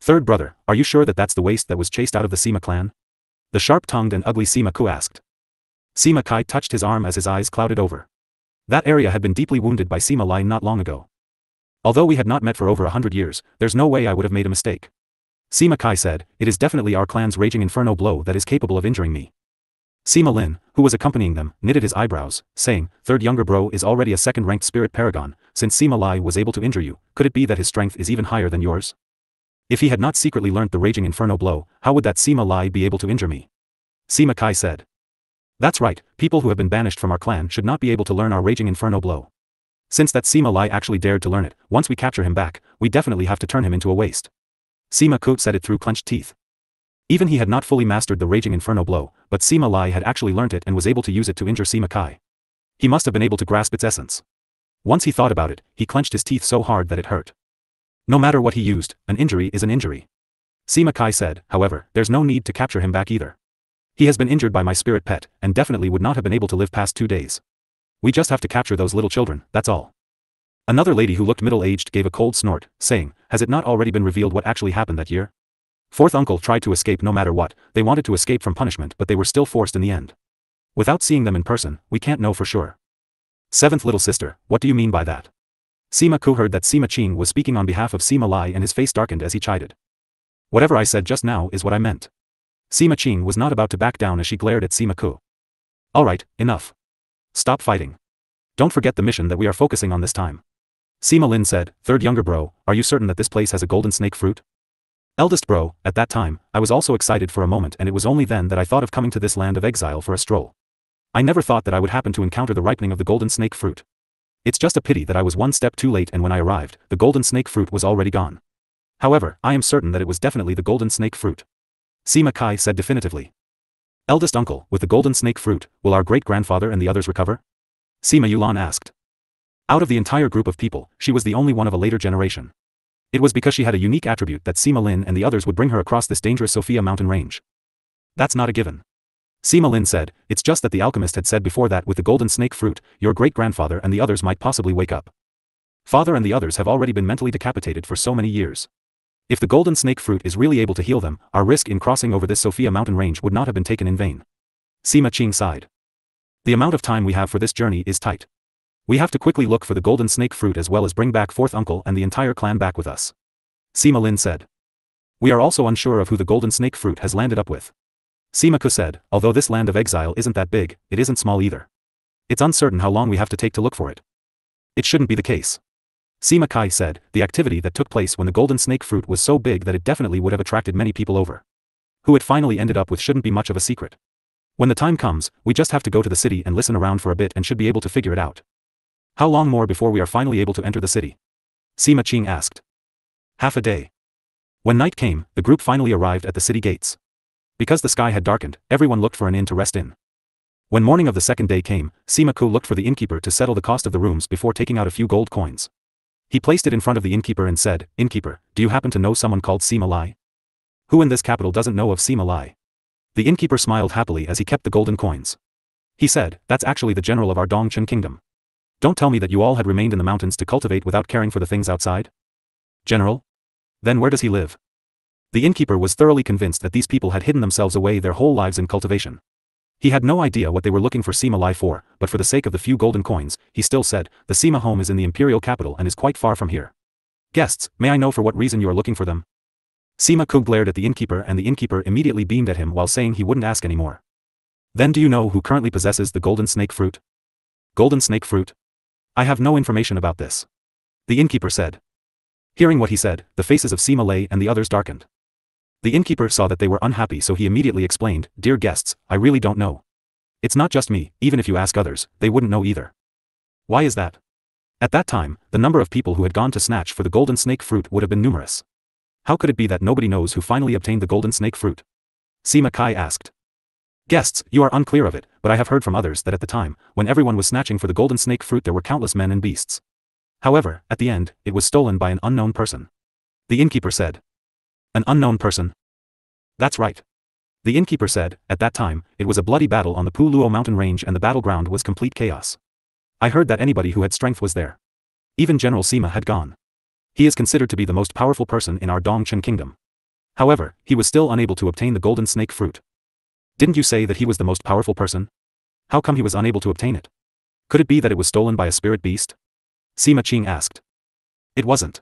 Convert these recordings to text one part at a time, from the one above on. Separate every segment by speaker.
Speaker 1: Third brother, are you sure that that's the waste that was chased out of the Sima clan? The sharp-tongued and ugly Sima Ku asked. Sima Kai touched his arm as his eyes clouded over. That area had been deeply wounded by Sima Lai not long ago. Although we had not met for over 100 years, there's no way I would have made a mistake. Sima Kai said, it is definitely our clan's raging inferno blow that is capable of injuring me. Sima Lin, who was accompanying them, knitted his eyebrows, saying, third younger bro is already a second-ranked spirit paragon, since Sima Lai was able to injure you, could it be that his strength is even higher than yours? If he had not secretly learnt the raging inferno blow, how would that Sima Lai be able to injure me? Sima Kai said. That's right, people who have been banished from our clan should not be able to learn our raging inferno blow. Since that Sima Lai actually dared to learn it, once we capture him back, we definitely have to turn him into a waste. Sima Ku said it through clenched teeth. Even he had not fully mastered the raging inferno blow, but Sima Lai had actually learnt it and was able to use it to injure Sima Kai. He must have been able to grasp its essence. Once he thought about it, he clenched his teeth so hard that it hurt. No matter what he used, an injury is an injury. Sima Kai said, however, there's no need to capture him back either. He has been injured by my spirit pet, and definitely would not have been able to live past 2 days. We just have to capture those little children, that's all. Another lady who looked middle-aged gave a cold snort, saying, has it not already been revealed what actually happened that year? Fourth uncle tried to escape no matter what, they wanted to escape from punishment but they were still forced in the end. Without seeing them in person, we can't know for sure. Seventh little sister, what do you mean by that? Sima Ku heard that Sima Qing was speaking on behalf of Sima Lai and his face darkened as he chided. Whatever I said just now is what I meant. Sima Qing was not about to back down as she glared at Sima Ku. Alright, enough. Stop fighting. Don't forget the mission that we are focusing on this time. Sima Lin said, third younger bro, are you certain that this place has a golden snake fruit? Eldest bro, at that time, I was also excited for a moment and it was only then that I thought of coming to this land of exile for a stroll. I never thought that I would happen to encounter the ripening of the golden snake fruit. It's just a pity that I was one step too late and when I arrived, the golden snake fruit was already gone. However, I am certain that it was definitely the golden snake fruit. Sima Kai said definitively. Eldest uncle, with the golden snake fruit, will our great-grandfather and the others recover? Sima Yulan asked. Out of the entire group of people, she was the only one of a later generation. It was because she had a unique attribute that Sima Lin and the others would bring her across this dangerous Sophia mountain range. That's not a given. Sima Lin said, it's just that the alchemist had said before that with the golden snake fruit, your great-grandfather and the others might possibly wake up. Father and the others have already been mentally decapitated for so many years. If the golden snake fruit is really able to heal them, our risk in crossing over this Sophia mountain range would not have been taken in vain. Sima Qing sighed. The amount of time we have for this journey is tight. We have to quickly look for the golden snake fruit as well as bring back fourth uncle and the entire clan back with us. Sima Lin said. We are also unsure of who the golden snake fruit has landed up with. Sima Ku said, although this land of exile isn't that big, it isn't small either. It's uncertain how long we have to take to look for it. It shouldn't be the case. Sima Kai said, the activity that took place when the golden snake fruit was so big that it definitely would have attracted many people over. Who it finally ended up with shouldn't be much of a secret. When the time comes, we just have to go to the city and listen around for a bit and should be able to figure it out. How long more before we are finally able to enter the city? Sima Qing asked. Half a day. When night came, the group finally arrived at the city gates. Because the sky had darkened, everyone looked for an inn to rest in. When morning of the second day came, Sima Ku looked for the innkeeper to settle the cost of the rooms before taking out a few gold coins. He placed it in front of the innkeeper and said, Innkeeper, do you happen to know someone called Sima Lai? Who in this capital doesn't know of Sima Lai? The innkeeper smiled happily as he kept the golden coins. He said, that's actually the general of our Dongchen kingdom. Don't tell me that you all had remained in the mountains to cultivate without caring for the things outside? General? Then where does he live? The innkeeper was thoroughly convinced that these people had hidden themselves away their whole lives in cultivation. He had no idea what they were looking for Sima Lai for, but for the sake of the few golden coins, he still said, the Sima home is in the imperial capital and is quite far from here. Guests, may I know for what reason you are looking for them? Sima Ku glared at the innkeeper and the innkeeper immediately beamed at him while saying he wouldn't ask any more. Then do you know who currently possesses the golden snake fruit? Golden snake fruit? I have no information about this. The innkeeper said. Hearing what he said, the faces of Sima Lai and the others darkened. The innkeeper saw that they were unhappy so he immediately explained, Dear guests, I really don't know. It's not just me, even if you ask others, they wouldn't know either. Why is that? At that time, the number of people who had gone to snatch for the golden snake fruit would have been numerous. How could it be that nobody knows who finally obtained the golden snake fruit? Sima Kai asked. Guests, you are unclear of it, but I have heard from others that at the time, when everyone was snatching for the golden snake fruit there were countless men and beasts. However, at the end, it was stolen by an unknown person. The innkeeper said. An unknown person? That's right. The innkeeper said, at that time, it was a bloody battle on the Pu Luo mountain range and the battleground was complete chaos. I heard that anybody who had strength was there. Even General Sima had gone. He is considered to be the most powerful person in our Dongchen kingdom. However, he was still unable to obtain the golden snake fruit. Didn't you say that he was the most powerful person? How come he was unable to obtain it? Could it be that it was stolen by a spirit beast? Sima Qing asked. It wasn't.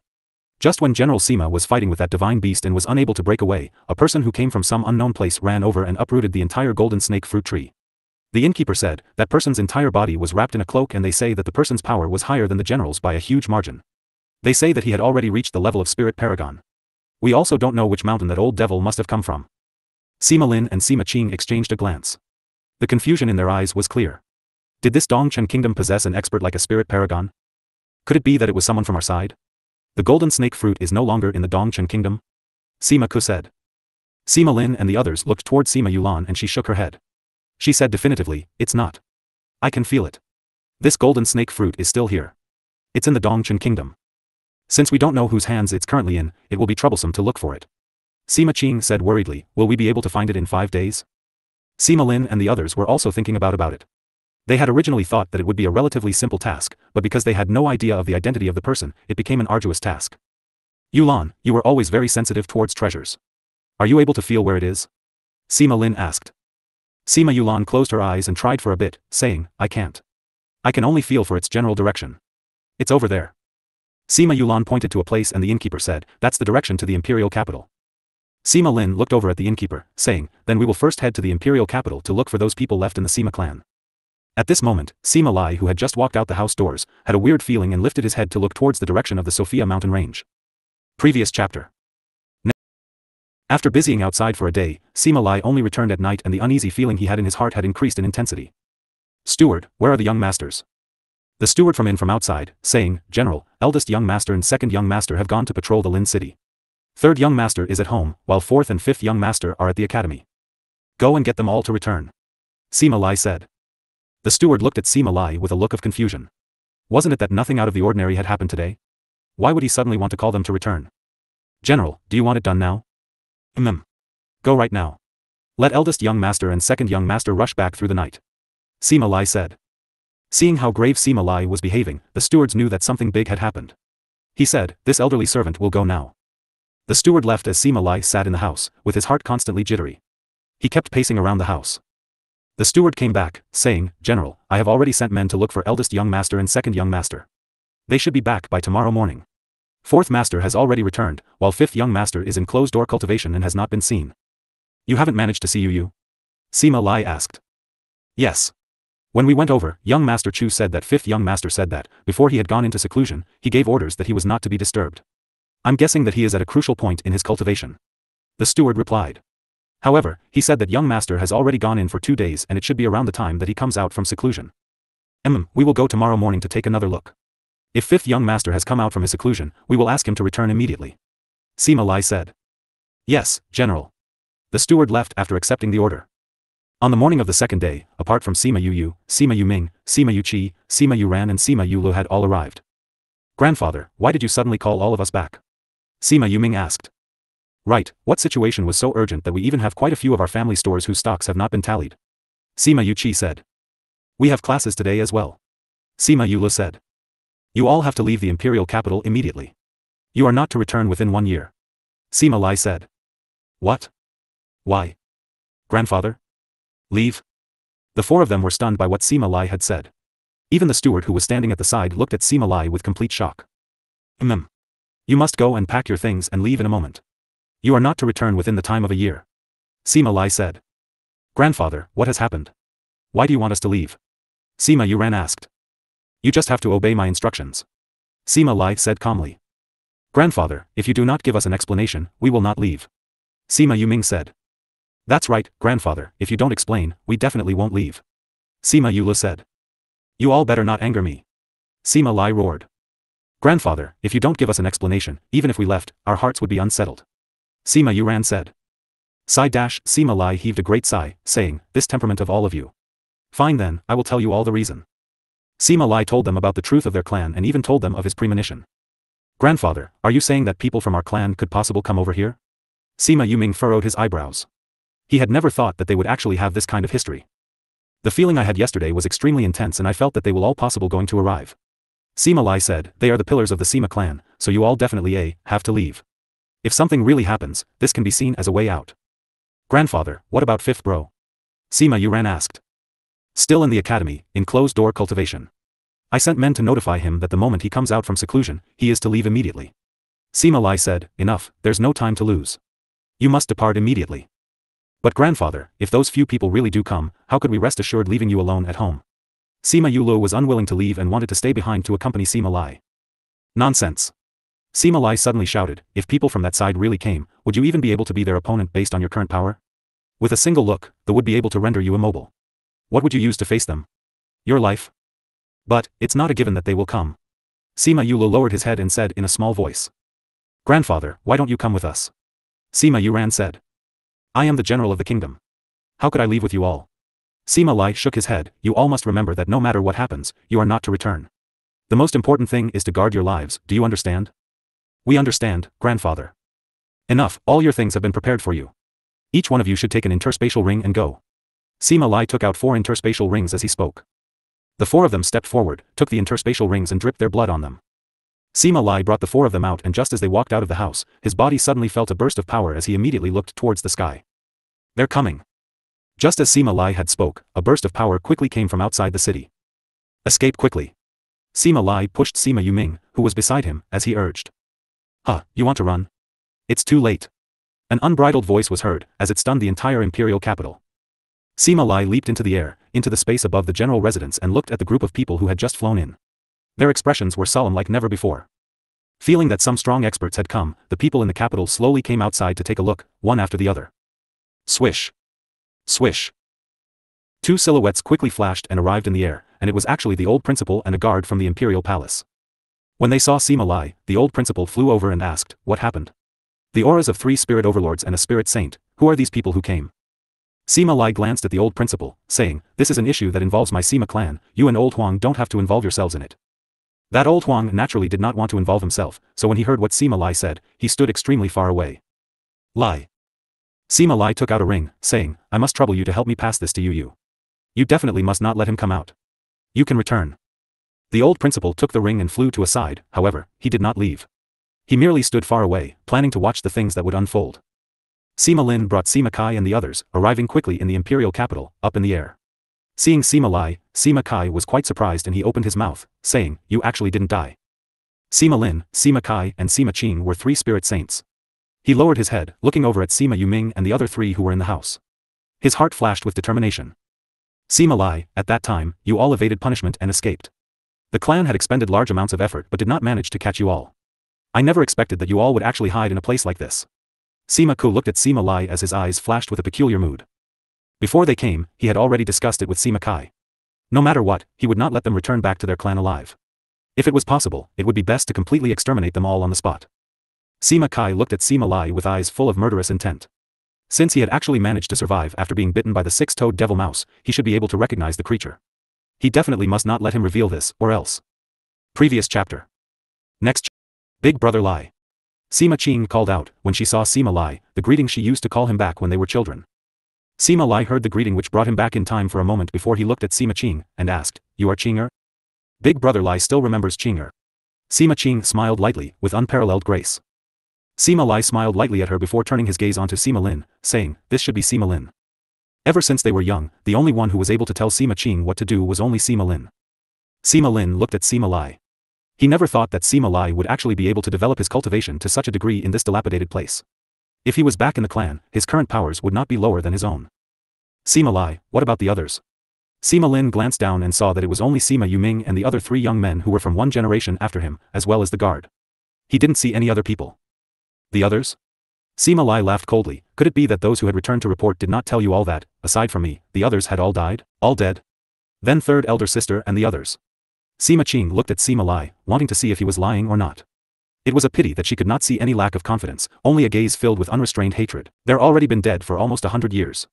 Speaker 1: Just when General Sima was fighting with that divine beast and was unable to break away, a person who came from some unknown place ran over and uprooted the entire golden snake fruit tree. The innkeeper said, that person's entire body was wrapped in a cloak, and they say that the person's power was higher than the general's by a huge margin. They say that he had already reached the level of spirit paragon. We also don't know which mountain that old devil must have come from. Sima Lin and Sima Qing exchanged a glance. The confusion in their eyes was clear. Did this Dongchen kingdom possess an expert like a spirit paragon? Could it be that it was someone from our side? The golden snake fruit is no longer in the Dongchen kingdom? Sima Ku said. Sima Lin and the others looked toward Sima Yulan and she shook her head. She said definitively, it's not. I can feel it. This golden snake fruit is still here. It's in the Dongchen kingdom. Since we don't know whose hands it's currently in, it will be troublesome to look for it. Sima Qing said worriedly, will we be able to find it in 5 days? Sima Lin and the others were also thinking about it. They had originally thought that it would be a relatively simple task, but because they had no idea of the identity of the person, it became an arduous task. Yulan, you were always very sensitive towards treasures. Are you able to feel where it is? Sima Lin asked. Sima Yulan closed her eyes and tried for a bit, saying, I can't. I can only feel for its general direction. It's over there. Sima Yulan pointed to a place and the innkeeper said, that's the direction to the imperial capital. Sima Lin looked over at the innkeeper, saying, then we will first head to the imperial capital to look for those people left in the Sima clan. At this moment, Sima Lai, who had just walked out the house doors, had a weird feeling and lifted his head to look towards the direction of the Sophia mountain range. Previous chapter. After busying outside for a day, Sima Lai only returned at night and the uneasy feeling he had in his heart had increased in intensity. Steward, where are the young masters? The steward from outside, saying, General, eldest young master and second young master have gone to patrol the Lin city. Third young master is at home, while fourth and fifth young master are at the academy. Go and get them all to return. Sima Lai said. The steward looked at Sima Lai with a look of confusion. Wasn't it that nothing out of the ordinary had happened today? Why would he suddenly want to call them to return? General, do you want it done now? Go right now. Let eldest young master and second young master rush back through the night. Sima Lai said. Seeing how grave Sima Lai was behaving, the stewards knew that something big had happened. He said, this elderly servant will go now. The steward left as Sima Lai sat in the house, with his heart constantly jittery. He kept pacing around the house. The steward came back, saying, General, I have already sent men to look for eldest young master and second young master. They should be back by tomorrow morning. Fourth master has already returned, while fifth young master is in closed-door cultivation and has not been seen. You haven't managed to see Yu? Sima Lai asked. Yes. When we went over, young master Chu said that fifth young master said that, before he had gone into seclusion, he gave orders that he was not to be disturbed. I'm guessing that he is at a crucial point in his cultivation. The steward replied. However, he said that young master has already gone in for 2 days and it should be around the time that he comes out from seclusion. We will go tomorrow morning to take another look. If fifth young master has come out from his seclusion, we will ask him to return immediately. Sima Lai said. Yes, General. The steward left after accepting the order. On the morning of the second day, apart from Sima Yu, Sima Yu Ming, Sima Yu Qi, Sima Yu Ran and Sima Yu Lu had all arrived. Grandfather, why did you suddenly call all of us back? Sima Yu Ming asked. Right, what situation was so urgent that we even have quite a few of our family stores whose stocks have not been tallied? Sima Yu Qi said. We have classes today as well. Sima Yu Lu said. You all have to leave the imperial capital immediately. You are not to return within 1 year. Sima Lai said. What? Why? Grandfather? Leave? The 4 of them were stunned by what Sima Lai had said. Even the steward who was standing at the side looked at Sima Lai with complete shock. You must go and pack your things and leave in a moment. You are not to return within the time of a year. Sima Lai said. Grandfather, what has happened? Why do you want us to leave? Sima Yuran asked. You just have to obey my instructions. Sima Lai said calmly. Grandfather, if you do not give us an explanation, we will not leave. Sima Yuming said. That's right, grandfather, if you don't explain, we definitely won't leave. Sima Yulu said. You all better not anger me. Sima Lai roared. Grandfather, if you don't give us an explanation, even if we left, our hearts would be unsettled. Sima Yuran said. Sima Lai heaved a great sigh, saying, this temperament of all of you. Fine then, I will tell you all the reason. Sima Lai told them about the truth of their clan and even told them of his premonition. Grandfather, are you saying that people from our clan could possibly come over here? Sima Yuming furrowed his eyebrows. He had never thought that they would actually have this kind of history. The feeling I had yesterday was extremely intense and I felt that they will all possible going to arrive. Sima Lai said, they are the pillars of the Sima clan, so you all definitely have to leave. If something really happens, this can be seen as a way out. Grandfather, what about fifth bro? Sima Yuran asked. Still in the academy, in closed-door cultivation. I sent men to notify him that the moment he comes out from seclusion, he is to leave immediately. Sima Lai said, enough, there's no time to lose. You must depart immediately. But grandfather, if those few people really do come, how could we rest assured leaving you alone at home? Sima Yulu was unwilling to leave and wanted to stay behind to accompany Sima Lai. Nonsense. Sima Lai suddenly shouted, if people from that side really came, would you even be able to be their opponent based on your current power? With a single look, they would be able to render you immobile. What would you use to face them? Your life? But, it's not a given that they will come. Sima Yulu lowered his head and said in a small voice. Grandfather, why don't you come with us? Sima Yuran said. I am the general of the kingdom. How could I leave with you all? Sima Lai shook his head, you all must remember that no matter what happens, you are not to return. The most important thing is to guard your lives, do you understand? We understand, grandfather. Enough, all your things have been prepared for you. Each one of you should take an interspatial ring and go. Sima Lai took out 4 interspatial rings as he spoke. The 4 of them stepped forward, took the interspatial rings and dripped their blood on them. Sima Lai brought the 4 of them out and just as they walked out of the house, his body suddenly felt a burst of power as he immediately looked towards the sky. They're coming. Just as Sima Lai had spoke, a burst of power quickly came from outside the city. Escape quickly. Sima Lai pushed Sima Yuming, who was beside him, as he urged. You want to run? It's too late. An unbridled voice was heard, as it stunned the entire imperial capital. Sima Lai leaped into the air, into the space above the general residence and looked at the group of people who had just flown in. Their expressions were solemn like never before. Feeling that some strong experts had come, the people in the capital slowly came outside to take a look, one after the other. Swish. Swish. 2 silhouettes quickly flashed and arrived in the air, and it was actually the old principal and a guard from the imperial palace. When they saw Sima Lai, the old principal flew over and asked, what happened? The auras of 3 spirit overlords and a spirit saint, who are these people who came? Sima Lai glanced at the old principal, saying, this is an issue that involves my Sima clan, you and old Huang don't have to involve yourselves in it. That old Huang naturally did not want to involve himself, so when he heard what Sima Lai said, he stood extremely far away. Lai. Sima Lai took out a ring, saying, I must trouble you to help me pass this to you. You definitely must not let him come out. You can return. The old principal took the ring and flew to a side, however, he did not leave. He merely stood far away, planning to watch the things that would unfold. Sima Lin brought Sima Kai and the others, arriving quickly in the imperial capital, up in the air. Seeing Sima Lai, Sima Kai was quite surprised and he opened his mouth, saying, you actually didn't die. Sima Lin, Sima Kai and Sima Qing were 3 spirit saints. He lowered his head, looking over at Sima Yuming and the other 3 who were in the house. His heart flashed with determination. Sima Lai, at that time, you all evaded punishment and escaped. The clan had expended large amounts of effort but did not manage to catch you all. I never expected that you all would actually hide in a place like this. Sima Ku looked at Sima Lai as his eyes flashed with a peculiar mood. Before they came, he had already discussed it with Sima Kai. No matter what, he would not let them return back to their clan alive. If it was possible, it would be best to completely exterminate them all on the spot. Sima Kai looked at Sima Lai with eyes full of murderous intent. Since he had actually managed to survive after being bitten by the 6-toed devil mouse, he should be able to recognize the creature. He definitely must not let him reveal this, or else. Previous chapter. Next. Big Brother Lai. Sima Qing called out, when she saw Sima Lai, the greeting she used to call him back when they were children. Sima Lai heard the greeting which brought him back in time for a moment before he looked at Sima Qing, and asked, you are Qinger? Big Brother Lai still remembers Qinger. Sima Qing smiled lightly, with unparalleled grace. Sima Lai smiled lightly at her before turning his gaze onto Sima Lin, saying, this should be Sima Lin. Ever since they were young, the only one who was able to tell Sima Qing what to do was only Sima Lin. Sima Lin looked at Sima Lai. He never thought that Sima Lai would actually be able to develop his cultivation to such a degree in this dilapidated place. If he was back in the clan, his current powers would not be lower than his own. Sima Lai, what about the others? Sima Lin glanced down and saw that it was only Sima Yuming and the other 3 young men who were from 1 generation after him, as well as the guard. He didn't see any other people. The others? Sima Lai laughed coldly, could it be that those who had returned to report did not tell you all that, aside from me, the others had all died? All dead? Then 3rd elder sister and the others. Sima Qing looked at Sima Lai, wanting to see if he was lying or not. It was a pity that she could not see any lack of confidence, only a gaze filled with unrestrained hatred. They're already been dead for almost 100 years.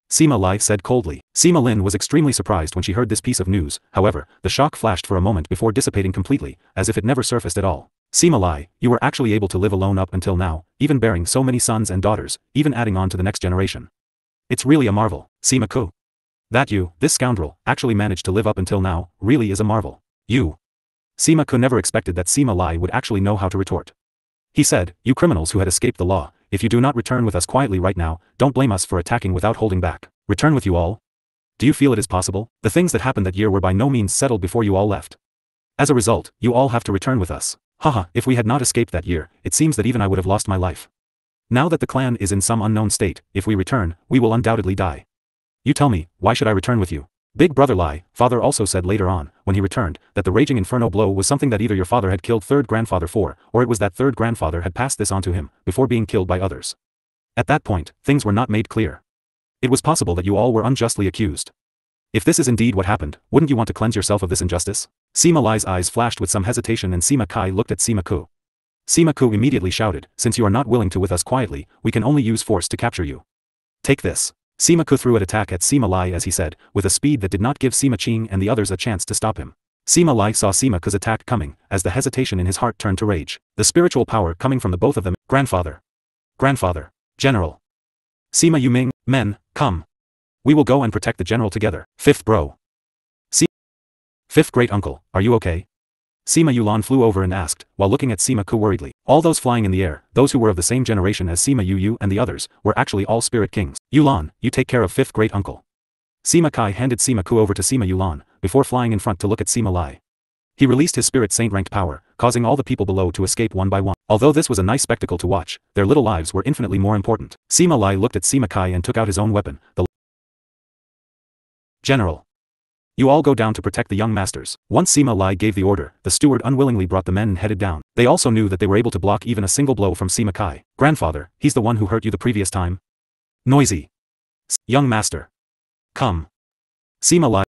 Speaker 1: Sima Lai said coldly. Sima Lin was extremely surprised when she heard this piece of news, however, the shock flashed for a moment before dissipating completely, as if it never surfaced at all. Sima Lai, you were actually able to live alone up until now, even bearing so many sons and daughters, even adding on to the next generation. It's really a marvel. Sima Ku. That you, this scoundrel, actually managed to live up until now, really is a marvel. You. Sima Ku never expected that Sima Lai would actually know how to retort. He said, "You criminals who had escaped the law, if you do not return with us quietly right now, don't blame us for attacking without holding back. Return with you all? Do you feel it is possible? The things that happened that year were by no means settled before you all left. As a result, you all have to return with us. Haha, if we had not escaped that year, it seems that even I would have lost my life. Now that the clan is in some unknown state, if we return, we will undoubtedly die. You tell me, why should I return with you?" Big brother Lie, father also said later on, when he returned, that the raging inferno blow was something that either your father had killed third grandfather for, or it was that third grandfather had passed this on to him, before being killed by others. At that point, things were not made clear. It was possible that you all were unjustly accused. If this is indeed what happened, wouldn't you want to cleanse yourself of this injustice? Sima Lai's eyes flashed with some hesitation and Sima Kai looked at Sima Ku. Sima Ku immediately shouted, "Since you are not willing to with us quietly, we can only use force to capture you. Take this." Sima Ku threw an attack at Sima Lai as he said, with a speed that did not give Sima Qing and the others a chance to stop him. Sima Lai saw Sima Ku's attack coming, as the hesitation in his heart turned to rage. The spiritual power coming from the both of them. Grandfather. Grandfather. General. Sima Yuming, men, come. We will go and protect the general together. Fifth bro. Fifth great uncle, are you okay? Sima Yulan flew over and asked, while looking at Sima Ku worriedly. All those flying in the air, those who were of the same generation as Sima Yu and the others, were actually all spirit kings. Yulan, you take care of fifth great uncle. Sima Kai handed Sima Ku over to Sima Yulan, before flying in front to look at Sima Lai. He released his spirit saint-ranked power, causing all the people below to escape one by one. Although this was a nice spectacle to watch, their little lives were infinitely more important. Sima Lai looked at Sima Kai and took out his own weapon, the General. You all go down to protect the young masters. Once Sima Lai gave the order, the steward unwillingly brought the men and headed down. They also knew that they were able to block even a single blow from Sima Kai. Grandfather, he's the one who hurt you the previous time. Noisy. Young master. Come. Sima Lai.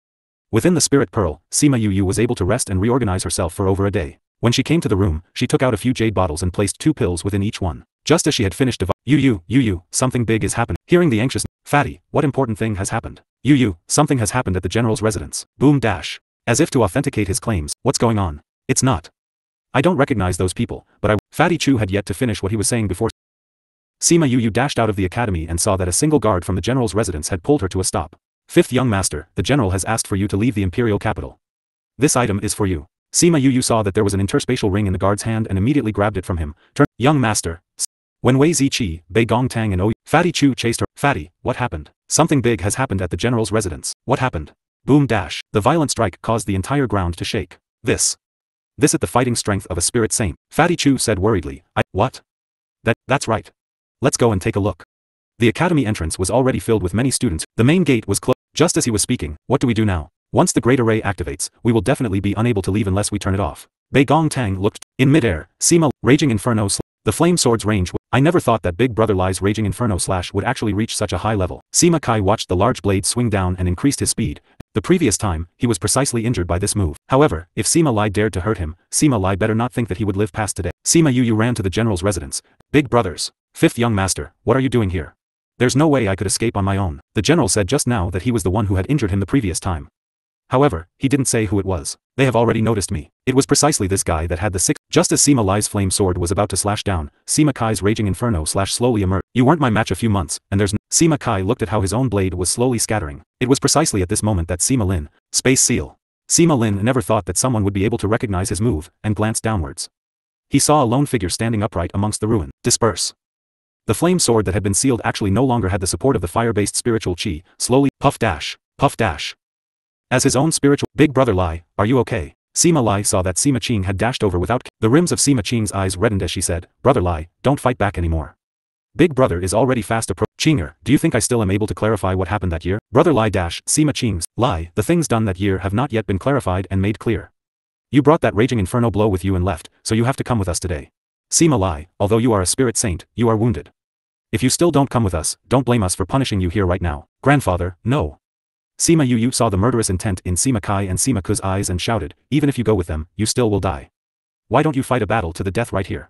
Speaker 1: Within the spirit pearl, Sima Yu was able to rest and reorganize herself for over a day. When she came to the room, she took out a few jade bottles and placed 2 pills within each one. Just as she had finished Yu, something big is happening. Hearing the anxious, Fatty, what important thing has happened? Yu, something has happened at the general's residence. Boom dash. As if to authenticate his claims, what's going on? It's not. I don't recognize those people, but Fatty Chu had yet to finish what he was saying before. Sima Yu dashed out of the academy and saw that a single guard from the general's residence had pulled her to a stop. Fifth young master, the general has asked for you to leave the imperial capital. This item is for you. Sima Yu saw that there was an interspatial ring in the guard's hand and immediately grabbed it from him. Young master. When Wei Ziqi, Bei Gong Tang and Fatty Chu chased her. Fatty, what happened? Something big has happened at the general's residence. What happened? Boom dash. The violent strike caused the entire ground to shake. This at the fighting strength of a spirit saint. Fatty Chu said worriedly. What? That's right. Let's go and take a look. The academy entrance was already filled with many students. The main gate was closed. Just as he was speaking, what do we do now? Once the great array activates, we will definitely be unable to leave unless we turn it off. Bei Gong Tang looked. In midair, Sima, raging inferno. The flame sword's range. I never thought that Big Brother Lie's raging inferno slash would actually reach such a high level. Sima Kai watched the large blade swing down and increased his speed. The previous time, he was precisely injured by this move. However, if Sima Lai dared to hurt him, Sima Lai better not think that he would live past today. Sima Yu ran to the general's residence. Big brothers. Fifth young master, what are you doing here? There's no way I could escape on my own. The general said just now that he was the one who had injured him the previous time. However, he didn't say who it was. They have already noticed me. It was precisely this guy that had the 6. Just as Sima Lai's flame sword was about to slash down, Sima Kai's raging inferno slash slowly emerged. You weren't my match a few months, and there's no. Sima Kai looked at how his own blade was slowly scattering. It was precisely at this moment that Sima Lin, Space Seal. Sima Lin never thought that someone would be able to recognize his move, and glanced downwards. He saw a lone figure standing upright amongst the ruin. Disperse. The flame sword that had been sealed actually no longer had the support of the fire-based spiritual chi. Slowly, puff dash, puff dash. As his own spiritual, Big Brother Lai, are you okay? Sima Lai saw that Sima Qing had dashed over without. The rims of Sima Qing's eyes reddened as she said, Brother Lai, don't fight back anymore. Big Brother is already fast approaching. Qinger, do you think I still am able to clarify what happened that year? Brother Lai dash, Sima Qing's, Lai, the things done that year have not yet been clarified and made clear. You brought that raging inferno blow with you and left, so you have to come with us today. Sima Lai, although you are a spirit saint, you are wounded. If you still don't come with us, don't blame us for punishing you here right now. Grandfather, no. Sima Yu saw the murderous intent in Sima Kai and Sima Ku's eyes and shouted, even if you go with them, you still will die. Why don't you fight a battle to the death right here?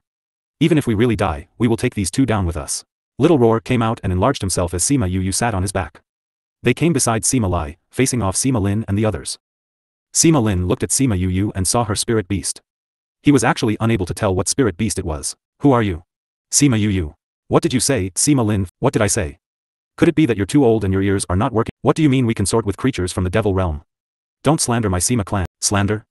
Speaker 1: Even if we really die, we will take these 2 down with us. Little Roar came out and enlarged himself as Sima Yu sat on his back. They came beside Sima Lai, facing off Sima Lin and the others. Sima Lin looked at Sima Yu and saw her spirit beast. He was actually unable to tell what spirit beast it was. Who are you? Sima Yu. What did you say, Sima Lin? What did I say? Could it be that you're too old and your ears are not working? What do you mean we consort with creatures from the devil realm? Don't slander my Sima clan. Slander?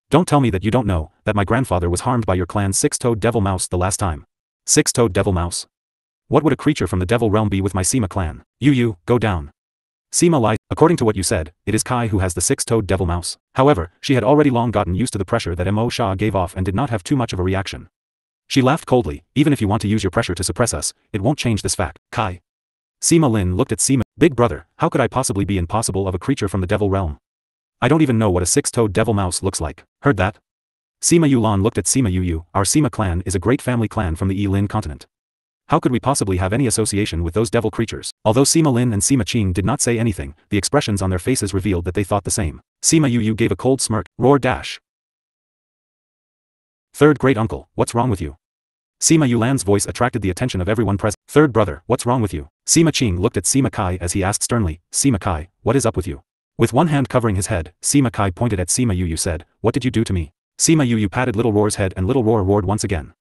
Speaker 1: Don't tell me that you don't know that my grandfather was harmed by your clan's six-toed devil mouse the last time. Six-toed devil mouse? What would a creature from the devil realm be with my Sima clan? You, go down. Sima lied. According to what you said, it is Kai who has the six-toed devil mouse. However, she had already long gotten used to the pressure that Mo Shah gave off and did not have too much of a reaction. She laughed coldly. Even if you want to use your pressure to suppress us, it won't change this fact. Kai. Sima Lin looked at Sima. Big brother, how could I possibly be impossible of a creature from the devil realm? I don't even know what a six-toed devil mouse looks like. Heard that? Sima Yulan looked at Sima Yu. Our Sima clan is a great family clan from the Yi-Lin continent. How could we possibly have any association with those devil creatures? Although Sima Lin and Sima Qing did not say anything, the expressions on their faces revealed that they thought the same. Sima Yu gave a cold smirk. Roar dash. Third great uncle, what's wrong with you? Sima Yulan's voice attracted the attention of everyone present. Third brother, what's wrong with you? Sima Qing looked at Sima Kai as he asked sternly, Sima Kai, what is up with you? With one hand covering his head, Sima Kai pointed at Sima Yu said, what did you do to me? Sima Yu patted Little Roar's head and Little Roar roared once again.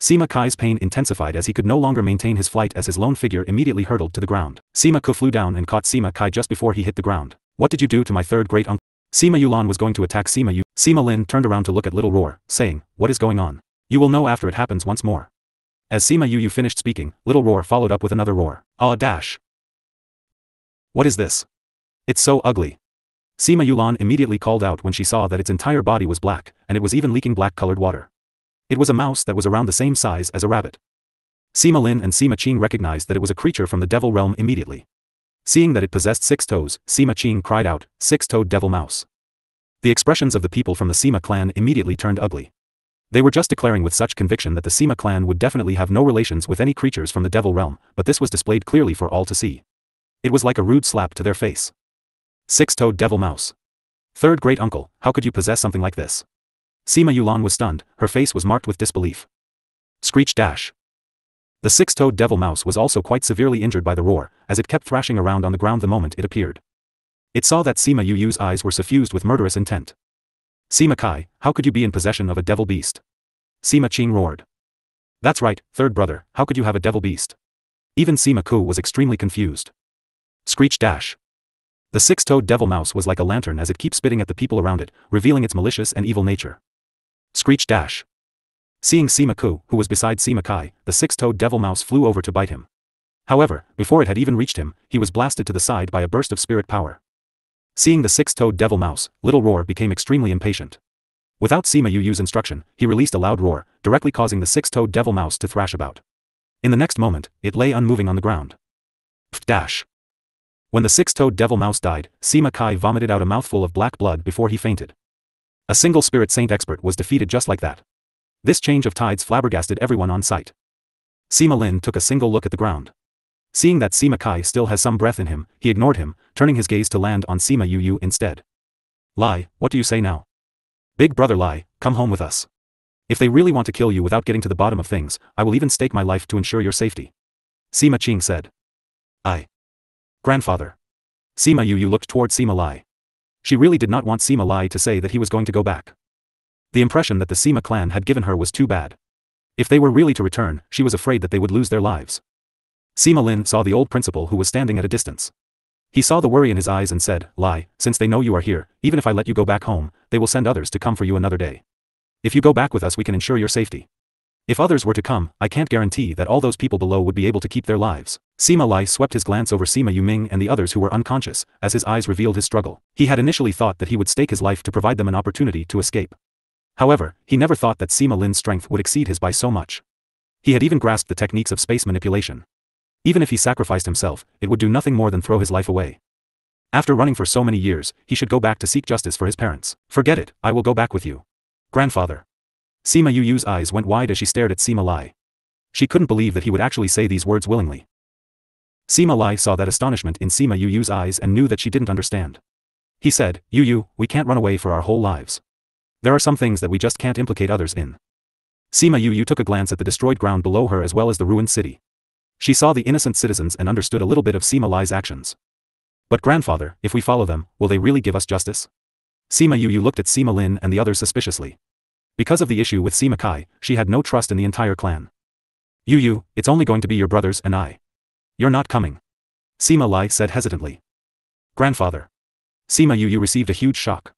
Speaker 1: Sima Kai's pain intensified as he could no longer maintain his flight as his lone figure immediately hurtled to the ground. Sima Ku flew down and caught Sima Kai just before he hit the ground. What did you do to my third great uncle? Sima Yulan was going to attack Sima Yu. Sima Lin turned around to look at Little Roar, saying, what is going on? You will know after it happens once more. As Sima Yu finished speaking, Little Roar followed up with another roar. Ah dash. What is this? It's so ugly. Sima Yulan immediately called out when she saw that its entire body was black, and it was even leaking black-colored water. It was a mouse that was around the same size as a rabbit. Sima Lin and Sima Qing recognized that it was a creature from the devil realm immediately. Seeing that it possessed 6 toes, Sima Qing cried out, six-toed devil mouse. The expressions of the people from the Sima clan immediately turned ugly. They were just declaring with such conviction that the Sima clan would definitely have no relations with any creatures from the devil realm, but this was displayed clearly for all to see. It was like a rude slap to their face. Six-toed devil mouse. Third great uncle, how could you possess something like this? Sima Yulan was stunned, her face was marked with disbelief. Screech dash. The six-toed devil mouse was also quite severely injured by the roar, as it kept thrashing around on the ground the moment it appeared. It saw that Sima Yu's eyes were suffused with murderous intent. Sima Kai, how could you be in possession of a devil beast? Sima Qing roared. That's right, third brother, how could you have a devil beast? Even Sima Ku was extremely confused. Screech dash. The six-toed devil mouse was like a lantern as it kept spitting at the people around it, revealing its malicious and evil nature. Screech dash. Seeing Sima Ku, who was beside Sima Kai, the six-toed devil mouse flew over to bite him. However, before it had even reached him, he was blasted to the side by a burst of spirit power. Seeing the six-toed devil mouse, Little Roar became extremely impatient. Without Sima Yu's instruction, he released a loud roar, directly causing the six-toed devil mouse to thrash about. In the next moment, it lay unmoving on the ground. Pft dash. When the six-toed devil mouse died, Sima Kai vomited out a mouthful of black blood before he fainted. A single spirit saint expert was defeated just like that. This change of tides flabbergasted everyone on sight. Sima Lin took a single look at the ground. Seeing that Sima Kai still has some breath in him, he ignored him, turning his gaze to land on Sima Yu instead. Lai, what do you say now? Big brother Lai, come home with us. If they really want to kill you without getting to the bottom of things, I will even stake my life to ensure your safety. Sima Qing said. Grandfather. Sima Yu looked toward Sima Lai. She really did not want Sima Lai to say that he was going to go back. The impression that the Sima clan had given her was too bad. If they were really to return, she was afraid that they would lose their lives. Sima Lin saw the old principal who was standing at a distance. He saw the worry in his eyes and said, Lai, since they know you are here, even if I let you go back home, they will send others to come for you another day. If you go back with us we can ensure your safety. If others were to come, I can't guarantee that all those people below would be able to keep their lives. Sima Lai swept his glance over Sima Yuming and the others who were unconscious, as his eyes revealed his struggle. He had initially thought that he would stake his life to provide them an opportunity to escape. However, he never thought that Sima Lin's strength would exceed his by so much. He had even grasped the techniques of space manipulation. Even if he sacrificed himself, it would do nothing more than throw his life away. After running for so many years, he should go back to seek justice for his parents. Forget it, I will go back with you. Grandfather. Sima Yu's eyes went wide as she stared at Sima Lai. She couldn't believe that he would actually say these words willingly. Sima Lai saw that astonishment in Sima Yu's eyes and knew that she didn't understand. He said, Yu, we can't run away for our whole lives. There are some things that we just can't implicate others in. Sima Yu took a glance at the destroyed ground below her as well as the ruined city. She saw the innocent citizens and understood a little bit of Sima Lai's actions. But grandfather, if we follow them, will they really give us justice? Sima Yu looked at Sima Lin and the others suspiciously. Because of the issue with Sima Kai, she had no trust in the entire clan. Yu, it's only going to be your brothers and I. You're not coming. Sima Lai said hesitantly. Grandfather. Sima Yu received a huge shock.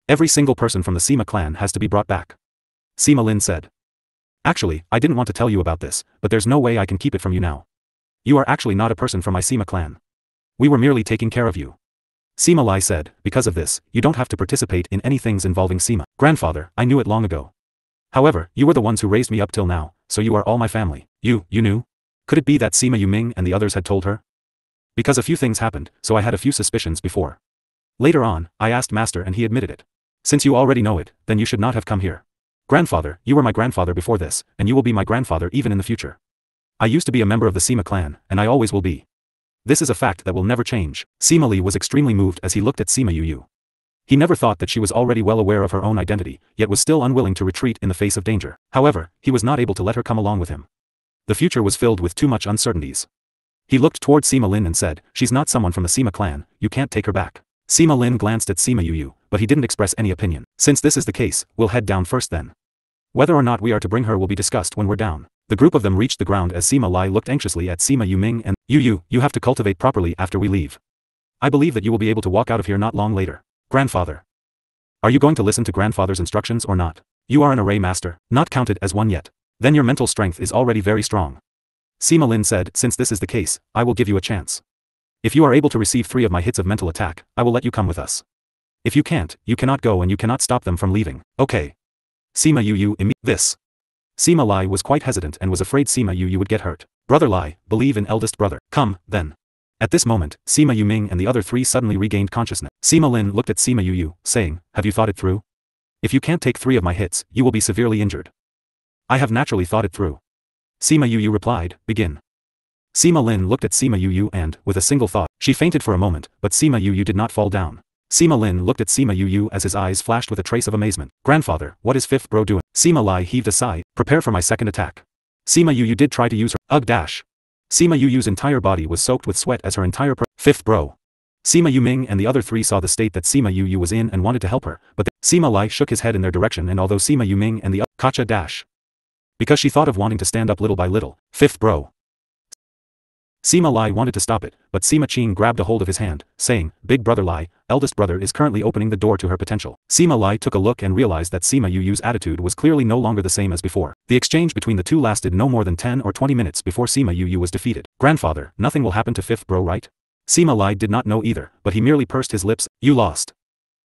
Speaker 1: Every single person from the Sima clan has to be brought back. Sima Lin said. Actually, I didn't want to tell you about this, but there's no way I can keep it from you now. You are actually not a person from my Sima clan. We were merely taking care of you. Sima Lai said, because of this, you don't have to participate in any things involving Sima. Grandfather, I knew it long ago. However, you were the ones who raised me up till now, so you are all my family. You knew? Could it be that Sima Yuming and the others had told her? Because a few things happened, so I had a few suspicions before. Later on, I asked Master and he admitted it. Since you already know it, then you should not have come here. Grandfather, you were my grandfather before this, and you will be my grandfather even in the future. I used to be a member of the Sima clan, and I always will be. This is a fact that will never change. Sima Li was extremely moved as he looked at Sima Yu. He never thought that she was already well aware of her own identity, yet was still unwilling to retreat in the face of danger. However, he was not able to let her come along with him. The future was filled with too much uncertainties. He looked toward Sima Lin and said, she's not someone from the Sima clan, you can't take her back. Sima Lin glanced at Sima Yu, but he didn't express any opinion. Since this is the case, we'll head down first then. Whether or not we are to bring her will be discussed when we're down. The group of them reached the ground as Sima Lai looked anxiously at Sima Yuming and, you have to cultivate properly after we leave. I believe that you will be able to walk out of here not long later. Grandfather. Are you going to listen to grandfather's instructions or not? You are an array master, not counted as one yet. Then your mental strength is already very strong. Sima Lin said, since this is the case, I will give you a chance. If you are able to receive 3 of my hits of mental attack, I will let you come with us. If you can't, you cannot go and you cannot stop them from leaving. Okay. Sima Yu this. Sima Lai was quite hesitant and was afraid Sima Yu would get hurt. Brother Lai, believe in eldest brother. Come, then. At this moment, Sima Yuming and the other 3 suddenly regained consciousness. Sima Lin looked at Sima Yu, saying, have you thought it through? If you can't take 3 of my hits, you will be severely injured. I have naturally thought it through. Sima Yu replied, begin. Sima Lin looked at Sima Yu and, with a single thought, she fainted for a moment, but Sima Yu did not fall down. Sima Lin looked at Sima Yu as his eyes flashed with a trace of amazement. Grandfather, what is 5th bro doing? Sima Lai heaved a sigh, prepare for my second attack. Sima Yu did try to use her, dash. Sima Yu's entire body was soaked with sweat as her entire 5th bro. Sima Yuming and the other 3 saw the state that Sima Yu was in and wanted to help her, but Sima Lai shook his head in their direction and although Sima Yuming and the Kacha dash. Because she thought of wanting to stand up little by little, 5th bro. Sima Lai wanted to stop it, but Sima Qing grabbed a hold of his hand, saying, Big brother Lai, eldest brother is currently opening the door to her potential. Sima Lai took a look and realized that Sima Yu's attitude was clearly no longer the same as before. The exchange between the two lasted no more than 10 or 20 minutes before Sima Yu was defeated. Grandfather, nothing will happen to 5th bro, right? Sima Lai did not know either, but he merely pursed his lips. You lost.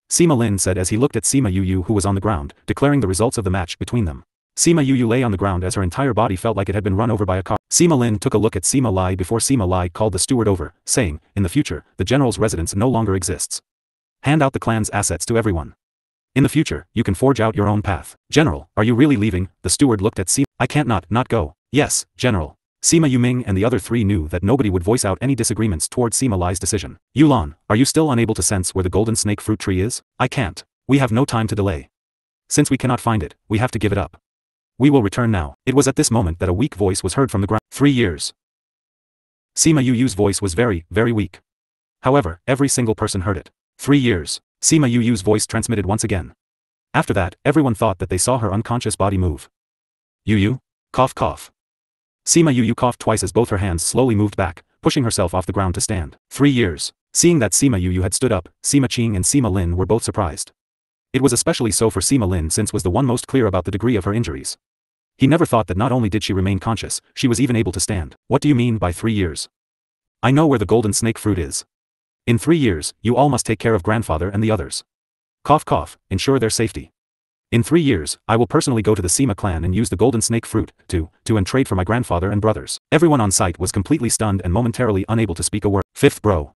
Speaker 1: Sima Lin said as he looked at Sima Yu who was on the ground, declaring the results of the match between them. Sima Yu lay on the ground as her entire body felt like it had been run over by a car. Sima Lin took a look at Sima Lai before Sima Lai called the steward over, saying, in the future, the general's residence no longer exists. Hand out the clan's assets to everyone. In the future, you can forge out your own path. General, are you really leaving? The steward looked at Sima. I can't not go. Yes, General. Sima Yuming and the other 3 knew that nobody would voice out any disagreements toward Sima Lai's decision. Yulan, are you still unable to sense where the golden snake fruit tree is? I can't. We have no time to delay. Since we cannot find it, we have to give it up. We will return now. It was at this moment that a weak voice was heard from the ground. 3 years. Sima Yu's voice was very, very weak. However, every single person heard it. 3 years. Sima Yu's voice transmitted once again. After that, everyone thought that they saw her unconscious body move. Yu? Cough cough. Sima Yu coughed twice as both her hands slowly moved back, pushing herself off the ground to stand. 3 years. Seeing that Sima Yu had stood up, Sima Qing and Sima Lin were both surprised. It was especially so for Sima Lin since was the one most clear about the degree of her injuries. He never thought that not only did she remain conscious, she was even able to stand. What do you mean by 3 years? I know where the golden snake fruit is. In 3 years, you all must take care of grandfather and the others. Cough cough, ensure their safety. In 3 years, I will personally go to the Sima clan and use the golden snake fruit, to and trade for my grandfather and brothers. Everyone on site was completely stunned and momentarily unable to speak a word. 5th bro.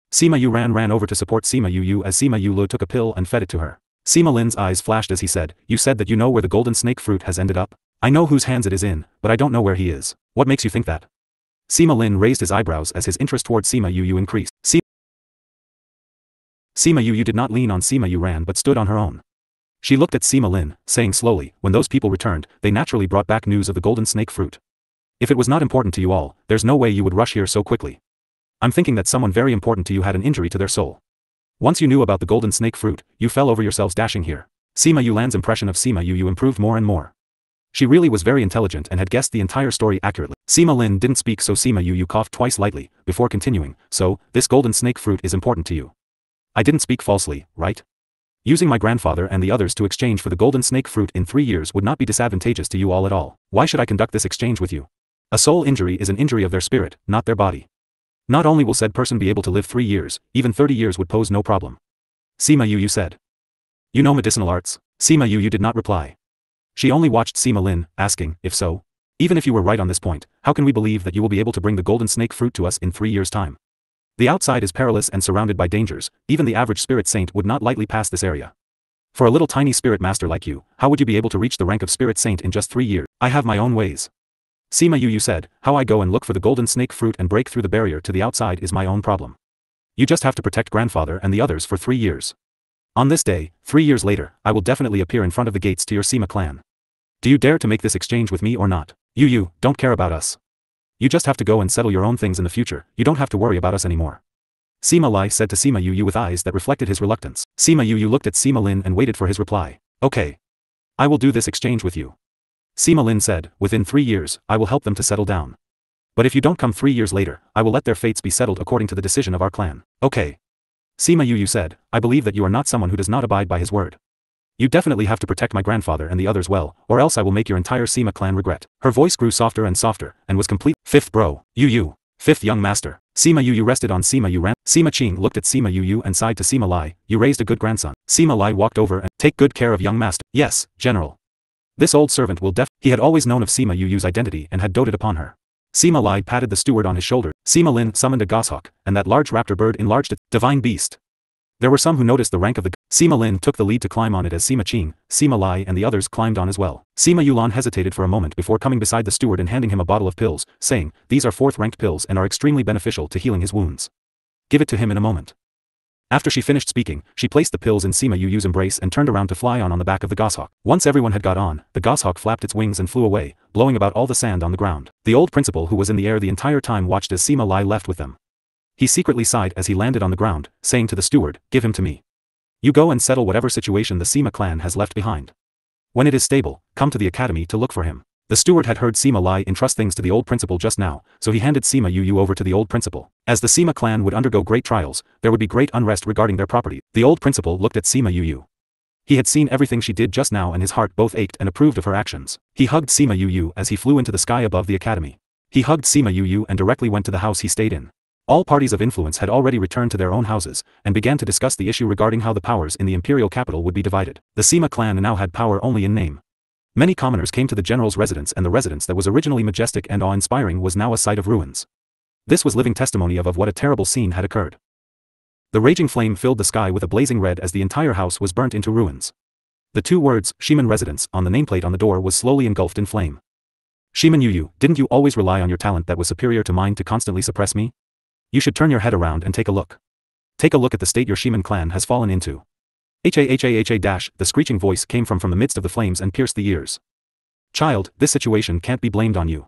Speaker 1: Sima Yu ran over to support Sima Yu as Sima Yu took a pill and fed it to her. Sima Lin's eyes flashed as he said, you said that you know where the golden snake fruit has ended up? I know whose hands it is in, but I don't know where he is. What makes you think that? Sima Lin raised his eyebrows as his interest toward Sima Yu increased. Sima Yu did not lean on Sima Yu ran but stood on her own. She looked at Sima Lin, saying slowly, when those people returned, they naturally brought back news of the golden snake fruit. If it was not important to you all, there's no way you would rush here so quickly. I'm thinking that someone very important to you had an injury to their soul. Once you knew about the golden snake fruit, you fell over yourselves dashing here. Sima Yulan's impression of Sima Yu improved more and more. She really was very intelligent and had guessed the entire story accurately. Sima Lin didn't speak so Sima Yu coughed twice lightly, before continuing, so, this golden snake fruit is important to you. I didn't speak falsely, right? Using my grandfather and the others to exchange for the golden snake fruit in 3 years would not be disadvantageous to you all at all. Why should I conduct this exchange with you? A soul injury is an injury of their spirit, not their body. Not only will said person be able to live 3 years, even 30 years would pose no problem. Sima Yu said. You know medicinal arts? Sima Yu did not reply. She only watched Sima Lin, asking, if so? Even if you were right on this point, how can we believe that you will be able to bring the golden snake fruit to us in 3 years' time? The outside is perilous and surrounded by dangers, even the average spirit saint would not lightly pass this area. For a little tiny spirit master like you, how would you be able to reach the rank of spirit saint in just 3 years? I have my own ways. Sima Yu said, how I go and look for the golden snake fruit and break through the barrier to the outside is my own problem. You just have to protect grandfather and the others for 3 years. On this day, 3 years later, I will definitely appear in front of the gates to your Sima clan. Do you dare to make this exchange with me or not? You don't care about us. You just have to go and settle your own things in the future, you don't have to worry about us anymore. Sima Lai said to Sima Yu with eyes that reflected his reluctance. Sima Yu looked at Sima Lin and waited for his reply. Okay. I will do this exchange with you. Sima Lin said, within 3 years, I will help them to settle down. But if you don't come 3 years later, I will let their fates be settled according to the decision of our clan. Okay. Sima Yu said, I believe that you are not someone who does not abide by his word. You definitely have to protect my grandfather and the others well, or else I will make your entire Sima clan regret. Her voice grew softer and softer, and was complete. Fifth bro, Yu. Fifth young master. Sima Yu rested on Sima Yu ran. Sima Qing looked at Sima Yu and sighed to Sima Lai, you raised a good grandson. Sima Lai walked over and, take good care of young master. Yes, general. This old servant will he had always known of Sima Yu's identity and had doted upon her. Sima Lai patted the steward on his shoulder. Sima Lin summoned a goshawk, and that large raptor bird enlarged it. Divine beast. There were some who noticed the rank of the Sima Lin took the lead to climb on it as Sima Qing, Sima Lai and the others climbed on as well. Sima Yulan hesitated for a moment before coming beside the steward and handing him a bottle of pills, saying, these are 4th ranked pills and are extremely beneficial to healing his wounds. Give it to him in a moment. After she finished speaking, she placed the pills in Sima Yu's embrace and turned around to fly on the back of the goshawk. Once everyone had got on, the goshawk flapped its wings and flew away, blowing about all the sand on the ground. The old principal who was in the air the entire time watched as Sima Lai left with them. He secretly sighed as he landed on the ground, saying to the steward, give him to me. You go and settle whatever situation the Sima clan has left behind. When it is stable, come to the academy to look for him. The steward had heard Sima Lai entrust things to the old principal just now, so he handed Sima Yu over to the old principal. As the Sima clan would undergo great trials, there would be great unrest regarding their property. The old principal looked at Sima Yu. He had seen everything she did just now and his heart both ached and approved of her actions. He hugged Sima Yu as he flew into the sky above the academy. He hugged Sima Yu and directly went to the house he stayed in. All parties of influence had already returned to their own houses, and began to discuss the issue regarding how the powers in the imperial capital would be divided. The Sima clan now had power only in name. Many commoners came to the general's residence, and the residence that was originally majestic and awe-inspiring was now a site of ruins. This was living testimony of what a terrible scene had occurred. The raging flame filled the sky with a blazing red as the entire house was burnt into ruins. The 2 words, Shiman Residence, on the nameplate on the door was slowly engulfed in flame. Shiman Yu, didn't you always rely on your talent that was superior to mine to constantly suppress me? You should turn your head around and take a look. Take a look at the state your Shiman clan has fallen into. The screeching voice came from the midst of the flames and pierced the ears. Child, this situation can't be blamed on you.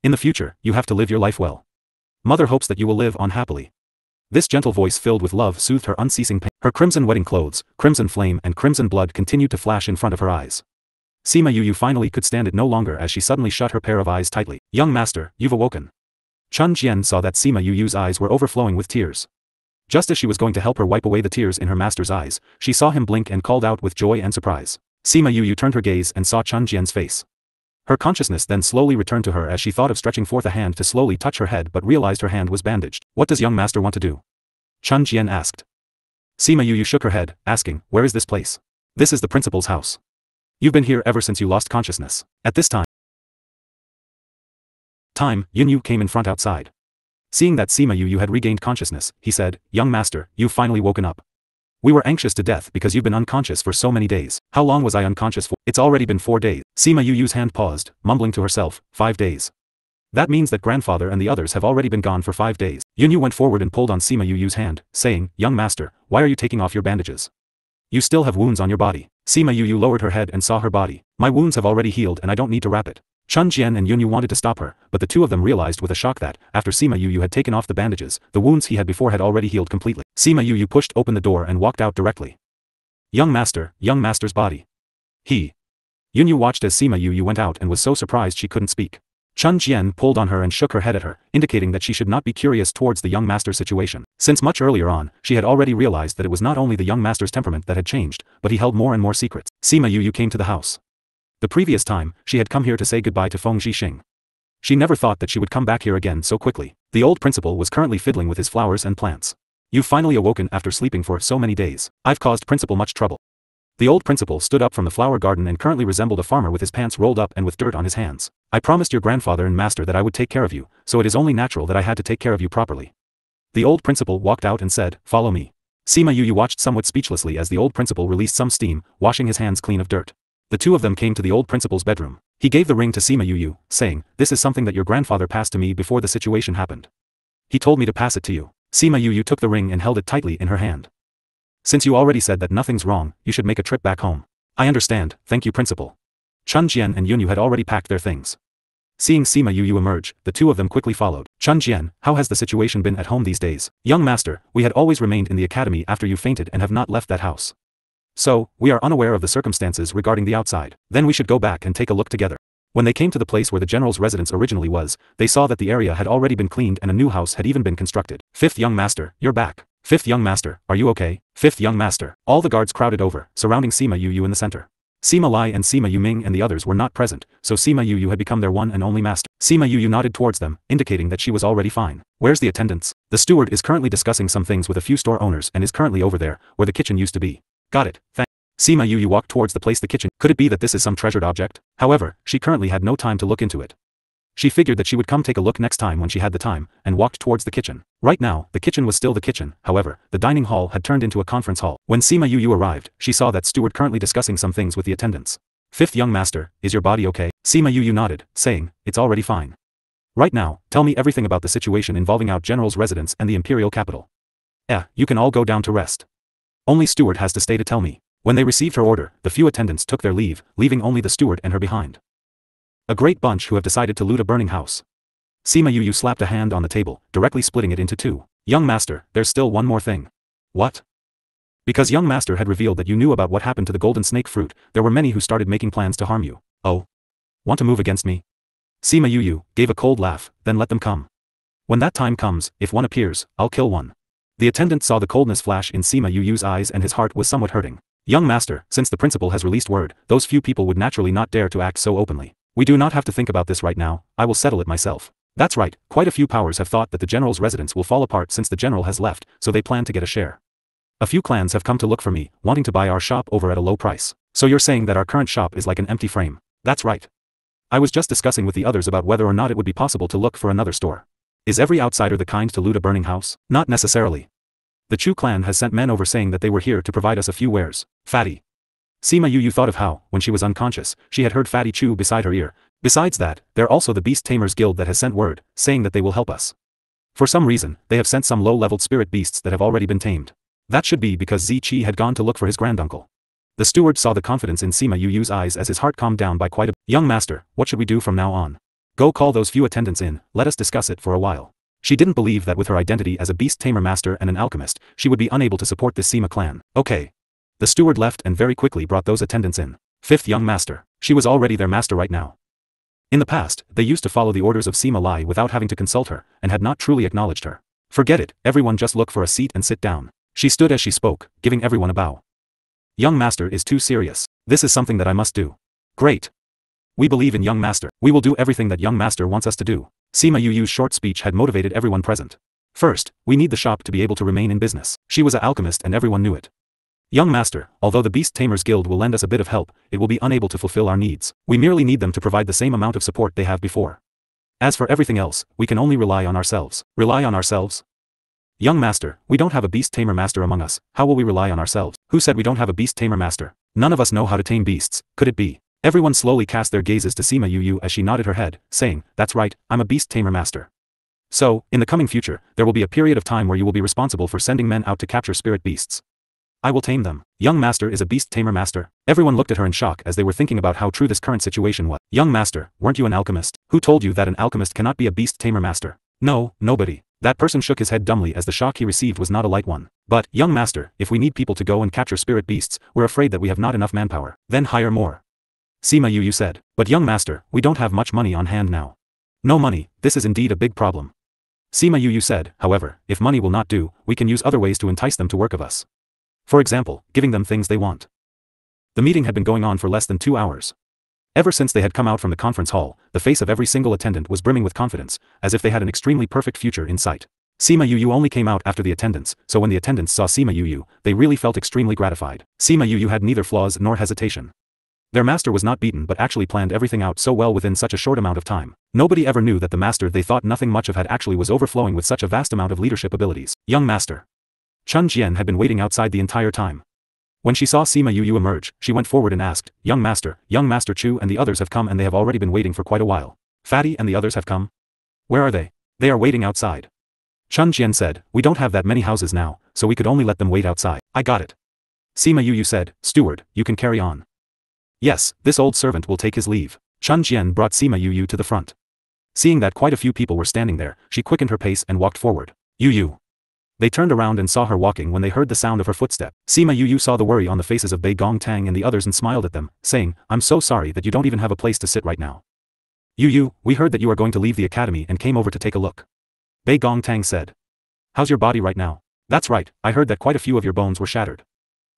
Speaker 1: In the future, you have to live your life well. Mother hopes that you will live on happily. This gentle voice filled with love soothed her unceasing pain. Her crimson wedding clothes, crimson flame and crimson blood continued to flash in front of her eyes. Sima Yu finally could stand it no longer as she suddenly shut her pair of eyes tightly. Young master, you've awoken. Chun Jian saw that Sima Yu's eyes were overflowing with tears. Just as she was going to help her wipe away the tears in her master's eyes, she saw him blink and called out with joy and surprise. Sima Yu turned her gaze and saw Chun Jian's face. Her consciousness then slowly returned to her as she thought of stretching forth a hand to slowly touch her head but realized her hand was bandaged. What does young master want to do? Chun Jian asked. Sima Yu shook her head, asking, where is this place? This is the principal's house. You've been here ever since you lost consciousness. At this time, Yun Yu came in front outside. Seeing that Sima Yu had regained consciousness, he said, young master, you've finally woken up. We were anxious to death because you've been unconscious for so many days. How long was I unconscious for? It's already been 4 days. Sima Yu's hand paused, mumbling to herself, 5 days. That means that grandfather and the others have already been gone for 5 days. Yun Yu went forward and pulled on Sima Yu's hand, saying, young master, why are you taking off your bandages? You still have wounds on your body. Sima Yu lowered her head and saw her body. My wounds have already healed and I don't need to wrap it. Chun Jian and Yun Yu wanted to stop her, but the 2 of them realized with a shock that, after Sima Yu had taken off the bandages, the wounds he had before had already healed completely. Sima Yu pushed open the door and walked out directly. Young master's body. Yun Yu watched as Sima Yu went out and was so surprised she couldn't speak. Chun Jian pulled on her and shook her head at her, indicating that she should not be curious towards the young master's situation. Since much earlier on, she had already realized that it was not only the young master's temperament that had changed, but he held more and more secrets. Sima Yu came to the house. The previous time, she had come here to say goodbye to Feng Zhixing. She never thought that she would come back here again so quickly. The old principal was currently fiddling with his flowers and plants. You've finally awoken after sleeping for so many days. I've caused principal much trouble. The old principal stood up from the flower garden and currently resembled a farmer with his pants rolled up and with dirt on his hands. I promised your grandfather and master that I would take care of you, so it is only natural that I had to take care of you properly. The old principal walked out and said, follow me. Sima Yu watched somewhat speechlessly as the old principal released some steam, washing his hands clean of dirt. The two of them came to the old principal's bedroom. He gave the ring to Sima Yu, saying, this is something that your grandfather passed to me before the situation happened. He told me to pass it to you. Sima Yu took the ring and held it tightly in her hand. Since you already said that nothing's wrong, you should make a trip back home. I understand, thank you principal. Chun Jian and Yunyu had already packed their things. Seeing Sima Yu emerge, the two of them quickly followed. Chun Jian, how has the situation been at home these days? Young master, we had always remained in the academy after you fainted and have not left that house. So, we are unaware of the circumstances regarding the outside. Then we should go back and take a look together. When they came to the place where the general's residence originally was, they saw that the area had already been cleaned and a new house had even been constructed. Fifth young master, you're back. Fifth young master, are you okay? Fifth young master. All the guards crowded over, surrounding Sima Yu in the center. Sima Lai and Sima Yuming and the others were not present, so Sima Yu had become their one and only master. Sima Yu nodded towards them, indicating that she was already fine. Where's the attendants? The steward is currently discussing some things with a few store owners and is currently over there, where the kitchen used to be. Got it, thanks. Sima Yu walked towards the place the kitchen. Could it be that this is some treasured object? However, she currently had no time to look into it. She figured that she would come take a look next time when she had the time, and walked towards the kitchen. Right now, the kitchen was still the kitchen, however, the dining hall had turned into a conference hall. When Sima Yu arrived, she saw that steward currently discussing some things with the attendants. Fifth young master, is your body okay? Sima Yu nodded, saying, it's already fine. Right now, tell me everything about the situation involving our general's residence and the imperial capital. You can all go down to rest. Only steward has to stay to tell me. When they received her order, the few attendants took their leave, leaving only the steward and her behind. A great bunch who have decided to loot a burning house. Sima Yu slapped a hand on the table, directly splitting it into two. Young master, there's still one more thing. What? Because young master had revealed that you knew about what happened to the golden snake fruit, there were many who started making plans to harm you. Oh? Want to move against me? Sima Yu gave a cold laugh, then let them come. When that time comes, if one appears, I'll kill one. The attendant saw the coldness flash in Sima Yu's eyes and his heart was somewhat hurting. Young master, since the principal has released word, those few people would naturally not dare to act so openly. We do not have to think about this right now, I will settle it myself. That's right, quite a few powers have thought that the general's residence will fall apart since the general has left, so they plan to get a share. A few clans have come to look for me, wanting to buy our shop over at a low price. So you're saying that our current shop is like an empty frame? That's right. I was just discussing with the others about whether or not it would be possible to look for another store. Is every outsider the kind to loot a burning house? Not necessarily. The Chu clan has sent men over saying that they were here to provide us a few wares. Fatty. Sima Yu thought of how, when she was unconscious, she had heard Fatty Chu beside her ear. Besides that, they're also the Beast Tamers Guild that has sent word, saying that they will help us. For some reason, they have sent some low-leveled spirit beasts that have already been tamed. That should be because Zi Qi had gone to look for his granduncle. The steward saw the confidence in Sima Yu's eyes as his heart calmed down by quite a bit. Young master, what should we do from now on? Go call those few attendants in, let us discuss it for a while. She didn't believe that with her identity as a beast tamer master and an alchemist, she would be unable to support this Sima clan. Okay. The steward left and very quickly brought those attendants in. Fifth young master. She was already their master right now. In the past, they used to follow the orders of Sima Lai without having to consult her, and had not truly acknowledged her. Forget it, everyone just look for a seat and sit down. She stood as she spoke, giving everyone a bow. Young master is too serious. This is something that I must do. Great. We believe in young master. We will do everything that young master wants us to do. Sima Yu's short speech had motivated everyone present. First, we need the shop to be able to remain in business. She was an alchemist and everyone knew it. Young master, although the Beast Tamers Guild will lend us a bit of help, it will be unable to fulfill our needs. We merely need them to provide the same amount of support they have before. As for everything else, we can only rely on ourselves. Rely on ourselves? Young master, we don't have a Beast Tamer master among us, how will we rely on ourselves? Who said we don't have a Beast Tamer master? None of us know how to tame beasts, could it be? Everyone slowly cast their gazes to Sima Yu as she nodded her head, saying, that's right, I'm a Beast Tamer master. So, in the coming future, there will be a period of time where you will be responsible for sending men out to capture spirit beasts. I will tame them. Young master is a Beast Tamer master. Everyone looked at her in shock as they were thinking about how true this current situation was. Young master, weren't you an alchemist? Who told you that an alchemist cannot be a Beast Tamer master? No, nobody. That person shook his head dumbly as the shock he received was not a light one. But, young master, if we need people to go and capture spirit beasts, we're afraid that we have not enough manpower. Then hire more. Sima Yu said. But young master, we don't have much money on hand now. No money, this is indeed a big problem. Sima Yu said, however, if money will not do, we can use other ways to entice them to work of us. For example, giving them things they want. The meeting had been going on for less than 2 hours. Ever since they had come out from the conference hall, the face of every single attendant was brimming with confidence, as if they had an extremely perfect future in sight. Sima Yu only came out after the attendants, so when the attendants saw Sima Yu, they really felt extremely gratified. Sima Yu had neither flaws nor hesitation. Their master was not beaten but actually planned everything out so well within such a short amount of time. Nobody ever knew that the master they thought nothing much of had actually was overflowing with such a vast amount of leadership abilities. Young master. Chun Jian had been waiting outside the entire time. When she saw Sima Yu emerge, she went forward and asked, Young Master Chu and the others have come and they have already been waiting for quite a while. Fatty and the others have come? Where are they? They are waiting outside. Chun Jian said, we don't have that many houses now, so we could only let them wait outside. I got it. Sima Yu said, Steward, you can carry on. Yes, this old servant will take his leave. Chun Jian brought Sima Yu to the front. Seeing that quite a few people were standing there, she quickened her pace and walked forward. Yu. They turned around and saw her walking when they heard the sound of her footstep. Sima Yu saw the worry on the faces of Bei Gong Tang and the others and smiled at them, saying, I'm so sorry that you don't even have a place to sit right now. Yu, we heard that you are going to leave the academy and came over to take a look. Bei Gong Tang said. How's your body right now? That's right, I heard that quite a few of your bones were shattered.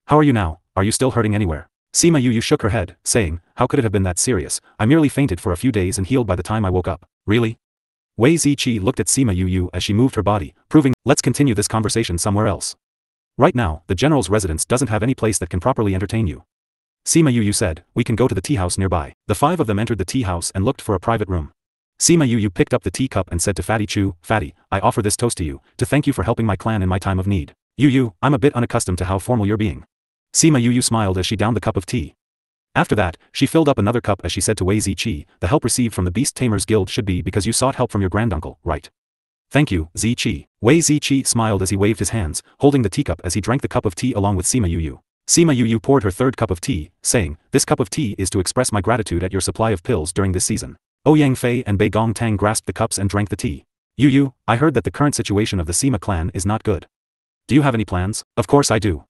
Speaker 1: How are you now? Are you still hurting anywhere? Sima Yu shook her head, saying, how could it have been that serious? I merely fainted for a few days and healed by the time I woke up. Really? Wei Ziqi looked at Sima Yu as she moved her body, proving, let's continue this conversation somewhere else. Right now, the general's residence doesn't have any place that can properly entertain you. Sima Yu said, we can go to the tea house nearby. The 5 of them entered the tea house and looked for a private room. Sima Yu picked up the teacup and said to Fatty Chu, Fatty, I offer this toast to you, to thank you for helping my clan in my time of need. Yu, I'm a bit unaccustomed to how formal you're being. Sima Yu smiled as she downed the cup of tea. After that, she filled up another cup as she said to Wei Ziqi, the help received from the Beast Tamers Guild should be because you sought help from your granduncle, right? Thank you, Ziqi. Wei Ziqi smiled as he waved his hands, holding the teacup as he drank the cup of tea along with Sima Yu. Sima Yu poured her 3rd cup of tea, saying, this cup of tea is to express my gratitude at your supply of pills during this season. Ouyang Fei and Bei Gong Tang grasped the cups and drank the tea. Yu, I heard that the current situation of the Sima clan is not good. Do you have any plans? Of course I do.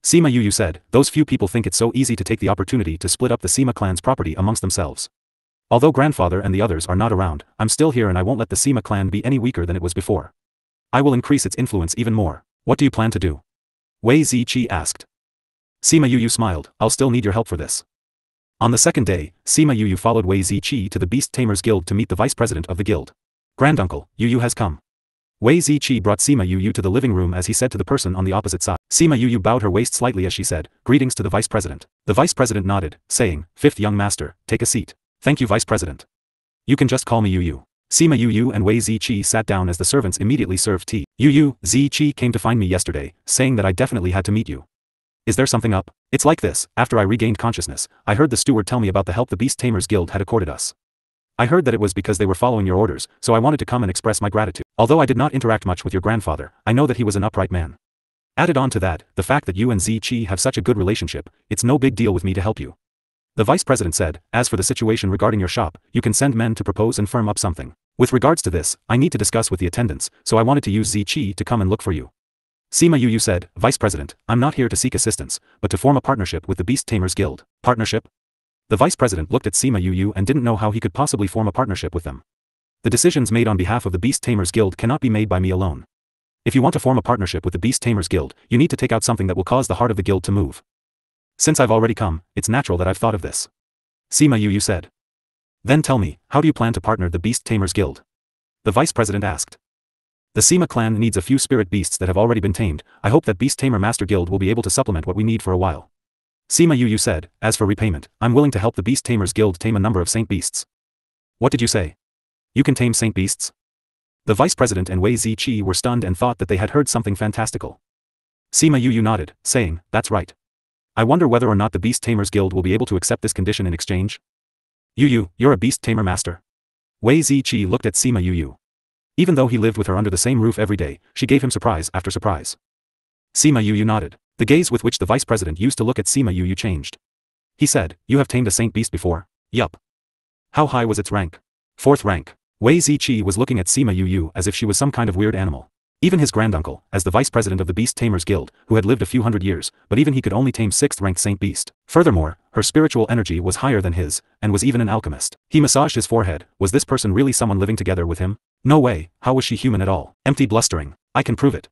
Speaker 1: Sima Yu said, those few people think it's so easy to take the opportunity to split up the Sima clan's property amongst themselves. Although grandfather and the others are not around, I'm still here and I won't let the Sima clan be any weaker than it was before. I will increase its influence even more. What do you plan to do? Wei Ziqi asked. Sima Yu smiled, I'll still need your help for this. On the 2nd day, Sima Yu followed Wei Ziqi to the Beast Tamers Guild to meet the vice president of the guild. Granduncle, Yu has come. Wei Ziqi brought Sima Yu to the living room as he said to the person on the opposite side. Sima Yu bowed her waist slightly as she said, greetings to the vice president. The vice president nodded, saying, 5th young master, take a seat. Thank you vice president. You can just call me Yu. Sima Yu and Wei Ziqi sat down as the servants immediately served tea. Ziqi came to find me yesterday, saying that I definitely had to meet you. Is there something up? It's like this, after I regained consciousness, I heard the steward tell me about the help the Beast Tamers Guild had accorded us. I heard that it was because they were following your orders, so I wanted to come and express my gratitude. Although I did not interact much with your grandfather, I know that he was an upright man. Added on to that, the fact that you and Ziqi have such a good relationship, it's no big deal with me to help you. The vice president said, as for the situation regarding your shop, you can send men to propose and firm up something. With regards to this, I need to discuss with the attendants, so I wanted to use Ziqi to come and look for you. Sima Yu said, Vice President, I'm not here to seek assistance, but to form a partnership with the Beast Tamers Guild. Partnership? The vice president looked at Sima Yu and didn't know how he could possibly form a partnership with them. The decisions made on behalf of the Beast Tamers Guild cannot be made by me alone. If you want to form a partnership with the Beast Tamers Guild, you need to take out something that will cause the heart of the guild to move. Since I've already come, it's natural that I've thought of this. Sima Yu said. Then tell me, how do you plan to partner the Beast Tamers Guild? The vice president asked. The Sima clan needs a few spirit beasts that have already been tamed. I hope that Beast Tamer Master Guild will be able to supplement what we need for a while. Sima Yu said, as for repayment, I'm willing to help the Beast Tamers Guild tame a number of saint beasts. What did you say? You can tame saint beasts? The vice president and Wei Ziqi were stunned and thought that they had heard something fantastical. Sima Yu nodded, saying, that's right. I wonder whether or not the Beast Tamers Guild will be able to accept this condition in exchange. Yu, you're a Beast Tamer Master? Wei Ziqi looked at Sima Yu. Even though he lived with her under the same roof every day, she gave him surprise after surprise. Sima Yu nodded. The gaze with which the vice president used to look at Sima Yu changed. He said, you have tamed a saint beast before? Yup. How high was its rank? 4th rank. Wei Ziqi was looking at Sima Yu as if she was some kind of weird animal. Even his granduncle, as the vice president of the Beast Tamers Guild, who had lived a few hundred years, but even he could only tame 6th-ranked Saint Beast. Furthermore, her spiritual energy was higher than his, and was even an alchemist. He massaged his forehead. Was this person really someone living together with him? No way, how was she human at all? Empty blustering. I can prove it.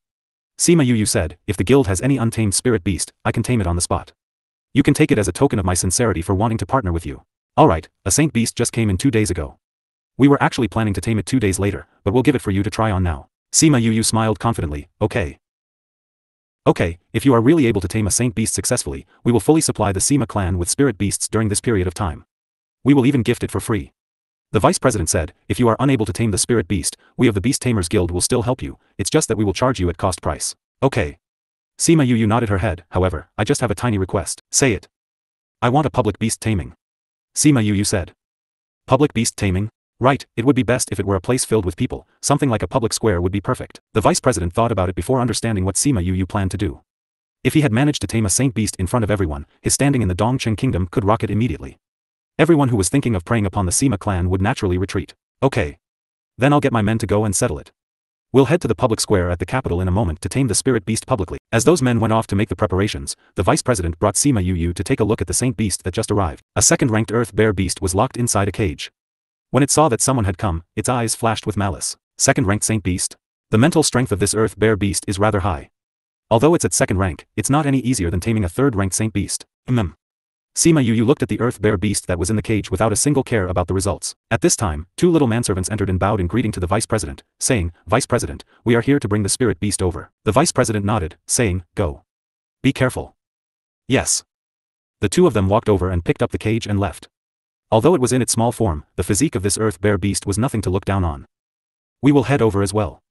Speaker 1: Sima Yu said, if the guild has any untamed spirit beast, I can tame it on the spot. You can take it as a token of my sincerity for wanting to partner with you. Alright, a Saint Beast just came in 2 days ago. We were actually planning to tame it 2 days later, but we'll give it for you to try on now. Sima Yu smiled confidently, okay. Okay, if you are really able to tame a Saint Beast successfully, we will fully supply the Sima clan with spirit beasts during this period of time. We will even gift it for free. The vice president said, if you are unable to tame the spirit beast, we of the Beast Tamers Guild will still help you, it's just that we will charge you at cost price. Okay. Sima Yu nodded her head, however, I just have a tiny request. Say it. I want a public beast taming. Sima Yu said. Public beast taming? Right, it would be best if it were a place filled with people, something like a public square would be perfect. The vice president thought about it before understanding what Sima Yu planned to do. If he had managed to tame a saint beast in front of everyone, his standing in the Dongqing kingdom could rocket immediately. Everyone who was thinking of preying upon the Sima clan would naturally retreat. Okay. Then I'll get my men to go and settle it. We'll head to the public square at the capital in a moment to tame the spirit beast publicly. As those men went off to make the preparations, the vice president brought Sima Yu to take a look at the saint beast that just arrived. A second-ranked earth bear beast was locked inside a cage. When it saw that someone had come, its eyes flashed with malice. Second-ranked Saint Beast? The mental strength of this Earth Bear Beast is rather high. Although it's at second rank, it's not any easier than taming a third-ranked Saint Beast. Sima Yu looked at the Earth Bear Beast that was in the cage without a single care about the results. At this time, 2 little manservants entered and bowed in greeting to the Vice President, saying, Vice President, we are here to bring the Spirit Beast over. The Vice President nodded, saying, Go. Be careful. Yes. The 2 of them walked over and picked up the cage and left. Although it was in its small form, the physique of this Earth Bear Beast was nothing to look down on. We will head over as well.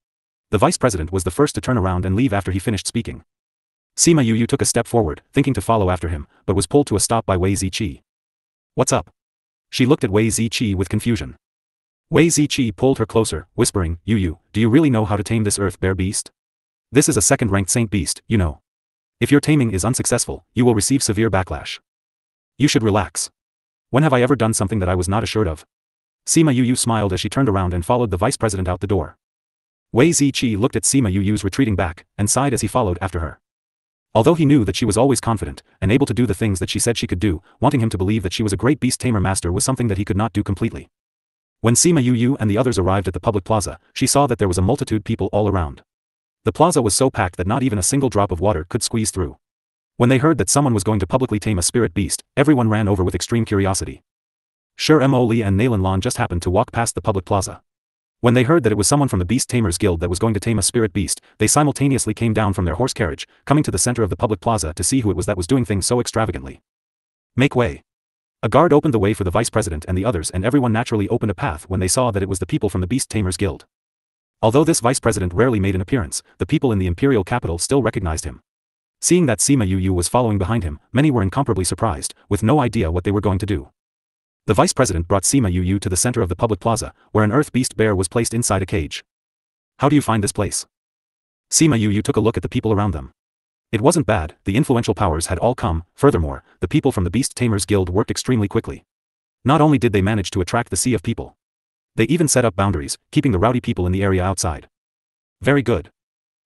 Speaker 1: The Vice President was the first to turn around and leave after he finished speaking. Sima Yu took a step forward, thinking to follow after him, but was pulled to a stop by Wei Ziqi. What's up? She looked at Wei Ziqi with confusion. Wei Ziqi pulled her closer, whispering, Yu, do you really know how to tame this Earth Bear Beast? This is a second-ranked Saint Beast, you know. If your taming is unsuccessful, you will receive severe backlash. You should relax. When have I ever done something that I was not assured of? Sima Yu smiled as she turned around and followed the vice president out the door. Wei Ziqi looked at Sima Yu's retreating back, and sighed as he followed after her. Although he knew that she was always confident, and able to do the things that she said she could do, wanting him to believe that she was a great beast tamer master was something that he could not do completely. When Sima Yu and the others arrived at the public plaza, she saw that there was a multitude people all around. The plaza was so packed that not even a single drop of water could squeeze through. When they heard that someone was going to publicly tame a spirit beast, everyone ran over with extreme curiosity. Sure Mo Li and Nalan Lan just happened to walk past the public plaza. When they heard that it was someone from the Beast Tamers Guild that was going to tame a spirit beast, they simultaneously came down from their horse carriage, coming to the center of the public plaza to see who it was that was doing things so extravagantly. Make way. A guard opened the way for the vice president and the others, and everyone naturally opened a path when they saw that it was the people from the Beast Tamers Guild. Although this vice president rarely made an appearance, the people in the imperial capital still recognized him. Seeing that Sima Yu was following behind him, many were incomparably surprised, with no idea what they were going to do. The vice president brought Sima Yu to the center of the public plaza, where an earth beast bear was placed inside a cage. How do you find this place? Sima Yu took a look at the people around them. It wasn't bad, the influential powers had all come. Furthermore, the people from the Beast Tamers Guild worked extremely quickly. Not only did they manage to attract the sea of people, they even set up boundaries, keeping the rowdy people in the area outside. Very good.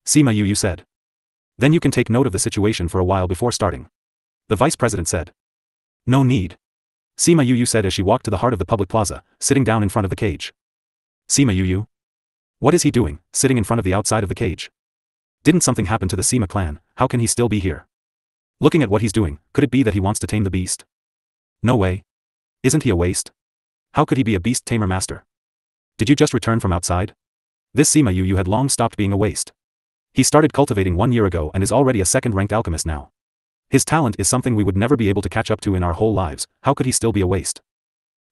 Speaker 1: Sima Yu said. Then you can take note of the situation for a while before starting. The vice president said. No need. Sima Yu said as she walked to the heart of the public plaza, sitting down in front of the cage. Sima Yu? What is he doing, sitting in front of the outside of the cage? Didn't something happen to the Sima clan? How can he still be here? Looking at what he's doing, could it be that he wants to tame the beast? No way. Isn't he a waste? How could he be a beast tamer master? Did you just return from outside? This Sima Yu had long stopped being a waste. He started cultivating 1 year ago and is already a second-ranked alchemist now. His talent is something we would never be able to catch up to in our whole lives. How could he still be a waste?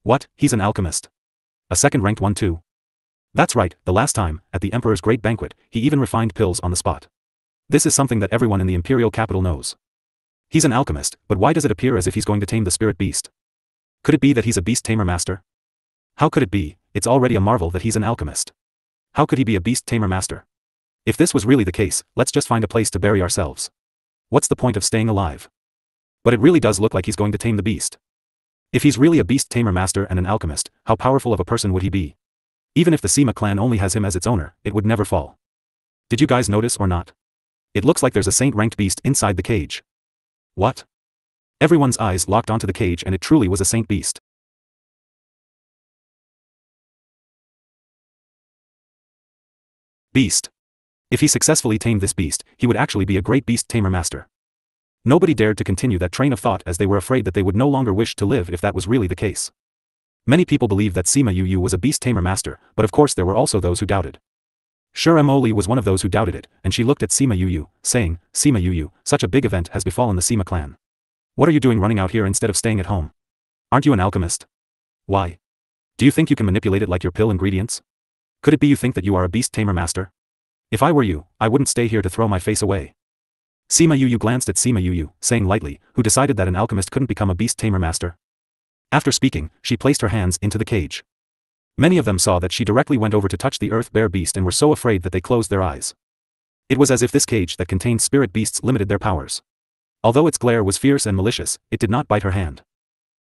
Speaker 1: What, he's an alchemist? A second-ranked one too? That's right, the last time, at the Emperor's great banquet, he even refined pills on the spot. This is something that everyone in the imperial capital knows. He's an alchemist, but why does it appear as if he's going to tame the spirit beast? Could it be that he's a beast tamer master? How could it be? It's already a marvel that he's an alchemist. How could he be a beast tamer master? If this was really the case, let's just find a place to bury ourselves. What's the point of staying alive? But it really does look like he's going to tame the beast. If he's really a beast tamer master and an alchemist, how powerful of a person would he be? Even if the Sima clan only has him as its owner, it would never fall. Did you guys notice or not? It looks like there's a saint-ranked beast inside the cage. What? Everyone's eyes locked onto the cage, and it truly was a saint beast. Beast. If he successfully tamed this beast, he would actually be a great beast tamer master. Nobody dared to continue that train of thought, as they were afraid that they would no longer wish to live if that was really the case. Many people believed that Sima Yu was a beast tamer master, but of course there were also those who doubted. Sure, Emily was one of those who doubted it, and she looked at Sima Yu, saying, "Sima Yu, such a big event has befallen the Sima clan. What are you doing running out here instead of staying at home? Aren't you an alchemist? Why? Do you think you can manipulate it like your pill ingredients? Could it be you think that you are a beast tamer master? If I were you, I wouldn't stay here to throw my face away." Sima Yu glanced at Sima Yu, saying lightly, "Who decided that an alchemist couldn't become a beast tamer master?" After speaking, she placed her hands into the cage. Many of them saw that she directly went over to touch the earth bear beast and were so afraid that they closed their eyes. It was as if this cage that contained spirit beasts limited their powers. Although its glare was fierce and malicious, it did not bite her hand.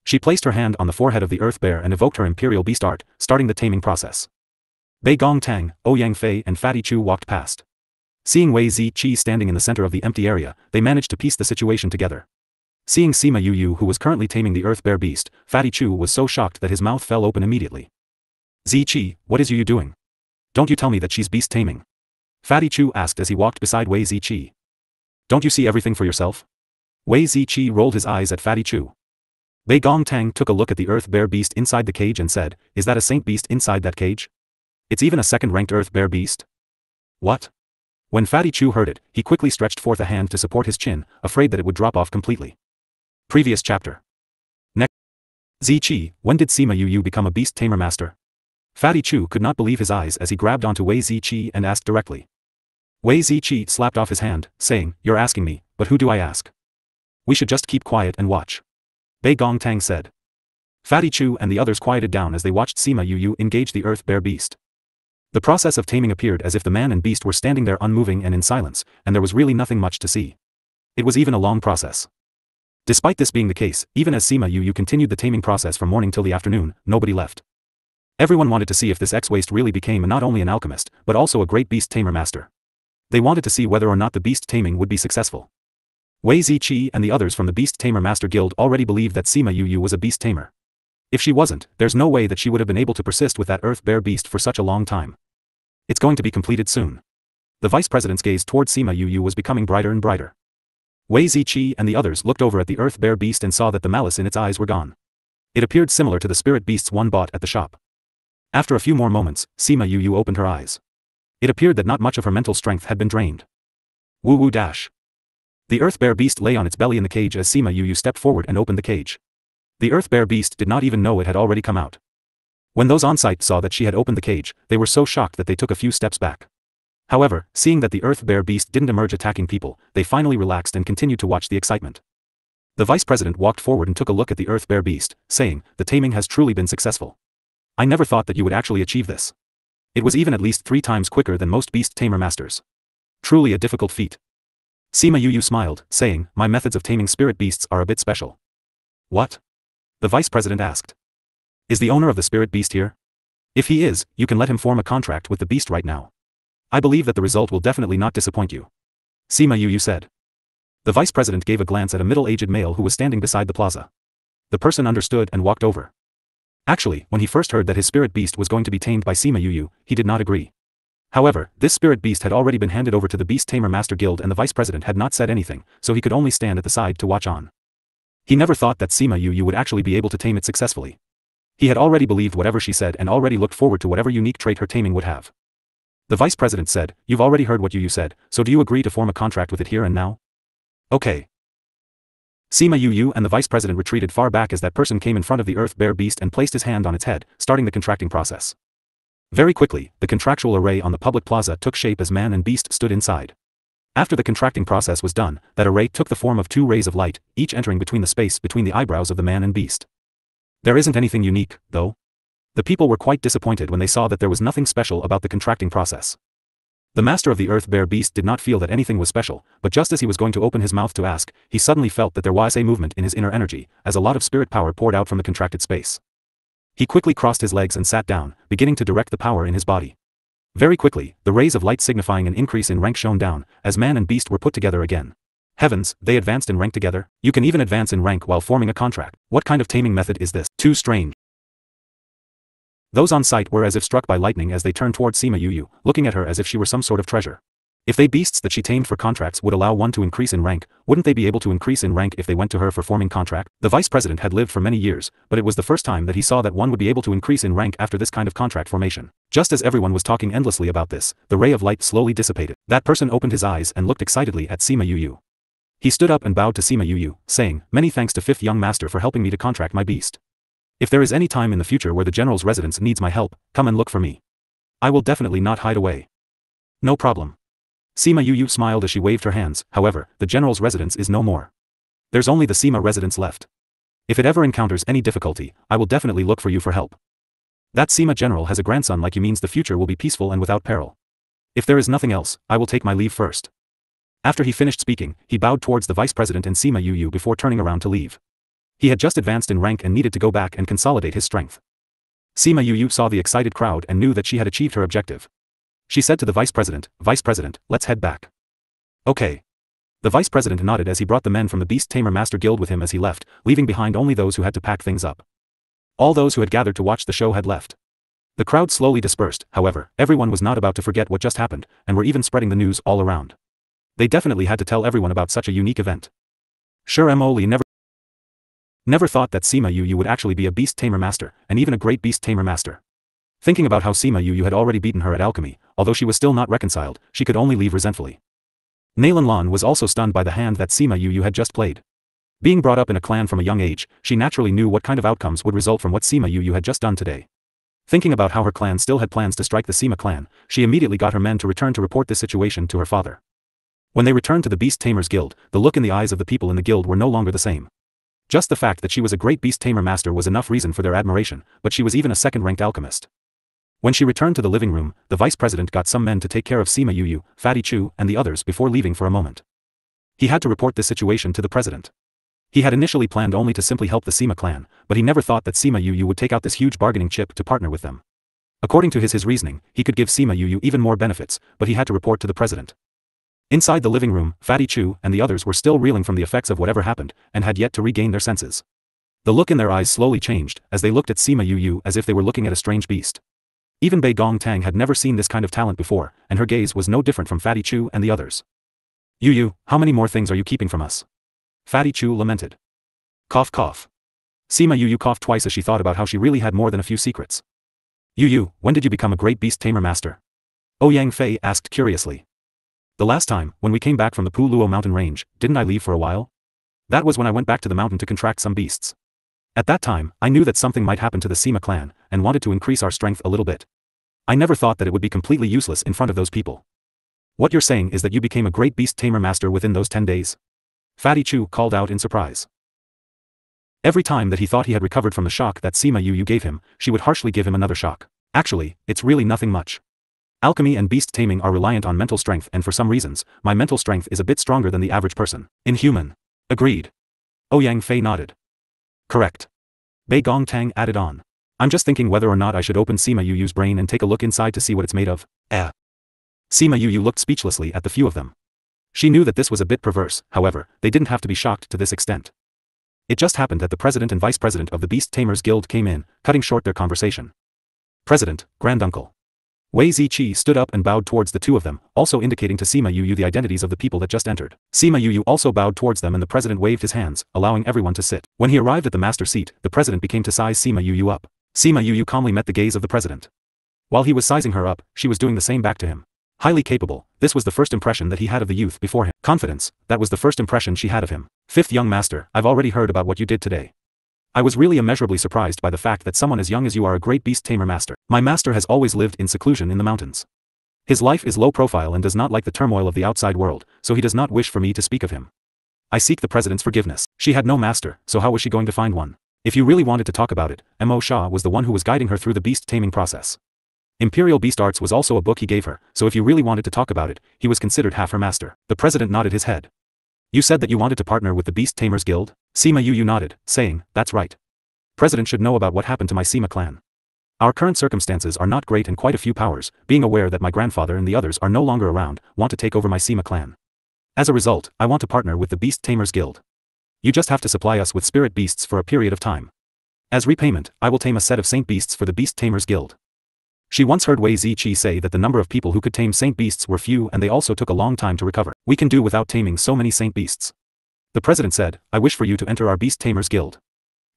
Speaker 1: She placed her hand on the forehead of the earth bear and evoked her imperial beast art, starting the taming process. Bei Gong Tang, Ouyang Fei and Fatty Chu walked past. Seeing Wei Ziqi standing in the center of the empty area, they managed to piece the situation together. Seeing Sima Yu, who was currently taming the earth bear beast, Fatty Chu was so shocked that his mouth fell open immediately. "Ziqi, what is you doing? Don't you tell me that she's beast taming?" Fatty Chu asked as he walked beside Wei Ziqi. "Don't you see everything for yourself?" Wei Ziqi rolled his eyes at Fatty Chu. Bei Gong Tang took a look at the earth bear beast inside the cage and said, "Is that a saint beast inside that cage? It's even a second-ranked earth bear beast?" "What?" When Fatty Chu heard it, he quickly stretched forth a hand to support his chin, afraid that it would drop off completely. Previous chapter. Next. Ziqi, when did Sima Yu become a beast tamer master? Fatty Chu could not believe his eyes as he grabbed onto Wei Ziqi and asked directly. Wei Ziqi slapped off his hand, saying, "You're asking me, but who do I ask? We should just keep quiet and watch." Bei Gong Tang said. Fatty Chu and the others quieted down as they watched Sima Yu engage the earth bear beast. The process of taming appeared as if the man and beast were standing there unmoving and in silence, and there was really nothing much to see. It was even a long process. Despite this being the case, even as Sima Yu continued the taming process from morning till the afternoon, nobody left. Everyone wanted to see if this ex-waste really became not only an alchemist, but also a great beast tamer master. They wanted to see whether or not the beast taming would be successful. Wei Ziqi and the others from the Beast Tamer Master Guild already believed that Sima Yu was a beast tamer. If she wasn't, there's no way that she would have been able to persist with that earth bear beast for such a long time. It's going to be completed soon. The vice president's gaze toward Sima Yu was becoming brighter and brighter. Wei Ziqi and the others looked over at the earth bear beast and saw that the malice in its eyes were gone. It appeared similar to the spirit beasts one bought at the shop. After a few more moments, Sima Yu opened her eyes. It appeared that not much of her mental strength had been drained. Woo woo dash. The earth bear beast lay on its belly in the cage as Sima Yu stepped forward and opened the cage. The earth bear beast did not even know it had already come out. When those on site saw that she had opened the cage, they were so shocked that they took a few steps back. However, seeing that the earth bear beast didn't emerge attacking people, they finally relaxed and continued to watch the excitement. The vice president walked forward and took a look at the earth bear beast, saying, "The taming has truly been successful. I never thought that you would actually achieve this. It was even at least 3 times quicker than most beast tamer masters. Truly a difficult feat." Sima Yu smiled, saying, "My methods of taming spirit beasts are a bit special." "What?" the vice president asked. "Is the owner of the spirit beast here? If he is, you can let him form a contract with the beast right now. I believe that the result will definitely not disappoint you," Sima Yu said. The vice president gave a glance at a middle-aged male who was standing beside the plaza. The person understood and walked over. Actually, when he first heard that his spirit beast was going to be tamed by Sima Yu, he did not agree. However, this spirit beast had already been handed over to the Beast Tamer Master Guild and the vice president had not said anything, so he could only stand at the side to watch on. He never thought that Sima Yu would actually be able to tame it successfully. He had already believed whatever she said and already looked forward to whatever unique trait her taming would have. The vice president said, "You've already heard what Yu said, so do you agree to form a contract with it here and now?" "Okay." Sima Yu and the vice president retreated far back as that person came in front of the earth bear beast and placed his hand on its head, starting the contracting process. Very quickly, the contractual array on the public plaza took shape as man and beast stood inside. After the contracting process was done, that array took the form of 2 rays of light, each entering between the space between the eyebrows of the man and beast. There isn't anything unique, though. The people were quite disappointed when they saw that there was nothing special about the contracting process. The master of the earth bear beast did not feel that anything was special, but just as he was going to open his mouth to ask, he suddenly felt that there was a movement in his inner energy, as a lot of spirit power poured out from the contracted space. He quickly crossed his legs and sat down, beginning to direct the power in his body. Very quickly, the rays of light signifying an increase in rank shone down, as man and beast were put together again. Heavens, they advanced in rank together? You can even advance in rank while forming a contract. What kind of taming method is this? Too strange. Those on site were as if struck by lightning as they turned toward Sima Yu, looking at her as if she were some sort of treasure. If they beasts that she tamed for contracts would allow one to increase in rank, wouldn't they be able to increase in rank if they went to her for forming contract? The vice president had lived for many years, but it was the first time that he saw that one would be able to increase in rank after this kind of contract formation. Just as everyone was talking endlessly about this, the ray of light slowly dissipated. That person opened his eyes and looked excitedly at Sima Yu. He stood up and bowed to Sima Yu, saying, "Many thanks to fifth young master for helping me to contract my beast. If there is any time in the future where the general's residence needs my help, come and look for me. I will definitely not hide away." "No problem." Sima Yu smiled as she waved her hands. "However, the general's residence is no more. There's only the Sima residence left. If it ever encounters any difficulty, I will definitely look for you for help. That Sima general has a grandson like you means the future will be peaceful and without peril. If there is nothing else, I will take my leave first." After he finished speaking, he bowed towards the vice president and Sima Yu before turning around to leave. He had just advanced in rank and needed to go back and consolidate his strength. Sima Yu saw the excited crowd and knew that she had achieved her objective. She said to the vice president, "Vice president, let's head back." "Okay." The vice president nodded as he brought the men from the Beast Tamer Master Guild with him as he left, leaving behind only those who had to pack things up. All those who had gathered to watch the show had left. The crowd slowly dispersed, however, everyone was not about to forget what just happened, and were even spreading the news all around. They definitely had to tell everyone about such a unique event. Sure, Mo never thought that Sima Yu would actually be a Beast Tamer Master, and even a great Beast Tamer Master. Thinking about how Sima Yu had already beaten her at alchemy, although she was still not reconciled, she could only leave resentfully. Nalan Lan was also stunned by the hand that Sima Yu had just played. Being brought up in a clan from a young age, she naturally knew what kind of outcomes would result from what Sima Yu had just done today. Thinking about how her clan still had plans to strike the Sima clan, she immediately got her men to return to report this situation to her father. When they returned to the Beast Tamers Guild, the look in the eyes of the people in the guild were no longer the same. Just the fact that she was a great Beast Tamer Master was enough reason for their admiration, but she was even a second-ranked alchemist. When she returned to the living room, the vice president got some men to take care of Sima Yu, Fatty Chu, and the others before leaving for a moment. He had to report this situation to the president. He had initially planned only to simply help the Sima clan, but he never thought that Sima Yu would take out this huge bargaining chip to partner with them. According to his reasoning, he could give Sima Yu even more benefits, but he had to report to the president. Inside the living room, Fatty Chu and the others were still reeling from the effects of whatever happened, and had yet to regain their senses. The look in their eyes slowly changed, as they looked at Sima Yu as if they were looking at a strange beast. Even Bei Gong Tang had never seen this kind of talent before, and her gaze was no different from Fatty Chu and the others. "Yu, how many more things are you keeping from us?" Fatty Chu lamented. Cough cough. Sima Yu coughed twice as she thought about how she really had more than a few secrets. "Yu, when did you become a great Beast Tamer Master?" Ouyang Fei asked curiously. "The last time, when we came back from the Pu Luo mountain range, didn't I leave for a while? That was when I went back to the mountain to contract some beasts. At that time, I knew that something might happen to the Sima clan, and wanted to increase our strength a little bit. I never thought that it would be completely useless in front of those people." "What you're saying is that you became a great Beast Tamer Master within those 10 days? Fatty Chu called out in surprise. Every time that he thought he had recovered from the shock that Sima Yu gave him, she would harshly give him another shock. "Actually, it's really nothing much. Alchemy and beast taming are reliant on mental strength, and for some reasons, my mental strength is a bit stronger than the average person." "Inhuman." "Agreed." Ouyang Fei nodded. "Correct." Bei Gong Tang added on. "I'm just thinking whether or not I should open Sima Yu's brain and take a look inside to see what it's made of." Sima Yu looked speechlessly at the few of them. She knew that this was a bit perverse, however, they didn't have to be shocked to this extent. It just happened that the president and vice president of the Beast Tamers Guild came in, cutting short their conversation. "President, granduncle." Wei Ziqi stood up and bowed towards the two of them, also indicating to Sima Yu the identities of the people that just entered. Sima Yu also bowed towards them and the president waved his hands, allowing everyone to sit. When he arrived at the master seat, the president became to size Sima Yu up. Sima Yu calmly met the gaze of the president. While he was sizing her up, she was doing the same back to him. Highly capable, this was the first impression that he had of the youth before him. Confidence, that was the first impression she had of him. "Fifth young master, I've already heard about what you did today. I was really immeasurably surprised by the fact that someone as young as you are a great beast tamer master. My master has always lived in seclusion in the mountains. His life is low profile and does not like the turmoil of the outside world, so he does not wish for me to speak of him. I seek the president's forgiveness." She had no master, so how was she going to find one? If you really wanted to talk about it, Mo Sha was the one who was guiding her through the beast taming process. Imperial Beast Arts was also a book he gave her, so if you really wanted to talk about it, he was considered half her master. The president nodded his head. "You said that you wanted to partner with the Beast Tamers Guild?" Sima Yu nodded, saying, "That's right. President should know about what happened to my Sima clan. Our current circumstances are not great and quite a few powers, being aware that my grandfather and the others are no longer around, want to take over my Sema clan. As a result, I want to partner with the Beast Tamers Guild. You just have to supply us with spirit beasts for a period of time. As repayment, I will tame a set of saint beasts for the Beast Tamers Guild. She once heard Wei Ziqi say that the number of people who could tame saint beasts were few and they also took a long time to recover. We can do without taming so many saint beasts. The president said, I wish for you to enter our Beast Tamers Guild.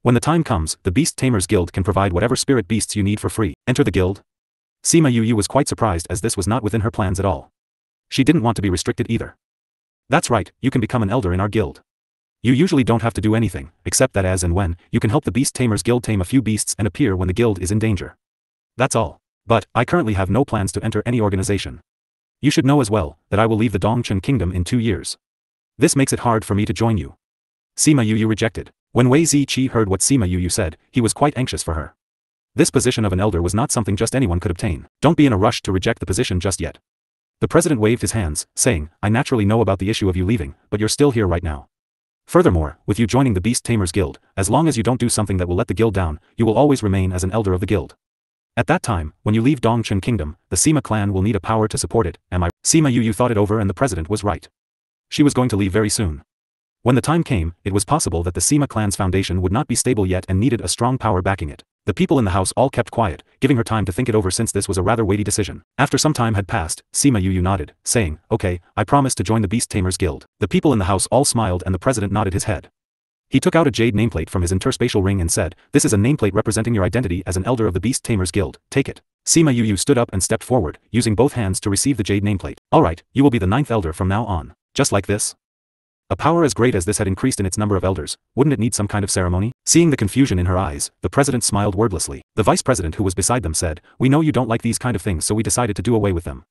Speaker 1: When the time comes, the Beast Tamers Guild can provide whatever spirit beasts you need for free. Enter the guild? Sima Yu was quite surprised as this was not within her plans at all. She didn't want to be restricted either. That's right, you can become an elder in our guild. You usually don't have to do anything, except that as and when, you can help the Beast Tamers Guild tame a few beasts and appear when the guild is in danger. That's all. But, I currently have no plans to enter any organization. You should know as well, that I will leave the Dongchen Kingdom in 2 years. This makes it hard for me to join you. Sima Yu rejected. When Wei Ziqi heard what Sima Yu said, he was quite anxious for her. This position of an elder was not something just anyone could obtain. Don't be in a rush to reject the position just yet. The president waved his hands, saying, I naturally know about the issue of you leaving, but you're still here right now. Furthermore, with you joining the Beast Tamers Guild, as long as you don't do something that will let the guild down, you will always remain as an elder of the guild. At that time, when you leave Dongchen Kingdom, the Sima clan will need a power to support it, am I? Sima Yu thought it over and the president was right. She was going to leave very soon. When the time came, it was possible that the Sima clan's foundation would not be stable yet and needed a strong power backing it. The people in the house all kept quiet, giving her time to think it over since this was a rather weighty decision. After some time had passed, Sima Yu nodded, saying, okay, I promise to join the Beast Tamers Guild. The people in the house all smiled and the president nodded his head. He took out a jade nameplate from his interspatial ring and said, this is a nameplate representing your identity as an elder of the Beast Tamers Guild, take it. Sima Yu stood up and stepped forward, using both hands to receive the jade nameplate. Alright, you will be the 9th elder from now on. Just like this? A power as great as this had increased in its number of elders, wouldn't it need some kind of ceremony? Seeing the confusion in her eyes, the president smiled wordlessly. The vice president who was beside them said, we know you don't like these kind of things so we decided to do away with them.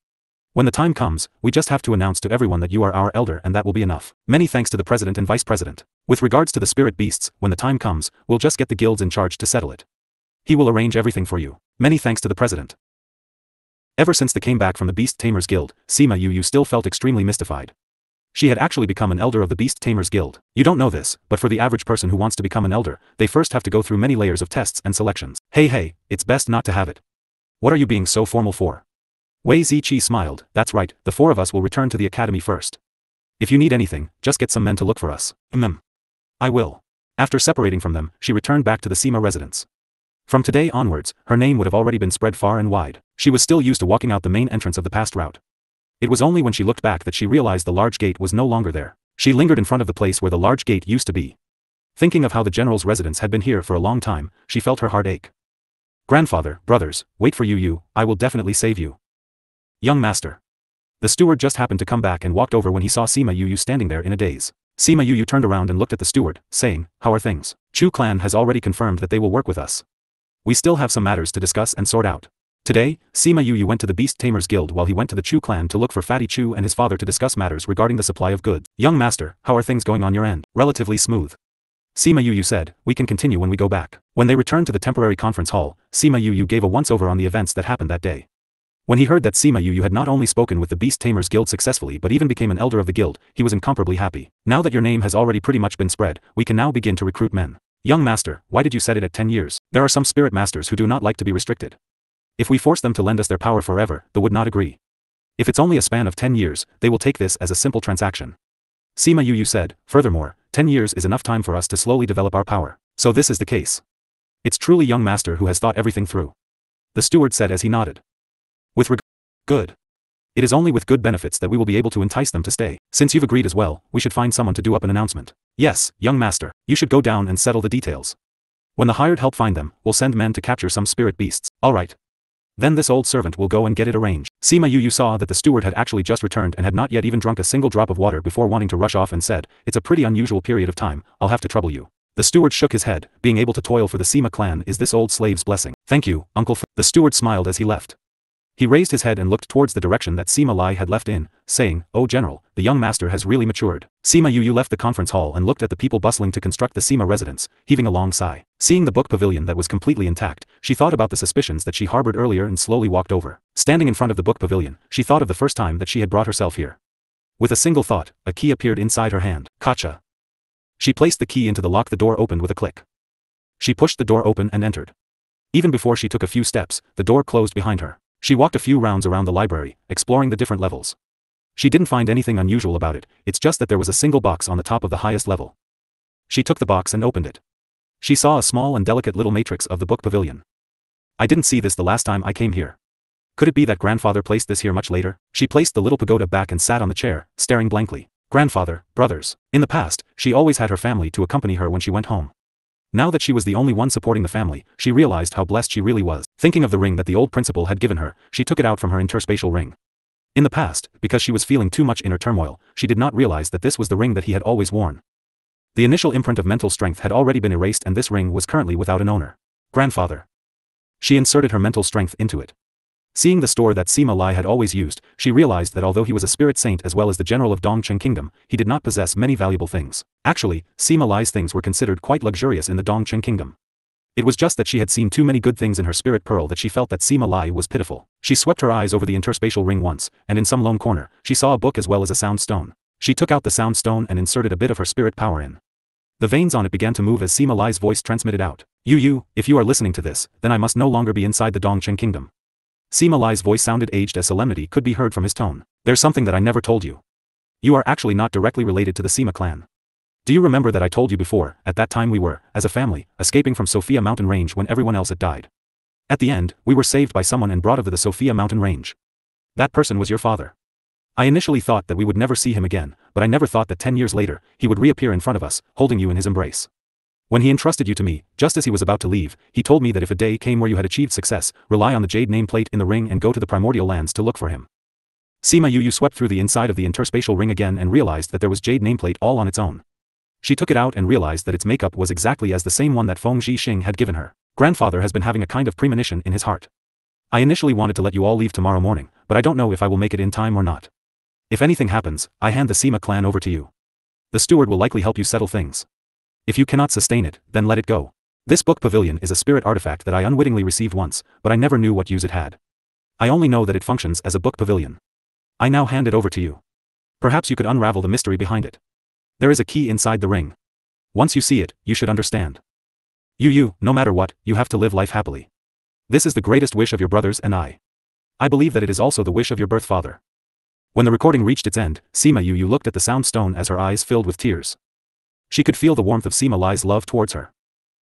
Speaker 1: When the time comes, we just have to announce to everyone that you are our elder and that will be enough. Many thanks to the president and vice president. With regards to the spirit beasts, when the time comes, we'll just get the guilds in charge to settle it. He will arrange everything for you. Many thanks to the president. Ever since they came back from the Beast Tamers Guild, Sima Yu still felt extremely mystified. She had actually become an elder of the Beast Tamers Guild. You don't know this, but for the average person who wants to become an elder, they first have to go through many layers of tests and selections. Hey, it's best not to have it. What are you being so formal for? Wei Ziqi smiled, that's right, the 4 of us will return to the academy first. If you need anything, just get some men to look for us. I will. After separating from them, she returned back to the Sima residence. From today onwards, her name would have already been spread far and wide. She was still used to walking out the main entrance of the past route. It was only when she looked back that she realized the large gate was no longer there. She lingered in front of the place where the large gate used to be. Thinking of how the general's residence had been here for a long time, she felt her heart ache. Grandfather, brothers, wait for you, I will definitely save you. Young master. The steward just happened to come back and walked over when he saw Sima Yu standing there in a daze. Sima Yu turned around and looked at the steward, saying, how are things? Chu clan has already confirmed that they will work with us. We still have some matters to discuss and sort out. Today, Sima Yu went to the Beast Tamers Guild while he went to the Chu clan to look for Fatty Chu and his father to discuss matters regarding the supply of goods. Young master, how are things going on your end? Relatively smooth. Sima Yu said, we can continue when we go back. When they returned to the temporary conference hall, Sima Yu gave a once-over on the events that happened that day. When he heard that Sima Yu had not only spoken with the Beast Tamers Guild successfully but even became an elder of the guild, he was incomparably happy. Now that your name has already pretty much been spread, we can now begin to recruit men. Young master, why did you set it at 10 years? There are some spirit masters who do not like to be restricted. If we force them to lend us their power forever, they would not agree. If it's only a span of 10 years, they will take this as a simple transaction. Sima Yu said, furthermore, 10 years is enough time for us to slowly develop our power. So this is the case. It's truly young master who has thought everything through. The steward said as he nodded. Good. It is only with good benefits that we will be able to entice them to stay. Since you've agreed as well, we should find someone to do up an announcement. Yes, young master, you should go down and settle the details. When the hired help find them, we'll send men to capture some spirit beasts. Alright. Then this old servant will go and get it arranged. Sima Yu saw that the steward had actually just returned and had not yet even drunk a single drop of water before wanting to rush off and said, it's a pretty unusual period of time, I'll have to trouble you. The steward shook his head, being able to toil for the Sima clan is this old slave's blessing. Thank you, uncle. The steward smiled as he left. He raised his head and looked towards the direction that Sima Lai had left in, saying, oh general, the young master has really matured. Sima Yu left the conference hall and looked at the people bustling to construct the Sima residence, heaving a long sigh. Seeing the book pavilion that was completely intact, she thought about the suspicions that she harbored earlier and slowly walked over. Standing in front of the book pavilion, she thought of the first time that she had brought herself here. With a single thought, a key appeared inside her hand. Gotcha. She placed the key into the lock. The door opened with a click. She pushed the door open and entered. Even before she took a few steps, the door closed behind her. She walked a few rounds around the library, exploring the different levels. She didn't find anything unusual about it, it's just that there was a single box on the top of the highest level. She took the box and opened it. She saw a small and delicate little matrix of the book pavilion. I didn't see this the last time I came here. Could it be that grandfather placed this here much later? She placed the little pagoda back and sat on the chair, staring blankly. Grandfather, brothers. In the past, she always had her family to accompany her when she went home. Now that she was the only one supporting the family, she realized how blessed she really was. Thinking of the ring that the old principal had given her, she took it out from her interspatial ring. In the past, because she was feeling too much inner turmoil, she did not realize that this was the ring that he had always worn. The initial imprint of mental strength had already been erased and this ring was currently without an owner. Grandfather. She inserted her mental strength into it. Seeing the store that Sima Lai had always used, she realized that although he was a spirit saint as well as the general of Dongcheng Kingdom, he did not possess many valuable things. Actually, Sima Lai's things were considered quite luxurious in the Dongcheng Kingdom. It was just that she had seen too many good things in her spirit pearl that she felt that Sima Lai was pitiful. She swept her eyes over the interspatial ring once, and in some lone corner, she saw a book as well as a sound stone. She took out the sound stone and inserted a bit of her spirit power in. The veins on it began to move as Sima Lai's voice transmitted out. You, if you are listening to this, then I must no longer be inside the Dongcheng Kingdom. Sima Lai's voice sounded aged as solemnity could be heard from his tone. There's something that I never told you. You are actually not directly related to the Sima clan. Do you remember that I told you before, at that time we were, as a family, escaping from Sophia Mountain Range when everyone else had died? At the end, we were saved by someone and brought over the Sophia Mountain Range. That person was your father. I initially thought that we would never see him again, but I never thought that 10 years later, he would reappear in front of us, holding you in his embrace. When he entrusted you to me, just as he was about to leave, he told me that if a day came where you had achieved success, rely on the jade nameplate in the ring and go to the primordial lands to look for him. Sima Yu swept through the inside of the interspatial ring again and realized that there was jade nameplate all on its own. She took it out and realized that its makeup was exactly as the same one that Feng Zhixing had given her. Grandfather has been having a kind of premonition in his heart. I initially wanted to let you all leave tomorrow morning, but I don't know if I will make it in time or not. If anything happens, I hand the Sima clan over to you. The steward will likely help you settle things. If you cannot sustain it, then let it go. This book pavilion is a spirit artifact that I unwittingly received once, but I never knew what use it had. I only know that it functions as a book pavilion. I now hand it over to you. Perhaps you could unravel the mystery behind it. There is a key inside the ring. Once you see it, you should understand. No matter what, you have to live life happily. This is the greatest wish of your brothers and I. I believe that it is also the wish of your birth father. When the recording reached its end, Sima Yu looked at the sound stone as her eyes filled with tears. She could feel the warmth of Sima Lai's love towards her.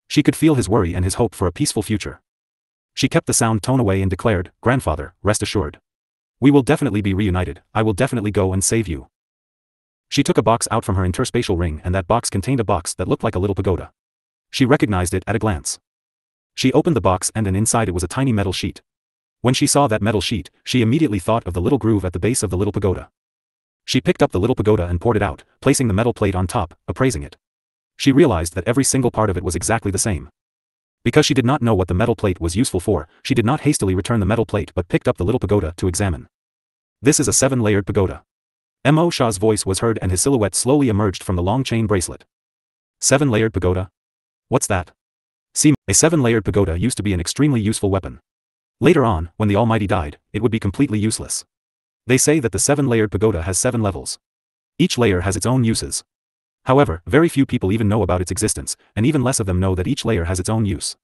Speaker 1: She could feel his worry and his hope for a peaceful future. She kept the sound tone away and declared, Grandfather, rest assured. We will definitely be reunited, I will definitely go and save you. She took a box out from her interspatial ring and that box contained a box that looked like a little pagoda. She recognized it at a glance. She opened the box and inside it was a tiny metal sheet. When she saw that metal sheet, she immediately thought of the little groove at the base of the little pagoda. She picked up the little pagoda and poured it out, placing the metal plate on top, appraising it. She realized that every single part of it was exactly the same. Because she did not know what the metal plate was useful for, she did not hastily return the metal plate but picked up the little pagoda to examine. This is a 7-layered pagoda. Mo Shah's voice was heard and his silhouette slowly emerged from the long chain bracelet. 7-layered pagoda? What's that? See, a 7-layered pagoda used to be an extremely useful weapon. Later on, when the Almighty died, it would be completely useless. They say that the 7-layered pagoda has 7 levels. Each layer has its own uses. However, very few people even know about its existence, and even less of them know that each layer has its own use.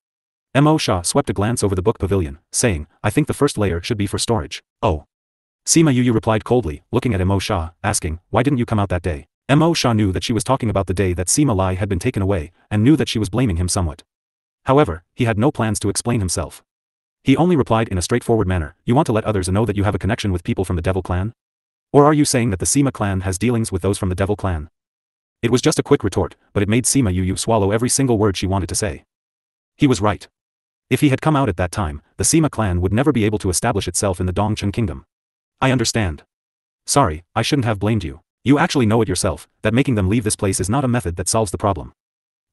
Speaker 1: Mo Shah swept a glance over the book pavilion, saying, I think the first layer should be for storage. Oh. Sima Yu replied coldly, looking at Mo Shah, asking, why didn't you come out that day? Mo Shah knew that she was talking about the day that Sima Lai had been taken away, and knew that she was blaming him somewhat. However, he had no plans to explain himself. He only replied in a straightforward manner, you want to let others know that you have a connection with people from the Devil clan? Or are you saying that the Sima clan has dealings with those from the Devil clan? It was just a quick retort, but it made Sima Yu swallow every single word she wanted to say. He was right. If he had come out at that time, the Sima clan would never be able to establish itself in the Dongcheng Kingdom. I understand. Sorry, I shouldn't have blamed you. You actually know it yourself, that making them leave this place is not a method that solves the problem.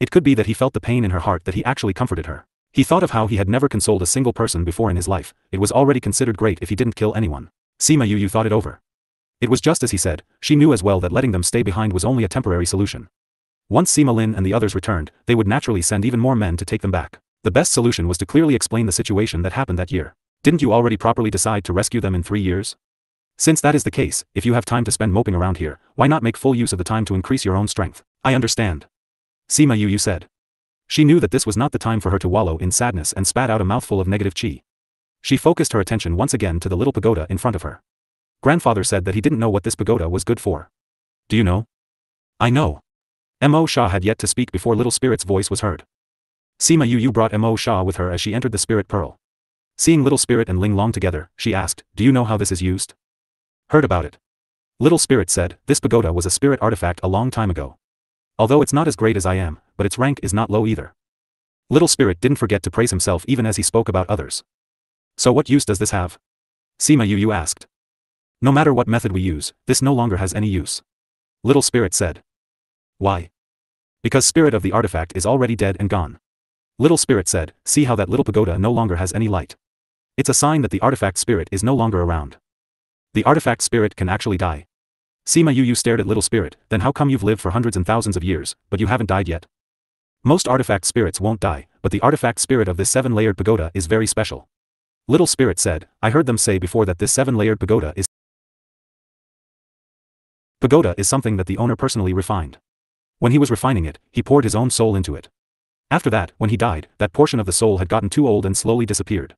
Speaker 1: It could be that he felt the pain in her heart that he actually comforted her. He thought of how he had never consoled a single person before in his life, it was already considered great if he didn't kill anyone. Sima Yu thought it over. It was just as he said, she knew as well that letting them stay behind was only a temporary solution. Once Sima Lin and the others returned, they would naturally send even more men to take them back. The best solution was to clearly explain the situation that happened that year. Didn't you already properly decide to rescue them in 3 years? Since that is the case, if you have time to spend moping around here, why not make full use of the time to increase your own strength? I understand. Sima Yu said. She knew that this was not the time for her to wallow in sadness and spat out a mouthful of negative chi. She focused her attention once again to the little pagoda in front of her. Grandfather said that he didn't know what this pagoda was good for. Do you know? I know. Mo Shah had yet to speak before Little Spirit's voice was heard. Sima Yu brought Mo Shah with her as she entered the Spirit Pearl. Seeing Little Spirit and Ling Long together, she asked, do you know how this is used? Heard about it. Little Spirit said, this pagoda was a spirit artifact a long time ago. Although it's not as great as I am, but its rank is not low either. Little Spirit didn't forget to praise himself even as he spoke about others. So what use does this have? Sima Yu asked. No matter what method we use, this no longer has any use. Little Spirit said. Why? Because spirit of the artifact is already dead and gone. Little Spirit said, see how that little pagoda no longer has any light. It's a sign that the artifact spirit is no longer around. The artifact spirit can actually die. Sima Yu stared at Little Spirit, then how come you've lived for hundreds and thousands of years, but you haven't died yet? Most artifact spirits won't die, but the artifact spirit of this 7-layered pagoda is very special. Little Spirit said, I heard them say before that this 7-layered pagoda is something that the owner personally refined. When he was refining it, he poured his own soul into it. After that, when he died, that portion of the soul had gotten too old and slowly disappeared.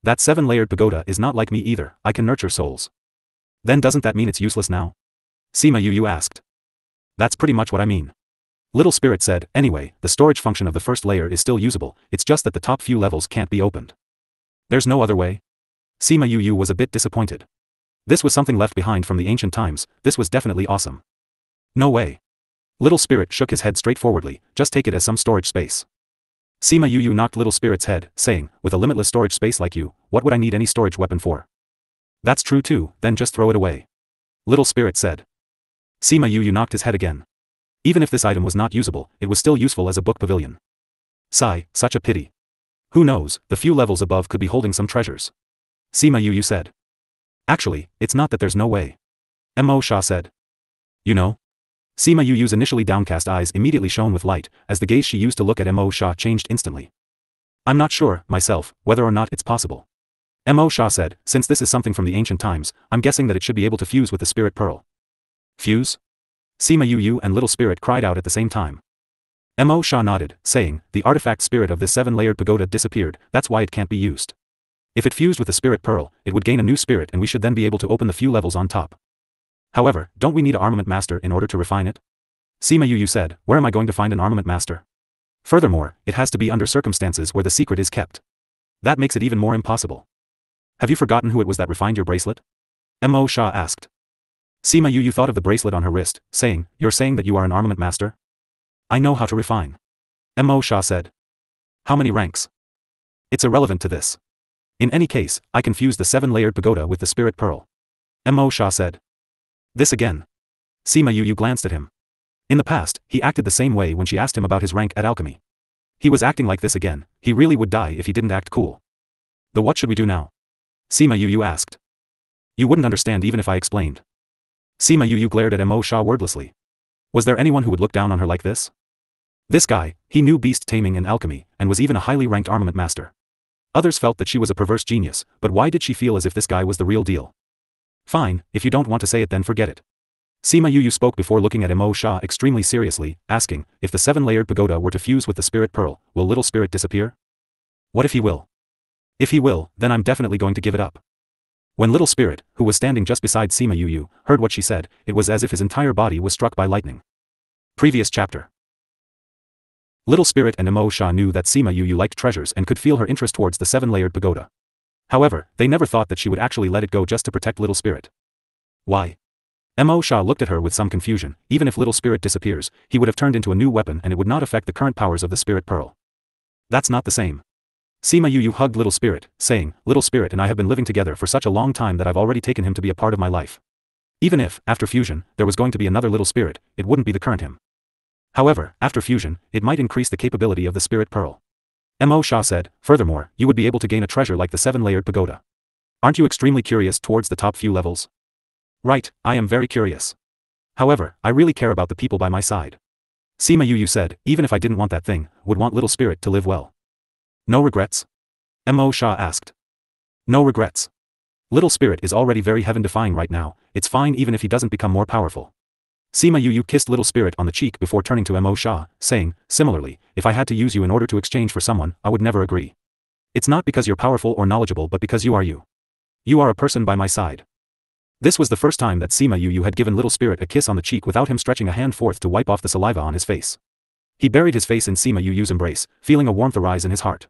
Speaker 1: That 7-layered pagoda is not like me either, I can nurture souls. Then doesn't that mean it's useless now? Sima Yu asked. That's pretty much what I mean. Little Spirit said, anyway, the storage function of the first layer is still usable, it's just that the top few levels can't be opened. There's no other way? Sima Yu was a bit disappointed. This was something left behind from the ancient times, this was definitely awesome. No way. Little Spirit shook his head straightforwardly, just take it as some storage space. Sima Yu knocked Little Spirit's head, saying, with a limitless storage space like you, what would I need any storage weapon for? That's true too, then just throw it away. Little Spirit said. Sima Yu knocked his head again. Even if this item was not usable, it was still useful as a book pavilion. Sigh, such a pity. Who knows, the few levels above could be holding some treasures. Sima Yu said. Actually, it's not that there's no way. Mo Shah said. You know? Sima Yu's initially downcast eyes immediately shone with light, as the gaze she used to look at Mo Shah changed instantly. I'm not sure, myself, whether or not it's possible. Mo Shah said, since this is something from the ancient times, I'm guessing that it should be able to fuse with the Spirit Pearl. Fuse? Sima Yu and Little Spirit cried out at the same time. Mo Shah nodded, saying, the artifact spirit of this 7-layered pagoda disappeared, that's why it can't be used. If it fused with the Spirit Pearl, it would gain a new spirit and we should then be able to open the few levels on top. However, don't we need an armament master in order to refine it? Sima Yu said, where am I going to find an armament master? Furthermore, it has to be under circumstances where the secret is kept. That makes it even more impossible. Have you forgotten who it was that refined your bracelet? Mo Shah asked. Sima Yu thought of the bracelet on her wrist, saying, you're saying that you are an armament master? I know how to refine. Mo Shah said. How many ranks? It's irrelevant to this. In any case, I can fuse the 7-layered pagoda with the Spirit Pearl. Mo Shah said. This again. Sima Yu glanced at him. In the past, he acted the same way when she asked him about his rank at alchemy. He was acting like this again, he really would die if he didn't act cool. What should we do now? Sima Yu asked. You wouldn't understand even if I explained. Sima Yu glared at Mo Shah wordlessly. Was there anyone who would look down on her like this? This guy, he knew beast taming and alchemy, and was even a highly ranked armament master. Others felt that she was a perverse genius, but why did she feel as if this guy was the real deal? Fine, if you don't want to say it then forget it. Sima Yu spoke before looking at Mo Shah extremely seriously, asking, if the 7-layered pagoda were to fuse with the Spirit Pearl, will Little Spirit disappear? What if he will? If he will, then I'm definitely going to give it up. When Little Spirit, who was standing just beside Sima Yu, heard what she said, it was as if his entire body was struck by lightning. Previous chapter. Little Spirit and Mo Shah knew that Sima Yu liked treasures and could feel her interest towards the 7-layered pagoda. However, they never thought that she would actually let it go just to protect Little Spirit. Why? Mo Shah looked at her with some confusion, even if Little Spirit disappears, he would have turned into a new weapon and it would not affect the current powers of the Spirit Pearl. That's not the same. Sima Yu hugged Little Spirit, saying, Little Spirit and I have been living together for such a long time that I've already taken him to be a part of my life. Even if, after fusion, there was going to be another Little Spirit, it wouldn't be the current him. However, after fusion, it might increase the capability of the Spirit Pearl. Mo Shah said, furthermore, you would be able to gain a treasure like the 7-layered pagoda. Aren't you extremely curious towards the top few levels? Right, I am very curious. However, I really care about the people by my side. Sima Yu said, even if I didn't want that thing, would want Little Spirit to live well. No regrets? Mo Shah asked. No regrets. Little Spirit is already very heaven-defying right now, it's fine even if he doesn't become more powerful. Sima Yu kissed Little Spirit on the cheek before turning to Mo Sha, saying, similarly, if I had to use you in order to exchange for someone, I would never agree. It's not because you're powerful or knowledgeable but because you are you. You are a person by my side. This was the first time that Sima Yu had given Little Spirit a kiss on the cheek without him stretching a hand forth to wipe off the saliva on his face. He buried his face in Sima Yu's embrace, feeling a warmth arise in his heart.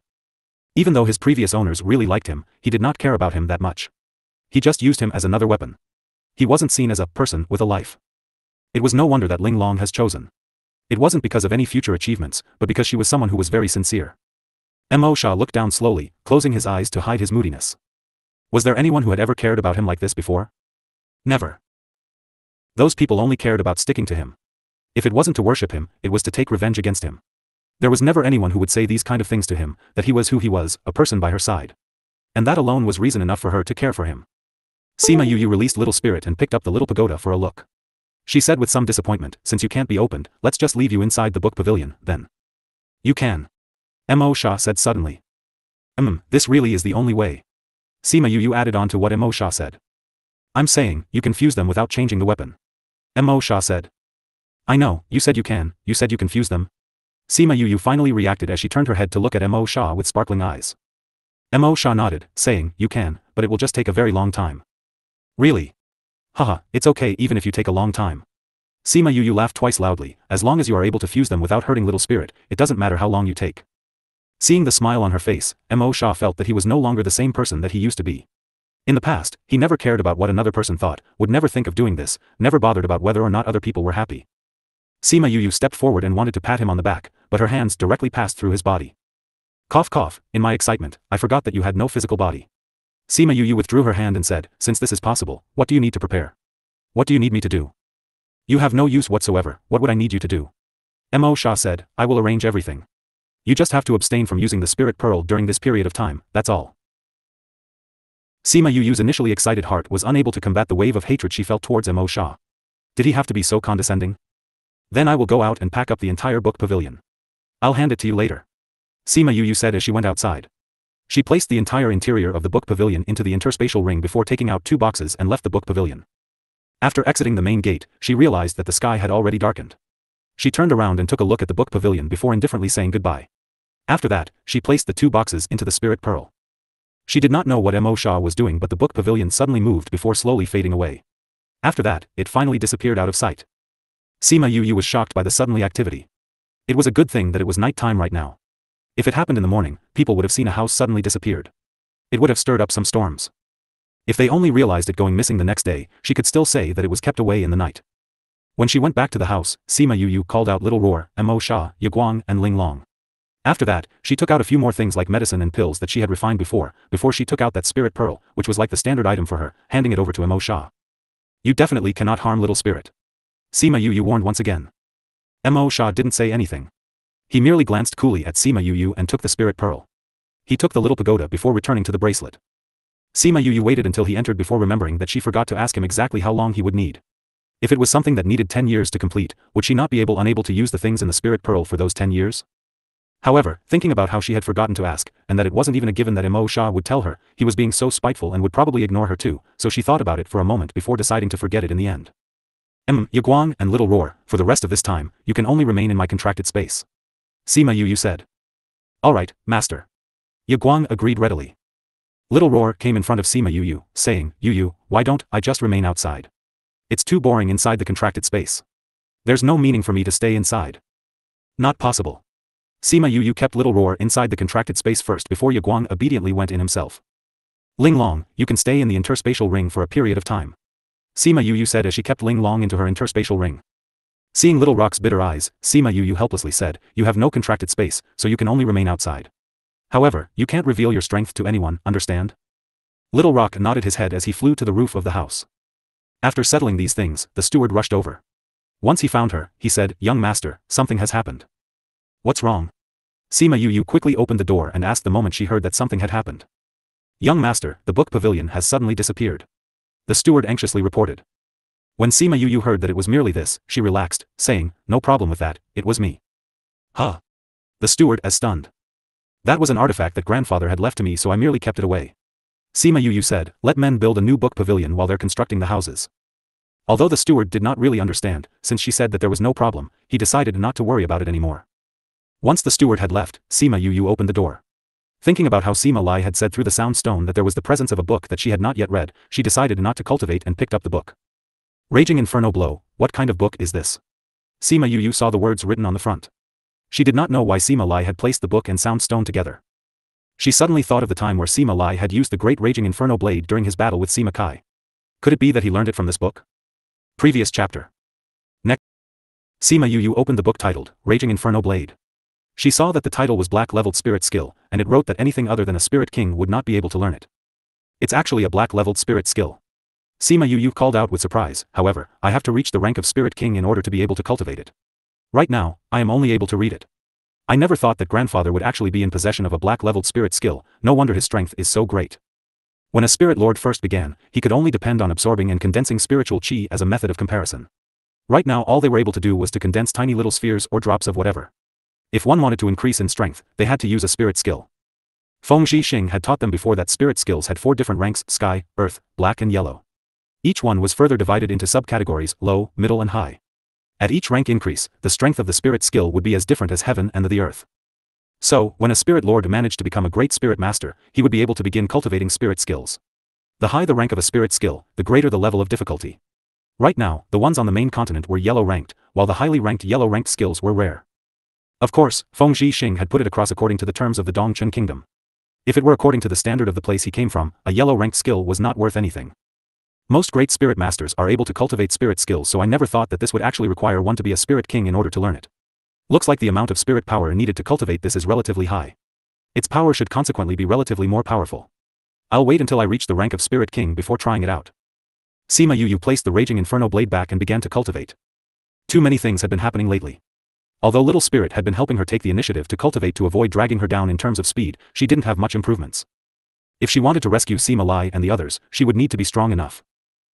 Speaker 1: Even though his previous owners really liked him, he did not care about him that much. He just used him as another weapon. He wasn't seen as a person with a life. It was no wonder that Ling Long has chosen. It wasn't because of any future achievements, but because she was someone who was very sincere. Mo Sha looked down slowly, closing his eyes to hide his moodiness. Was there anyone who had ever cared about him like this before? Never. Those people only cared about sticking to him. If it wasn't to worship him, it was to take revenge against him. There was never anyone who would say these kind of things to him, that he was who he was, a person by her side. And that alone was reason enough for her to care for him. Sima Yu released Little Spirit and picked up the little pagoda for a look. She said with some disappointment, since you can't be opened, let's just leave you inside the book pavilion, then. You can. Mo Sha said suddenly. This really is the only way. Sima Yu added on to what Mo Sha said. I'm saying, you can fuse them without changing the weapon. Mo Sha said. I know, you said you can, you said you can fuse them. Sima Yu finally reacted as she turned her head to look at Mo Sha with sparkling eyes. Mo Sha nodded, saying, you can, but it will just take a very long time. Really? Haha, it's okay even if you take a long time. Sima Yu laughed twice loudly, as long as you are able to fuse them without hurting Little Spirit, it doesn't matter how long you take. Seeing the smile on her face, Mo Sha felt that he was no longer the same person that he used to be. In the past, he never cared about what another person thought, would never think of doing this, never bothered about whether or not other people were happy. Sima Yu stepped forward and wanted to pat him on the back, but her hands directly passed through his body. Cough cough, in my excitement, I forgot that you had no physical body. Sima Yu withdrew her hand and said, since this is possible, what do you need to prepare? What do you need me to do? You have no use whatsoever, what would I need you to do? Mo Sha said, I will arrange everything. You just have to abstain from using the spirit pearl during this period of time, that's all. Sima Yu's initially excited heart was unable to combat the wave of hatred she felt towards Mo Sha. Did he have to be so condescending? Then I will go out and pack up the entire book pavilion. I'll hand it to you later. Sima Yu said as she went outside. She placed the entire interior of the book pavilion into the interspatial ring before taking out 2 boxes and left the book pavilion. After exiting the main gate, she realized that the sky had already darkened. She turned around and took a look at the book pavilion before indifferently saying goodbye. After that, she placed the 2 boxes into the spirit pearl. She did not know what Mo Sha was doing, but the book pavilion suddenly moved before slowly fading away. After that, it finally disappeared out of sight. Sima Yu was shocked by the suddenly activity. It was a good thing that it was night time right now. If it happened in the morning, people would have seen a house suddenly disappeared. It would have stirred up some storms. If they only realized it going missing the next day, she could still say that it was kept away in the night. When she went back to the house, Sima Yu called out Little Roar, Mo Sha, Yaguang and Ling Long. After that, she took out a few more things like medicine and pills that she had refined before she took out that spirit pearl, which was like the standard item for her, handing it over to Mo Sha. You definitely cannot harm Little Spirit. Sima Yu warned once again. Mo Sha didn't say anything. He merely glanced coolly at Sima Yu and took the spirit pearl. He took the little pagoda before returning to the bracelet. Sima Yu waited until he entered before remembering that she forgot to ask him exactly how long he would need. If it was something that needed 10 years to complete, would she not be unable to use the things in the spirit pearl for those 10 years? However, thinking about how she had forgotten to ask, and that it wasn't even a given that Mo Sha would tell her, he was being so spiteful and would probably ignore her too, so she thought about it for a moment before deciding to forget it in the end. Yaguang and Little Roar, for the rest of this time, you can only remain in my contracted space. Sima Yu said. Alright, master. Yaguang agreed readily. Little Roar came in front of Sima Yu, saying, Yu, why don't I just remain outside? It's too boring inside the contracted space. There's no meaning for me to stay inside. Not possible. Sima Yu kept Little Roar inside the contracted space first before Yaguang obediently went in himself. Ling Long, you can stay in the interspatial ring for a period of time. Sima Yu said as she kept Ling Long into her interspatial ring. Seeing Little Rock's bitter eyes, Sima Yu helplessly said, you have no contracted space, so you can only remain outside. However, you can't reveal your strength to anyone, understand? Little Rock nodded his head as he flew to the roof of the house. After settling these things, the steward rushed over. Once he found her, he said, young master, something has happened. What's wrong? Sima Yu quickly opened the door and asked the moment she heard that something had happened. Young master, the book pavilion has suddenly disappeared. The steward anxiously reported. When Sima Yu heard that it was merely this, she relaxed, saying, no problem with that, it was me. Huh? The steward as stunned. That was an artifact that grandfather had left to me, so I merely kept it away. Sima Yu said, let men build a new book pavilion while they're constructing the houses. Although the steward did not really understand, since she said that there was no problem, he decided not to worry about it anymore. Once the steward had left, Sima Yu opened the door. Thinking about how Sima Lai had said through the sound stone that there was the presence of a book that she had not yet read, she decided not to cultivate and picked up the book. Raging Inferno Blow, what kind of book is this? Sima Yu saw the words written on the front. She did not know why Sima Lai had placed the book and sound stone together. She suddenly thought of the time where Sima Lai had used the great Raging Inferno blade during his battle with Sima Kai. Could it be that he learned it from this book? Previous chapter. Next. Sima Yu opened the book titled, Raging Inferno Blade. She saw that the title was black-leveled spirit skill, and it wrote that anything other than a spirit king would not be able to learn it. It's actually a black-leveled spirit skill. Sima Yu called out with surprise, however, I have to reach the rank of spirit king in order to be able to cultivate it. Right now, I am only able to read it. I never thought that grandfather would actually be in possession of a black-leveled spirit skill, no wonder his strength is so great. When a spirit lord first began, he could only depend on absorbing and condensing spiritual chi as a method of comparison. Right now all they were able to do was to condense tiny little spheres or drops of whatever. If one wanted to increase in strength, they had to use a spirit skill. Feng Zhixing had taught them before that spirit skills had 4 different ranks: sky, earth, black and yellow. Each one was further divided into subcategories: low, middle and high. At each rank increase, the strength of the spirit skill would be as different as heaven and the earth. So, when a spirit lord managed to become a great spirit master, he would be able to begin cultivating spirit skills. The higher the rank of a spirit skill, the greater the level of difficulty. Right now, the ones on the main continent were yellow ranked, while the highly ranked yellow ranked skills were rare. Of course, Feng Zhixing had put it across according to the terms of the Dongchen kingdom. If it were according to the standard of the place he came from, a yellow ranked skill was not worth anything. Most great spirit masters are able to cultivate spirit skills, so I never thought that this would actually require one to be a spirit king in order to learn it. Looks like the amount of spirit power needed to cultivate this is relatively high. Its power should consequently be relatively more powerful. I'll wait until I reach the rank of spirit king before trying it out. Sima Yu placed the Raging Inferno blade back and began to cultivate. Too many things had been happening lately. Although Little Spirit had been helping her take the initiative to cultivate to avoid dragging her down in terms of speed, she didn't have much improvements. If she wanted to rescue Sima Lai and the others, she would need to be strong enough.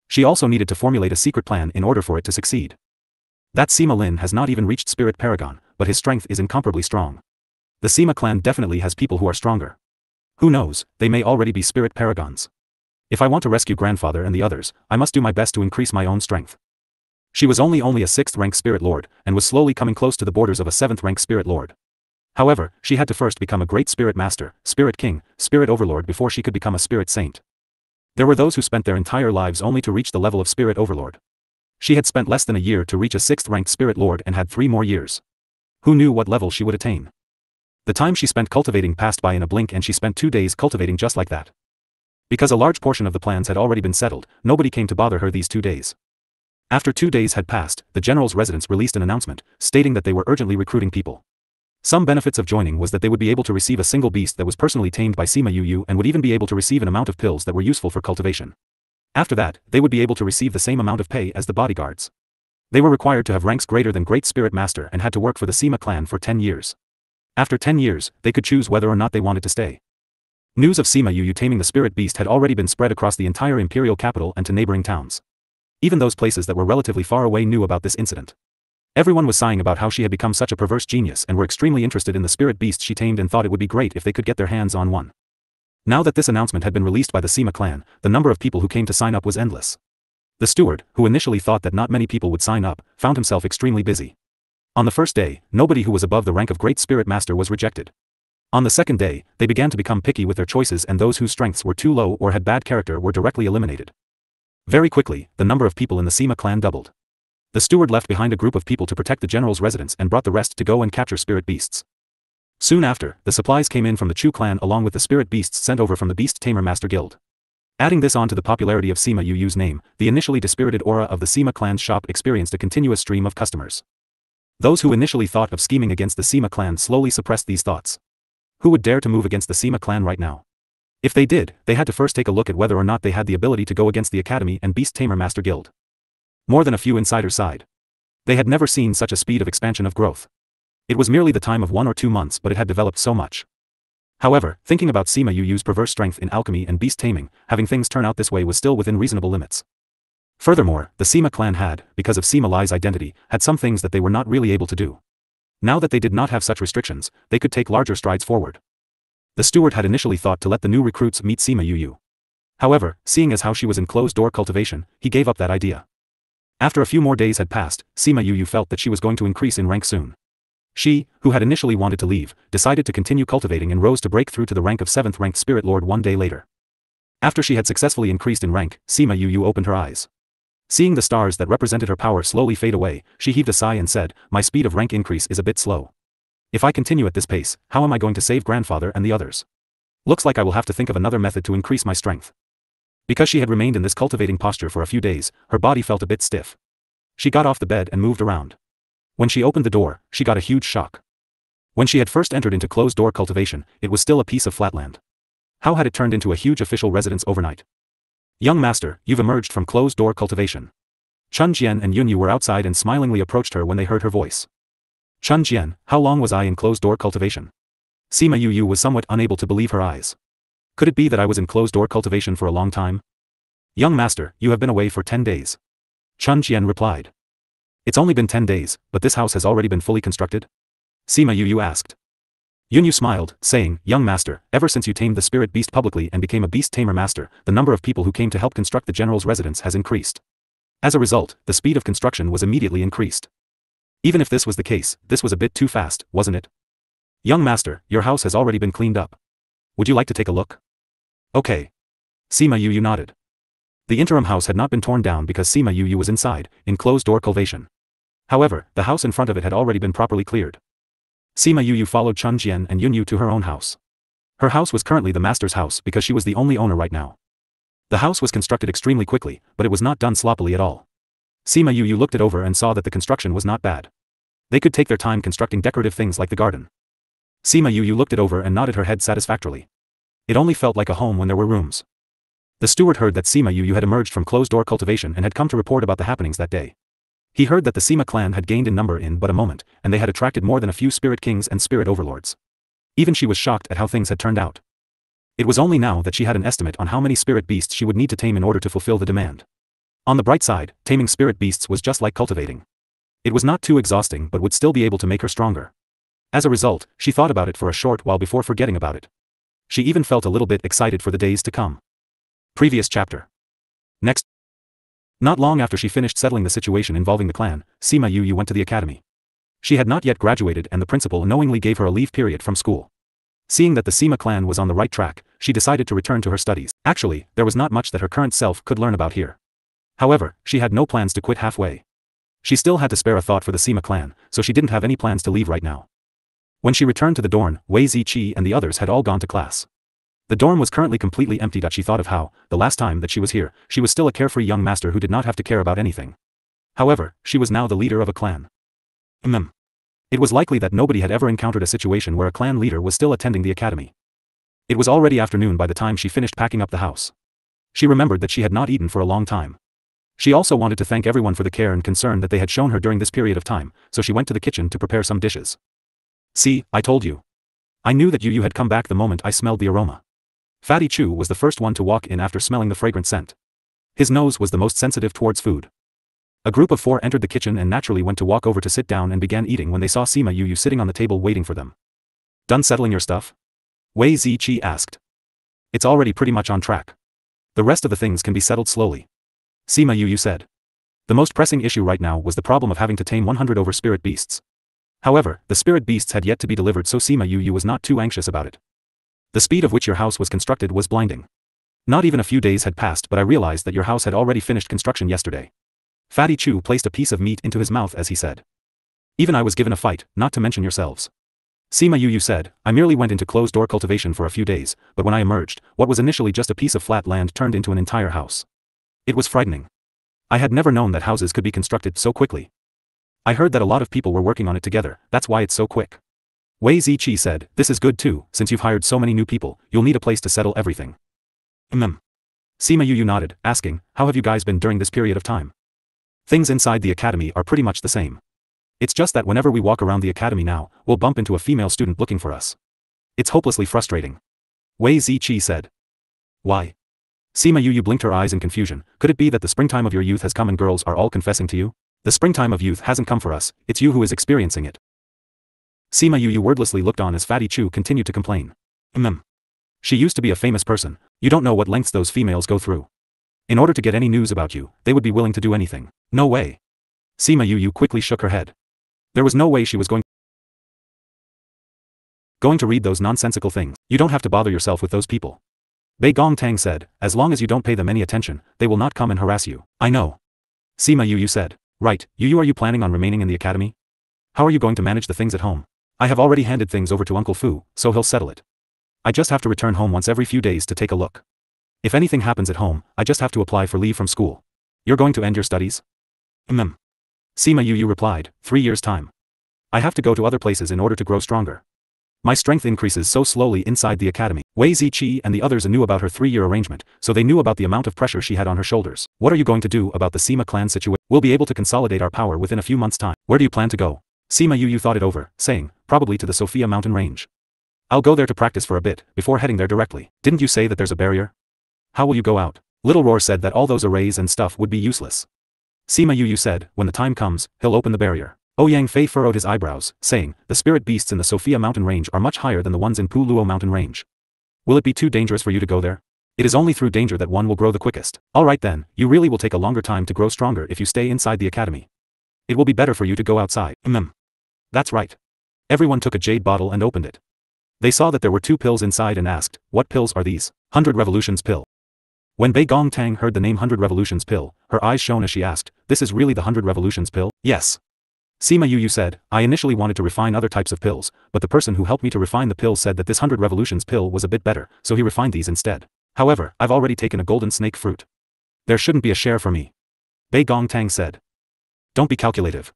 Speaker 1: She also needed to formulate a secret plan in order for it to succeed. That Sima Lin has not even reached Spirit Paragon, but his strength is incomparably strong. The Sima clan definitely has people who are stronger. Who knows, they may already be Spirit Paragons. If I want to rescue grandfather and the others, I must do my best to increase my own strength. She was only a 6th rank Spirit Lord, and was slowly coming close to the borders of a 7th rank Spirit Lord. However, she had to first become a great Spirit Master, Spirit King, Spirit Overlord before she could become a Spirit Saint. There were those who spent their entire lives only to reach the level of Spirit Overlord. She had spent less than a year to reach a 6th ranked Spirit Lord and had 3 more years. Who knew what level she would attain? The time she spent cultivating passed by in a blink, and she spent 2 days cultivating just like that. Because a large portion of the plans had already been settled, nobody came to bother her these 2 days. After 2 days had passed, the general's residence released an announcement, stating that they were urgently recruiting people. Some benefits of joining was that they would be able to receive a single beast that was personally tamed by Sima Yu and would even be able to receive an amount of pills that were useful for cultivation. After that, they would be able to receive the same amount of pay as the bodyguards. They were required to have ranks greater than Great Spirit Master and had to work for the Sima clan for 10 years. After 10 years, they could choose whether or not they wanted to stay. News of Sima Yu taming the spirit beast had already been spread across the entire imperial capital and to neighboring towns. Even those places that were relatively far away knew about this incident. Everyone was sighing about how she had become such a perverse genius and were extremely interested in the spirit beast she tamed and thought it would be great if they could get their hands on one. Now that this announcement had been released by the Sima clan, the number of people who came to sign up was endless. The steward, who initially thought that not many people would sign up, found himself extremely busy. On the first day, nobody who was above the rank of Great Spirit Master was rejected. On the second day, they began to become picky with their choices, and those whose strengths were too low or had bad character were directly eliminated. Very quickly, the number of people in the Sima clan doubled. The steward left behind a group of people to protect the general's residence and brought the rest to go and capture spirit beasts. Soon after, the supplies came in from the Chu clan along with the spirit beasts sent over from the Beast Tamer Master Guild. Adding this on to the popularity of Sima Yu's name, the initially dispirited aura of the Sima clan's shop experienced a continuous stream of customers. Those who initially thought of scheming against the Sima clan slowly suppressed these thoughts. Who would dare to move against the Sima clan right now? If they did, they had to first take a look at whether or not they had the ability to go against the Academy and Beast Tamer Master Guild. More than a few insiders sighed. They had never seen such a speed of expansion of growth. It was merely the time of 1 or 2 months, but it had developed so much. However, thinking about Sima Yu's perverse strength in alchemy and beast taming, having things turn out this way was still within reasonable limits. Furthermore, the Sima clan had, because of Sima Lai's identity, had some things that they were not really able to do. Now that they did not have such restrictions, they could take larger strides forward. The steward had initially thought to let the new recruits meet Sima Yu. However, seeing as how she was in closed-door cultivation, he gave up that idea. After a few more days had passed, Sima Yu felt that she was going to increase in rank soon. She, who had initially wanted to leave, decided to continue cultivating and rose to break through to the rank of 7th ranked Spirit Lord one day later. After she had successfully increased in rank, Sima Yu opened her eyes. Seeing the stars that represented her power slowly fade away, she heaved a sigh and said, "My speed of rank increase is a bit slow. If I continue at this pace, how am I going to save grandfather and the others? Looks like I will have to think of another method to increase my strength." Because she had remained in this cultivating posture for a few days, her body felt a bit stiff. She got off the bed and moved around. When she opened the door, she got a huge shock. When she had first entered into closed-door cultivation, it was still a piece of flat land. How had it turned into a huge official residence overnight? "Young master, you've emerged from closed-door cultivation." Chun Jian and Yunyu were outside and smilingly approached her when they heard her voice. "Chun Jian, how long was I in closed-door cultivation?" Sima Yu was somewhat unable to believe her eyes. "Could it be that I was in closed-door cultivation for a long time?" "Young master, you have been away for 10 days. Chun Jian replied. "It's only been 10 days, but this house has already been fully constructed?" Sima Yu asked. Yunyu smiled, saying, "Young master, ever since you tamed the spirit beast publicly and became a beast tamer master, the number of people who came to help construct the general's residence has increased. As a result, the speed of construction was immediately increased. Even if this was the case, this was a bit too fast, wasn't it? Young master, your house has already been cleaned up. Would you like to take a look?" "Okay." Sima Yu nodded. The interim house had not been torn down because Sima Yu was inside, in closed-door cultivation. However, the house in front of it had already been properly cleared. Sima Yu followed Chun Jian and Yunyu to her own house. Her house was currently the master's house because she was the only owner right now. The house was constructed extremely quickly, but it was not done sloppily at all. Sima Yu looked it over and saw that the construction was not bad. They could take their time constructing decorative things like the garden. Sima Yu looked it over and nodded her head satisfactorily. It only felt like a home when there were rooms. The steward heard that Sima Yu had emerged from closed-door cultivation and had come to report about the happenings that day. He heard that the Sima clan had gained in number in but a moment, and they had attracted more than a few spirit kings and spirit overlords. Even she was shocked at how things had turned out. It was only now that she had an estimate on how many spirit beasts she would need to tame in order to fulfill the demand. On the bright side, taming spirit beasts was just like cultivating. It was not too exhausting but would still be able to make her stronger. As a result, she thought about it for a short while before forgetting about it. She even felt a little bit excited for the days to come. Previous chapter. Next. Not long after she finished settling the situation involving the clan, Sima Yu went to the academy. She had not yet graduated and the principal knowingly gave her a leave period from school. Seeing that the Sima clan was on the right track, she decided to return to her studies. Actually, there was not much that her current self could learn about here. However, she had no plans to quit halfway. She still had to spare a thought for the Sima clan, so she didn't have any plans to leave right now. When she returned to the dorm, Wei Ziqi and the others had all gone to class. The dorm was currently completely empty. She thought of how, the last time that she was here, she was still a carefree young master who did not have to care about anything. However, she was now the leader of a clan. It was likely that nobody had ever encountered a situation where a clan leader was still attending the academy. It was already afternoon by the time she finished packing up the house. She remembered that she had not eaten for a long time. She also wanted to thank everyone for the care and concern that they had shown her during this period of time, so she went to the kitchen to prepare some dishes. "See, I told you. I knew that you had come back the moment I smelled the aroma." Fatty Chu was the first one to walk in after smelling the fragrant scent. His nose was the most sensitive towards food. A group of 4 entered the kitchen and naturally went to walk over to sit down and began eating when they saw Sima Yu sitting on the table waiting for them. "Done settling your stuff?" Wei Ziqi asked. "It's already pretty much on track. The rest of the things can be settled slowly," Sima Yu said. The most pressing issue right now was the problem of having to tame 100 over spirit beasts. However, the spirit beasts had yet to be delivered, so Sima Yu was not too anxious about it. "The speed of which your house was constructed was blinding. Not even a few days had passed but I realized that your house had already finished construction yesterday." Fatty Chu placed a piece of meat into his mouth as he said. "Even I was given a fight, not to mention yourselves." Sima Yu said, "I merely went into closed-door cultivation for a few days, but when I emerged, what was initially just a piece of flat land turned into an entire house. It was frightening. I had never known that houses could be constructed so quickly. I heard that a lot of people were working on it together, that's why it's so quick." Wei Ziqi said, "This is good too, since you've hired so many new people, you'll need a place to settle everything." Sima Yu nodded, asking, "How have you guys been during this period of time?" "Things inside the academy are pretty much the same. It's just that whenever we walk around the academy now, we'll bump into a female student looking for us. It's hopelessly frustrating," Wei Ziqi said. "Why?" Sima Yu blinked her eyes in confusion. "Could it be that the springtime of your youth has come and girls are all confessing to you?" "The springtime of youth hasn't come for us, it's you who is experiencing it." Sima Yu wordlessly looked on as Fatty Chu continued to complain. She used to be a famous person. You don't know what lengths those females go through. In order to get any news about you, they would be willing to do anything. No way. Sima Yu quickly shook her head. There was no way she was going to read those nonsensical things. You don't have to bother yourself with those people. Bei Gongtang said, as long as you don't pay them any attention, they will not come and harass you. I know. Sima Yu said. Right, are you planning on remaining in the academy? How are you going to manage the things at home? I have already handed things over to Uncle Fu, so he'll settle it. I just have to return home once every few days to take a look. If anything happens at home, I just have to apply for leave from school. You're going to end your studies? Sima Yu replied, 3 years' time. I have to go to other places in order to grow stronger. My strength increases so slowly inside the academy. Wei Ziqi and the others knew about her 3-year arrangement, so they knew about the amount of pressure she had on her shoulders. What are you going to do about the Sima clan situation? We'll be able to consolidate our power within a few months' time. Where do you plan to go? Sima Yu thought it over, saying, probably to the Sophia mountain range. I'll go there to practice for a bit, before heading there directly. Didn't you say that there's a barrier? How will you go out? Little Roar said that all those arrays and stuff would be useless. Sima Yu said, when the time comes, he'll open the barrier. Ouyang Fei furrowed his eyebrows, saying, the spirit beasts in the Sophia mountain range are much higher than the ones in Pu Luo mountain range. Will it be too dangerous for you to go there? It is only through danger that one will grow the quickest. Alright then, you really will take a longer time to grow stronger if you stay inside the academy. It will be better for you to go outside. That's right. Everyone took a jade bottle and opened it. They saw that there were 2 pills inside and asked, what pills are these? 100 Revolutions pill. When Bei Gongtang heard the name 100 Revolutions pill, her eyes shone as she asked, this is really the 100 Revolutions pill? Yes. Sima Yu said, I initially wanted to refine other types of pills, but the person who helped me to refine the pill said that this 100 Revolutions pill was a bit better, so he refined these instead. However, I've already taken a golden snake fruit. There shouldn't be a share for me. Bei Gongtang said. Don't be calculative.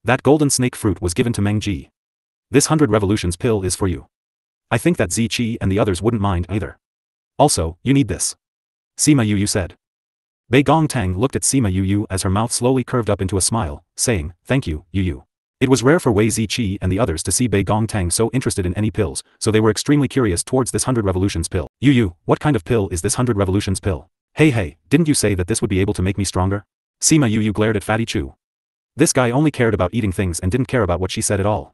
Speaker 1: That golden snake fruit was given to Meng Ji. This 100 Revolutions pill is for you. I think that Ziqi and the others wouldn't mind either. Also, you need this. Sima Yu said. Bei Gongtang looked at Sima Yu as her mouth slowly curved up into a smile, saying, thank you, Yu. It was rare for Wei Ziqi and the others to see Bei Gongtang so interested in any pills, so they were extremely curious towards this 100 Revolutions pill. Yu, what kind of pill is this 100 Revolutions pill? Hey, didn't you say that this would be able to make me stronger? Sima Yu glared at Fatty Chu. This guy only cared about eating things and didn't care about what she said at all.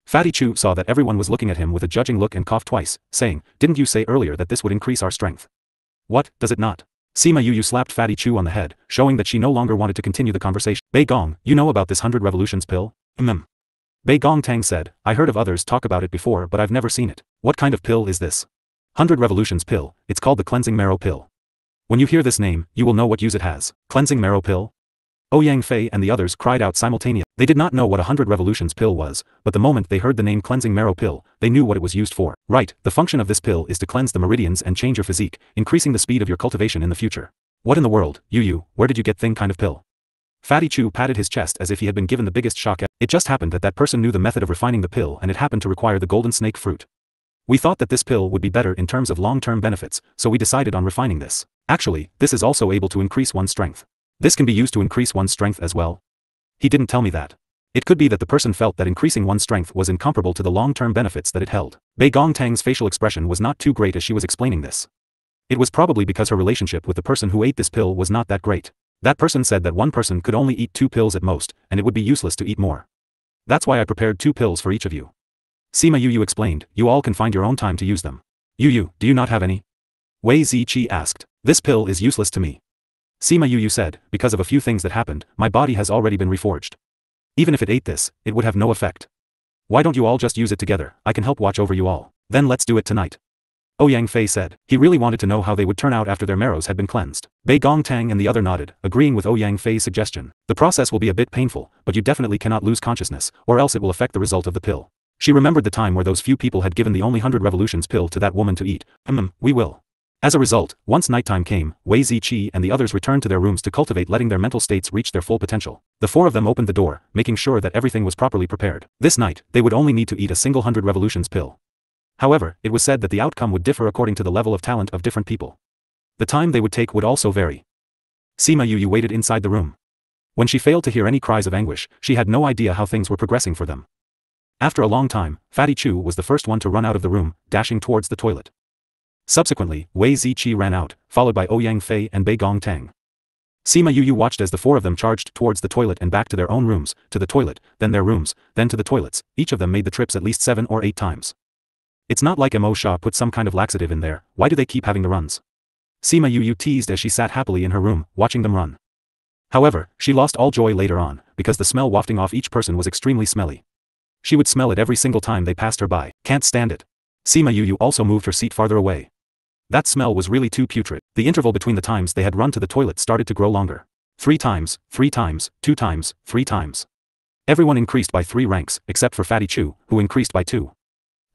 Speaker 1: Fatty Chu saw that everyone was looking at him with a judging look and coughed twice, saying, didn't you say earlier that this would increase our strength? What, does it not? Sima Yu slapped Fatty Chu on the head, showing that she no longer wanted to continue the conversation. Bei Gong, you know about this 100 Revolutions pill? Bei Gongtang said, I heard of others talk about it before but I've never seen it. What kind of pill is this? 100 Revolutions pill, it's called the Cleansing Marrow pill. When you hear this name, you will know what use it has. Cleansing Marrow pill? Ouyang Fei and the others cried out simultaneously. They did not know what a 100 Revolutions pill was, but the moment they heard the name Cleansing Marrow pill, they knew what it was used for. Right, the function of this pill is to cleanse the meridians and change your physique, increasing the speed of your cultivation in the future. What in the world, Yu, where did you get thing kind of pill? Fatty Chu patted his chest as if he had been given the biggest shock. It just happened that that person knew the method of refining the pill and it happened to require the golden snake fruit. We thought that this pill would be better in terms of long-term benefits, so we decided on refining this. Actually, this is also able to increase one's strength. This can be used to increase one's strength as well. He didn't tell me that. It could be that the person felt that increasing one's strength was incomparable to the long-term benefits that it held. Bei Gongtang's facial expression was not too great as she was explaining this. It was probably because her relationship with the person who ate this pill was not that great. That person said that one person could only eat 2 pills at most, and it would be useless to eat more. That's why I prepared 2 pills for each of you. Sima Yu explained, you all can find your own time to use them. Yu, do you not have any? Wei Ziqi asked. This pill is useless to me. Sima Yu said, because of a few things that happened, my body has already been reforged. Even if it ate this, it would have no effect. Why don't you all just use it together? I can help watch over you all. Then let's do it tonight. Ouyang Fei said. He really wanted to know how they would turn out after their marrows had been cleansed. Bei Gongtang and the other nodded, agreeing with Ouyang Fei's suggestion. The process will be a bit painful, but you definitely cannot lose consciousness, or else it will affect the result of the pill. She remembered the time where those few people had given the only 100 Revolutions pill to that woman to eat. We will. As a result, once nighttime came, Wei Ziqi and the others returned to their rooms to cultivate, letting their mental states reach their full potential. The 4 of them opened the door, making sure that everything was properly prepared. This night, they would only need to eat a single 100 Revolutions pill. However, it was said that the outcome would differ according to the level of talent of different people. The time they would take would also vary. Sima Yu waited inside the room. When she failed to hear any cries of anguish, she had no idea how things were progressing for them. After a long time, Fatty Chu was the first one to run out of the room, dashing towards the toilet. Subsequently, Wei Ziqi ran out, followed by Ouyang Fei and Bei Gongtang. Sima Yu watched as the 4 of them charged towards the toilet and back to their own rooms, to the toilet, then their rooms, then to the toilets. Each of them made the trips at least 7 or 8 times. It's not like Mo Shah put some kind of laxative in there. Why do they keep having the runs? Sima Yu teased as she sat happily in her room, watching them run. However, she lost all joy later on, because the smell wafting off each person was extremely smelly. She would smell it every single time they passed her by. Can't stand it. Sima Yu also moved her seat farther away. That smell was really too putrid. The interval between the times they had run to the toilet started to grow longer. 3 times, 2 times, 3 times. Everyone increased by 3 ranks, except for Fatty Chu, who increased by 2.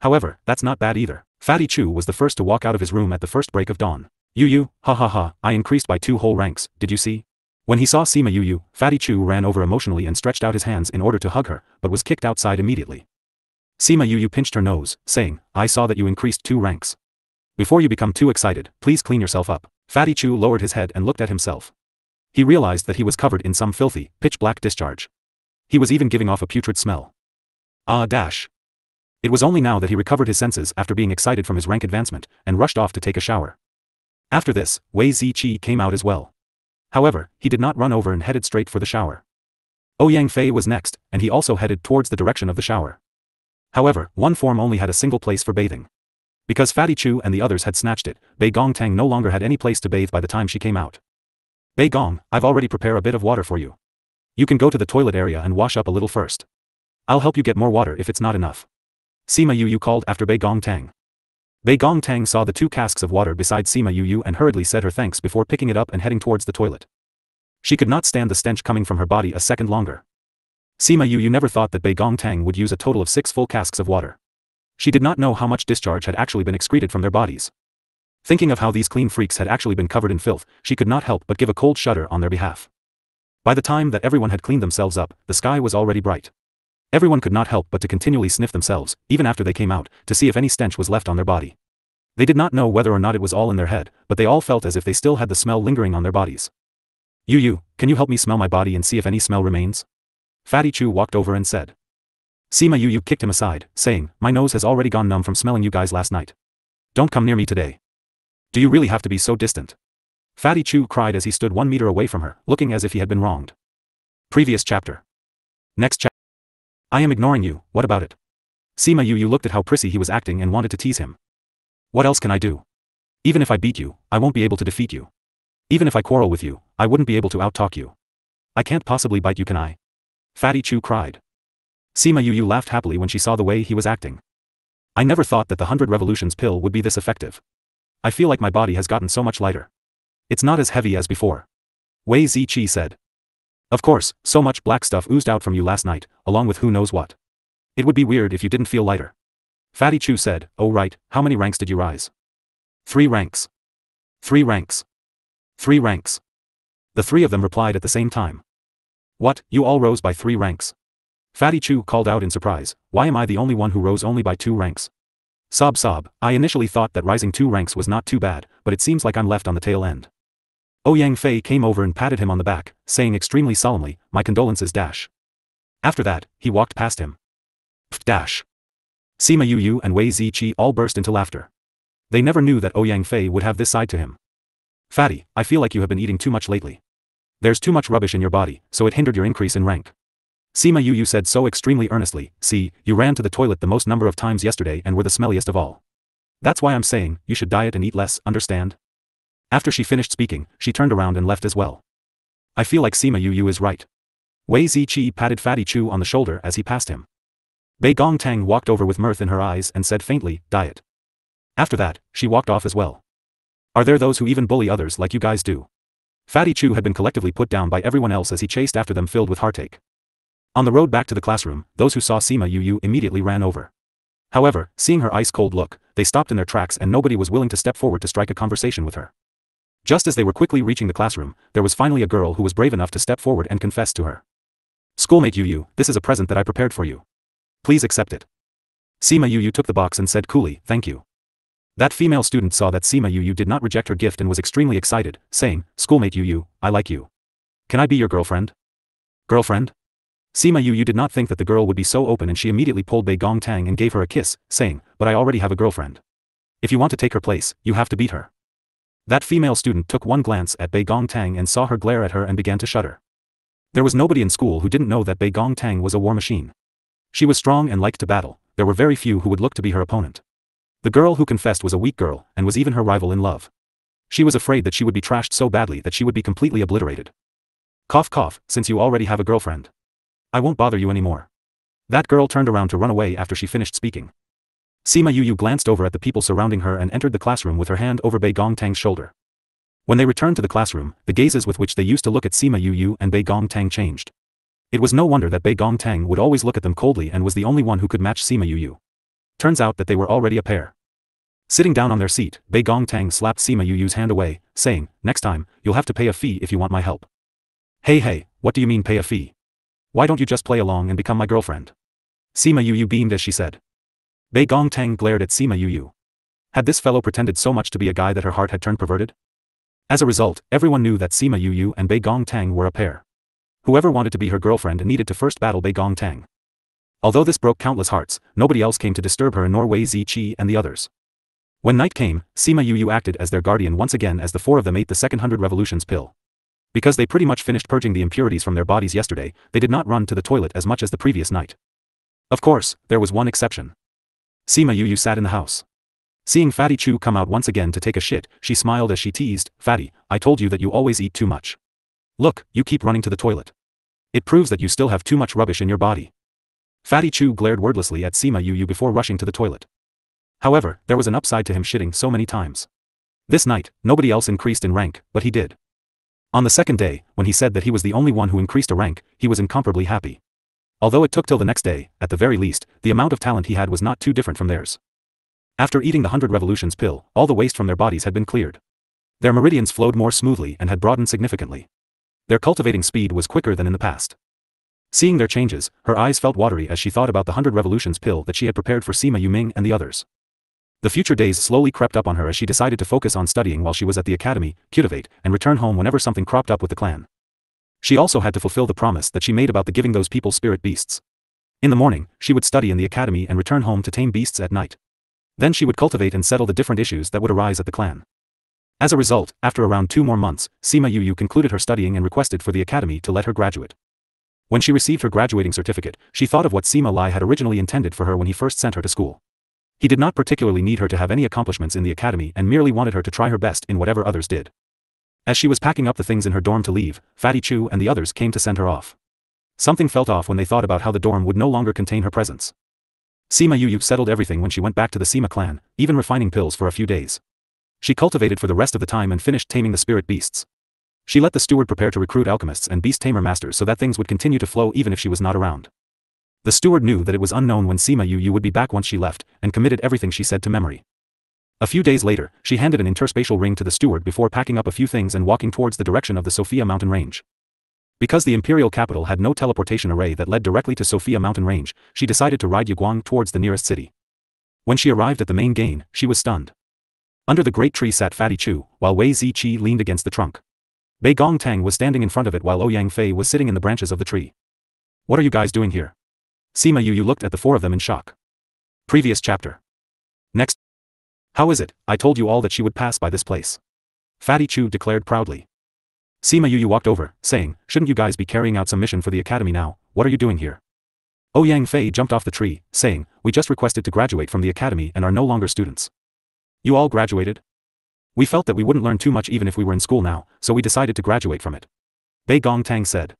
Speaker 1: However, that's not bad either. Fatty Chu was the first to walk out of his room at the first break of dawn. Yu, ha ha ha, I increased by 2 whole ranks, did you see? When he saw Sima Yu, Fatty Chu ran over emotionally and stretched out his hands in order to hug her, but was kicked outside immediately. Sima Yu pinched her nose, saying, I saw that you increased 2 ranks. Before you become too excited, please clean yourself up. Fatty Chu lowered his head and looked at himself. He realized that he was covered in some filthy, pitch-black discharge. He was even giving off a putrid smell. It was only now that he recovered his senses after being excited from his rank advancement, and rushed off to take a shower. After this, Wei Ziqi came out as well. However, he did not run over and headed straight for the shower. Ouyang Fei was next, and he also headed towards the direction of the shower. However, one form only had a single place for bathing. Because Fatty Chu and the others had snatched it, Bei Gongtang no longer had any place to bathe by the time she came out. Bei Gong, I've already prepared a bit of water for you. You can go to the toilet area and wash up a little first. I'll help you get more water if it's not enough. Sima Yu called after Bei Gongtang. Bei Gongtang saw the 2 casks of water beside Sima Yu and hurriedly said her thanks before picking it up and heading towards the toilet. She could not stand the stench coming from her body a second longer. Sima Yu never thought that Bei Gongtang would use a total of 6 full casks of water. She did not know how much discharge had actually been excreted from their bodies. Thinking of how these clean freaks had actually been covered in filth, she could not help but give a cold shudder on their behalf. By the time that everyone had cleaned themselves up, the sky was already bright. Everyone could not help but to continually sniff themselves, even after they came out, to see if any stench was left on their body. They did not know whether or not it was all in their head, but they all felt as if they still had the smell lingering on their bodies. Yu, can you help me smell my body and see if any smell remains? Fatty Chu walked over and said. Sima Yu kicked him aside, saying, my nose has already gone numb from smelling you guys last night. Don't come near me today. Do you really have to be so distant? Fatty Chu cried as he stood 1 meter away from her, looking as if he had been wronged. Previous chapter. Next chapter. I am ignoring you, what about it? Sima Yu looked at how prissy he was acting and wanted to tease him. What else can I do? Even if I beat you, I won't be able to defeat you. Even if I quarrel with you, I wouldn't be able to outtalk you. I can't possibly bite you, can I? Fatty Chu cried. Sima Yu laughed happily when she saw the way he was acting. I never thought that the 100 revolutions pill would be this effective. I feel like my body has gotten so much lighter. It's not as heavy as before. Wei Ziqi said. Of course, so much black stuff oozed out from you last night, along with who knows what. It would be weird if you didn't feel lighter. Fatty Chu said, oh right, how many ranks did you rise? 3 ranks. 3 ranks. 3 ranks. The 3 of them replied at the same time. What, you all rose by 3 ranks? Fatty Chu called out in surprise, why am I the only one who rose only by 2 ranks? Sob, I initially thought that rising 2 ranks was not too bad, but it seems like I'm left on the tail end. Ouyang Fei came over and patted him on the back, saying extremely solemnly, my condolences dash. After that, he walked past him. Pfft dash. Sima Yu and Wei Ziqi all burst into laughter. They never knew that Ouyang Fei would have this side to him. Fatty, I feel like you have been eating too much lately. There's too much rubbish in your body, so it hindered your increase in rank. Sima Yu said so extremely earnestly, see, you ran to the toilet the most number of times yesterday and were the smelliest of all. That's why I'm saying, you should diet and eat less, understand? After she finished speaking, she turned around and left as well. I feel like Sima Yu is right. Wei Ziqi patted Fatty Chu on the shoulder as he passed him. Bei Gongtang walked over with mirth in her eyes and said faintly, diet. After that, she walked off as well. Are there those who even bully others like you guys do? Fatty Chu had been collectively put down by everyone else as he chased after them filled with heartache. On the road back to the classroom, those who saw Sima Yu immediately ran over. However, seeing her ice-cold look, they stopped in their tracks and nobody was willing to step forward to strike a conversation with her. Just as they were quickly reaching the classroom, there was finally a girl who was brave enough to step forward and confess to her. Schoolmate Yu, this is a present that I prepared for you. Please accept it. Sima Yu took the box and said coolly, thank you. That female student saw that Sima Yu did not reject her gift and was extremely excited, saying, Schoolmate Yu, I like you. Can I be your girlfriend? Girlfriend? Sima Yu did not think that the girl would be so open and she immediately pulled Bei Gongtang and gave her a kiss, saying, but I already have a girlfriend. If you want to take her place, you have to beat her. That female student took one glance at Bei Gongtang and saw her glare at her and began to shudder. There was nobody in school who didn't know that Bei Gongtang was a war machine. She was strong and liked to battle, there were very few who would look to be her opponent. The girl who confessed was a weak girl, and was even her rival in love. She was afraid that she would be trashed so badly that she would be completely obliterated. Cough cough, since you already have a girlfriend. I won't bother you anymore. That girl turned around to run away after she finished speaking. Sima Yu glanced over at the people surrounding her and entered the classroom with her hand over Bei Gongtang's shoulder. When they returned to the classroom, the gazes with which they used to look at Sima Yu and Bei Gongtang changed. It was no wonder that Bei Gongtang would always look at them coldly and was the only one who could match Sima Yu. Turns out that they were already a pair. Sitting down on their seat, Bei Gongtang slapped Sima Yu's hand away, saying, "Next time, you'll have to pay a fee if you want my help." Hey, what do you mean pay a fee? Why don't you just play along and become my girlfriend? Sima Yu beamed as she said. Bei Gongtang glared at Sima Yu. Had this fellow pretended so much to be a guy that her heart had turned perverted? As a result, everyone knew that Sima Yu and Bei Gongtang were a pair. Whoever wanted to be her girlfriend needed to first battle Bei Gongtang. Although this broke countless hearts, nobody else came to disturb her nor Wei Ziqi and the others. When night came, Sima Yu acted as their guardian once again as the four of them ate the second 100 revolutions pill. Because they pretty much finished purging the impurities from their bodies yesterday, they did not run to the toilet as much as the previous night. Of course, there was one exception. Sima Yu sat in the house. Seeing Fatty Chu come out once again to take a shit, she smiled as she teased, "Fatty, I told you that you always eat too much. Look, you keep running to the toilet. It proves that you still have too much rubbish in your body." Fatty Chu glared wordlessly at Sima Yu before rushing to the toilet. However, there was an upside to him shitting so many times. This night, nobody else increased in rank, but he did. On the second day, when he said that he was the only one who increased a rank, he was incomparably happy. Although it took till the next day, at the very least, the amount of talent he had was not too different from theirs. After eating the 100 revolutions pill, all the waste from their bodies had been cleared. Their meridians flowed more smoothly and had broadened significantly. Their cultivating speed was quicker than in the past. Seeing their changes, her eyes felt watery as she thought about the 100 revolutions pill that she had prepared for Sima Yuming and the others. The future days slowly crept up on her as she decided to focus on studying while she was at the academy, Cultivate, and return home whenever something cropped up with the clan. She also had to fulfill the promise that she made about the giving those people spirit beasts. In the morning, she would study in the academy and return home to tame beasts at night. Then she would cultivate and settle the different issues that would arise at the clan. As a result, after around 2 more months, Sima Yu concluded her studying and requested for the academy to let her graduate. When she received her graduating certificate, she thought of what Sima Lai had originally intended for her when he first sent her to school. He did not particularly need her to have any accomplishments in the academy and merely wanted her to try her best in whatever others did. As she was packing up the things in her dorm to leave, Fatty Chu and the others came to send her off. Something felt off when they thought about how the dorm would no longer contain her presence. Sima Yu settled everything when she went back to the Sima clan, even refining pills for a few days. She cultivated for the rest of the time and finished taming the spirit beasts. She let the steward prepare to recruit alchemists and beast tamer masters so that things would continue to flow even if she was not around. The steward knew that it was unknown when Sima Yu would be back once she left, and committed everything she said to memory. A few days later, she handed an interspatial ring to the steward before packing up a few things and walking towards the direction of the Sophia mountain range. Because the imperial capital had no teleportation array that led directly to Sophia mountain range, she decided to ride Yuguang towards the nearest city. When she arrived at the main gate, she was stunned. Under the great tree sat Fatty Chu, while Wei Ziqi leaned against the trunk. Bei Gongtang was standing in front of it while Ouyang Fei was sitting in the branches of the tree. "What are you guys doing here?" Sima Yu looked at the four of them in shock. Previous chapter. Next. "How is it? I told you all that she would pass by this place," Fatty Chu declared proudly. Sima Yu walked over, saying, "Shouldn't you guys be carrying out some mission for the academy now? What are you doing here?" Ouyang Fei jumped off the tree, saying, "We just requested to graduate from the academy and are no longer students." "You all graduated?" "We felt that we wouldn't learn too much even if we were in school now, so we decided to graduate from it," Bei Gongtang said.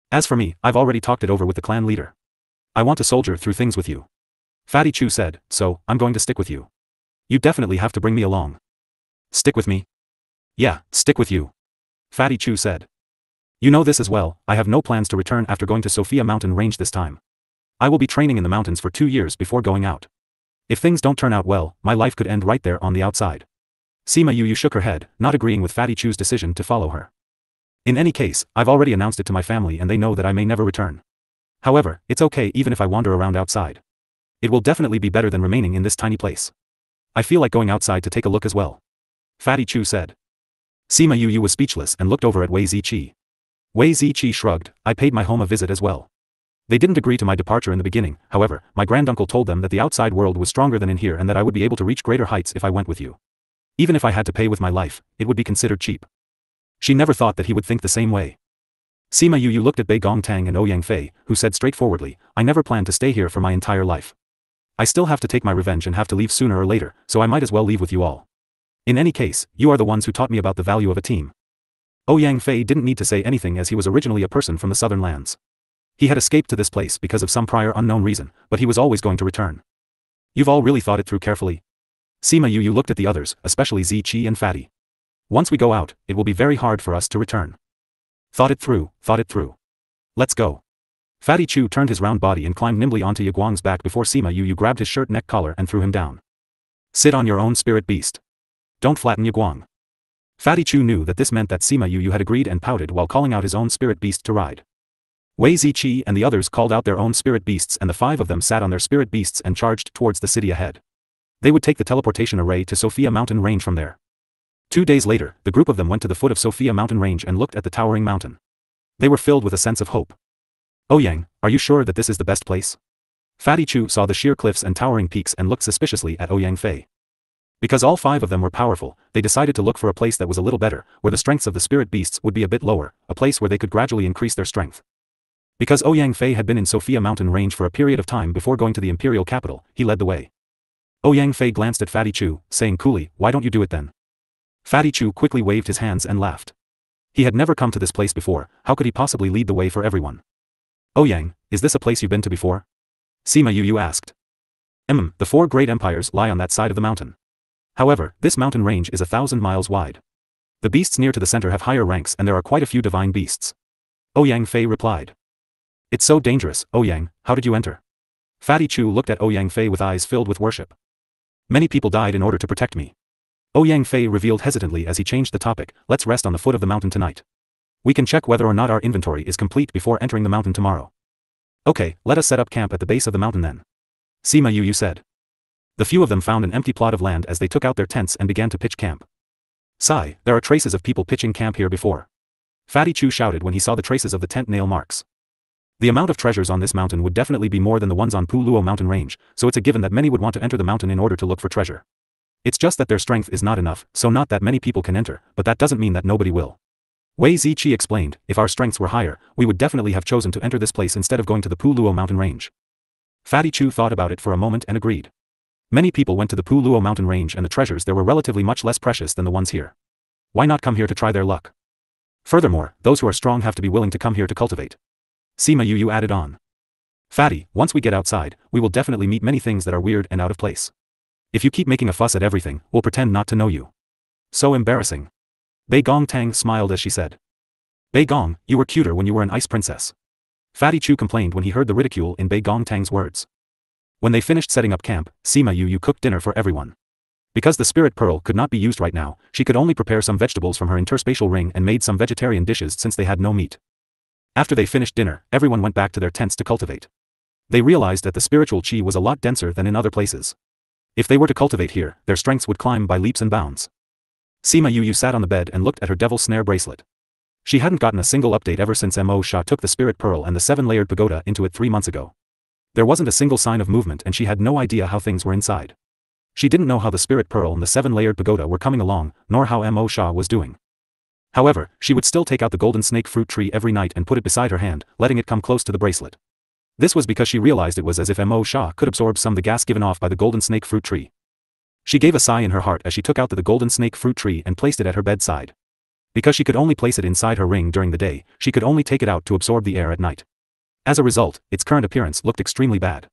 Speaker 1: "As for me, I've already talked it over with the clan leader. I want to soldier through things with you," Fatty Chu said, "so, I'm going to stick with you. You definitely have to bring me along." "Stick with me?" "Yeah, stick with you," Fatty Chu said. "You know this as well, I have no plans to return after going to Sophia mountain range this time. I will be training in the mountains for 2 years before going out. If things don't turn out well, my life could end right there on the outside." Sima Yu shook her head, not agreeing with Fatty Chu's decision to follow her. "In any case, I've already announced it to my family and they know that I may never return. However, it's okay even if I wander around outside. It will definitely be better than remaining in this tiny place. I feel like going outside to take a look as well," Fatty Chu said. Sima Yu was speechless and looked over at Wei Ziqi. Wei Ziqi shrugged, "I paid my home a visit as well. They didn't agree to my departure in the beginning, however, my granduncle told them that the outside world was stronger than in here and that I would be able to reach greater heights if I went with you. Even if I had to pay with my life, it would be considered cheap." She never thought that he would think the same way. Sima Yu looked at Bei Gongtang and Ouyang Fei, who said straightforwardly, "I never planned to stay here for my entire life. I still have to take my revenge and have to leave sooner or later, so I might as well leave with you all." In any case, you are the ones who taught me about the value of a team. Ouyang Fei didn't need to say anything as he was originally a person from the southern lands. He had escaped to this place because of some prior unknown reason, but he was always going to return. You've all really thought it through carefully. Sima Yu looked at the others, especially Ziqi and Fatty. Once we go out, it will be very hard for us to return. Thought it through. Let's go. Fatty Chu turned his round body and climbed nimbly onto Yaguang's back before Sima Yu grabbed his shirt neck collar and threw him down. Sit on your own, spirit beast. Don't flatten Yaguang. Fatty Chu knew that this meant that Sima Yu had agreed and pouted while calling out his own spirit beast to ride. Wei Ziqi and the others called out their own spirit beasts and the 5 of them sat on their spirit beasts and charged towards the city ahead. They would take the teleportation array to Sophia Mountain Range from there. 2 days later, the group of them went to the foot of Sophia Mountain Range and looked at the towering mountain. They were filled with a sense of hope. Ouyang, are you sure that this is the best place? Fatty Chu saw the sheer cliffs and towering peaks and looked suspiciously at Ouyang Fei. Because all 5 of them were powerful, they decided to look for a place that was a little better, where the strengths of the spirit beasts would be a bit lower, a place where they could gradually increase their strength. Because Ouyang Fei had been in Sophia Mountain Range for a period of time before going to the imperial capital, he led the way. Ouyang Fei glanced at Fatty Chu, saying coolly, why don't you do it then? Fatty Chu quickly waved his hands and laughed. He had never come to this place before, how could he possibly lead the way for everyone? Ouyang, is this a place you've been to before? Sima Yu asked. The 4 great empires lie on that side of the mountain. However, this mountain range is 1,000 miles wide. The beasts near to the center have higher ranks and there are quite a few divine beasts. Ouyang Fei replied. It's so dangerous, Ouyang, how did you enter? Fatty Chu looked at Ouyang Fei with eyes filled with worship. Many people died in order to protect me. Ouyang Fei revealed hesitantly as he changed the topic, let's rest on the foot of the mountain tonight. We can check whether or not our inventory is complete before entering the mountain tomorrow. Okay, let us set up camp at the base of the mountain then. Sima Yu said. The few of them found an empty plot of land as they took out their tents and began to pitch camp. Sigh, there are traces of people pitching camp here before. Fatty Chu shouted when he saw the traces of the tent nail marks. The amount of treasures on this mountain would definitely be more than the ones on Puluo Mountain Range, so it's a given that many would want to enter the mountain in order to look for treasure. It's just that their strength is not enough, so not that many people can enter, but that doesn't mean that nobody will. Wei Ziqi explained, if our strengths were higher, we would definitely have chosen to enter this place instead of going to the Puluo Mountain Range. Fatty Chu thought about it for a moment and agreed. Many people went to the Puluo Mountain Range and the treasures there were relatively much less precious than the ones here. Why not come here to try their luck? Furthermore, those who are strong have to be willing to come here to cultivate. Sima Yu added on. Fatty, once we get outside, we will definitely meet many things that are weird and out of place. If you keep making a fuss at everything, we'll pretend not to know you. So embarrassing. Bei Gong Tang smiled as she said. Bei Gong, you were cuter when you were an ice princess. Fatty Chu complained when he heard the ridicule in Bei Gong Tang's words. When they finished setting up camp, Sima Yu cooked dinner for everyone. Because the spirit pearl could not be used right now, she could only prepare some vegetables from her interspatial ring and made some vegetarian dishes since they had no meat. After they finished dinner, everyone went back to their tents to cultivate. They realized that the spiritual chi was a lot denser than in other places. If they were to cultivate here, their strengths would climb by leaps and bounds. Sima Yu sat on the bed and looked at her devil snare bracelet. She hadn't gotten a single update ever since Mo Sha took the spirit pearl and the 7-layered pagoda into it 3 months ago. There wasn't a single sign of movement and she had no idea how things were inside. She didn't know how the spirit pearl and the 7-layered pagoda were coming along, nor how Mo Sha was doing. However, she would still take out the golden snake fruit tree every night and put it beside her hand, letting it come close to the bracelet. This was because she realized it was as if Mo Sha could absorb some of the gas given off by the golden snake fruit tree. She gave a sigh in her heart as she took out the golden snake fruit tree and placed it at her bedside. Because she could only place it inside her ring during the day, she could only take it out to absorb the air at night. As a result, its current appearance looked extremely bad.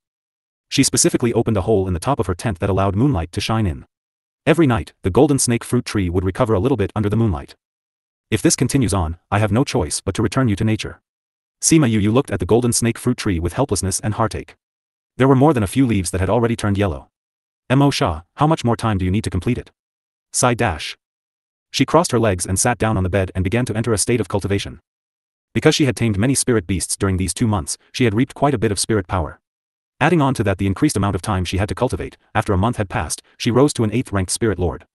Speaker 1: She specifically opened a hole in the top of her tent that allowed moonlight to shine in. Every night, the golden snake fruit tree would recover a little bit under the moonlight. If this continues on, I have no choice but to return you to nature. Sima Yu looked at the golden snake fruit tree with helplessness and heartache. There were more than a few leaves that had already turned yellow. Mo Sha, how much more time do you need to complete it? Sigh dash. She crossed her legs and sat down on the bed and began to enter a state of cultivation. Because she had tamed many spirit beasts during these 2 months, she had reaped quite a bit of spirit power. Adding on to that the increased amount of time she had to cultivate, after a month had passed, she rose to an 8th-ranked spirit lord.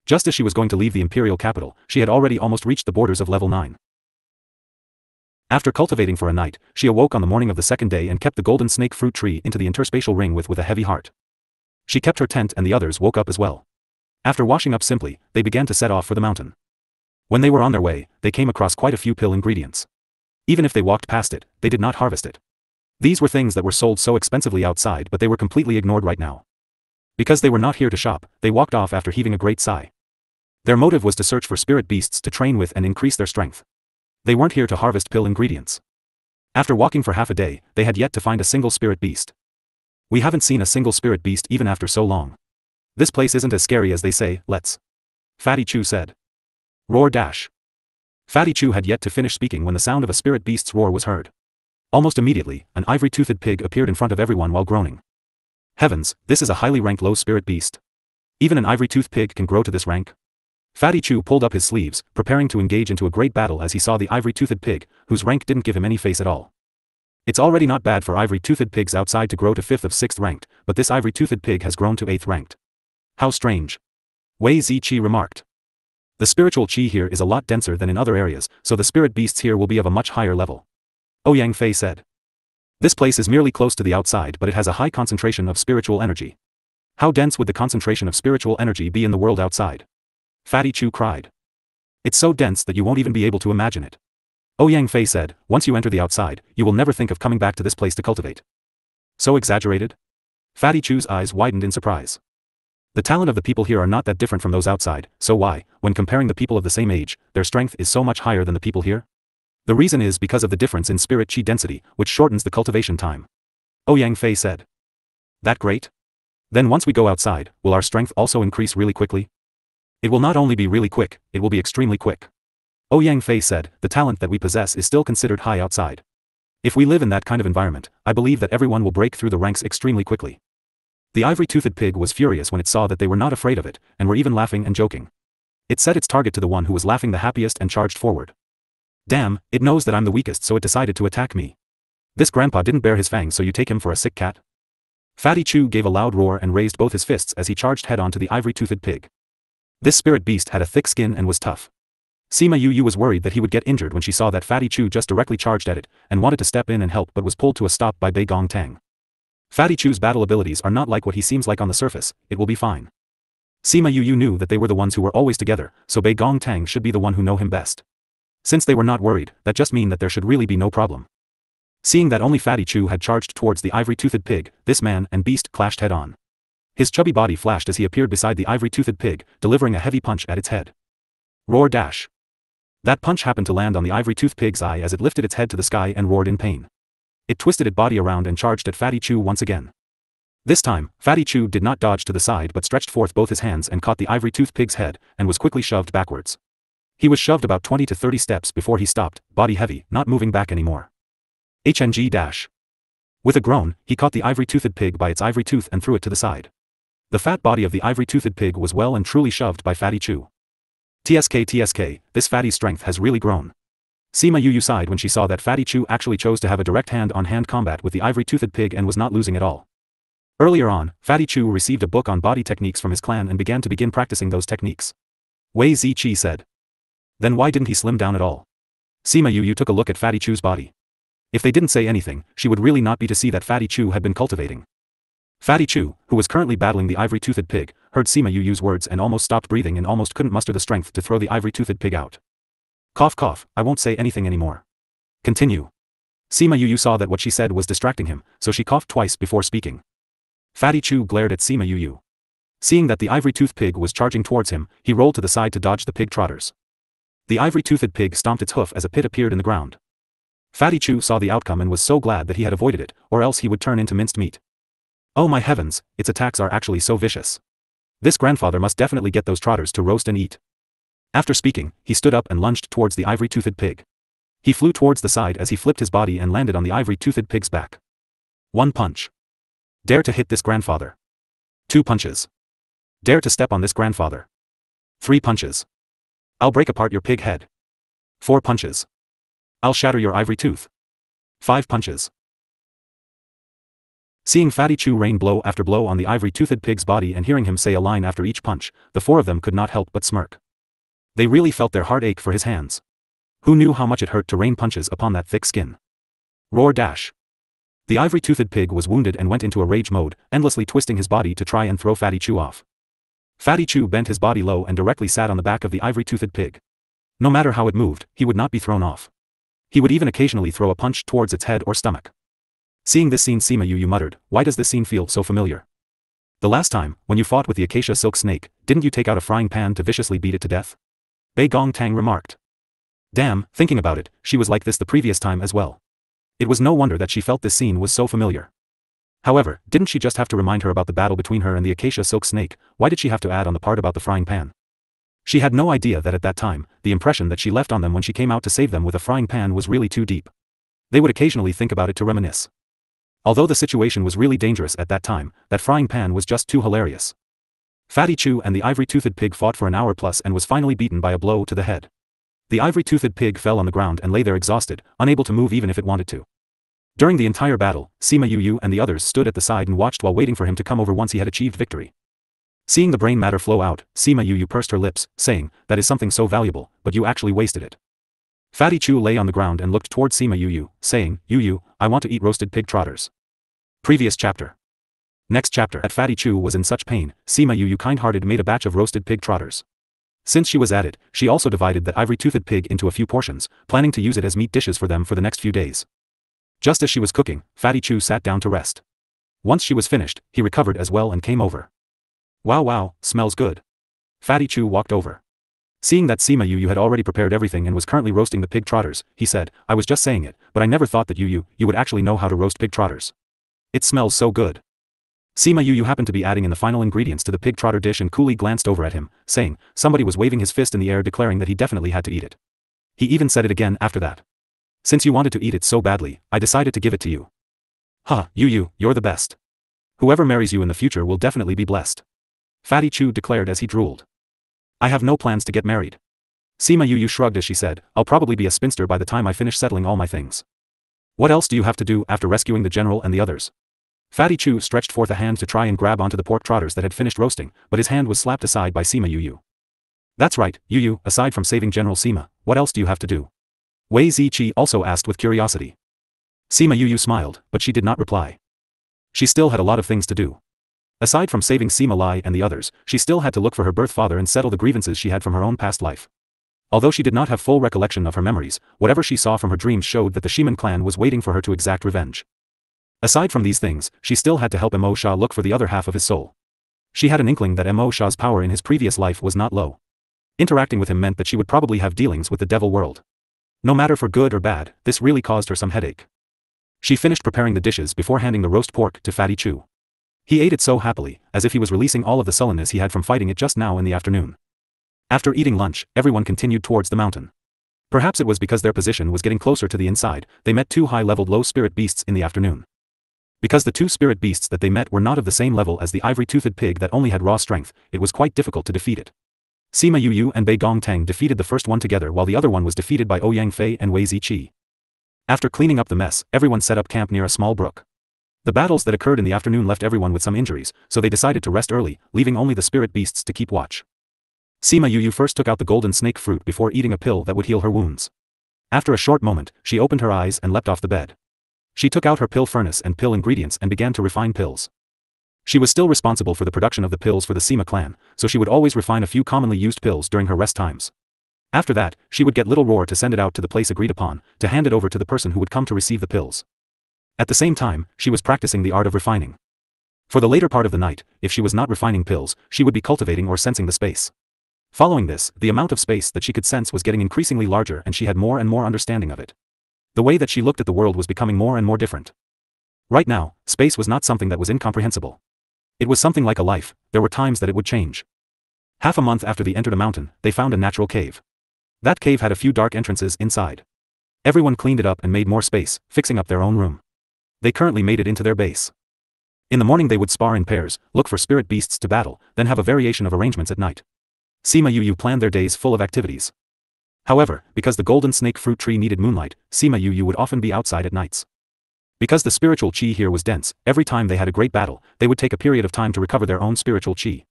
Speaker 1: Just as she was going to leave the imperial capital, she had already almost reached the borders of level 9. After cultivating for a night, she awoke on the morning of the 2nd day and kept the golden snake fruit tree into the interspatial ring with a heavy heart. She kept her tent and the others woke up as well. After washing up simply, they began to set off for the mountain. When they were on their way, they came across quite a few pill ingredients. Even if they walked past it, they did not harvest it. These were things that were sold so expensively outside, but they were completely ignored right now. Because they were not here to shop, they walked off after heaving a great sigh. Their motive was to search for spirit beasts to train with and increase their strength. They weren't here to harvest pill ingredients. After walking for half a day, they had yet to find a single spirit beast. We haven't seen a single spirit beast even after so long. This place isn't as scary as they say, let's. Fatty Chu said. Roar dash. Fatty Chu had yet to finish speaking when the sound of a spirit beast's roar was heard. Almost immediately, an ivory-toothed pig appeared in front of everyone while groaning. Heavens, this is a highly ranked low spirit beast. Even an ivory-toothed pig can grow to this rank? Fatty Chu pulled up his sleeves, preparing to engage into a great battle as he saw the ivory-toothed pig, whose rank didn't give him any face at all. It's already not bad for ivory-toothed pigs outside to grow to 5th of 6th ranked, but this ivory-toothed pig has grown to 8th ranked. How strange. Wei Ziqi remarked. The spiritual qi here is a lot denser than in other areas, so the spirit beasts here will be of a much higher level. Ouyang Fei said. This place is merely close to the outside, but it has a high concentration of spiritual energy. How dense would the concentration of spiritual energy be in the world outside? Fatty Chu cried. It's so dense that you won't even be able to imagine it. Ouyang Fei said, once you enter the outside, you will never think of coming back to this place to cultivate. So exaggerated? Fatty Chu's eyes widened in surprise. The talent of the people here are not that different from those outside, so why, when comparing the people of the same age, their strength is so much higher than the people here? The reason is because of the difference in spirit qi density, which shortens the cultivation time. Ouyang Fei said. That great? Then once we go outside, will our strength also increase really quickly? It will not only be really quick, it will be extremely quick. Ouyang Fei said, the talent that we possess is still considered high outside. If we live in that kind of environment, I believe that everyone will break through the ranks extremely quickly. The ivory-toothed pig was furious when it saw that they were not afraid of it, and were even laughing and joking. It set its target to the one who was laughing the happiest and charged forward. Damn, it knows that I'm the weakest, so it decided to attack me. This grandpa didn't bare his fangs, so you take him for a sick cat? Fatty Chu gave a loud roar and raised both his fists as he charged head-on to the ivory-toothed pig. This spirit beast had a thick skin and was tough. Sima Yu was worried that he would get injured when she saw that Fatty Chu just directly charged at it, and wanted to step in and help but was pulled to a stop by Bei Gong Tang. Fatty Chu's battle abilities are not like what he seems like on the surface, it will be fine. Sima Yu knew that they were the ones who were always together, so Bei Gong Tang should be the one who know him best. Since they were not worried, that just mean that there should really be no problem. Seeing that only Fatty Chu had charged towards the ivory-toothed pig, this man and beast clashed head-on. His chubby body flashed as he appeared beside the ivory-toothed pig, delivering a heavy punch at its head. Roar dash. That punch happened to land on the ivory-toothed pig's eye as it lifted its head to the sky and roared in pain. It twisted its body around and charged at Fatty Chu once again. This time, Fatty Chu did not dodge to the side but stretched forth both his hands and caught the ivory-toothed pig's head, and was quickly shoved backwards. He was shoved about 20 to 30 steps before he stopped, body heavy, not moving back anymore. HNG dash. With a groan, he caught the ivory-toothed pig by its ivory tooth and threw it to the side. The fat body of the ivory-toothed pig was well and truly shoved by Fatty Chu. TSK, this fatty's strength has really grown. Sima Yu sighed when she saw that Fatty Chu actually chose to have a direct hand-on-hand combat with the ivory-toothed pig and was not losing at all. Earlier on, Fatty Chu received a book on body techniques from his clan and began practicing those techniques. Wei Ziqi said. Then why didn't he slim down at all? Sima Yu took a look at Fatty Chu's body. If they didn't say anything, she would really not be to see that Fatty Chu had been cultivating. Fatty Chu, who was currently battling the ivory-toothed pig, heard Sima Yu's words and almost stopped breathing and almost couldn't muster the strength to throw the ivory-toothed pig out. Cough cough, I won't say anything anymore. Continue. Sima Yu saw that what she said was distracting him, so she coughed twice before speaking. Fatty Chu glared at Sima Yu. Seeing that the ivory-toothed pig was charging towards him, he rolled to the side to dodge the pig trotters. The ivory-toothed pig stomped its hoof as a pit appeared in the ground. Fatty Chu saw the outcome and was so glad that he had avoided it, or else he would turn into minced meat. Oh my heavens, its attacks are actually so vicious. This grandfather must definitely get those trotters to roast and eat. After speaking, he stood up and lunged towards the ivory-toothed pig. He flew towards the side as he flipped his body and landed on the ivory-toothed pig's back. 1 punch. Dare to hit this grandfather. 2 punches. Dare to step on this grandfather. 3 punches. I'll break apart your pig head. 4 punches. I'll shatter your ivory tooth. 5 punches. Seeing Fatty Chu rain blow after blow on the ivory-toothed pig's body and hearing him say a line after each punch, the 4 of them could not help but smirk. They really felt their heart ache for his hands. Who knew how much it hurt to rain punches upon that thick skin? Roar dash. The ivory-toothed pig was wounded and went into a rage mode, endlessly twisting his body to try and throw Fatty Chu off. Fatty Chu bent his body low and directly sat on the back of the ivory-toothed pig. No matter how it moved, he would not be thrown off. He would even occasionally throw a punch towards its head or stomach. Seeing this scene, Sima Yu muttered, why does this scene feel so familiar? The last time, when you fought with the acacia silk snake, didn't you take out a frying pan to viciously beat it to death? Bei Gong Tang remarked. Damn, thinking about it, she was like this the previous time as well. It was no wonder that she felt this scene was so familiar. However, didn't she just have to remind her about the battle between her and the acacia silk snake? Why did she have to add on the part about the frying pan? She had no idea that at that time, the impression that she left on them when she came out to save them with a frying pan was really too deep. They would occasionally think about it to reminisce. Although the situation was really dangerous at that time, that frying pan was just too hilarious. Fatty Chu and the ivory-toothed pig fought for an hour plus and was finally beaten by a blow to the head. The ivory-toothed pig fell on the ground and lay there exhausted, unable to move even if it wanted to. During the entire battle, Sima Yu and the others stood at the side and watched while waiting for him to come over once he had achieved victory. Seeing the brain matter flow out, Sima Yu pursed her lips, saying, "That is something so valuable, but you actually wasted it." Fatty Chu lay on the ground and looked toward Sima Yu, saying, "Yu, I want to eat roasted pig trotters." Previous chapter. Next chapter. At Fatty Chu was in such pain, Sima Yu kind-hearted made a batch of roasted pig trotters. Since she was at it, she also divided that ivory-toothed pig into a few portions, planning to use it as meat dishes for them for the next few days. Just as she was cooking, Fatty Chu sat down to rest. Once she was finished, he recovered as well and came over. Wow, smells good. Fatty Chu walked over. Seeing that Sima Yu had already prepared everything and was currently roasting the pig trotters, he said, "I was just saying it, but I never thought that you would actually know how to roast pig trotters. It smells so good." Sima Yu happened to be adding in the final ingredients to the pig trotter dish and coolly glanced over at him, saying, somebody was waving his fist in the air declaring that he definitely had to eat it. He even said it again after that. "Since you wanted to eat it so badly, I decided to give it to you." "Huh, you're the best. Whoever marries you in the future will definitely be blessed," Fatty Chu declared as he drooled. "I have no plans to get married." Sima Yu shrugged as she said, "I'll probably be a spinster by the time I finish settling all my things." "What else do you have to do after rescuing the general and the others?" Fatty Chu stretched forth a hand to try and grab onto the pork trotters that had finished roasting, but his hand was slapped aside by Sima Yu. "That's right, Yu, aside from saving General Sima, what else do you have to do?" Wei Ziqi also asked with curiosity. Sima Yu smiled, but she did not reply. She still had a lot of things to do. Aside from saving Sima Lai and the others, she still had to look for her birth father and settle the grievances she had from her own past life. Although she did not have full recollection of her memories, whatever she saw from her dreams showed that the Shiman clan was waiting for her to exact revenge. Aside from these things, she still had to help Mo Sha look for the other half of his soul. She had an inkling that Mo Sha's power in his previous life was not low. Interacting with him meant that she would probably have dealings with the devil world. No matter for good or bad, this really caused her some headache. She finished preparing the dishes before handing the roast pork to Fatty Chu. He ate it so happily, as if he was releasing all of the sullenness he had from fighting it just now in the afternoon. After eating lunch, everyone continued towards the mountain. Perhaps it was because their position was getting closer to the inside, they met two high-leveled low-spirit beasts in the afternoon. Because the two spirit beasts that they met were not of the same level as the ivory-toothed pig that only had raw strength, it was quite difficult to defeat it. Sima Yu and Bei Gong Tang defeated the first one together while the other one was defeated by Ouyang Fei and Wei Ziqi. After cleaning up the mess, everyone set up camp near a small brook. The battles that occurred in the afternoon left everyone with some injuries, so they decided to rest early, leaving only the spirit beasts to keep watch. Sima Yu first took out the golden snake fruit before eating a pill that would heal her wounds. After a short moment, she opened her eyes and leapt off the bed. She took out her pill furnace and pill ingredients and began to refine pills. She was still responsible for the production of the pills for the Sima clan, so she would always refine a few commonly used pills during her rest times. After that, she would get Little Roar to send it out to the place agreed upon, to hand it over to the person who would come to receive the pills. At the same time, she was practicing the art of refining. For the later part of the night, if she was not refining pills, she would be cultivating or sensing the space. Following this, the amount of space that she could sense was getting increasingly larger and she had more and more understanding of it. The way that she looked at the world was becoming more and more different. Right now, space was not something that was incomprehensible. It was something like a life, there were times that it would change. Half a month after they entered a mountain, they found a natural cave. That cave had a few dark entrances inside. Everyone cleaned it up and made more space, fixing up their own room. They currently made it into their base. In the morning they would spar in pairs, look for spirit beasts to battle, then have a variation of arrangements at night. Sima Yu planned their days full of activities. However, because the golden snake fruit tree needed moonlight, Sima Yu would often be outside at nights. Because the spiritual chi here was dense, every time they had a great battle, they would take a period of time to recover their own spiritual chi.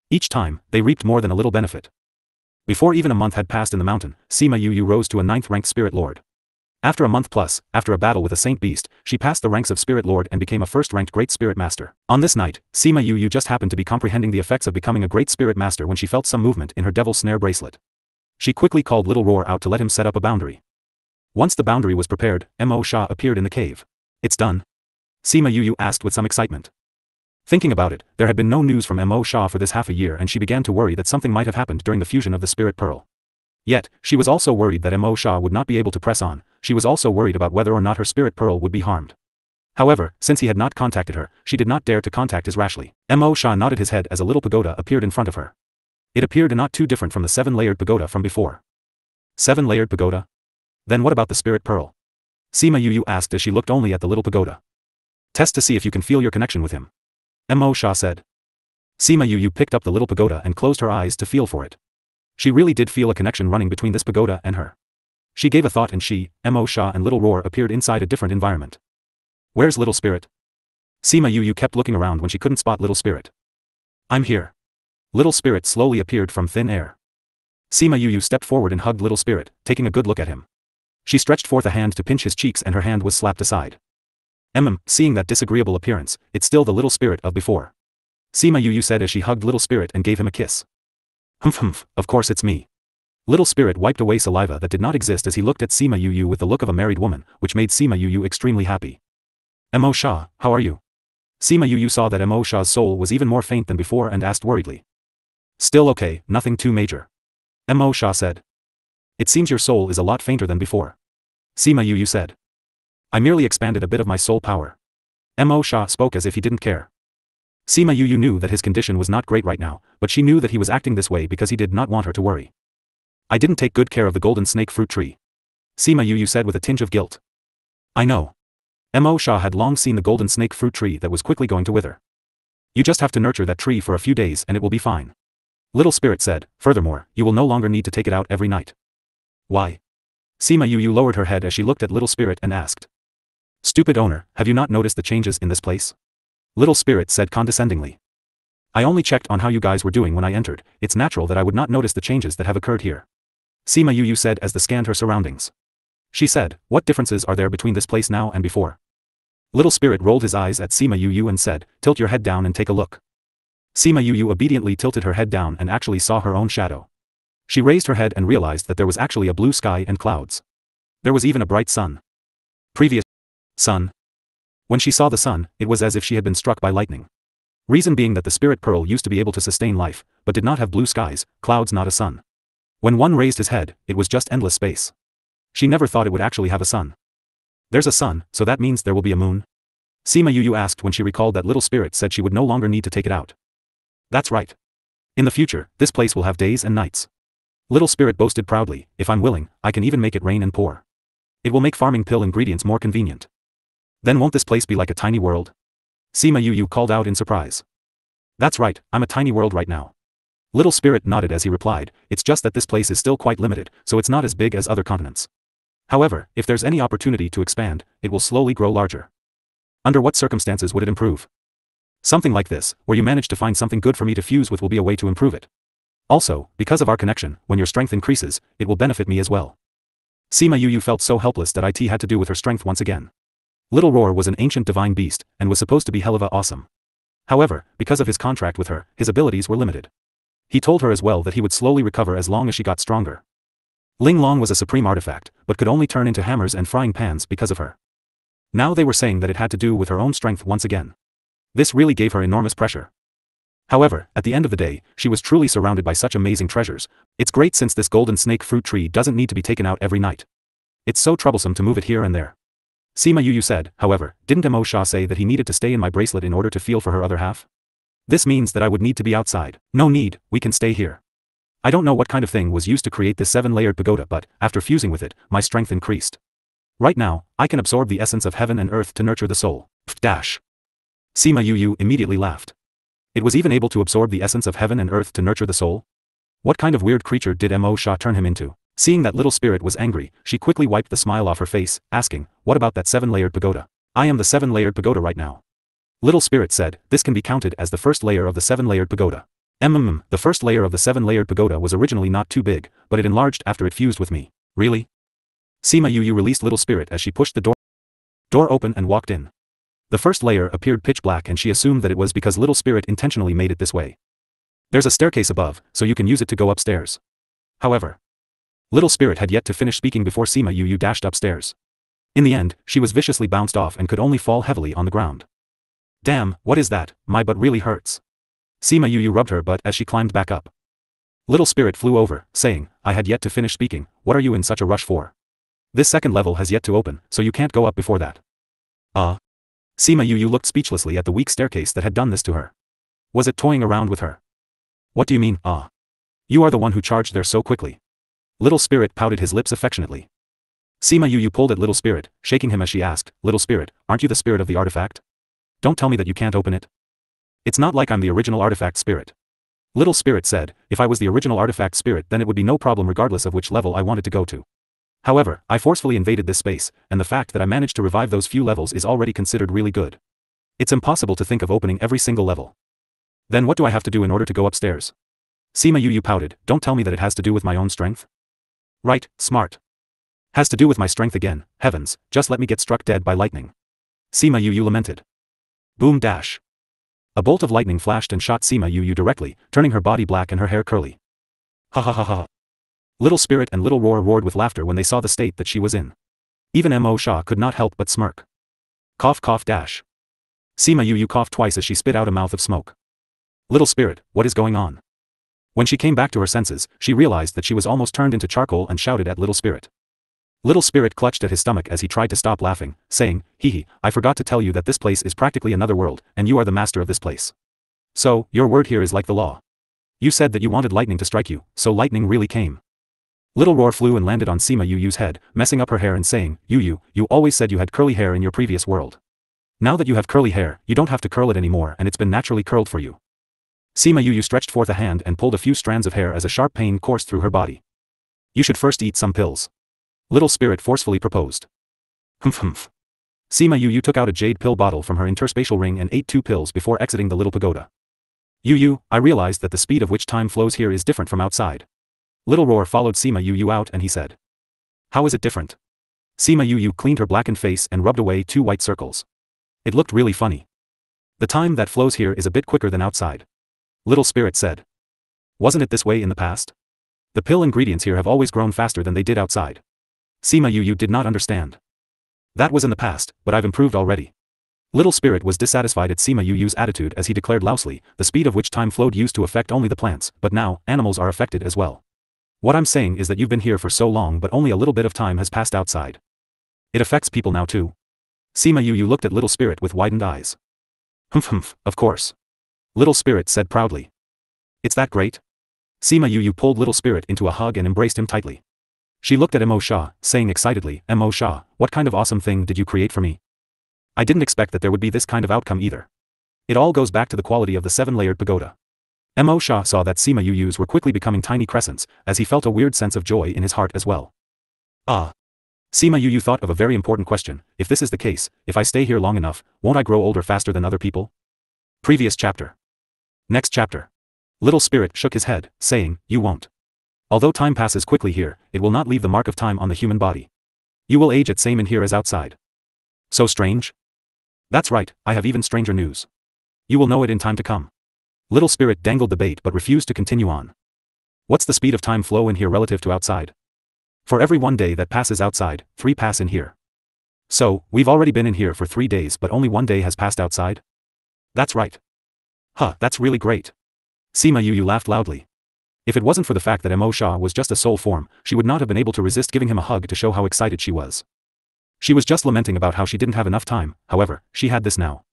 Speaker 1: Each time, they reaped more than a little benefit. Before even a month had passed in the mountain, Sima Yu rose to a 9th-ranked spirit lord. After a month plus, after a battle with a saint beast, she passed the ranks of spirit lord and became a first-ranked great spirit master. On this night, Sima Yu just happened to be comprehending the effects of becoming a great spirit master when she felt some movement in her devil snare bracelet. She quickly called Little Roar out to let him set up a boundary. Once the boundary was prepared, Mo Sha appeared in the cave. "It's done?" Sima Yu asked with some excitement. Thinking about it, there had been no news from Mo Shah for this half a year and she began to worry that something might have happened during the fusion of the spirit pearl. Yet, she was also worried that Mo Shah would not be able to press on. She was also worried about whether or not her spirit pearl would be harmed. However, since he had not contacted her, she did not dare to contact his rashly. Mo Shah nodded his head as a little pagoda appeared in front of her. It appeared not too different from the 7-layered pagoda from before. 7-layered pagoda? Then what about the spirit pearl? Sima Yu asked as she looked only at the little pagoda. Test to see if you can feel your connection with him. Mo Shah said. Sima Yu picked up the little pagoda and closed her eyes to feel for it. She really did feel a connection running between this pagoda and her. She gave a thought and she, Mo Shah and Little Roar appeared inside a different environment. Where's Little Spirit? Sima Yu kept looking around when she couldn't spot Little Spirit. I'm here. Little Spirit slowly appeared from thin air. Sima Yu stepped forward and hugged Little Spirit, taking a good look at him. She stretched forth a hand to pinch his cheeks and her hand was slapped aside. Seeing that disagreeable appearance, it's still the Little Spirit of before. Sima Yu said as she hugged Little Spirit and gave him a kiss. Humph, of course it's me. Little Spirit wiped away saliva that did not exist as he looked at Sima Yu with the look of a married woman, which made Sima Yu extremely happy. Mo Shah, how are you? Sima Yu saw that Mo Shah's soul was even more faint than before and asked worriedly. Still okay, nothing too major. Mo Shah said. It seems your soul is a lot fainter than before. Sima Yu said. I merely expanded a bit of my soul power. Mo Shah spoke as if he didn't care. Sima Yu knew that his condition was not great right now, but she knew that he was acting this way because he did not want her to worry. I didn't take good care of the golden snake fruit tree. Sima Yu said with a tinge of guilt. I know. Mo Shah had long seen the golden snake fruit tree that was quickly going to wither. You just have to nurture that tree for a few days and it will be fine. Little Spirit said, furthermore, you will no longer need to take it out every night. Why? Sima Yu lowered her head as she looked at Little Spirit and asked. Stupid owner, have you not noticed the changes in this place? Little Spirit said condescendingly. I only checked on how you guys were doing when I entered, it's natural that I would not notice the changes that have occurred here. Sima Yu said as they scanned her surroundings. She said, what differences are there between this place now and before? Little Spirit rolled his eyes at Sima Yu and said, tilt your head down and take a look. Sima Yu obediently tilted her head down and actually saw her own shadow. She raised her head and realized that there was actually a blue sky and clouds. There was even a bright sun. Previous sun. When she saw the sun, it was as if she had been struck by lightning. Reason being that the spirit pearl used to be able to sustain life, but did not have blue skies, clouds not a sun. When one raised his head, it was just endless space. She never thought it would actually have a sun. There's a sun, so that means there will be a moon? Sima Yu asked when she recalled that Little Spirit said she would no longer need to take it out. That's right. In the future, this place will have days and nights. Little Spirit boasted proudly, if I'm willing, I can even make it rain and pour. It will make farming pill ingredients more convenient. Then won't this place be like a tiny world? Sima Yu called out in surprise. That's right, I'm a tiny world right now. Little Spirit nodded as he replied, it's just that this place is still quite limited, so it's not as big as other continents. However, if there's any opportunity to expand, it will slowly grow larger. Under what circumstances would it improve? Something like this, where you manage to find something good for me to fuse with will be a way to improve it. Also, because of our connection, when your strength increases, it will benefit me as well. Sima Yu felt so helpless that it had to do with her strength once again. Little Roar was an ancient divine beast, and was supposed to be hell of a awesome. However, because of his contract with her, his abilities were limited. He told her as well that he would slowly recover as long as she got stronger. Ling Long was a supreme artifact, but could only turn into hammers and frying pans because of her. Now they were saying that it had to do with her own strength once again. This really gave her enormous pressure. However, at the end of the day, she was truly surrounded by such amazing treasures. It's great since this golden snake fruit tree doesn't need to be taken out every night. It's so troublesome to move it here and there. Sima Yu said, however, didn't Mo Shah say that he needed to stay in my bracelet in order to feel for her other half? This means that I would need to be outside. No need, we can stay here. I don't know what kind of thing was used to create this 7-layered pagoda, but, after fusing with it, my strength increased. Right now, I can absorb the essence of heaven and earth to nurture the soul. Dash. Sima Yu immediately laughed. It was even able to absorb the essence of heaven and earth to nurture the soul? What kind of weird creature did Mo Shah turn him into? Seeing that Little Spirit was angry, she quickly wiped the smile off her face, asking, what about that 7-layered pagoda? I am the 7-layered pagoda right now. Little Spirit said, this can be counted as the first layer of the 7-layered pagoda. The first layer of the 7-layered pagoda was originally not too big, but it enlarged after it fused with me. Really? Sima Yu released Little Spirit as she pushed the door open and walked in. The first layer appeared pitch black and she assumed that it was because Little Spirit intentionally made it this way. There's a staircase above, so you can use it to go upstairs. However, Little Spirit had yet to finish speaking before Sima Yu dashed upstairs. In the end, she was viciously bounced off and could only fall heavily on the ground. Damn, what is that? My butt really hurts. Sima Yu rubbed her butt as she climbed back up. Little Spirit flew over, saying, I had yet to finish speaking, what are you in such a rush for? This second level has yet to open, so you can't go up before that. Sima Yu looked speechlessly at the weak staircase that had done this to her. Was it toying around with her? What do you mean, You are the one who charged there so quickly. Little Spirit pouted his lips affectionately. Sima Yu pulled at Little Spirit, shaking him as she asked, Little Spirit, aren't you the spirit of the artifact? Don't tell me that you can't open it. It's not like I'm the original artifact spirit. Little Spirit said, if I was the original artifact spirit then it would be no problem regardless of which level I wanted to go to. However, I forcefully invaded this space, and the fact that I managed to revive those few levels is already considered really good. It's impossible to think of opening every single level. Then what do I have to do in order to go upstairs? Sima Yu pouted, don't tell me that it has to do with my own strength. Right, smart. Has to do with my strength again, heavens, just let me get struck dead by lightning. Sima Yu lamented. Boom dash. A bolt of lightning flashed and shot Sima Yu directly, turning her body black and her hair curly. Ha ha ha ha. Little Spirit and Little Roar roared with laughter when they saw the state that she was in. Even Mo Sha could not help but smirk. Cough cough dash. Sima Yu coughed twice as she spit out a mouth of smoke. Little Spirit, what is going on? When she came back to her senses, she realized that she was almost turned into charcoal and shouted at Little Spirit. Little Spirit clutched at his stomach as he tried to stop laughing, saying, hee, I forgot to tell you that this place is practically another world, and you are the master of this place. So, your word here is like the law. You said that you wanted lightning to strike you, so lightning really came. Little Roar flew and landed on Sima Yu's head, messing up her hair and saying, you always said you had curly hair in your previous world. Now that you have curly hair, you don't have to curl it anymore and it's been naturally curled for you. Sima Yu stretched forth a hand and pulled a few strands of hair as a sharp pain coursed through her body. You should first eat some pills. Little Spirit forcefully proposed. Humph. Sima Yu took out a jade pill bottle from her interspatial ring and ate 2 pills before exiting the little pagoda. I realized that the speed of which time flows here is different from outside. Little Roar followed Sima Yu out and he said. How is it different? Sima Yu cleaned her blackened face and rubbed away 2 white circles. It looked really funny. The time that flows here is a bit quicker than outside. Little Spirit said. Wasn't it this way in the past? The pill ingredients here have always grown faster than they did outside. Sima Yu did not understand. That was in the past, but I've improved already. Little Spirit was dissatisfied at Sima Yu's attitude as he declared loudly, the speed of which time flowed used to affect only the plants, but now, animals are affected as well. What I'm saying is that you've been here for so long but only a little bit of time has passed outside. It affects people now too. Sima Yu looked at Little Spirit with widened eyes. Humph, of course. Little Spirit said proudly. It's that great? Sima Yu pulled Little Spirit into a hug and embraced him tightly. She looked at Mo Sha, saying excitedly, Mo Sha, what kind of awesome thing did you create for me? I didn't expect that there would be this kind of outcome either. It all goes back to the quality of the 7-layered pagoda. Mo Sha saw that Sima Yu's were quickly becoming tiny crescents, as he felt a weird sense of joy in his heart as well. Sima Yu thought of a very important question, if this is the case, if I stay here long enough, won't I grow older faster than other people? Previous chapter. Next chapter. Little Spirit shook his head, saying, you won't. Although time passes quickly here, it will not leave the mark of time on the human body. You will age at same in here as outside. So strange? That's right, I have even stranger news. You will know it in time to come. Little Spirit dangled the bait but refused to continue on. What's the speed of time flow in here relative to outside? For every 1 day that passes outside, 3 pass in here. So, we've already been in here for 3 days but only 1 day has passed outside? That's right. That's really great. Sima Yu laughed loudly. If it wasn't for the fact that Mo Sha was just a soul form, she would not have been able to resist giving him a hug to show how excited she was. She was just lamenting about how she didn't have enough time, however, she had this now.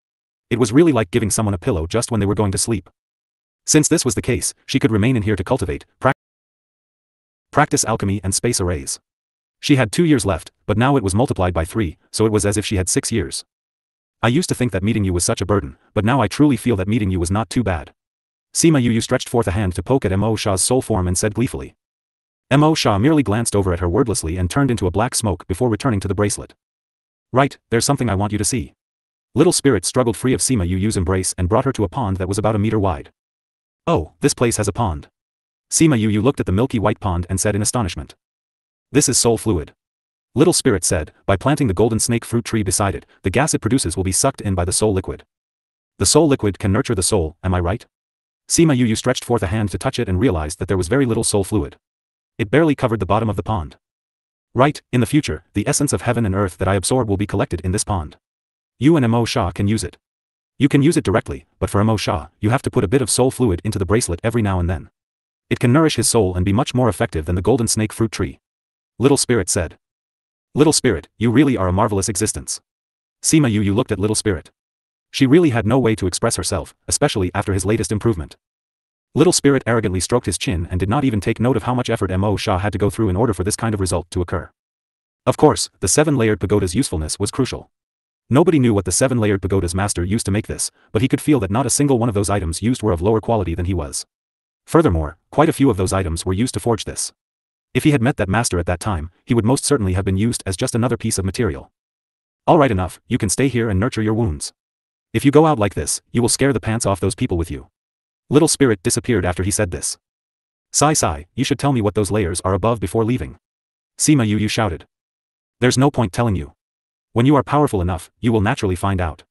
Speaker 1: It was really like giving someone a pillow just when they were going to sleep. Since this was the case, she could remain in here to cultivate, practice alchemy and space arrays. She had 2 years left, but now it was multiplied by 3, so it was as if she had 6 years. I used to think that meeting you was such a burden, but now I truly feel that meeting you was not too bad. Sima Yu stretched forth a hand to poke at Mo Sha's soul form and said gleefully. Mo Sha merely glanced over at her wordlessly and turned into a black smoke before returning to the bracelet. Right, there's something I want you to see. Little Spirit struggled free of Sima Yu's embrace and brought her to a pond that was about 1 meter wide. Oh, this place has a pond. Sima Yu looked at the milky white pond and said in astonishment. This is soul fluid. Little Spirit said, by planting the golden snake fruit tree beside it, the gas it produces will be sucked in by the soul liquid. The soul liquid can nurture the soul, am I right? Sima Yu stretched forth a hand to touch it and realized that there was very little soul fluid. It barely covered the bottom of the pond. Right, in the future, the essence of heaven and earth that I absorb will be collected in this pond. You and Mo Sha can use it. You can use it directly, but for Mo Sha, you have to put a bit of soul fluid into the bracelet every now and then. It can nourish his soul and be much more effective than the golden snake fruit tree. Little Spirit said. Little Spirit, you really are a marvelous existence. Sima Yu looked at Little Spirit. She really had no way to express herself, especially after his latest improvement. Little Spirit arrogantly stroked his chin and did not even take note of how much effort Mo Sha had to go through in order for this kind of result to occur. Of course, the 7-layered pagoda's usefulness was crucial. Nobody knew what the 7-layered pagoda's master used to make this, but he could feel that not a single one of those items used were of lower quality than he was. Furthermore, quite a few of those items were used to forge this. If he had met that master at that time, he would most certainly have been used as just another piece of material. Alright, enough, you can stay here and nurture your wounds. If you go out like this, you will scare the pants off those people with you. Little Spirit disappeared after he said this. Sigh, you should tell me what those layers are above before leaving. Sima Yu shouted. There's no point telling you. When you are powerful enough, you will naturally find out.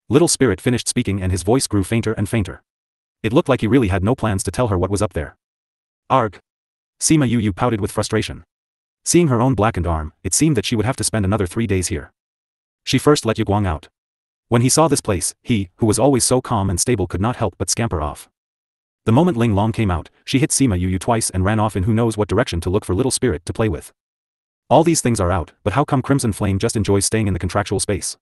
Speaker 1: Little Spirit finished speaking and his voice grew fainter and fainter. It looked like he really had no plans to tell her what was up there. Arg. Sima Yu pouted with frustration. Seeing her own blackened arm, it seemed that she would have to spend another 3 days here. She first let Yu Guang out. When he saw this place, he, who was always so calm and stable, could not help but scamper off. The moment Ling Long came out, she hit Sima Yu twice and ran off in who knows what direction to look for Little Spirit to play with. All these things are out, but how come Crimson Flame just enjoys staying in the contractual space?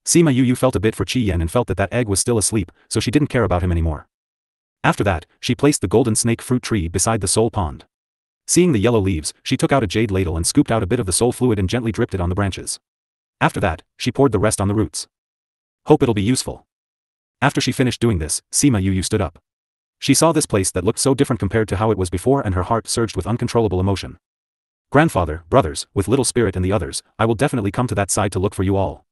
Speaker 1: Sima Yu felt a bit for Qi Yan and felt that that egg was still asleep, so she didn't care about him anymore. After that, she placed the golden snake fruit tree beside the soul pond. Seeing the yellow leaves, she took out a jade ladle and scooped out a bit of the soul fluid and gently dripped it on the branches. After that, she poured the rest on the roots. Hope it'll be useful. After she finished doing this, Sima Yu stood up. She saw this place that looked so different compared to how it was before and her heart surged with uncontrollable emotion. Grandfather, brothers, with Little Spirit and the others, I will definitely come to that side to look for you all.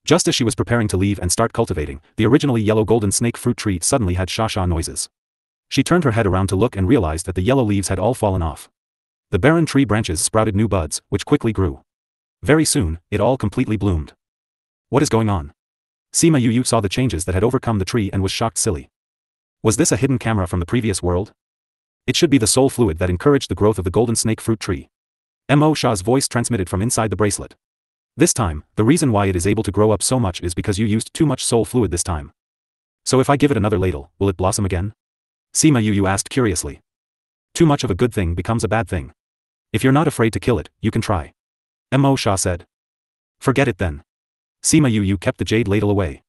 Speaker 1: Just as she was preparing to leave and start cultivating, the originally yellow golden snake fruit tree suddenly had sha-sha noises. She turned her head around to look and realized that the yellow leaves had all fallen off. The barren tree branches sprouted new buds, which quickly grew. Very soon, it all completely bloomed. What is going on? Sima Yu saw the changes that had overcome the tree and was shocked silly. Was this a hidden camera from the previous world? It should be the soul fluid that encouraged the growth of the golden snake fruit tree. Mo Sha's voice transmitted from inside the bracelet. This time, the reason why it is able to grow up so much is because you used too much soul fluid this time. So if I give it another ladle, will it blossom again? Sima Yu asked curiously. Too much of a good thing becomes a bad thing. If you're not afraid to kill it, you can try. Mo Sha said. Forget it then. Sima Yu kept the jade ladle away.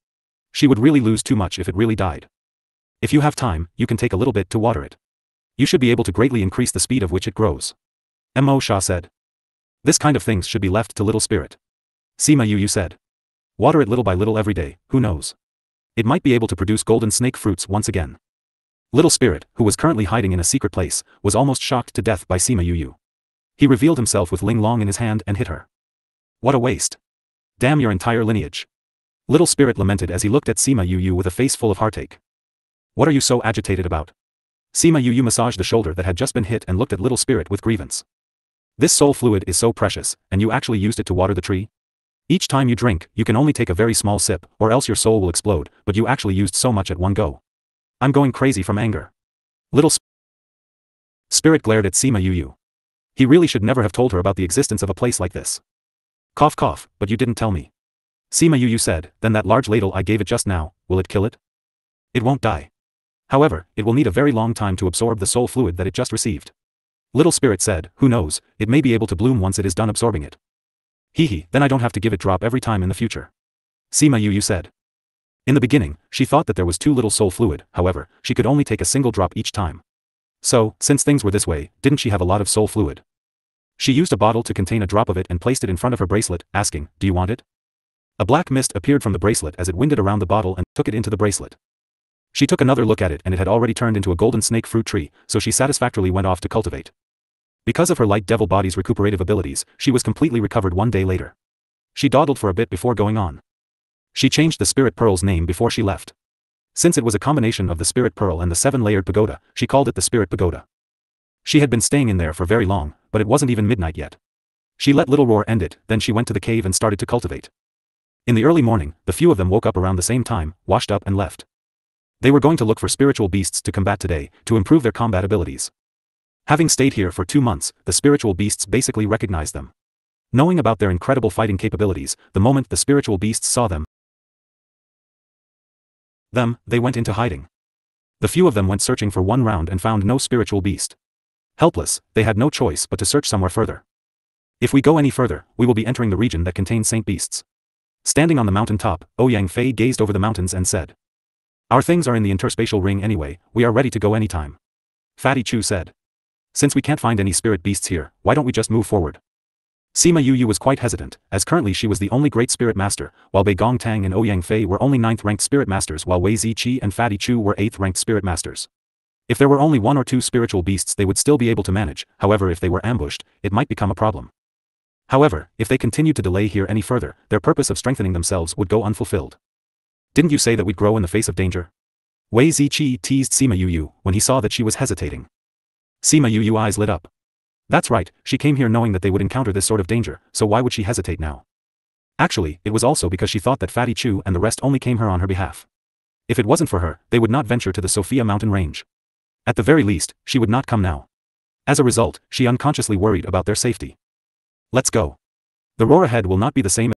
Speaker 1: She would really lose too much if it really died. If you have time, you can take a little bit to water it. You should be able to greatly increase the speed of which it grows. Mo Sha said. This kind of things should be left to Little Spirit. Sima Yu said. Water it little by little every day, who knows? It might be able to produce golden snake fruits once again. Little Spirit, who was currently hiding in a secret place, was almost shocked to death by Sima Yu. He revealed himself with Ling Long in his hand and hit her. What a waste. Damn your entire lineage. Little Spirit lamented as he looked at Sima Yu with a face full of heartache. What are you so agitated about? Sima Yu massaged the shoulder that had just been hit and looked at Little Spirit with grievance. This soul fluid is so precious, and you actually used it to water the tree? Each time you drink, you can only take a very small sip, or else your soul will explode, but you actually used so much at one go. I'm going crazy from anger. Little Spirit glared at Sima Yu. He really should never have told her about the existence of a place like this. Cough cough, but you didn't tell me. Sima Yu said, then that large ladle I gave it just now, will it kill it? It won't die. However, it will need a very long time to absorb the soul fluid that it just received. Little Spirit said, who knows, it may be able to bloom once it is done absorbing it. Hee, then I don't have to give it drop every time in the future. Sima Yu said. In the beginning, she thought that there was too little soul fluid, however, she could only take a single drop each time. So, since things were this way, didn't she have a lot of soul fluid? She used a bottle to contain a drop of it and placed it in front of her bracelet, asking, do you want it? A black mist appeared from the bracelet as it winded around the bottle and took it into the bracelet. She took another look at it and it had already turned into a golden snake fruit tree, so she satisfactorily went off to cultivate. Because of her light devil body's recuperative abilities, she was completely recovered 1 day later. She dawdled for a bit before going on. She changed the Spirit Pearl's name before she left. Since it was a combination of the Spirit Pearl and the 7-layered pagoda, she called it the Spirit Pagoda. She had been staying in there for very long, but it wasn't even midnight yet. She let Little Roar end it, then she went to the cave and started to cultivate. In the early morning, the few of them woke up around the same time, washed up and left. They were going to look for spiritual beasts to combat today, to improve their combat abilities. Having stayed here for 2 months, the spiritual beasts basically recognized them. Knowing about their incredible fighting capabilities, the moment the spiritual beasts saw them, They went into hiding. The few of them went searching for one round and found no spiritual beast. Helpless, they had no choice but to search somewhere further. If we go any further, we will be entering the region that contains saint beasts. Standing on the mountain top, Ouyang Fei gazed over the mountains and said. Our things are in the interspatial ring anyway, we are ready to go anytime. Fatty Chu said. Since we can't find any spirit beasts here, why don't we just move forward? Sima Yu was quite hesitant, as currently she was the only great spirit master, while Bei Gong Tang and Ouyang Fei were only 9th ranked spirit masters, while Wei Ziqi and Fatty Chu were 8th ranked spirit masters. If there were only 1 or 2 spiritual beasts they would still be able to manage, however if they were ambushed, it might become a problem. However, if they continued to delay here any further, their purpose of strengthening themselves would go unfulfilled. Didn't you say that we'd grow in the face of danger? Wei Ziqi teased Sima Yu when he saw that she was hesitating. Sima Yu's eyes lit up. That's right, she came here knowing that they would encounter this sort of danger, so why would she hesitate now? Actually, it was also because she thought that Fatty Chu and the rest only came here on her behalf. If it wasn't for her, they would not venture to the Sophia mountain range. At the very least, she would not come now. As a result, she unconsciously worried about their safety. Let's go. The roar ahead will not be the same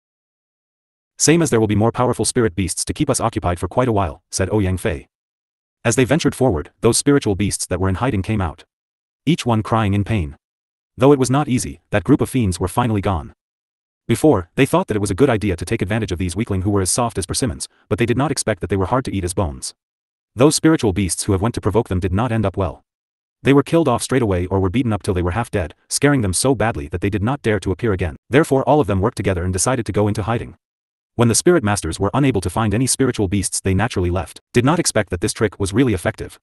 Speaker 1: as there will be more powerful spirit beasts to keep us occupied for quite a while, said Ouyang Fei. As they ventured forward, those spiritual beasts that were in hiding came out. Each one crying in pain. Though it was not easy, that group of fiends were finally gone. Before, they thought that it was a good idea to take advantage of these weaklings who were as soft as persimmons, but they did not expect that they were hard to eat as bones. Those spiritual beasts who have went to provoke them did not end up well. They were killed off straight away or were beaten up till they were half dead, scaring them so badly that they did not dare to appear again. Therefore all of them worked together and decided to go into hiding. When the spirit masters were unable to find any spiritual beasts they naturally left, did not expect that this trick was really effective.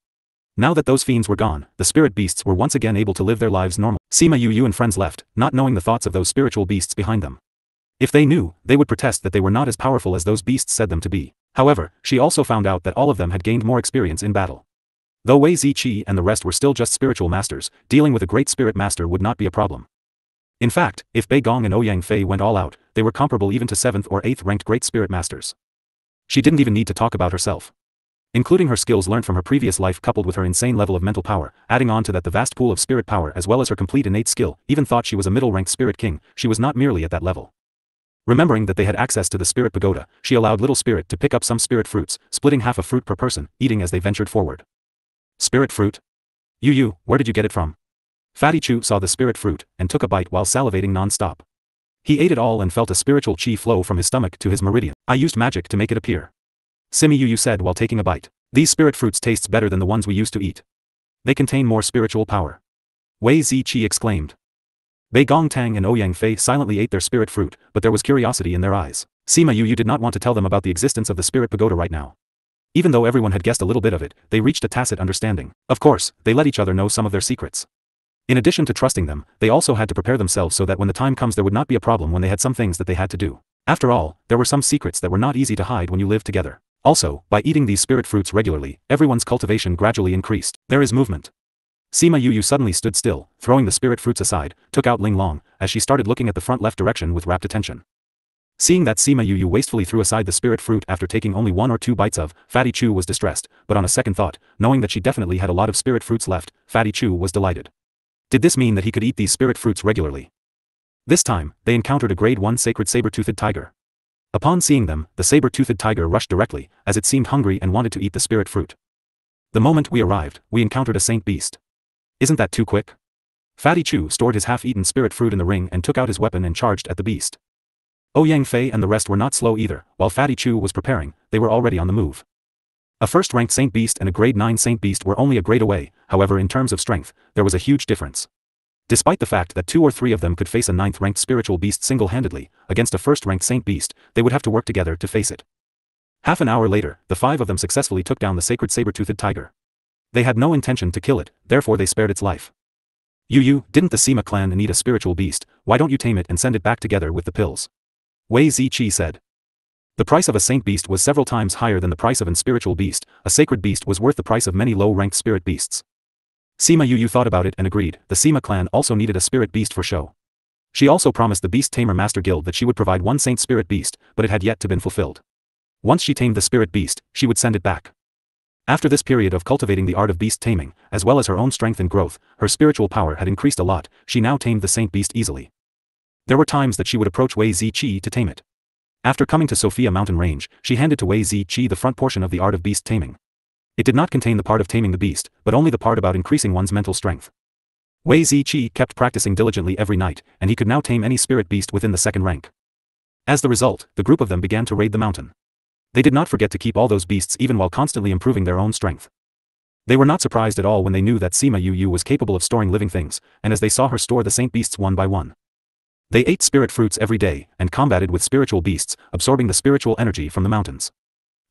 Speaker 1: Now that those fiends were gone, the spirit beasts were once again able to live their lives normal. Sima Yu and friends left, not knowing the thoughts of those spiritual beasts behind them. If they knew, they would protest that they were not as powerful as those beasts said them to be. However, she also found out that all of them had gained more experience in battle. Though Wei Ziqi and the rest were still just spiritual masters, dealing with a great spirit master would not be a problem. In fact, if Bei Gong and Ouyang Fei went all out, they were comparable even to 7th or 8th ranked great spirit masters. She didn't even need to talk about herself. Including her skills learned from her previous life coupled with her insane level of mental power, adding on to that the vast pool of spirit power as well as her complete innate skill, even thought she was a middle-ranked spirit king, she was not merely at that level. Remembering that they had access to the spirit pagoda, she allowed little spirit to pick up some spirit fruits, splitting half a fruit per person, eating as they ventured forward. Spirit fruit? Yu, where did you get it from? Fatty Chu saw the spirit fruit, and took a bite while salivating non-stop. He ate it all and felt a spiritual chi flow from his stomach to his meridian. I used magic to make it appear. Sima Yu said while taking a bite. These spirit fruits taste better than the ones we used to eat. They contain more spiritual power. Wei Ziqi exclaimed. Bei Gong Tang and Ouyang Fei silently ate their spirit fruit, but there was curiosity in their eyes. Sima Yu did not want to tell them about the existence of the spirit pagoda right now. Even though everyone had guessed a little bit of it, they reached a tacit understanding. Of course, they let each other know some of their secrets. In addition to trusting them, they also had to prepare themselves so that when the time comes there would not be a problem when they had some things that they had to do. After all, there were some secrets that were not easy to hide when you lived together. Also, by eating these spirit fruits regularly, everyone's cultivation gradually increased. There is movement. Sima Yu suddenly stood still, throwing the spirit fruits aside, took out Ling Long, as she started looking at the front left direction with rapt attention. Seeing that Sima Yu wastefully threw aside the spirit fruit after taking only 1 or 2 bites of, Fatty Chu was distressed, but on a second thought, knowing that she definitely had a lot of spirit fruits left, Fatty Chu was delighted. Did this mean that he could eat these spirit fruits regularly? This time, they encountered a grade 1 sacred saber-toothed tiger. Upon seeing them, the saber-toothed tiger rushed directly, as it seemed hungry and wanted to eat the spirit fruit. The moment we arrived, we encountered a saint beast. Isn't that too quick? Fatty Chu stored his half-eaten spirit fruit in the ring and took out his weapon and charged at the beast. Ouyang Fei and the rest were not slow either. While Fatty Chu was preparing, they were already on the move. A first-ranked saint beast and a grade 9 saint beast were only a grade away, however in terms of strength, there was a huge difference. Despite the fact that 2 or 3 of them could face a 9th-ranked spiritual beast single-handedly, against a first-ranked saint beast, they would have to work together to face it. Half an hour later, the 5 of them successfully took down the sacred saber-toothed tiger. They had no intention to kill it, therefore they spared its life. Yu, didn't the Sima clan need a spiritual beast? Why don't you tame it and send it back together with the pills? Wei Ziqi said. The price of a saint beast was several times higher than the price of an spiritual beast. A sacred beast was worth the price of many low-ranked spirit beasts. Sima Yu thought about it and agreed. The Sima clan also needed a spirit beast for show. She also promised the Beast Tamer Master Guild that she would provide 1 saint spirit beast, but it had yet to been fulfilled. Once she tamed the spirit beast, she would send it back. After this period of cultivating the art of beast taming, as well as her own strength and growth, her spiritual power had increased a lot. She now tamed the saint beast easily. There were times that she would approach Wei Ziqi to tame it. After coming to Sophia Mountain Range, she handed to Wei Ziqi the front portion of the art of beast taming. It did not contain the part of taming the beast, but only the part about increasing one's mental strength. Wei Ziqi kept practicing diligently every night, and he could now tame any spirit beast within the second rank. As the result, the group of them began to raid the mountain. They did not forget to keep all those beasts even while constantly improving their own strength. They were not surprised at all when they knew that Sima Yu was capable of storing living things, and as they saw her store the saint beasts one by one. They ate spirit fruits every day, and combated with spiritual beasts, absorbing the spiritual energy from the mountains.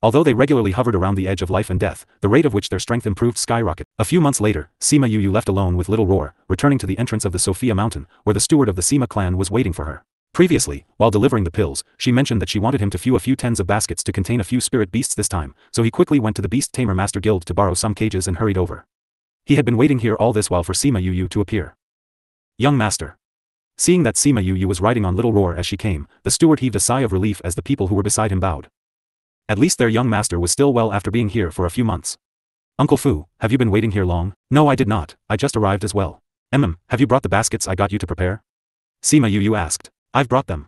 Speaker 1: Although they regularly hovered around the edge of life and death, the rate of which their strength improved skyrocketed. A few months later, Sima Yu left alone with Little Roar, returning to the entrance of the Sophia Mountain, where the steward of the Sima clan was waiting for her. Previously, while delivering the pills, she mentioned that she wanted him to few a few tens of baskets to contain a few spirit beasts this time, so he quickly went to the Beast Tamer Master Guild to borrow some cages and hurried over. He had been waiting here all this while for Sima Yu to appear. Young Master. Seeing that Sima Yu was riding on Little Roar as she came, the steward heaved a sigh of relief as the people who were beside him bowed. At least their young master was still well after being here for a few months. Uncle Fu, have you been waiting here long? No, I did not, I just arrived as well. Have you brought the baskets I got you to prepare? Sima Yu asked. I've brought them.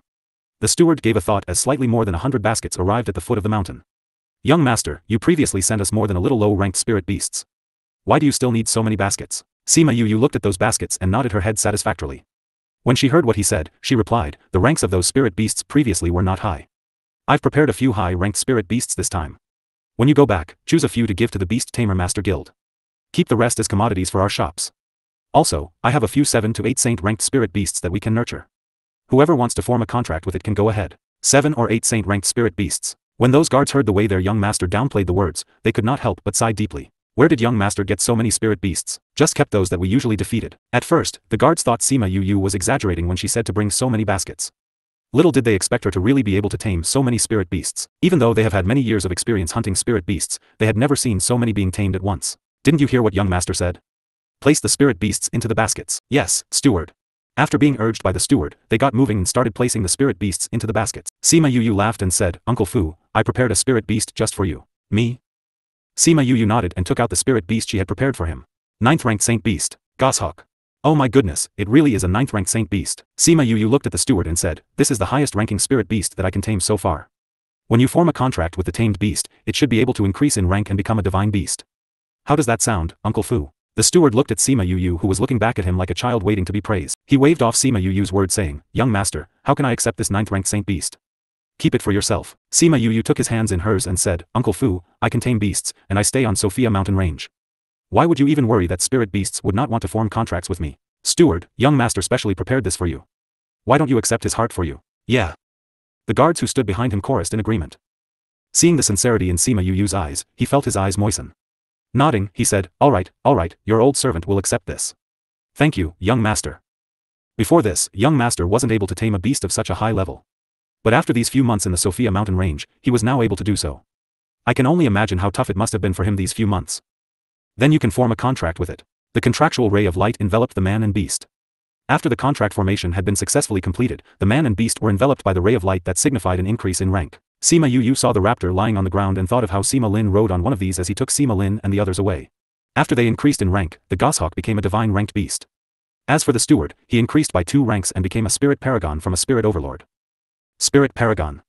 Speaker 1: The steward gave a thought as slightly more than 100 baskets arrived at the foot of the mountain. Young master, you previously sent us more than a little low-ranked spirit beasts. Why do you still need so many baskets? Sima Yu looked at those baskets and nodded her head satisfactorily. When she heard what he said, she replied, the ranks of those spirit beasts previously were not high. I've prepared a few high-ranked spirit beasts this time. When you go back, choose a few to give to the Beast Tamer Master Guild. Keep the rest as commodities for our shops. Also, I have a few 7 to 8 saint-ranked spirit beasts that we can nurture. Whoever wants to form a contract with it can go ahead. 7 or 8 saint-ranked spirit beasts. When those guards heard the way their young master downplayed the words, they could not help but sigh deeply. Where did young master get so many spirit beasts? Just kept those that we usually defeated. At first, the guards thought Sima Yu was exaggerating when she said to bring so many baskets. Little did they expect her to really be able to tame so many spirit beasts. Even though they have had many years of experience hunting spirit beasts, they had never seen so many being tamed at once. Didn't you hear what young master said? Place the spirit beasts into the baskets. Yes, steward. After being urged by the steward, they got moving and started placing the spirit beasts into the baskets. Sima Yu laughed and said, Uncle Fu, I prepared a spirit beast just for you. Me? Sima Yu nodded and took out the spirit beast she had prepared for him. 9th ranked saint beast, Goshawk. Oh my goodness, it really is a 9th ranked saint beast. Sima Yu looked at the steward and said, this is the highest ranking spirit beast that I can tame so far. When you form a contract with the tamed beast, it should be able to increase in rank and become a divine beast. How does that sound, Uncle Fu? The steward looked at Sima Yu who was looking back at him like a child waiting to be praised. He waved off Sima Yu's word saying, young master, how can I accept this 9th ranked saint beast? Keep it for yourself. Sima Yu took his hands in hers and said, Uncle Fu, I can tame beasts, and I stay on Sophia Mountain Range. Why would you even worry that spirit beasts would not want to form contracts with me? Steward, young master specially prepared this for you. Why don't you accept his heart for you? Yeah. The guards who stood behind him chorused in agreement. Seeing the sincerity in Sima Yu's eyes, he felt his eyes moisten. Nodding, he said, all right, your old servant will accept this. Thank you, young master. Before this, young master wasn't able to tame a beast of such a high level. But after these few months in the Sophia Mountain Range, he was now able to do so. I can only imagine how tough it must have been for him these few months. Then you can form a contract with it. The contractual ray of light enveloped the man and beast. After the contract formation had been successfully completed, the man and beast were enveloped by the ray of light that signified an increase in rank. Sima Yu saw the raptor lying on the ground and thought of how Sima Lin rode on one of these as he took Sima Lin and the others away. After they increased in rank, the goshawk became a divine ranked beast. As for the steward, he increased by 2 ranks and became a spirit paragon from a spirit overlord. Spirit paragon.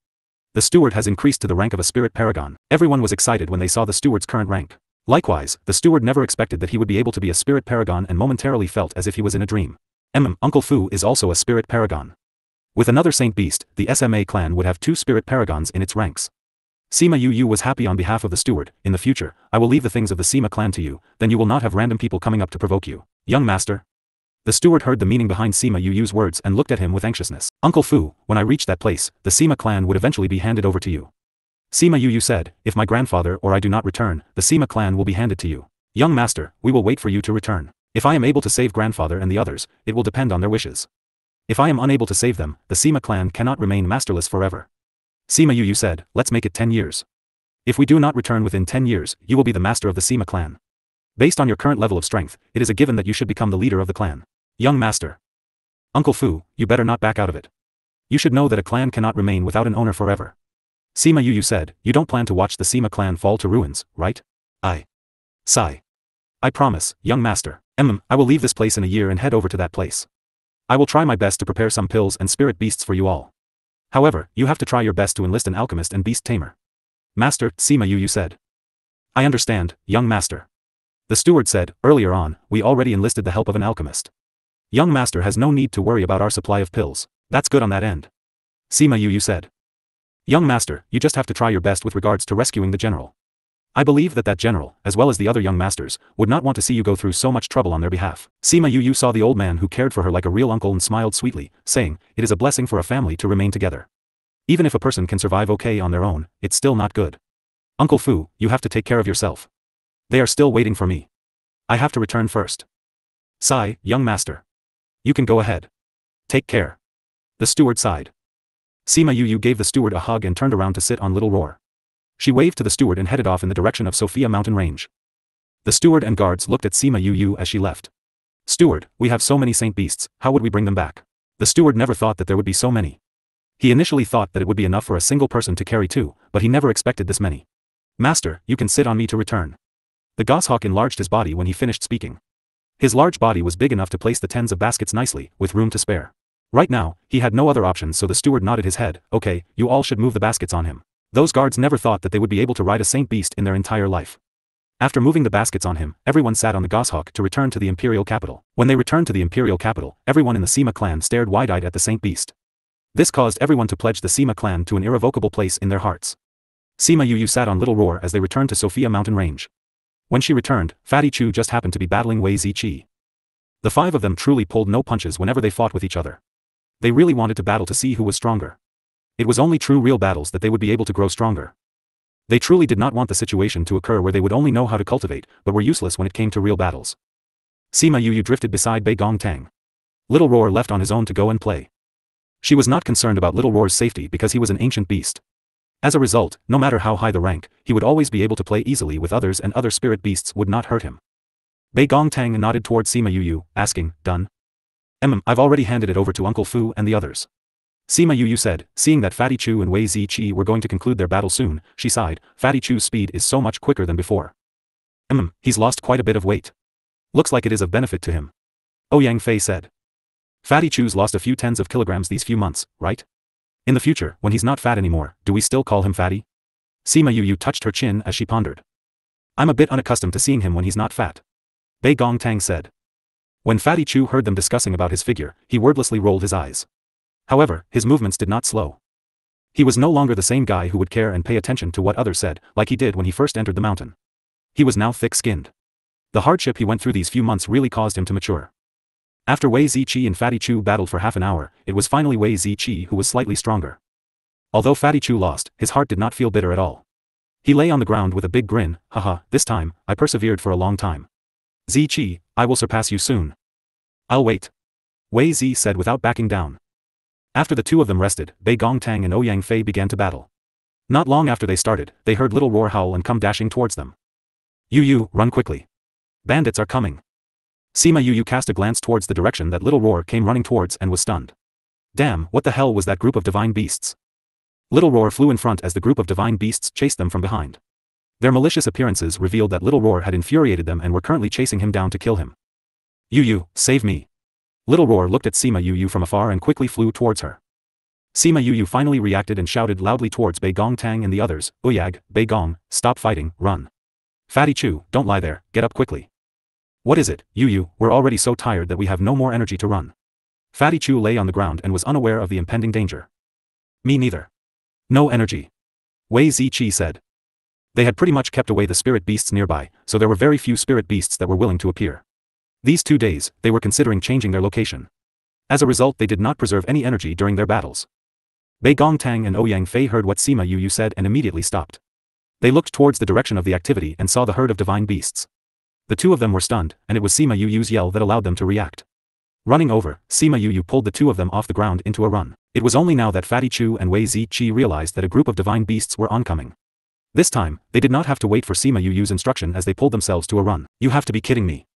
Speaker 1: The steward has increased to the rank of a spirit paragon. Everyone was excited when they saw the steward's current rank. Likewise, the steward never expected that he would be able to be a spirit paragon and momentarily felt as if he was in a dream. Uncle Fu is also a spirit paragon. With another saint beast, the SMA clan would have 2 spirit paragons in its ranks. Sima Yu was happy on behalf of the steward. In the future, I will leave the things of the Sima clan to you, then you will not have random people coming up to provoke you. Young master. The steward heard the meaning behind Sima Yu's words and looked at him with anxiousness. Uncle Fu, when I reach that place, the Sima clan would eventually be handed over to you. Sima Yu said, if my grandfather or I do not return, the Sima clan will be handed to you. Young master, we will wait for you to return. If I am able to save grandfather and the others, it will depend on their wishes. If I am unable to save them, the Sima clan cannot remain masterless forever. Sima Yu said, let's make it 10 years. If we do not return within 10 years, you will be the master of the Sima clan. Based on your current level of strength, it is a given that you should become the leader of the clan. Young master. Uncle Fu, you better not back out of it. You should know that a clan cannot remain without an owner forever. Sima Yu said, you don't plan to watch the Sima clan fall to ruins, right? Sigh. I promise, young master. I will leave this place in a year and head over to that place. I will try my best to prepare some pills and spirit beasts for you all. However, you have to try your best to enlist an alchemist and beast tamer. Master, Sima Yu said. I understand, young master. The steward said, earlier on, we already enlisted the help of an alchemist. Young master has no need to worry about our supply of pills. That's good on that end. Sima Yu said. Young master, you just have to try your best with regards to rescuing the general. I believe that general, as well as the other young masters, would not want to see you go through so much trouble on their behalf. Sima Yu saw the old man who cared for her like a real uncle and smiled sweetly, saying, it is a blessing for a family to remain together. Even if a person can survive okay on their own, it's still not good. Uncle Fu, you have to take care of yourself. They are still waiting for me. I have to return first. Sigh, young master. You can go ahead. Take care. The steward sighed. Sima Yu gave the steward a hug and turned around to sit on Little Roar. She waved to the steward and headed off in the direction of Sophia Mountain Range. The steward and guards looked at Sima Yu as she left. Steward, we have so many saint beasts, how would we bring them back? The steward never thought that there would be so many. He initially thought that it would be enough for a single person to carry two, but he never expected this many. Master, you can sit on me to return. The goshawk enlarged his body when he finished speaking. His large body was big enough to place the tens of baskets nicely, with room to spare. Right now, he had no other options, so the steward nodded his head. Okay, you all should move the baskets on him. Those guards never thought that they would be able to ride a saint beast in their entire life. After moving the baskets on him, everyone sat on the goshawk to return to the imperial capital. When they returned to the imperial capital, everyone in the Sima clan stared wide-eyed at the saint beast. This caused everyone to pledge the Sima clan to an irrevocable place in their hearts. Sima Yu sat on Little Roar as they returned to Sophia Mountain Range. When she returned, Fatty Chu just happened to be battling Wei Ziqi. The five of them truly pulled no punches whenever they fought with each other. They really wanted to battle to see who was stronger. It was only true real battles that they would be able to grow stronger. They truly did not want the situation to occur where they would only know how to cultivate, but were useless when it came to real battles. Sima Yu drifted beside Bei Gong Tang. Little Roar left on his own to go and play. She was not concerned about Little Roar's safety because he was an ancient beast. As a result, no matter how high the rank, he would always be able to play easily with others and other spirit beasts would not hurt him. Bei Gong Tang nodded toward Sima Yu, asking, done? I've already handed it over to Uncle Fu and the others. Sima Yu said, seeing that Fatty Chu and Wei Ziqi were going to conclude their battle soon, she sighed, Fatty Chu's speed is so much quicker than before. He's lost quite a bit of weight. Looks like it is of benefit to him. Ouyang Fei said. Fatty Chu's lost a few tens of kilograms these few months, right? In the future, when he's not fat anymore, do we still call him Fatty? Sima Yu touched her chin as she pondered. I'm a bit unaccustomed to seeing him when he's not fat. Bei Gong Tang said. When Fatty Chu heard them discussing about his figure, he wordlessly rolled his eyes. However, his movements did not slow. He was no longer the same guy who would care and pay attention to what others said, like he did when he first entered the mountain. He was now thick-skinned. The hardship he went through these few months really caused him to mature. After Wei Ziqi and Fatty Chu battled for half an hour, it was finally Wei Ziqi who was slightly stronger. Although Fatty Chu lost, his heart did not feel bitter at all. He lay on the ground with a big grin, haha, this time, I persevered for a long time. Ziqi, I will surpass you soon. I'll wait. Wei Zi said without backing down. After the two of them rested, Bei Gong Tang and Ouyang Fei began to battle. Not long after they started, they heard Little Roar howl and come dashing towards them. Yu, run quickly. Bandits are coming. Sima Yu cast a glance towards the direction that Little Roar came running towards and was stunned. Damn, what the hell was that group of divine beasts? Little Roar flew in front as the group of divine beasts chased them from behind. Their malicious appearances revealed that Little Roar had infuriated them and were currently chasing him down to kill him. Yu, save me. Little Roar looked at Sima Yu from afar and quickly flew towards her. Sima Yu finally reacted and shouted loudly towards Bei Gong Tang and the others, Uyag, Bei Gong, stop fighting, run. Fatty Chu, don't lie there, get up quickly. What is it, Yu, we're already so tired that we have no more energy to run. Fatty Chu lay on the ground and was unaware of the impending danger. Me neither. No energy. Wei Ziqi said. They had pretty much kept away the spirit beasts nearby, so there were very few spirit beasts that were willing to appear. These 2 days, they were considering changing their location. As a result, they did not preserve any energy during their battles. Bei Gong Tang and Ouyang Fei heard what Sima Yu said and immediately stopped. They looked towards the direction of the activity and saw the herd of divine beasts. The two of them were stunned, and it was Sima Yu's yell that allowed them to react. Running over, Sima Yu pulled the two of them off the ground into a run. It was only now that Fatty Chu and Wei Ziqi realized that a group of divine beasts were oncoming. This time, they did not have to wait for Sima Yu's instruction as they pulled themselves to a run. You have to be kidding me.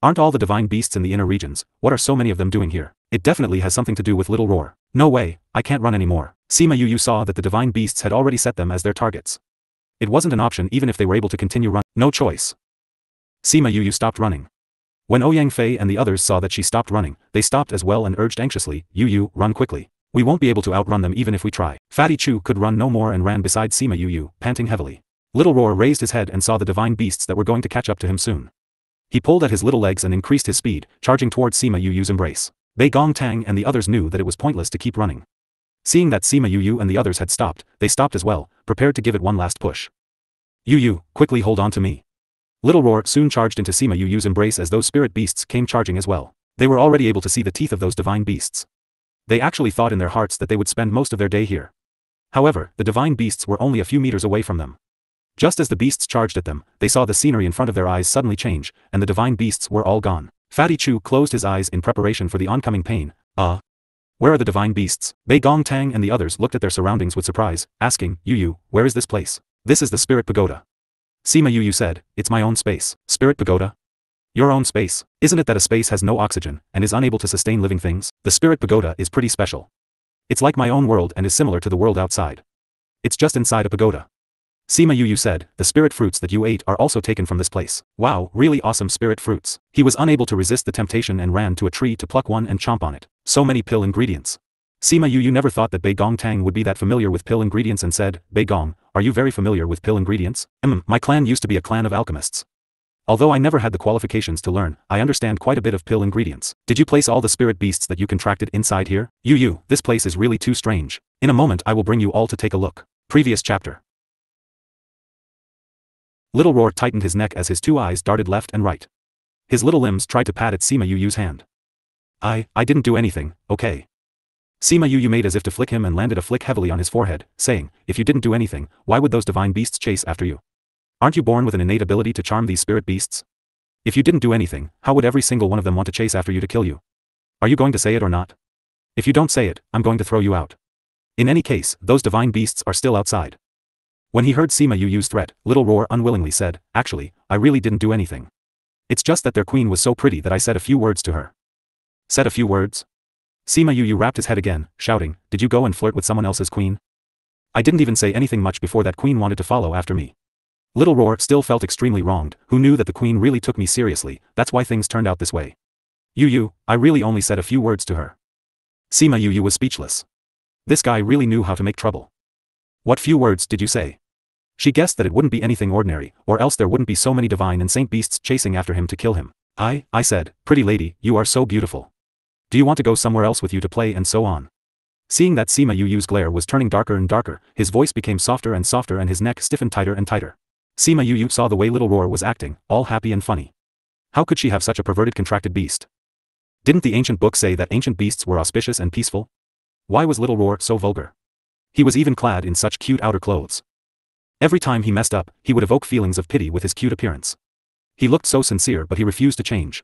Speaker 1: Aren't all the divine beasts in the inner regions? What are so many of them doing here? It definitely has something to do with Little Roar. No way, I can't run anymore. Sima Yu saw that the divine beasts had already set them as their targets. It wasn't an option even if they were able to continue running. No choice. Sima Yu stopped running. When Ouyang Fei and the others saw that she stopped running, they stopped as well and urged anxiously, Yu, run quickly. We won't be able to outrun them even if we try. Fatty Chu could run no more and ran beside Sima Yu, panting heavily. Little Roar raised his head and saw the divine beasts that were going to catch up to him soon. He pulled at his little legs and increased his speed, charging towards Sima Yu's embrace. Bei Gong Tang and the others knew that it was pointless to keep running. Seeing that Sima Yu and the others had stopped, they stopped as well, prepared to give it one last push. Yu, quickly hold on to me. Little Roar soon charged into Sima Yu's embrace as those spirit beasts came charging as well. They were already able to see the teeth of those divine beasts. They actually thought in their hearts that they would spend most of their day here. However, the divine beasts were only a few meters away from them. Just as the beasts charged at them, they saw the scenery in front of their eyes suddenly change, and the divine beasts were all gone. Fatty Chu closed his eyes in preparation for the oncoming pain. Where are the divine beasts? Bei Gong Tang and the others looked at their surroundings with surprise, asking, Yu, where is this place? This is the Spirit Pagoda. Sima Yu said, it's my own space. Spirit Pagoda? Your own space? Isn't it that a space has no oxygen, and is unable to sustain living things? The Spirit Pagoda is pretty special. It's like my own world and is similar to the world outside. It's just inside a pagoda. Sima Yu said, the spirit fruits that you ate are also taken from this place. Wow, really awesome spirit fruits. He was unable to resist the temptation and ran to a tree to pluck one and chomp on it. So many pill ingredients. Sima Yu never thought that Bei Gong Tang would be that familiar with pill ingredients and said, Bei Gong, are you very familiar with pill ingredients? My clan used to be a clan of alchemists. Although I never had the qualifications to learn, I understand quite a bit of pill ingredients. Did you place all the spirit beasts that you contracted inside here? Yu, this place is really too strange. In a moment I will bring you all to take a look. Previous chapter. Little Roar tightened his neck as his two eyes darted left and right. His little limbs tried to pat at Sima Yu's hand. I didn't do anything, okay. Sima Yu made as if to flick him and landed a flick heavily on his forehead, saying, if you didn't do anything, why would those divine beasts chase after you? Aren't you born with an innate ability to charm these spirit beasts? If you didn't do anything, how would every single one of them want to chase after you to kill you? Are you going to say it or not? If you don't say it, I'm going to throw you out. In any case, those divine beasts are still outside. When he heard Sima Yu's threat, Little Roar unwillingly said, actually, I really didn't do anything. It's just that their queen was so pretty that I said a few words to her. Said a few words? Sima Yu rapped his head again, shouting, did you go and flirt with someone else's queen? I didn't even say anything much before that queen wanted to follow after me. Little Roar still felt extremely wronged, who knew that the queen really took me seriously, that's why things turned out this way. Yu, I really only said a few words to her. Sima Yu was speechless. This guy really knew how to make trouble. What few words did you say? She guessed that it wouldn't be anything ordinary, or else there wouldn't be so many divine and saint beasts chasing after him to kill him. I said, pretty lady, you are so beautiful. Do you want to go somewhere else with you to play and so on? Seeing that Sima Yu's glare was turning darker and darker, his voice became softer and softer and his neck stiffened tighter and tighter. Sima Yu saw the way Little Roar was acting, all happy and funny. How could she have such a perverted contracted beast? Didn't the ancient book say that ancient beasts were auspicious and peaceful? Why was Little Roar so vulgar? He was even clad in such cute outer clothes. Every time he messed up, he would evoke feelings of pity with his cute appearance. He looked so sincere but he refused to change.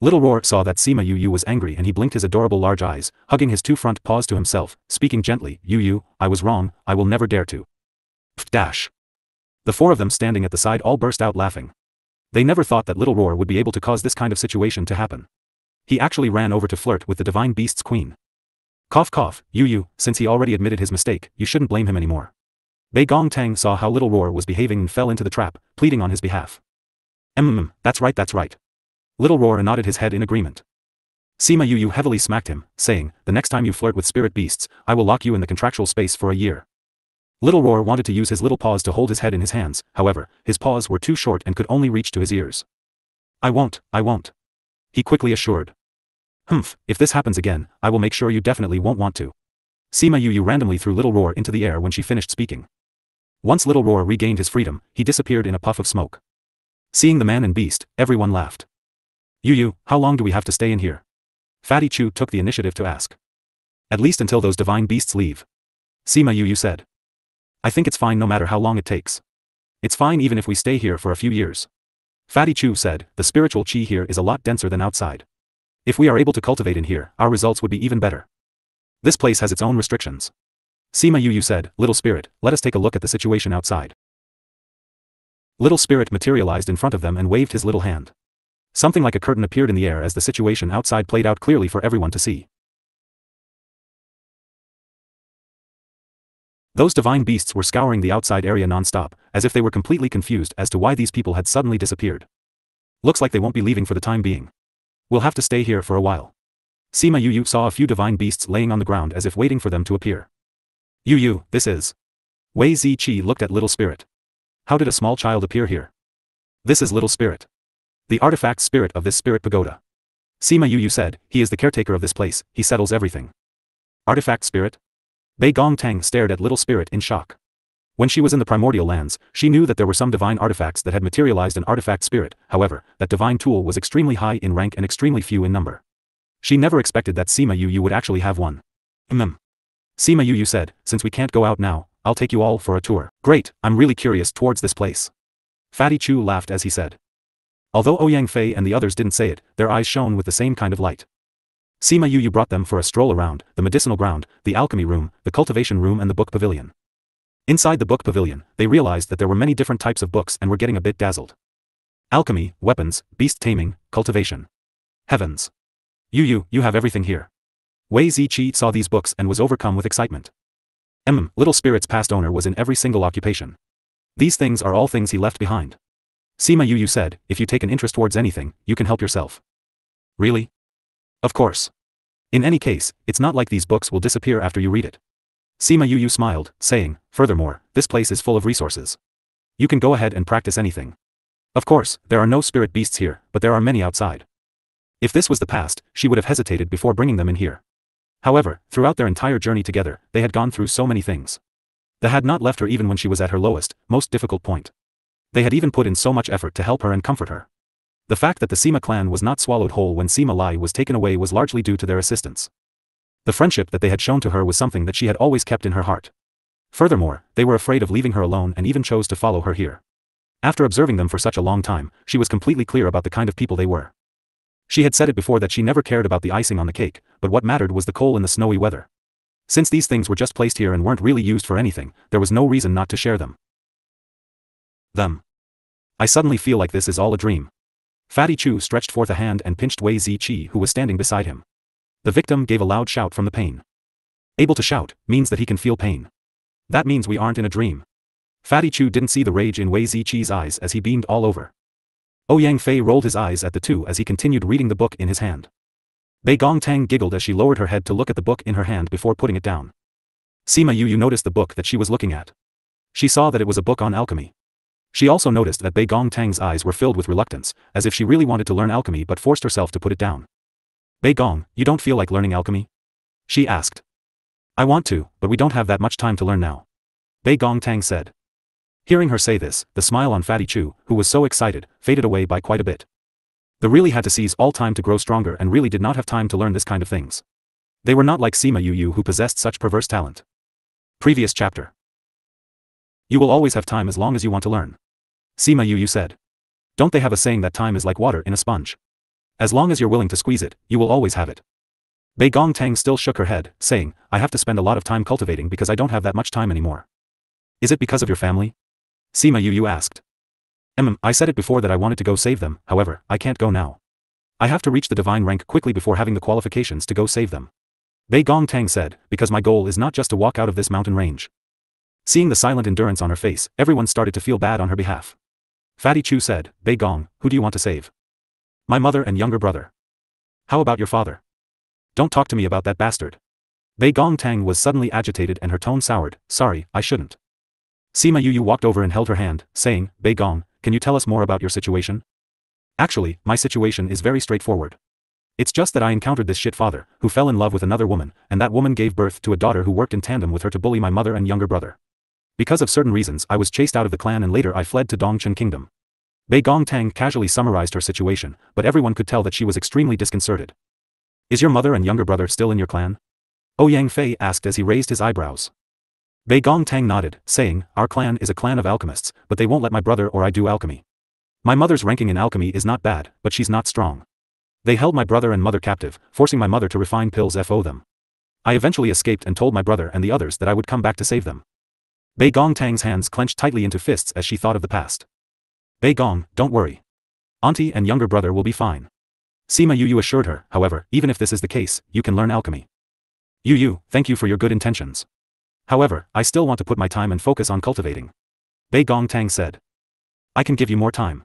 Speaker 1: Little Roar saw that Sima Yu was angry and he blinked his adorable large eyes, hugging his two front paws to himself, speaking gently, Yu, I was wrong, I will never dare to. Dash. The four of them standing at the side all burst out laughing. They never thought that Little Roar would be able to cause this kind of situation to happen. He actually ran over to flirt with the divine beast's queen. Cough cough, Yu, since he already admitted his mistake, you shouldn't blame him anymore. Bei Gong Tang saw how Little Roar was behaving and fell into the trap, pleading on his behalf. That's right. Little Roar nodded his head in agreement. Sima Yu heavily smacked him, saying, the next time you flirt with spirit beasts, I will lock you in the contractual space for a year. Little Roar wanted to use his little paws to hold his head in his hands, however, his paws were too short and could only reach to his ears. I won't. He quickly assured. If this happens again, I will make sure you definitely won't want to. Sima Yu randomly threw Little Roar into the air when she finished speaking. Once Little Roar regained his freedom, he disappeared in a puff of smoke. Seeing the man and beast, everyone laughed. Yu, how long do we have to stay in here? Fatty Chu took the initiative to ask. At least until those divine beasts leave. Sima Yu said. I think it's fine no matter how long it takes. It's fine even if we stay here for a few years. Fatty Chu said, the spiritual chi here is a lot denser than outside. If we are able to cultivate in here, our results would be even better. This place has its own restrictions. Sima Yu said, Little Spirit, let us take a look at the situation outside. Little Spirit materialized in front of them and waved his little hand. Something like a curtain appeared in the air as the situation outside played out clearly for everyone to see. Those divine beasts were scouring the outside area non-stop, as if they were completely confused as to why these people had suddenly disappeared. Looks like they won't be leaving for the time being. We'll have to stay here for a while. Sima Yu saw a few divine beasts laying on the ground as if waiting for them to appear. Yu, this is. Wei Ziqi looked at Little Spirit. How did a small child appear here? This is Little Spirit. The artifact spirit of this spirit pagoda. Sima Yu said, he is the caretaker of this place, he settles everything. Artifact spirit? Bei Gongtang stared at Little Spirit in shock. When she was in the primordial lands, she knew that there were some divine artifacts that had materialized an artifact spirit, however, that divine tool was extremely high in rank and extremely few in number. She never expected that Sima Yu would actually have one. Sima Yu said, since we can't go out now, I'll take you all for a tour. Great, I'm really curious towards this place. Fatty Chu laughed as he said. Although Ouyang Fei and the others didn't say it, their eyes shone with the same kind of light. Sima Yu brought them for a stroll around, the medicinal ground, the alchemy room, the cultivation room and the book pavilion. Inside the book pavilion, they realized that there were many different types of books and were getting a bit dazzled. Alchemy, weapons, beast taming, cultivation. Heavens. You have everything here. Wei Ziqi saw these books and was overcome with excitement. Little Spirit's past owner was in every single occupation. These things are all things he left behind. Sima Yu said, if you take an interest towards anything, you can help yourself. Really? Of course. In any case, it's not like these books will disappear after you read it. Sima Yu smiled, saying, furthermore, this place is full of resources. You can go ahead and practice anything. Of course, there are no spirit beasts here, but there are many outside. If this was the past, she would have hesitated before bringing them in here. However, throughout their entire journey together, they had gone through so many things. They had not left her even when she was at her lowest, most difficult point. They had even put in so much effort to help her and comfort her. The fact that the Sima clan was not swallowed whole when Sima Lai was taken away was largely due to their assistance. The friendship that they had shown to her was something that she had always kept in her heart. Furthermore, they were afraid of leaving her alone and even chose to follow her here. After observing them for such a long time, she was completely clear about the kind of people they were. She had said it before that she never cared about the icing on the cake, but what mattered was the coal in the snowy weather. Since these things were just placed here and weren't really used for anything, there was no reason not to share them. I suddenly feel like this is all a dream. Fatty Chu stretched forth a hand and pinched Wei Ziqi who was standing beside him. The victim gave a loud shout from the pain. Able to shout, means that he can feel pain. That means we aren't in a dream. Fatty Chu didn't see the rage in Wei Ziqi's eyes as he beamed all over. Ouyang Fei rolled his eyes at the two as he continued reading the book in his hand. Bei Gongtang giggled as she lowered her head to look at the book in her hand before putting it down. Sima Yu noticed the book that she was looking at. She saw that it was a book on alchemy. She also noticed that Bei Gongtang's eyes were filled with reluctance, as if she really wanted to learn alchemy but forced herself to put it down. Bei Gong, you don't feel like learning alchemy? She asked. I want to, but we don't have that much time to learn now. Bei Gongtang said. Hearing her say this, the smile on Fatty Chu, who was so excited, faded away by quite a bit. They really had to seize all time to grow stronger and really did not have time to learn this kind of things. They were not like Sima Yu who possessed such perverse talent. Previous chapter. You will always have time as long as you want to learn. Sima Yu said. Don't they have a saying that time is like water in a sponge? As long as you're willing to squeeze it, you will always have it. Bei Gongtang still shook her head, saying, I have to spend a lot of time cultivating because I don't have that much time anymore. Is it because of your family? Sima Yu asked. I said it before that I wanted to go save them, however, I can't go now. I have to reach the divine rank quickly before having the qualifications to go save them. Bei Gongtang said, because my goal is not just to walk out of this mountain range. Seeing the silent endurance on her face, everyone started to feel bad on her behalf. Fatty Chu said, Bei Gong, who do you want to save? My mother and younger brother. How about your father? Don't talk to me about that bastard. Bei Gongtang was suddenly agitated and her tone soured, sorry, I shouldn't. Sima Yu walked over and held her hand, saying, Bei Gong, can you tell us more about your situation? Actually, my situation is very straightforward. It's just that I encountered this shit father, who fell in love with another woman, and that woman gave birth to a daughter who worked in tandem with her to bully my mother and younger brother. Because of certain reasons I was chased out of the clan and later I fled to Dongchen Kingdom. Bei Gongtang casually summarized her situation, but everyone could tell that she was extremely disconcerted. Is your mother and younger brother still in your clan? Ouyang Fei asked as he raised his eyebrows. Bei Gongtang nodded, saying, our clan is a clan of alchemists, but they won't let my brother or I do alchemy. My mother's ranking in alchemy is not bad, but she's not strong. They held my brother and mother captive, forcing my mother to refine pills for them. I eventually escaped and told my brother and the others that I would come back to save them. Bei Gongtang's hands clenched tightly into fists as she thought of the past. Bei Gong, don't worry. Auntie and younger brother will be fine. Sima Yu assured her, however, even if this is the case, you can learn alchemy. Yu, thank you for your good intentions. However, I still want to put my time and focus on cultivating. Bei Gongtang said. I can give you more time.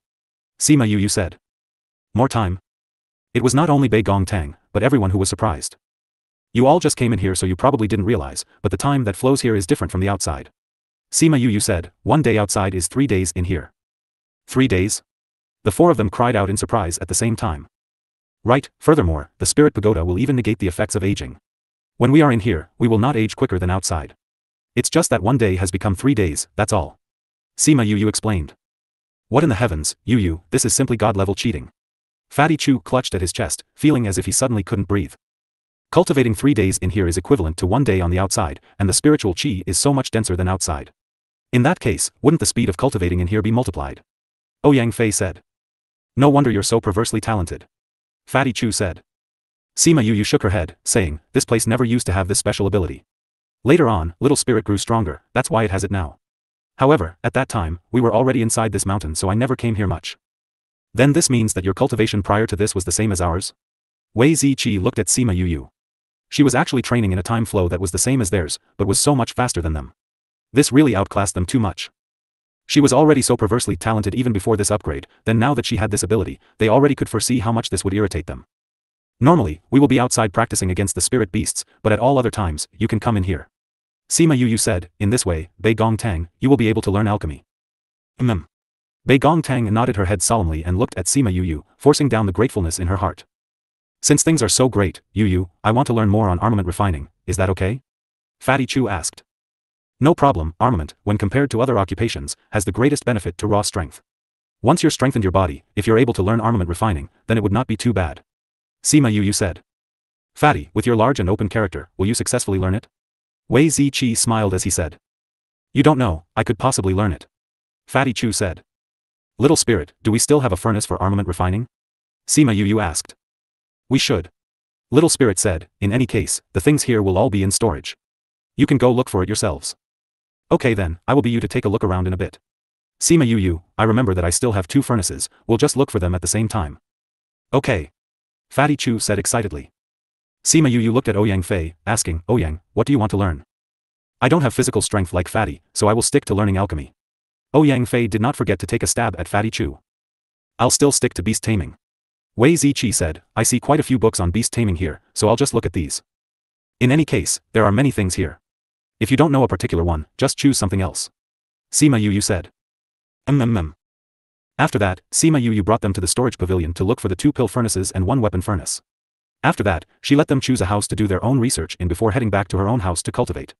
Speaker 1: Sima Yu said. More time? It was not only Bei Gong Tang, but everyone who was surprised. You all just came in here so you probably didn't realize, but the time that flows here is different from the outside. Sima Yu said, 1 day outside is 3 days in here. 3 days? The 4 of them cried out in surprise at the same time. Right, furthermore, the spirit pagoda will even negate the effects of aging. When we are in here, we will not age quicker than outside. It's just that 1 day has become 3 days, that's all. Sima Yu explained. What in the heavens, Yu, this is simply god-level cheating. Fatty Chu clutched at his chest, feeling as if he suddenly couldn't breathe. Cultivating 3 days in here is equivalent to 1 day on the outside, and the spiritual qi is so much denser than outside. In that case, wouldn't the speed of cultivating in here be multiplied? Ouyang Fei said. No wonder you're so perversely talented. Fatty Chu said. Sima Yu shook her head, saying, this place never used to have this special ability. Later on, little spirit grew stronger, that's why it has it now. However, at that time, we were already inside this mountain so I never came here much. Then this means that your cultivation prior to this was the same as ours? Wei Ziqi looked at Sima Yu. She was actually training in a time flow that was the same as theirs, but was so much faster than them. This really outclassed them too much. She was already so perversely talented even before this upgrade, then now that she had this ability, they already could foresee how much this would irritate them. Normally, we will be outside practicing against the spirit beasts, but at all other times, you can come in here. Sima Yu said, in this way, Bei Gong Tang, you will be able to learn alchemy. Bei Gong Tang nodded her head solemnly and looked at Sima Yu, forcing down the gratefulness in her heart. Since things are so great, Yu, I want to learn more on armament refining, is that okay? Fatty Chu asked. No problem, armament, when compared to other occupations, has the greatest benefit to raw strength. Once you're strengthened your body, if you're able to learn armament refining, then it would not be too bad. Sima Yu said. Fatty, with your large and open character, will you successfully learn it? Wei Ziqi smiled as he said. You don't know, I could possibly learn it. Fatty Chu said. Little spirit, do we still have a furnace for armament refining? Sima Yu asked. We should. Little spirit said, in any case, the things here will all be in storage. You can go look for it yourselves. Okay then, I will be you to take a look around in a bit. Sima Yu, I remember that I still have 2 furnaces, we'll just look for them at the same time. Okay. Fatty Chu said excitedly. Sima Yu looked at Ouyang Fei, asking, Ouyang, what do you want to learn? I don't have physical strength like Fatty, so I will stick to learning alchemy. Ouyang Fei did not forget to take a stab at Fatty Chu. I'll still stick to beast taming. Wei Ziqi said, I see quite a few books on beast taming here, so I'll just look at these. In any case, there are many things here. If you don't know a particular one, just choose something else. Sima Yu said. After that, Sima Yu brought them to the storage pavilion to look for the 2 pill furnaces and 1 weapon furnace. After that, she let them choose a house to do their own research in before heading back to her own house to cultivate.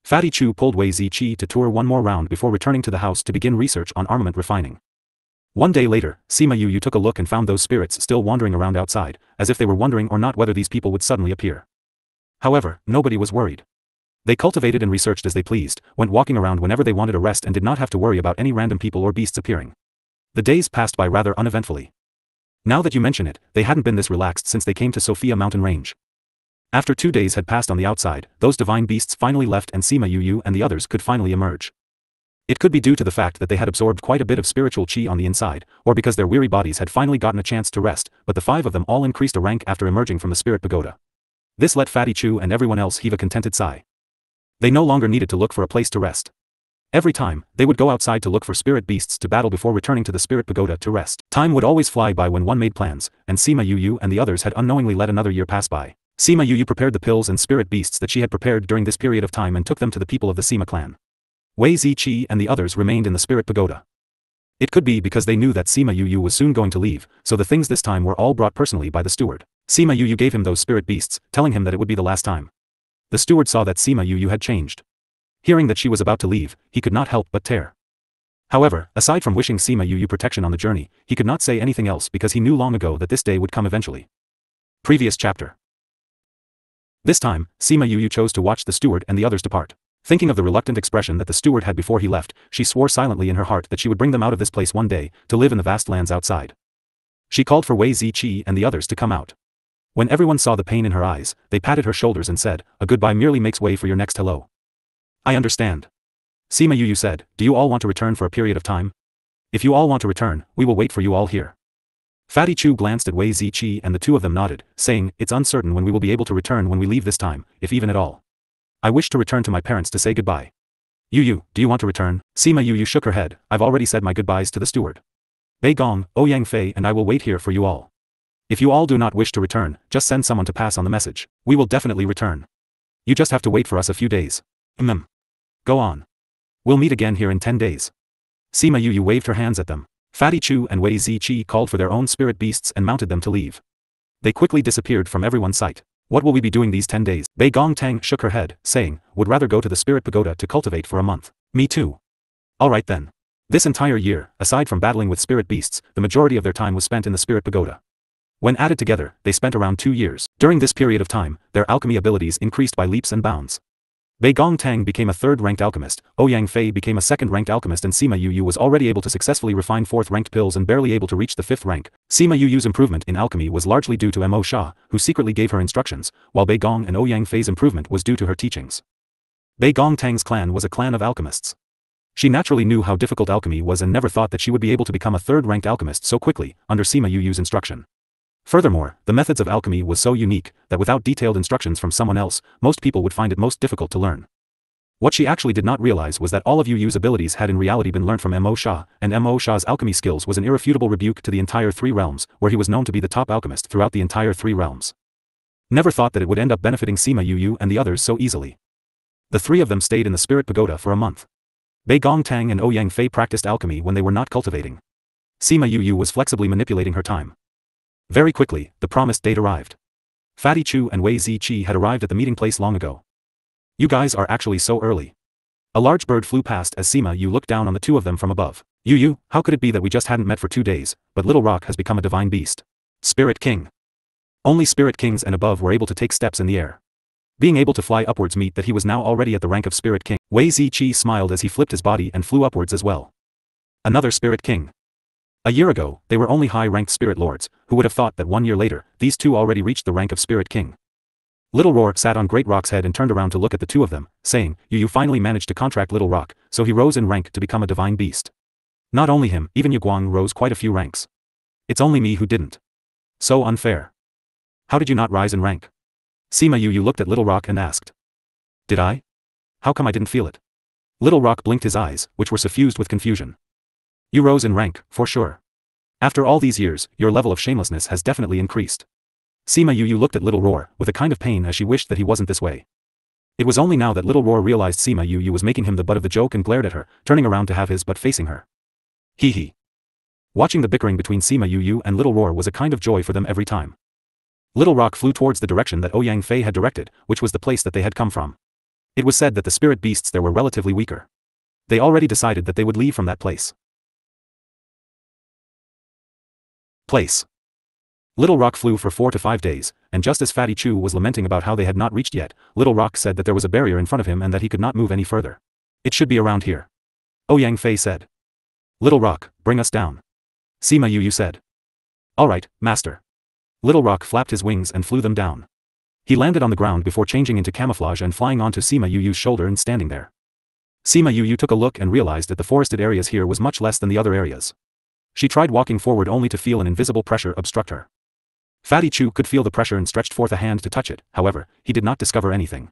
Speaker 1: Fatty Chu pulled Wei Ziqi to tour 1 more round before returning to the house to begin research on armament refining. 1 day later, Sima Yu took a look and found those spirits still wandering around outside, as if they were wondering or not whether these people would suddenly appear. However, nobody was worried. They cultivated and researched as they pleased, went walking around whenever they wanted a rest and did not have to worry about any random people or beasts appearing. The days passed by rather uneventfully. Now that you mention it, they hadn't been this relaxed since they came to Sophia Mountain Range. After 2 days had passed on the outside, those divine beasts finally left and Sima Yu and the others could finally emerge. It could be due to the fact that they had absorbed quite a bit of spiritual qi on the inside, or because their weary bodies had finally gotten a chance to rest, but the 5 of them all increased a rank after emerging from the spirit pagoda. This let Fatty Chu and everyone else heave a contented sigh. They no longer needed to look for a place to rest. Every time, they would go outside to look for spirit beasts to battle before returning to the spirit pagoda to rest. Time would always fly by when one made plans, and Sima Yu and the others had unknowingly let another year pass by. Sima Yu prepared the pills and spirit beasts that she had prepared during this period of time and took them to the people of the Sima clan. Wei Ziqi and the others remained in the spirit pagoda. It could be because they knew that Sima Yu was soon going to leave, so the things this time were all brought personally by the steward. Sima Yu gave him those spirit beasts, telling him that it would be the last time. The steward saw that Sima Yu had changed. Hearing that she was about to leave, he could not help but tear. However, aside from wishing Sima Yu protection on the journey, he could not say anything else because he knew long ago that this day would come eventually. Previous chapter. This time, Sima Yu chose to watch the steward and the others depart. Thinking of the reluctant expression that the steward had before he left, she swore silently in her heart that she would bring them out of this place one day, to live in the vast lands outside. She called for Wei Ziqi and the others to come out. When everyone saw the pain in her eyes, they patted her shoulders and said, "A goodbye merely makes way for your next hello." "I understand." Sima Yu said, "Do you all want to return for a period of time? If you all want to return, we will wait for you all here." Fatty Chu glanced at Wei Ziqi and the 2 of them nodded, saying, "It's uncertain when we will be able to return when we leave this time, if even at all. I wish to return to my parents to say goodbye." Yu, do you want to return?" Sima Yu shook her head, "I've already said my goodbyes to the steward. Bei Gong, Ouyang Fei and I will wait here for you all." If you all do not wish to return, just send someone to pass on the message. We will definitely return. You just have to wait for us a few days. Go on. We'll meet again here in 10 days. Sima Yu waved her hands at them. Fatty Chu and Wei Ziqi called for their own spirit beasts and mounted them to leave. They quickly disappeared from everyone's sight. What will we be doing these 10 days? Bei Gongtang shook her head, saying, would rather go to the spirit pagoda to cultivate for a month. Me too. Alright then. This entire year, aside from battling with spirit beasts, the majority of their time was spent in the spirit pagoda. When added together, they spent around 2 years. During this period of time, their alchemy abilities increased by leaps and bounds. Bei Gongtang became a 3rd-ranked alchemist, Ouyang Fei became a 2nd-ranked alchemist, and Sima Yu was already able to successfully refine 4th-ranked pills and barely able to reach the 5th rank. Sima Yu's improvement in alchemy was largely due to Mo Sha, who secretly gave her instructions, while Bei Gong and Ouyang Fei's improvement was due to her teachings. Bei Gongtang's clan was a clan of alchemists. She naturally knew how difficult alchemy was and never thought that she would be able to become a 3rd-ranked alchemist so quickly, under Sima Yu's instruction. Furthermore, the methods of alchemy was so unique, that without detailed instructions from someone else, most people would find it most difficult to learn. What she actually did not realize was that all of Yu's abilities had in reality been learned from Mo Sha, and Mo Sha's alchemy skills was an irrefutable rebuke to the entire 3 realms, where he was known to be the top alchemist throughout the entire 3 realms. Never thought that it would end up benefiting Sima Yu and the others so easily. The 3 of them stayed in the spirit pagoda for a month. Bei Gongtang and Ouyang Fei practiced alchemy when they were not cultivating. Sima Yu was flexibly manipulating her time. Very quickly, the promised date arrived. Fatty Chu and Wei Ziqi had arrived at the meeting place long ago. You guys are actually so early. A large bird flew past as Sima Yu looked down on the 2 of them from above. Yu, how could it be that we just hadn't met for 2 days, but Little Rock has become a divine beast? Spirit King. Only Spirit Kings and above were able to take steps in the air. Being able to fly upwards meant that he was now already at the rank of Spirit King. Wei Ziqi smiled as he flipped his body and flew upwards as well. Another Spirit King. A year ago, they were only high-ranked Spirit Lords, who would have thought that 1 year later, these 2 already reached the rank of Spirit King. Little Roar sat on Great Rock's head and turned around to look at the 2 of them, saying, You finally managed to contract Little Rock, so he rose in rank to become a divine beast. Not only him, even Yu Guang rose quite a few ranks. It's only me who didn't. So unfair. How did you not rise in rank? Sima Yu looked at Little Rock and asked. Did I? How come I didn't feel it? Little Rock blinked his eyes, which were suffused with confusion. You rose in rank, for sure. After all these years, your level of shamelessness has definitely increased. Sima Yu looked at Little Roar, with a kind of pain as she wished that he wasn't this way. It was only now that Little Roar realized Sima Yu was making him the butt of the joke and glared at her, turning around to have his butt facing her. Hee hee. Watching the bickering between Sima Yu and Little Roar was a kind of joy for them every time. Little Rock flew towards the direction that Ouyang Fei had directed, which was the place that they had come from. It was said that the spirit beasts there were relatively weaker. They already decided that they would leave from that place. Little Rock flew for 4 to 5 days, and just as Fatty Chu was lamenting about how they had not reached yet, Little Rock said that there was a barrier in front of him and that he could not move any further. It should be around here. Ouyang Fei said. Little Rock, bring us down. Sima Yu said. Alright, master. Little Rock flapped his wings and flew them down. He landed on the ground before changing into camouflage and flying onto Sima Yu's shoulder and standing there. Sima Yu took a look and realized that the forested areas here was much less than the other areas. She tried walking forward only to feel an invisible pressure obstruct her. Fatty Chu could feel the pressure and stretched forth a hand to touch it, however, he did not discover anything.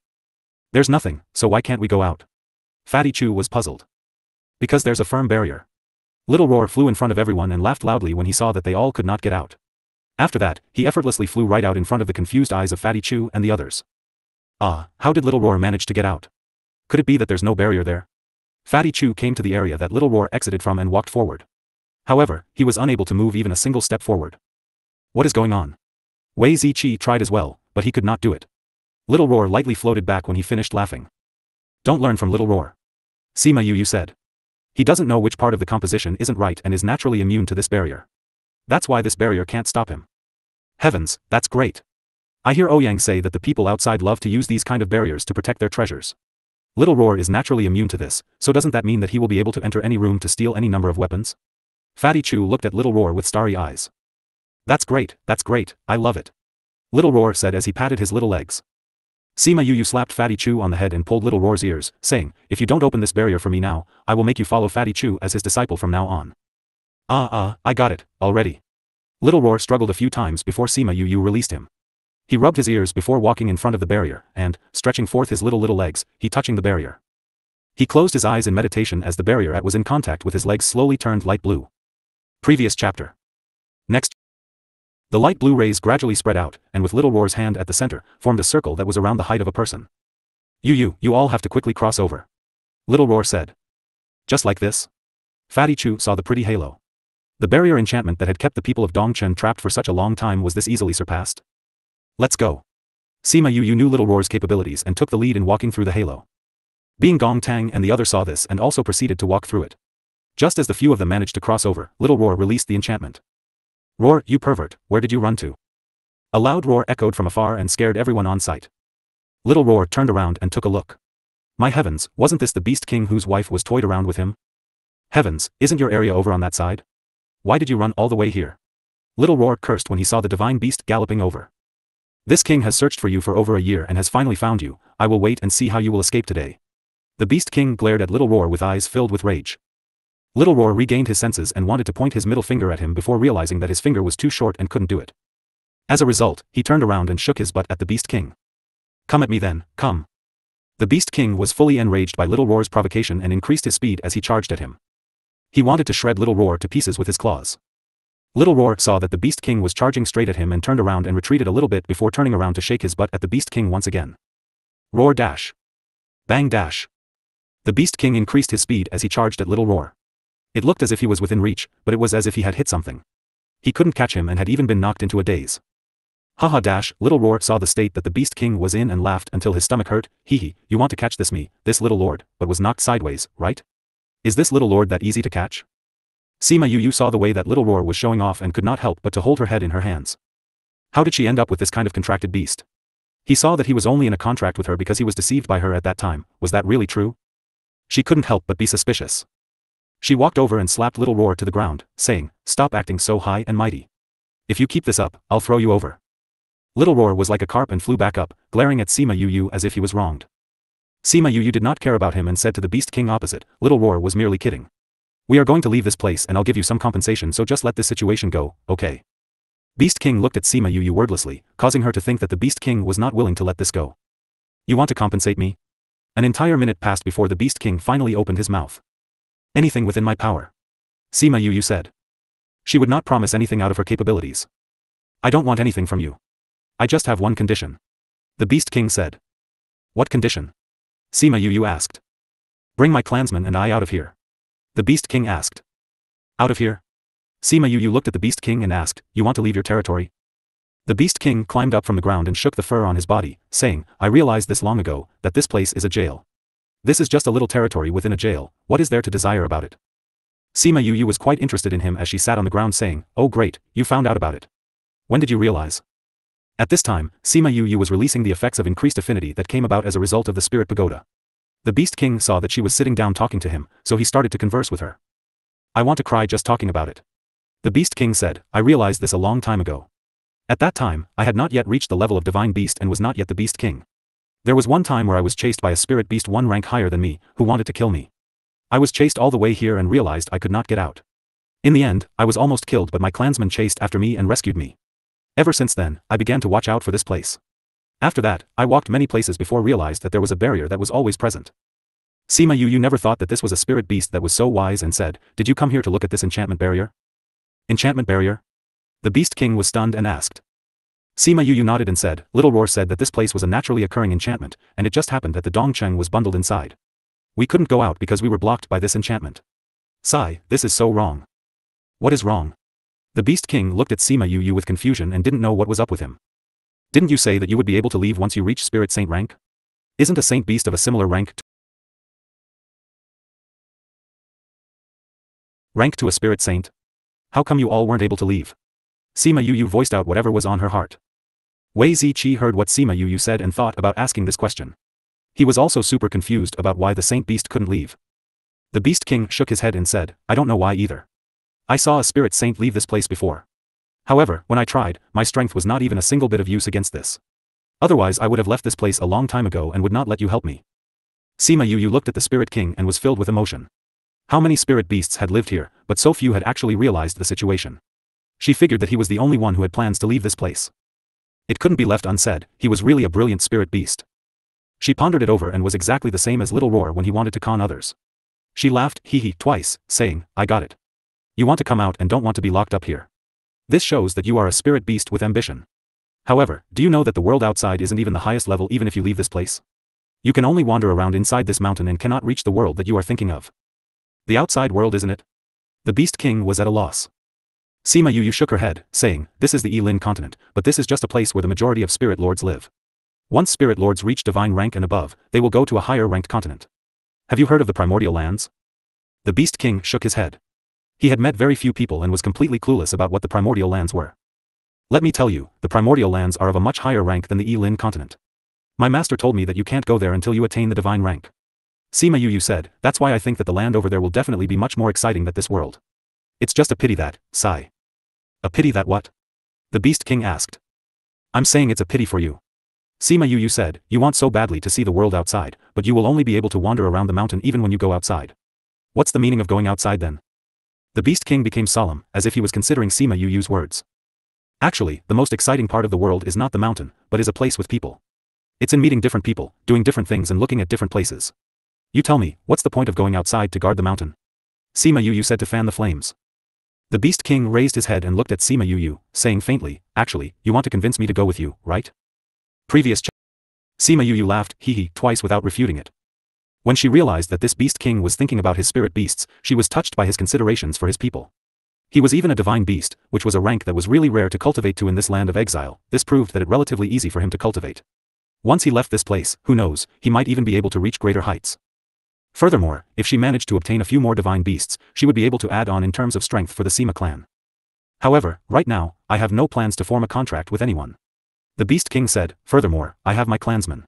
Speaker 1: There's nothing, so why can't we go out? Fatty Chu was puzzled. Because there's a firm barrier. Little Roar flew in front of everyone and laughed loudly when he saw that they all could not get out. After that, he effortlessly flew right out in front of the confused eyes of Fatty Chu and the others. How did Little Roar manage to get out? Could it be that there's no barrier there? Fatty Chu came to the area that Little Roar exited from and walked forward. However, he was unable to move even a single step forward. What is going on? Wei Ziqi tried as well, but he could not do it. Little Roar lightly floated back when he finished laughing. Don't learn from Little Roar. Sima Yu said. He doesn't know which part of the composition isn't right and is naturally immune to this barrier. That's why this barrier can't stop him. Heavens, that's great. I hear Ouyang say that the people outside love to use these kind of barriers to protect their treasures. Little Roar is naturally immune to this, so doesn't that mean that he will be able to enter any room to steal any number of weapons? Fatty Chu looked at Little Roar with starry eyes. That's great, I love it. Little Roar said as he patted his little legs. Sima Yu slapped Fatty Chu on the head and pulled Little Roar's ears, saying, if you don't open this barrier for me now, I will make you follow Fatty Chu as his disciple from now on. I got it, already. Little Roar struggled a few times before Sima Yu released him. He rubbed his ears before walking in front of the barrier, and, stretching forth his little legs, he touching the barrier. He closed his eyes in meditation as the barrier was in contact with his legs slowly turned light blue. Previous chapter. Next. The light blue rays gradually spread out, and with Little Roar's hand at the center, formed a circle that was around the height of a person. You all have to quickly cross over. Little Roar said. Just like this? Fatty Chu saw the pretty halo. The barrier enchantment that had kept the people of Dongchen trapped for such a long time was this easily surpassed? Let's go. Sima Yu knew Little Roar's capabilities and took the lead in walking through the halo. Bing Gong Tang and the other saw this and also proceeded to walk through it. Just as the few of them managed to cross over, Little Roar released the enchantment. Roar, you pervert, where did you run to? A loud roar echoed from afar and scared everyone on sight. Little Roar turned around and took a look. My heavens, wasn't this the Beast King whose wife was toyed around with him? Heavens, isn't your area over on that side? Why did you run all the way here? Little Roar cursed when he saw the divine beast galloping over. This king has searched for you for over a year and has finally found you. I will wait and see how you will escape today. The Beast King glared at Little Roar with eyes filled with rage. Little Roar regained his senses and wanted to point his middle finger at him before realizing that his finger was too short and couldn't do it. As a result, he turned around and shook his butt at the Beast King. Come at me then, come. The Beast King was fully enraged by Little Roar's provocation and increased his speed as he charged at him. He wanted to shred Little Roar to pieces with his claws. Little Roar saw that the Beast King was charging straight at him and turned around and retreated a little bit before turning around to shake his butt at the Beast King once again. Roar dash. Bang dash. The Beast King increased his speed as he charged at Little Roar. It looked as if he was within reach, but it was as if he had hit something. He couldn't catch him and had even been knocked into a daze. Haha dash, Little Roar saw the state that the Beast King was in and laughed until his stomach hurt. Hee, you want to catch this little lord, but was knocked sideways, right? Is this little lord that easy to catch? Sima Yu saw the way that Little Roar was showing off and could not help but to hold her head in her hands. How did she end up with this kind of contracted beast? He saw that he was only in a contract with her because he was deceived by her at that time. Was that really true? She couldn't help but be suspicious. She walked over and slapped Little Roar to the ground, saying, "Stop acting so high and mighty. If you keep this up, I'll throw you over." Little Roar was like a carp and flew back up, glaring at Sima Yu as if he was wronged. Sima Yu did not care about him and said to the Beast King opposite, "Little Roar was merely kidding. We are going to leave this place and I'll give you some compensation, so just let this situation go, okay?" Beast King looked at Sima Yu wordlessly, causing her to think that the Beast King was not willing to let this go. You want to compensate me? An entire minute passed before the Beast King finally opened his mouth. Anything within my power. Sima Yu said. She would not promise anything out of her capabilities. I don't want anything from you. I just have one condition. The Beast King said. What condition? Sima Yu asked. Bring my clansmen and I out of here. The Beast King asked. Out of here? Sima Yu looked at the Beast King and asked, you want to leave your territory? The Beast King climbed up from the ground and shook the fur on his body, saying, I realized this long ago, that this place is a jail. This is just a little territory within a jail, what is there to desire about it? Sima Yu was quite interested in him as she sat on the ground saying, oh great, you found out about it. When did you realize? At this time, Sima Yu was releasing the effects of increased affinity that came about as a result of the Spirit Pagoda. The Beast King saw that she was sitting down talking to him, so he started to converse with her. I want to cry just talking about it. The Beast King said, I realized this a long time ago. At that time, I had not yet reached the level of Divine Beast and was not yet the Beast King. There was one time where I was chased by a spirit beast one rank higher than me, who wanted to kill me. I was chased all the way here and realized I could not get out. In the end, I was almost killed, but my clansmen chased after me and rescued me. Ever since then, I began to watch out for this place. After that, I walked many places before realized that there was a barrier that was always present. Sima Yu never thought that this was a spirit beast that was so wise and said, did you come here to look at this enchantment barrier? Enchantment barrier? The Beast King was stunned and asked. Sima Yu nodded and said, Little Roar said that this place was a naturally occurring enchantment, and it just happened that the Dongcheng was bundled inside. We couldn't go out because we were blocked by this enchantment. Sigh, this is so wrong. What is wrong? The Beast King looked at Sima Yu with confusion and didn't know what was up with him. Didn't you say that you would be able to leave once you reach Spirit Saint rank? Isn't a Saint Beast of a similar rank to a Spirit Saint? How come you all weren't able to leave? Sima Yu voiced out whatever was on her heart. Wei Ziqi heard what Sima Yu said and thought about asking this question. He was also super confused about why the Saint Beast couldn't leave. The Beast King shook his head and said, I don't know why either. I saw a Spirit Saint leave this place before. However, when I tried, my strength was not even a single bit of use against this. Otherwise I would have left this place a long time ago and would not let you help me. Sima Yu looked at the Spirit King and was filled with emotion. How many spirit beasts had lived here, but so few had actually realized the situation. She figured that he was the only one who had plans to leave this place. It couldn't be left unsaid, he was really a brilliant spirit beast. She pondered it over and was exactly the same as Little Roar when he wanted to con others. She laughed, hee twice, saying, I got it. You want to come out and don't want to be locked up here. This shows that you are a spirit beast with ambition. However, do you know that the world outside isn't even the highest level even if you leave this place? You can only wander around inside this mountain and cannot reach the world that you are thinking of. The outside world, isn't it? The Beast King was at a loss. Sima Yu shook her head, saying, this is the Elin continent, but this is just a place where the majority of spirit lords live. Once spirit lords reach divine rank and above, they will go to a higher ranked continent. Have you heard of the primordial lands? The Beast King shook his head. He had met very few people and was completely clueless about what the primordial lands were. Let me tell you, the primordial lands are of a much higher rank than the Elin continent. My master told me that you can't go there until you attain the divine rank. Sima Yu said, that's why I think that the land over there will definitely be much more exciting than this world. It's just a pity that, sigh. A pity that what? The Beast King asked. I'm saying it's a pity for you. Sima Yu said, you want so badly to see the world outside, but you will only be able to wander around the mountain even when you go outside. What's the meaning of going outside then? The Beast King became solemn, as if he was considering Sima Yu's words. Actually, the most exciting part of the world is not the mountain, but is a place with people. It's in meeting different people, doing different things and looking at different places. You tell me, what's the point of going outside to guard the mountain? Sima Yu said to fan the flames. The Beast King raised his head and looked at Sima Yu, saying faintly, actually, you want to convince me to go with you, right? Previous Sima Yu laughed, hee twice without refuting it. When she realized that this Beast King was thinking about his spirit beasts, she was touched by his considerations for his people. He was even a divine beast, which was a rank that was really rare to cultivate to in this land of exile. This proved that it relatively easy for him to cultivate. Once he left this place, who knows, he might even be able to reach greater heights. Furthermore, if she managed to obtain a few more divine beasts, she would be able to add on in terms of strength for the Sima clan. However, right now, I have no plans to form a contract with anyone. The Beast King said, furthermore, I have my clansmen.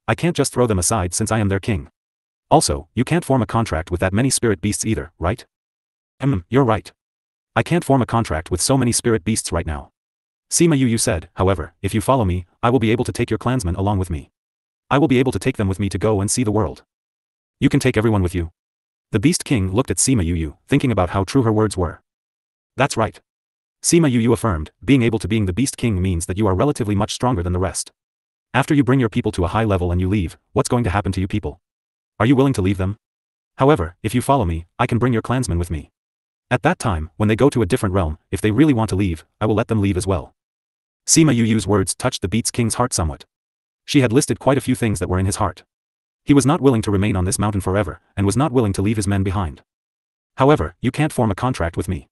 Speaker 1: I can't just throw them aside since I am their king. Also, you can't form a contract with that many spirit beasts either, right? You're right. I can't form a contract with so many spirit beasts right now. Sima Yu said, however, if you follow me, I will be able to take your clansmen along with me. I will be able to take them with me to go and see the world. You can take everyone with you. The Beast King looked at Sima Yu, thinking about how true her words were. That's right. Sima Yu affirmed, being able to being the Beast King means that you are relatively much stronger than the rest. After you bring your people to a high level and you leave, what's going to happen to you people? Are you willing to leave them? However, if you follow me, I can bring your clansmen with me. At that time, when they go to a different realm, if they really want to leave, I will let them leave as well. Sima Yu's words touched the Beast King's heart somewhat. She had listed quite a few things that were in his heart. He was not willing to remain on this mountain forever, and was not willing to leave his men behind. However, you can't form a contract with me.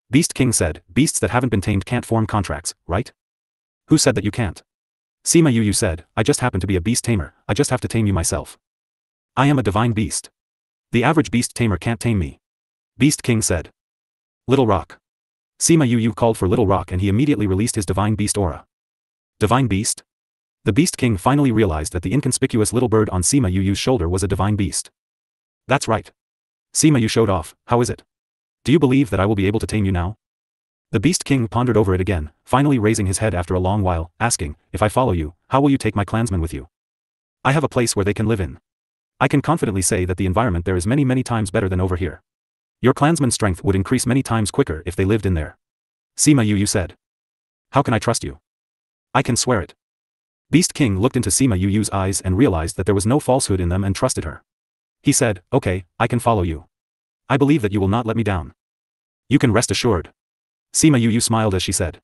Speaker 1: Beast King said, beasts that haven't been tamed can't form contracts, right? Who said that you can't? Sima Yu said, I just happen to be a beast tamer, I just have to tame you myself. I am a divine beast. The average beast tamer can't tame me. Beast King said. Little Rock. Sima Yu called for Little Rock and he immediately released his divine beast aura. Divine beast? The Beast King finally realized that the inconspicuous little bird on Sima Yu's shoulder was a divine beast. That's right. Sima Yu showed off, how is it? Do you believe that I will be able to tame you now? The Beast King pondered over it again, finally raising his head after a long while, asking, if I follow you, how will you take my clansmen with you? I have a place where they can live in. I can confidently say that the environment there is many times better than over here. Your clansmen's strength would increase many times quicker if they lived in there. Sima Yu said. How can I trust you? I can swear it. Beast King looked into Sima Yu's eyes and realized that there was no falsehood in them and trusted her. He said, okay, I can follow you. I believe that you will not let me down. You can rest assured. Sima Yu smiled as she said.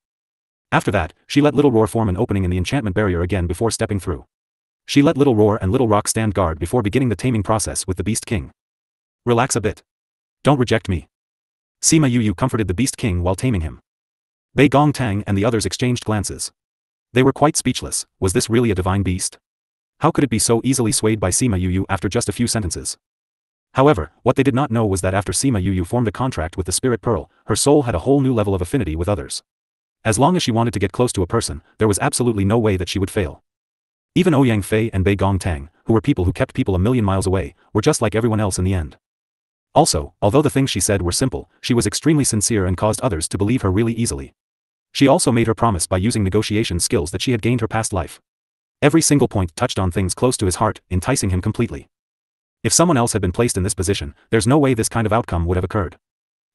Speaker 1: After that, she let Little Roar form an opening in the enchantment barrier again before stepping through. She let Little Roar and Little Rock stand guard before beginning the taming process with the Beast King. Relax a bit. Don't reject me. Sima Yu comforted the Beast King while taming him. Bei Gong Tang and the others exchanged glances. They were quite speechless. Was this really a divine beast? How could it be so easily swayed by Sima Yu after just a few sentences? However, what they did not know was that after Sima Yu formed a contract with the Spirit Pearl, her soul had a whole new level of affinity with others. As long as she wanted to get close to a person, there was absolutely no way that she would fail. Even Ouyang Fei and Bei Gong Tang, who were people who kept people a million miles away, were just like everyone else in the end. Also, although the things she said were simple, she was extremely sincere and caused others to believe her really easily. She also made her promise by using negotiation skills that she had gained her past life. Every single point touched on things close to his heart, enticing him completely. If someone else had been placed in this position, there's no way this kind of outcome would have occurred.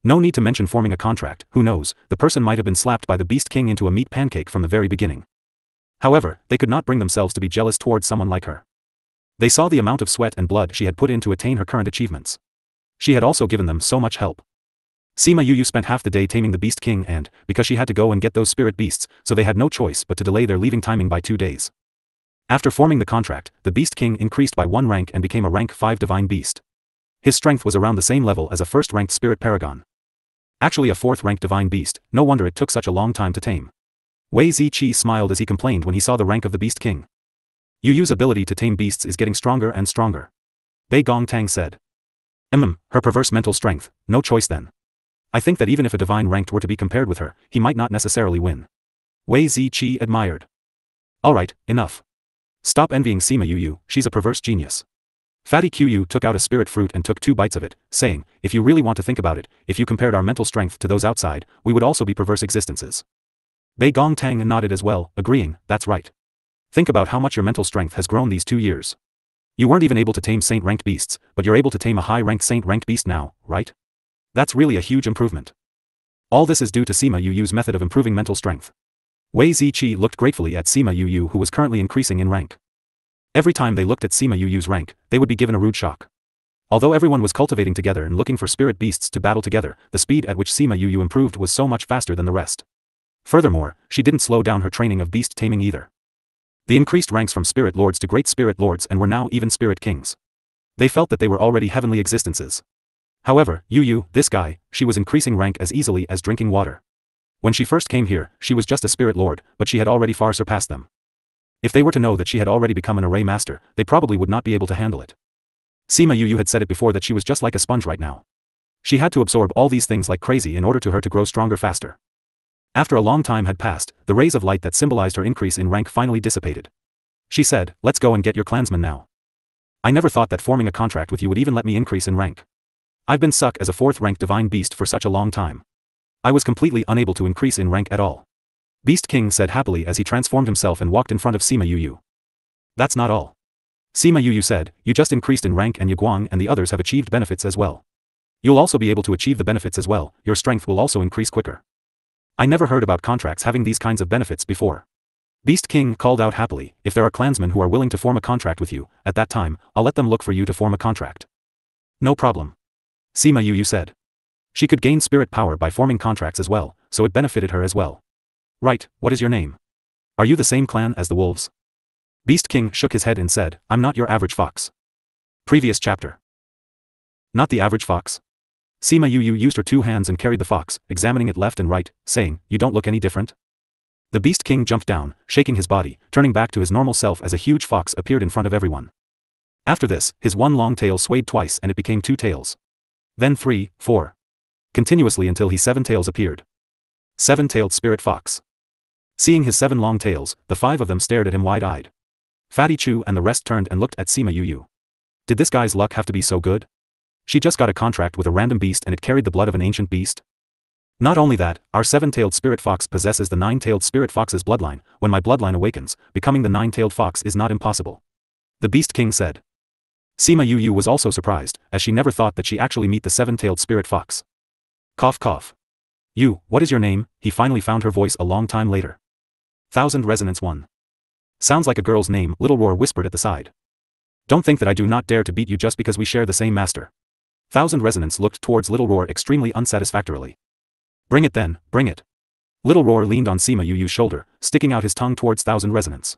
Speaker 1: No need to mention forming a contract, who knows, the person might have been slapped by the Beast King into a meat pancake from the very beginning. However, they could not bring themselves to be jealous towards someone like her. They saw the amount of sweat and blood she had put in to attain her current achievements. She had also given them so much help. Sima Yuyu spent half the day taming the Beast King and, because she had to go and get those spirit beasts, so they had no choice but to delay their leaving timing by 2 days. After forming the contract, the Beast King increased by 1 rank and became a rank 5 divine beast. His strength was around the same level as a first-ranked spirit paragon. Actually a 4th-ranked divine beast, no wonder it took such a long time to tame. Wei Ziqi smiled as he complained when he saw the rank of the Beast King. Yuyu's ability to tame beasts is getting stronger and stronger. Bei Gongtang said. Her perverse mental strength, no choice then. I think that even if a divine ranked were to be compared with her, he might not necessarily win. Wei Ziqi admired. Alright, enough. Stop envying Sima Yuyu, she's a perverse genius. Fatty Qiu took out a spirit fruit and took 2 bites of it, saying, if you really want to think about it, if you compared our mental strength to those outside, we would also be perverse existences. Bei Gongtang nodded as well, agreeing, that's right. Think about how much your mental strength has grown these 2 years. You weren't even able to tame saint-ranked beasts, but you're able to tame a high-ranked saint-ranked beast now, right? That's really a huge improvement. All this is due to Sima Yuyu's method of improving mental strength. Wei Ziqi looked gratefully at Sima Yuyu who was currently increasing in rank. Every time they looked at Sima Yuyu's rank, they would be given a rude shock. Although everyone was cultivating together and looking for spirit beasts to battle together, the speed at which Sima Yuyu improved was so much faster than the rest. Furthermore, she didn't slow down her training of beast taming either. The increased ranks from spirit lords to great spirit lords and were now even spirit kings. They felt that they were already heavenly existences. However, Yuyu, this guy, she was increasing rank as easily as drinking water. When she first came here, she was just a spirit lord, but she had already far surpassed them. If they were to know that she had already become an array master, they probably would not be able to handle it. Sima Yuyu had said it before that she was just like a sponge right now. She had to absorb all these things like crazy in order to her to grow stronger faster. After a long time had passed, the rays of light that symbolized her increase in rank finally dissipated. She said, let's go and get your clansmen now. I never thought that forming a contract with you would even let me increase in rank. I've been stuck as a 4th-ranked divine beast for such a long time. I was completely unable to increase in rank at all. Beast King said happily as he transformed himself and walked in front of Sima Yuyu. That's not all. Sima Yuyu said, you just increased in rank and Yaguang and the others have achieved benefits as well. You'll also be able to achieve the benefits as well, your strength will also increase quicker. I never heard about contracts having these kinds of benefits before. Beast King called out happily, if there are clansmen who are willing to form a contract with you, at that time, I'll let them look for you to form a contract. No problem. Sima Yuyu said. She could gain spirit power by forming contracts as well, so it benefited her as well. Right, what is your name? Are you the same clan as the wolves? Beast King shook his head and said, I'm not your average fox. Previous chapter. Not the average fox? Sima Yuyu used her 2 hands and carried the fox, examining it left and right, saying, you don't look any different? The Beast King jumped down, shaking his body, turning back to his normal self as a huge fox appeared in front of everyone. After this, his 1 long tail swayed twice and it became 2 tails. Then 3, 4. Continuously until his 7 tails appeared. 7-tailed spirit fox. Seeing his 7 long tails, the 5 of them stared at him wide-eyed. Fatty Chu and the rest turned and looked at Sima Yuyu. Did this guy's luck have to be so good? She just got a contract with a random beast and it carried the blood of an ancient beast? Not only that, our 7-tailed spirit fox possesses the 9-tailed spirit fox's bloodline. When my bloodline awakens, becoming the 9-tailed fox is not impossible. The Beast King said. Sima Yuyu was also surprised, as she never thought that she actually meet the 7-tailed spirit fox. Cough cough. You, what is your name? He finally found her voice a long time later. 1000 Resonance 1. Sounds like a girl's name, Little Roar whispered at the side. Don't think that I do not dare to beat you just because we share the same master. 1000 Resonance looked towards Little Roar extremely unsatisfactorily. Bring it then, bring it. Little Roar leaned on Sima Yuyu's shoulder, sticking out his tongue towards 1000 Resonance.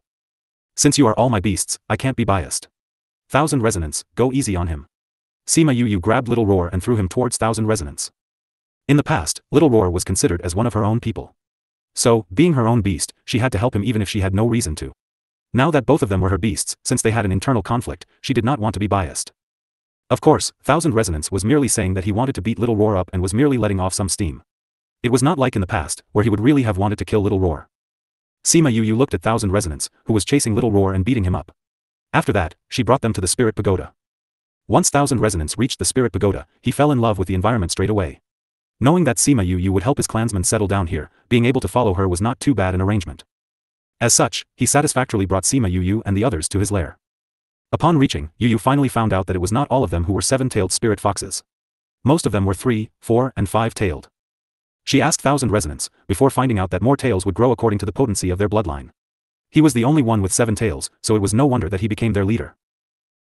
Speaker 1: Since you are all my beasts, I can't be biased. 1000 Resonance, go easy on him. Sima Yuyu grabbed Little Roar and threw him towards 1000 Resonance. In the past, Little Roar was considered as one of her own people. So, being her own beast, she had to help him even if she had no reason to. Now that both of them were her beasts, since they had an internal conflict, she did not want to be biased. Of course, 1000 Resonance was merely saying that he wanted to beat Little Roar up and was merely letting off some steam. It was not like in the past, where he would really have wanted to kill Little Roar. Sima Yuyu looked at 1000 Resonance, who was chasing Little Roar and beating him up. After that, she brought them to the Spirit Pagoda. Once 1000 Resonance reached the Spirit Pagoda, he fell in love with the environment straight away. Knowing that Sima Yuyu would help his clansmen settle down here, being able to follow her was not too bad an arrangement. As such, he satisfactorily brought Sima Yuyu and the others to his lair. Upon reaching, Yuyu finally found out that it was not all of them who were 7-tailed spirit foxes. Most of them were 3, 4, and 5-tailed. She asked 1000 Resonance, before finding out that more tails would grow according to the potency of their bloodline. He was the only one with 7 tails, so it was no wonder that he became their leader.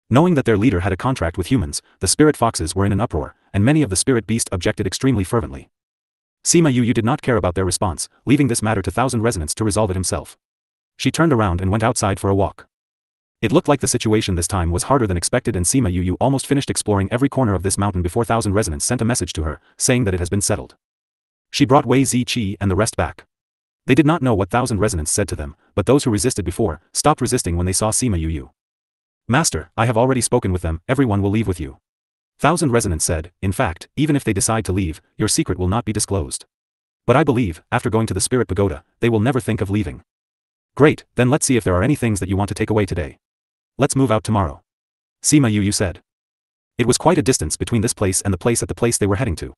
Speaker 1: Knowing that their leader had a contract with humans, the spirit foxes were in an uproar, and many of the spirit beasts objected extremely fervently. Sima Yu did not care about their response, leaving this matter to Thousand Resonance to resolve it himself. She turned around and went outside for a walk. It looked like the situation this time was harder than expected, and Sima Yu almost finished exploring every corner of this mountain before Thousand Resonance sent a message to her, saying that it has been settled. She brought Wei Ziqi and the rest back. They did not know what Thousand Resonance said to them, but those who resisted before, stopped resisting when they saw Sima Yu. Master, I have already spoken with them, everyone will leave with you. Thousand Resonance said, in fact, even if they decide to leave, your secret will not be disclosed. But I believe, after going to the Spirit Pagoda, they will never think of leaving. Great, then let's see if there are any things that you want to take away today. Let's move out tomorrow. Sima Yu said. It was quite a distance between this place and the place they were heading to.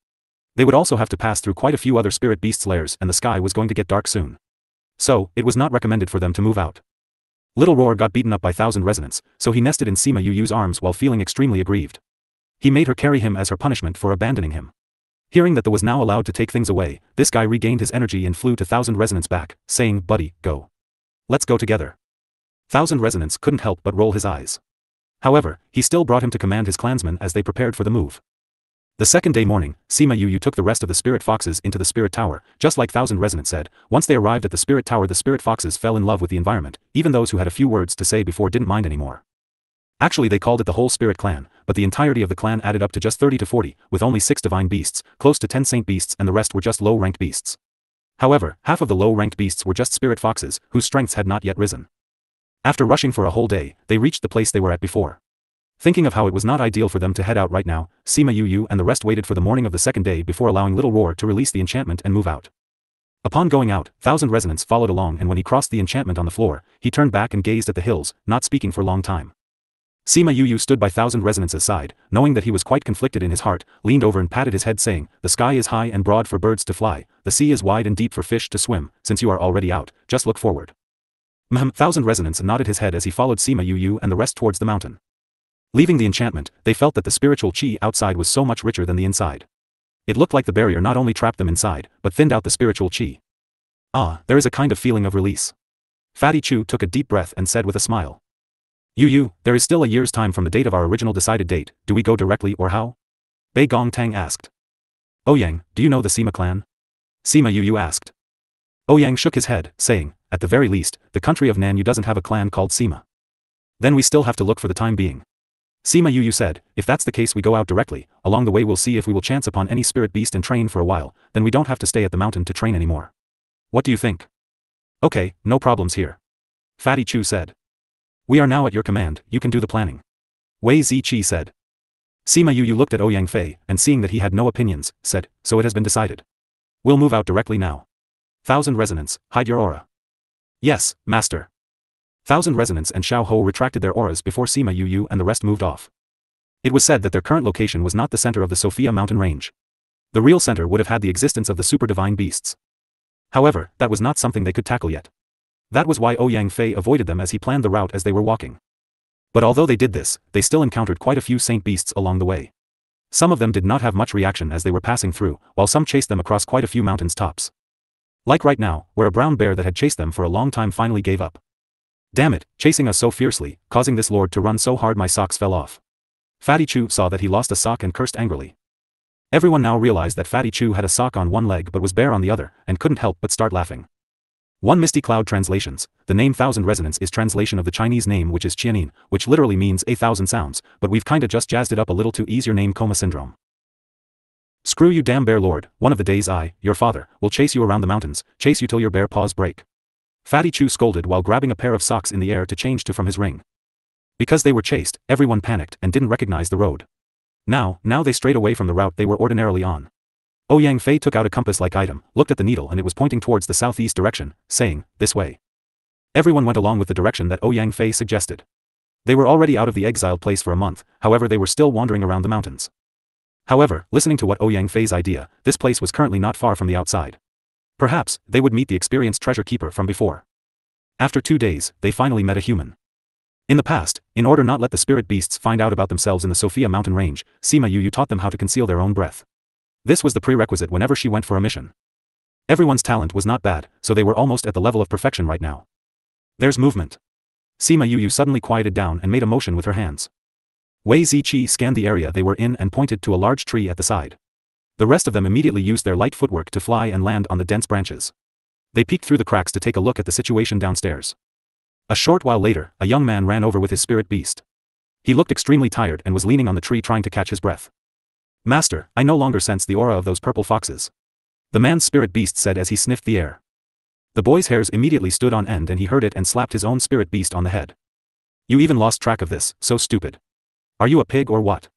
Speaker 1: They would also have to pass through quite a few other spirit beasts' lairs, and the sky was going to get dark soon. So, it was not recommended for them to move out. Little Roar got beaten up by Thousand Resonance, so he nested in Sima Yu's arms while feeling extremely aggrieved. He made her carry him as her punishment for abandoning him. Hearing that they was now allowed to take things away, this guy regained his energy and flew to Thousand Resonance back, saying, buddy, go. Let's go together. Thousand Resonance couldn't help but roll his eyes. However, he still brought him to command his clansmen as they prepared for the move. The second day morning, Sima Yu took the rest of the spirit foxes into the spirit tower, just like Thousand Resonance said. Once they arrived at the spirit tower, the spirit foxes fell in love with the environment, even those who had a few words to say before didn't mind anymore. Actually, they called it the whole spirit clan, but the entirety of the clan added up to just 30 to 40, with only 6 divine beasts, close to 10 saint beasts, and the rest were just low-ranked beasts. However, half of the low-ranked beasts were just spirit foxes, whose strengths had not yet risen. After rushing for a whole day, they reached the place they were at before. Thinking of how it was not ideal for them to head out right now, Sima Yu and the rest waited for the morning of the second day before allowing Little Roar to release the enchantment and move out. Upon going out, Thousand Resonance followed along, and when he crossed the enchantment on the floor, he turned back and gazed at the hills, not speaking for a long time. Sima Yu stood by Thousand Resonance's side, knowing that he was quite conflicted in his heart, leaned over and patted his head, saying, the sky is high and broad for birds to fly, the sea is wide and deep for fish to swim, since you are already out, just look forward. Thousand Resonance nodded his head as he followed Sima Yu and the rest towards the mountain. Leaving the enchantment, they felt that the spiritual chi outside was so much richer than the inside. It looked like the barrier not only trapped them inside, but thinned out the spiritual chi. Ah, there is a kind of feeling of release. Fatty Chu took a deep breath and said with a smile. Yu, there is still a year's time from the date of our original decided date, do we go directly or how? Bei Gong Tang asked. Ouyang, do you know the Sima clan? Sima Yu asked. Ouyang shook his head, saying, at the very least, the country of Nanyu doesn't have a clan called Sima. Then we still have to look for the time being. Sima Yu said, if that's the case we go out directly, along the way we'll see if we will chance upon any spirit beast and train for a while, then we don't have to stay at the mountain to train anymore. What do you think? Okay, no problems here. Fatty Chu said. We are now at your command, you can do the planning. Wei Ziqi said. Sima Yu looked at Ouyang Fei, and seeing that he had no opinions, said, so it has been decided. We'll move out directly now. Thousand Resonance, hide your aura. Yes, master. Thousand Resonance and Xiao Ho retracted their auras before Sima Yu and the rest moved off. It was said that their current location was not the center of the Sophia mountain range. The real center would have had the existence of the super divine beasts. However, that was not something they could tackle yet. That was why Ouyang Fei avoided them as he planned the route as they were walking. But although they did this, they still encountered quite a few saint beasts along the way. Some of them did not have much reaction as they were passing through, while some chased them across quite a few mountains tops. Like right now, where a brown bear that had chased them for a long time finally gave up. Damn it, chasing us so fiercely, causing this lord to run so hard my socks fell off. Fatty Chu saw that he lost a sock and cursed angrily. Everyone now realized that Fatty Chu had a sock on one leg but was bare on the other, and couldn't help but start laughing. One Misty Cloud translations, the name Thousand Resonance is translation of the Chinese name which is Qianin, which literally means 1,000 sounds, but we've kinda just jazzed it up a little to ease your name coma syndrome. Screw you damn bear lord, one of the days I, your father, will chase you around the mountains, chase you till your bare paws break. Fatty Chu scolded while grabbing a pair of socks in the air to change to from his ring. Because they were chased, everyone panicked and didn't recognize the road. Now they strayed away from the route they were ordinarily on. Ouyang Fei took out a compass-like item, looked at the needle and it was pointing towards the southeast direction, saying, this way. Everyone went along with the direction that Ouyang Fei suggested. They were already out of the exiled place for a month, however they were still wandering around the mountains. However, listening to what Ouyang Fei's idea, this place was currently not far from the outside. Perhaps, they would meet the experienced treasure keeper from before. After 2 days, they finally met a human. In the past, in order not let the spirit beasts find out about themselves in the Sophia mountain range, Sima Yu taught them how to conceal their own breath. This was the prerequisite whenever she went for a mission. Everyone's talent was not bad, so they were almost at the level of perfection right now. There's movement. Sima Yu suddenly quieted down and made a motion with her hands. Wei Ziqi scanned the area they were in and pointed to a large tree at the side. The rest of them immediately used their light footwork to fly and land on the dense branches. They peeked through the cracks to take a look at the situation downstairs. A short while later, a young man ran over with his spirit beast. He looked extremely tired and was leaning on the tree trying to catch his breath. Master, I no longer sense the aura of those purple foxes. The man's spirit beast said as he sniffed the air. The boy's hairs immediately stood on end and he heard it and slapped his own spirit beast on the head. You even lost track of this, so stupid. Are you a pig or what?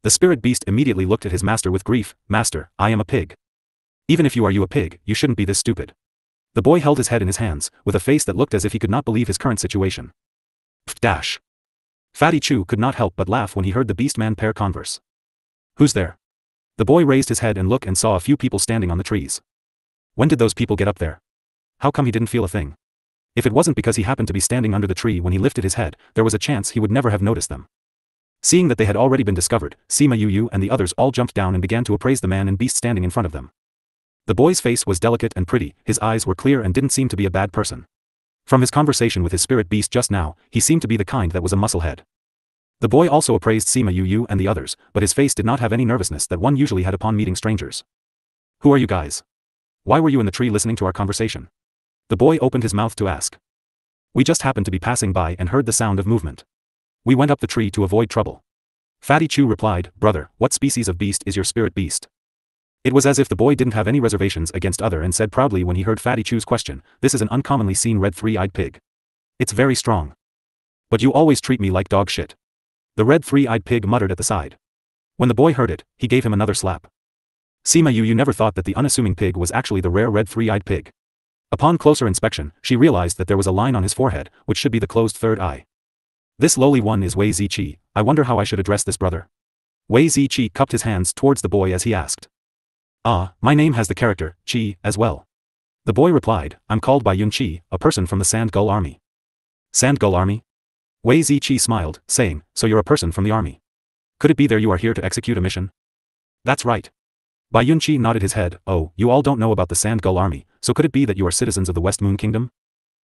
Speaker 1: The spirit beast immediately looked at his master with grief. Master, I am a pig. Even if you are a pig, you shouldn't be this stupid. The boy held his head in his hands, with a face that looked as if he could not believe his current situation. Pfft. Fatty Chu could not help but laugh when he heard the beast-man pair converse. Who's there? The boy raised his head and looked and saw a few people standing on the trees. When did those people get up there? How come he didn't feel a thing? If it wasn't because he happened to be standing under the tree when he lifted his head, there was a chance he would never have noticed them. Seeing that they had already been discovered, Sima Yu and the others all jumped down and began to appraise the man and beast standing in front of them. The boy's face was delicate and pretty, his eyes were clear and didn't seem to be a bad person. From his conversation with his spirit beast just now, he seemed to be the kind that was a musclehead. The boy also appraised Sima Yu and the others, but his face did not have any nervousness that one usually had upon meeting strangers. Who are you guys? Why were you in the tree listening to our conversation? The boy opened his mouth to ask. We just happened to be passing by and heard the sound of movement. We went up the tree to avoid trouble. Fatty Chu replied, Brother, what species of beast is your spirit beast? It was as if the boy didn't have any reservations against other and said proudly when he heard Fatty Chu's question, this is an uncommonly seen red three-eyed pig. It's very strong. But you always treat me like dog shit. The red three-eyed pig muttered at the side. When the boy heard it, he gave him another slap. Sima Yu never thought that the unassuming pig was actually the rare red three-eyed pig. Upon closer inspection, she realized that there was a line on his forehead, which should be the closed third eye. This lowly one is Wei Ziqi. I wonder how I should address this brother. Wei Ziqi cupped his hands towards the boy as he asked. My name has the character, Qi, as well. The boy replied, I'm called by Yun Qi, a person from the Sand Gull Army. Sand Gull Army? Wei Ziqi smiled, saying, so you're a person from the army. Could it be there you are here to execute a mission? That's right. Bai Yun Qi nodded his head, oh, you all don't know about the Sand Gull Army, so could it be that you are citizens of the West Moon Kingdom?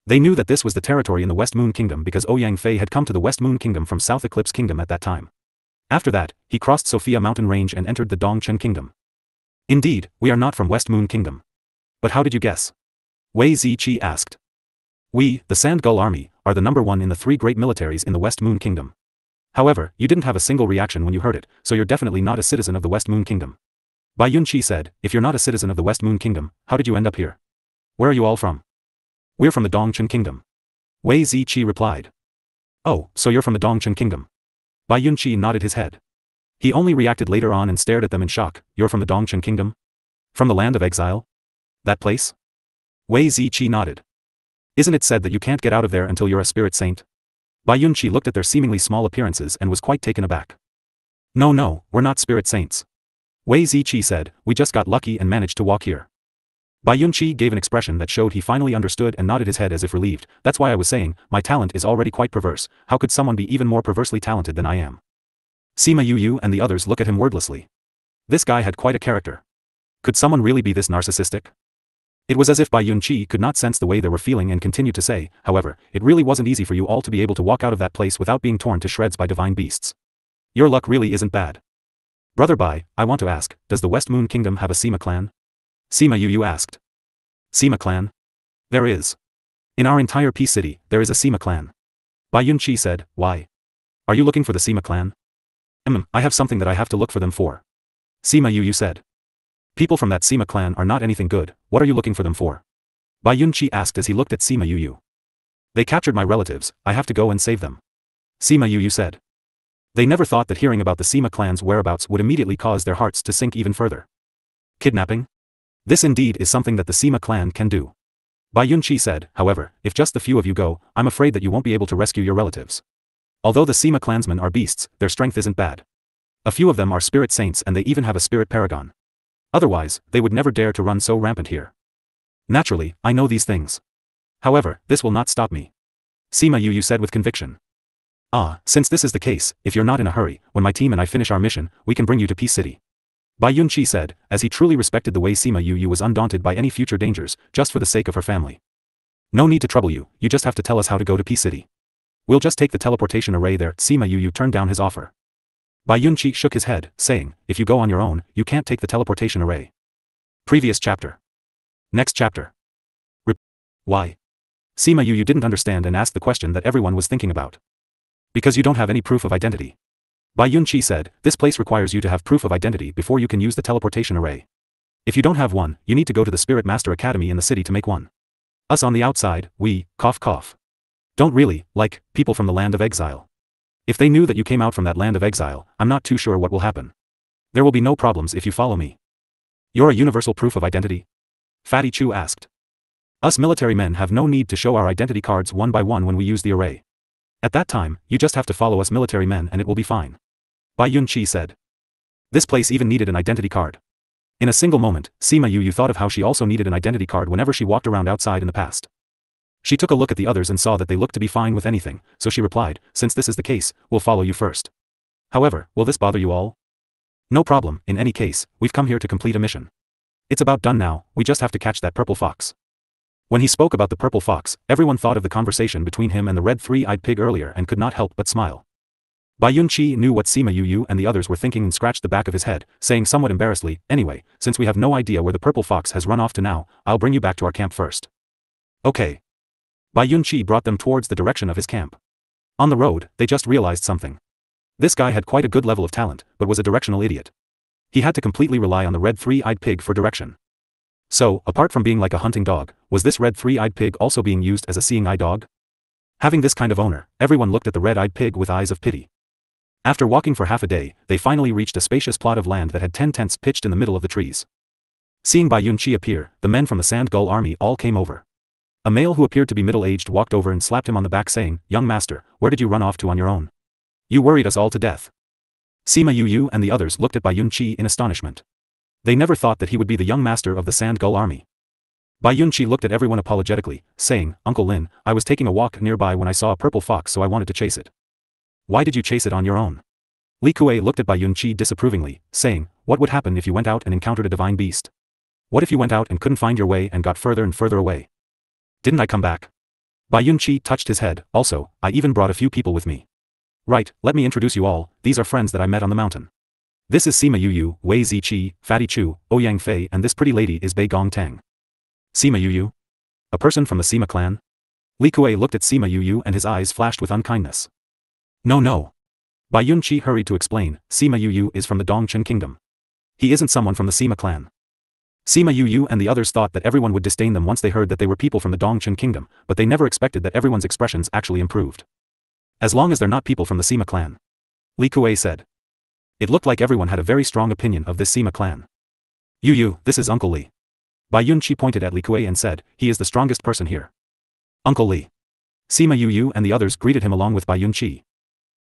Speaker 1: They knew that this was the territory in the West Moon Kingdom because Ouyang Fei had come to the West Moon Kingdom from South Eclipse Kingdom at that time. After that, he crossed Sophia Mountain Range and entered the Dongchen Kingdom. Indeed, we are not from West Moon Kingdom. But how did you guess? Wei Ziqi asked. We, the Sand Gull Army, are the number one in the three great militaries in the West Moon Kingdom. However, you didn't have a single reaction when you heard it, so you're definitely not a citizen of the West Moon Kingdom. Bai Yun Qi said, if you're not a citizen of the West Moon Kingdom, how did you end up here? Where are you all from? We're from the Dongchen Kingdom. Wei Ziqi replied. Oh, so you're from the Dongchen Kingdom. Bai Yun Qi nodded his head. He only reacted later on and stared at them in shock. You're from the Dongchen Kingdom? From the land of exile? That place? Wei Ziqi nodded. Isn't it said that you can't get out of there until you're a spirit saint? Bai Yun Qi looked at their seemingly small appearances and was quite taken aback. No, we're not spirit saints. Wei Ziqi said, we just got lucky and managed to walk here. Bai Yun Qi gave an expression that showed he finally understood and nodded his head as if relieved. That's why I was saying, my talent is already quite perverse, how could someone be even more perversely talented than I am? Sima Yu and the others look at him wordlessly. This guy had quite a character. Could someone really be this narcissistic? It was as if Bai Yun Qi could not sense the way they were feeling and continued to say, however, it really wasn't easy for you all to be able to walk out of that place without being torn to shreds by divine beasts. Your luck really isn't bad. Brother Bai, I want to ask, does the West Moon Kingdom have a Sima clan? Sima Yu asked. Sima clan? There is. In our entire Peace City, there is a Sima clan. Bai Yun Qi said, why? Are you looking for the Sima clan? I have something that I have to look for them for. Sima Yu said. People from that Sima clan are not anything good, what are you looking for them for? Bai Yun Qi asked as he looked at Sima Yu. They captured my relatives, I have to go and save them. Sima Yu said. They never thought that hearing about the Sima clan's whereabouts would immediately cause their hearts to sink even further. Kidnapping? This indeed is something that the Sima clan can do. Bai Yun Qi said, however, if just the few of you go, I'm afraid that you won't be able to rescue your relatives. Although the Sima clansmen are beasts, their strength isn't bad. A few of them are spirit saints and they even have a spirit paragon. Otherwise, they would never dare to run so rampant here. Naturally, I know these things. However, this will not stop me. Sima Yu said with conviction. Since this is the case, if you're not in a hurry, when my team and I finish our mission, we can bring you to Peace City. Bai Yun Qi said, as he truly respected the way Sima Yu was undaunted by any future dangers, just for the sake of her family. No need to trouble you, you just have to tell us how to go to Peace City. We'll just take the teleportation array there. Sima Yu turned down his offer. Bai Yunqi shook his head, saying, if you go on your own, you can't take the teleportation array. Previous chapter. Next chapter. Why? Sima Yu didn't understand and asked the question that everyone was thinking about. Because you don't have any proof of identity. Bai Yunqi said, this place requires you to have proof of identity before you can use the teleportation array. If you don't have one, you need to go to the Spirit Master Academy in the city to make one. Us on the outside, we, cough cough. Don't really, like, people from the land of exile. If they knew that you came out from that land of exile, I'm not too sure what will happen. There will be no problems if you follow me. You're a universal proof of identity? Fatty Chu asked. Us military men have no need to show our identity cards one by one when we use the array. At that time, you just have to follow us military men and it will be fine. Bai Yunqi said. This place even needed an identity card. In a single moment, Sima Yu thought of how she also needed an identity card whenever she walked around outside in the past. She took a look at the others and saw that they looked to be fine with anything, so she replied, since this is the case, we'll follow you first. However, will this bother you all? No problem, in any case, we've come here to complete a mission. It's about done now, we just have to catch that purple fox. When he spoke about the purple fox, everyone thought of the conversation between him and the red three-eyed pig earlier and could not help but smile. Bai Yunqi knew what Sima Yu and the others were thinking and scratched the back of his head, saying somewhat embarrassedly, anyway, since we have no idea where the purple fox has run off to now, I'll bring you back to our camp first. Okay. Bai Yunqi brought them towards the direction of his camp. On the road, they just realized something. This guy had quite a good level of talent, but was a directional idiot. He had to completely rely on the red three-eyed pig for direction. So, apart from being like a hunting dog, was this red three-eyed pig also being used as a seeing eye dog? Having this kind of owner, everyone looked at the red-eyed pig with eyes of pity. After walking for half a day, they finally reached a spacious plot of land that had 10 tents pitched in the middle of the trees. Seeing Bai Yunqi appear, the men from the Sand Gull army all came over. A male who appeared to be middle-aged walked over and slapped him on the back saying, young master, where did you run off to on your own? You worried us all to death. Sima Yu and the others looked at Bai Yunqi in astonishment. They never thought that he would be the young master of the Sand Gull army. Bai Yunqi looked at everyone apologetically, saying, Uncle Lin, I was taking a walk nearby when I saw a purple fox so I wanted to chase it. Why did you chase it on your own? Li Kuei looked at Bai Yunqi disapprovingly, saying, what would happen if you went out and encountered a divine beast? What if you went out and couldn't find your way and got further and further away? Didn't I come back? Bai Yunqi touched his head, also, I even brought a few people with me. Right, let me introduce you all, these are friends that I met on the mountain. This is Sima Yu, Wei Ziqi, Fatty Chu, Ouyang Fei and this pretty lady is Bei Gong Tang. Sima Yu? A person from the Sima clan? Li Kuei looked at Sima Yu and his eyes flashed with unkindness. No. Bai Yunqi hurried to explain, Sima Yu is from the Dongchen kingdom. He isn't someone from the Sima clan. Sima Yu and the others thought that everyone would disdain them once they heard that they were people from the Dongchen kingdom, but they never expected that everyone's expressions actually improved. As long as they're not people from the Sima clan. Li Kuei said. It looked like everyone had a very strong opinion of this Sima clan. Yu, this is Uncle Li. Bai Yunqi pointed at Li Kuei and said, he is the strongest person here. Uncle Li. Sima Yu and the others greeted him along with Bai Yunqi.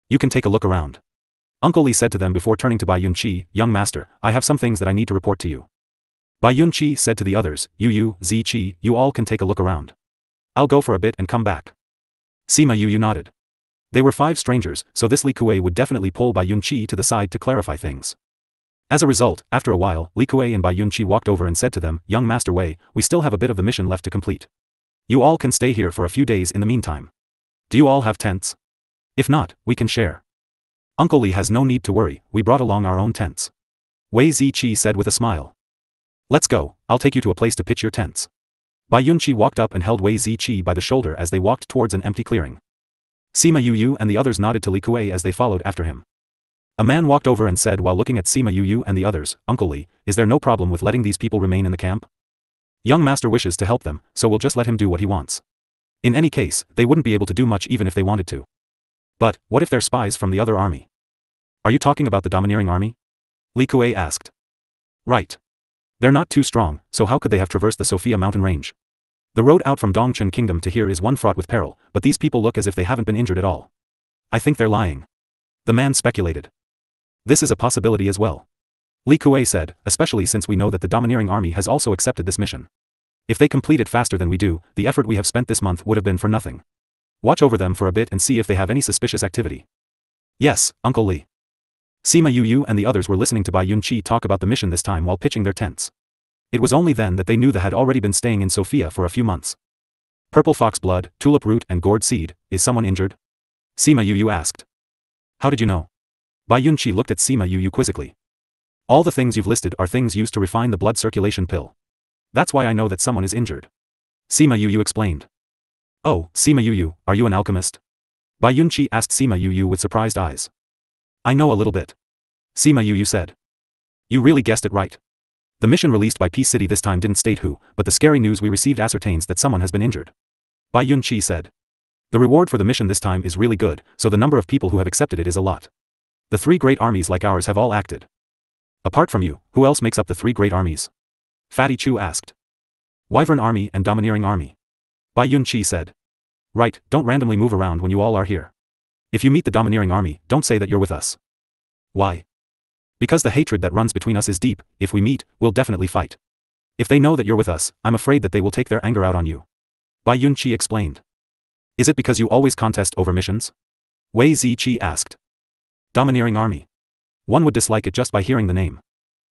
Speaker 1: You can take a look around. Uncle Li said to them before turning to Bai Yunqi, young master, I have some things that I need to report to you. Bai Yunqi said to the others, Yu, Ziqi, you all can take a look around. I'll go for a bit and come back. Sima Yu nodded. They were 5 strangers, so this Li Kuei would definitely pull Bai Yunqi to the side to clarify things. As a result, after a while, Li Kuei and Bai Yunqi walked over and said to them, young master Wei, we still have a bit of the mission left to complete. You all can stay here for a few days in the meantime. Do you all have tents? If not, we can share. Uncle Li has no need to worry, we brought along our own tents. Wei Ziqi said with a smile. Let's go, I'll take you to a place to pitch your tents. Bai Yunqi walked up and held Wei Ziqi by the shoulder as they walked towards an empty clearing. Sima Yu and the others nodded to Li Kuei as they followed after him. A man walked over and said while looking at Sima Yu and the others, Uncle Li, is there no problem with letting these people remain in the camp? Young master wishes to help them, so we'll just let him do what he wants. In any case, they wouldn't be able to do much even if they wanted to. But, what if they're spies from the other army? Are you talking about the domineering army? Li Kuei asked. Right. They're not too strong, so how could they have traversed the Sophia mountain range? The road out from Dongchen Kingdom to here is one fraught with peril, but these people look as if they haven't been injured at all. I think they're lying. The man speculated. This is a possibility as well. Li Kuei said, especially since we know that the domineering army has also accepted this mission. If they complete it faster than we do, the effort we have spent this month would have been for nothing. Watch over them for a bit and see if they have any suspicious activity. Yes, Uncle Li. Sima Yu and the others were listening to Bai Yunqi talk about the mission this time while pitching their tents. It was only then that they knew they had already been staying in Sophia for a few months. Purple fox blood, tulip root and gourd seed, is someone injured? Sima Yu asked. How did you know? Bai Yunqi looked at Sima Yu quizzically. All the things you've listed are things used to refine the blood circulation pill. That's why I know that someone is injured. Sima Yu explained. Oh, Sima Yu, are you an alchemist? Bai Yunqi asked Sima Yu with surprised eyes. I know a little bit. Sima Yu said. You really guessed it right. The mission released by Peace City this time didn't state who, but the scary news we received ascertains that someone has been injured. Bai Yunqi said. The reward for the mission this time is really good, so the number of people who have accepted it is a lot. The 3 great armies like ours have all acted. Apart from you, who else makes up the 3 great armies? Fatty Chu asked. Wyvern army and domineering army. Bai Yunqi said. Right, don't randomly move around when you all are here. If you meet the domineering army, don't say that you're with us. Why? Because the hatred that runs between us is deep. If we meet, we'll definitely fight. If they know that you're with us, I'm afraid that they will take their anger out on you. Bai Yunqi explained. Is it because you always contest over missions? Wei Ziqi asked. Domineering army. One would dislike it just by hearing the name.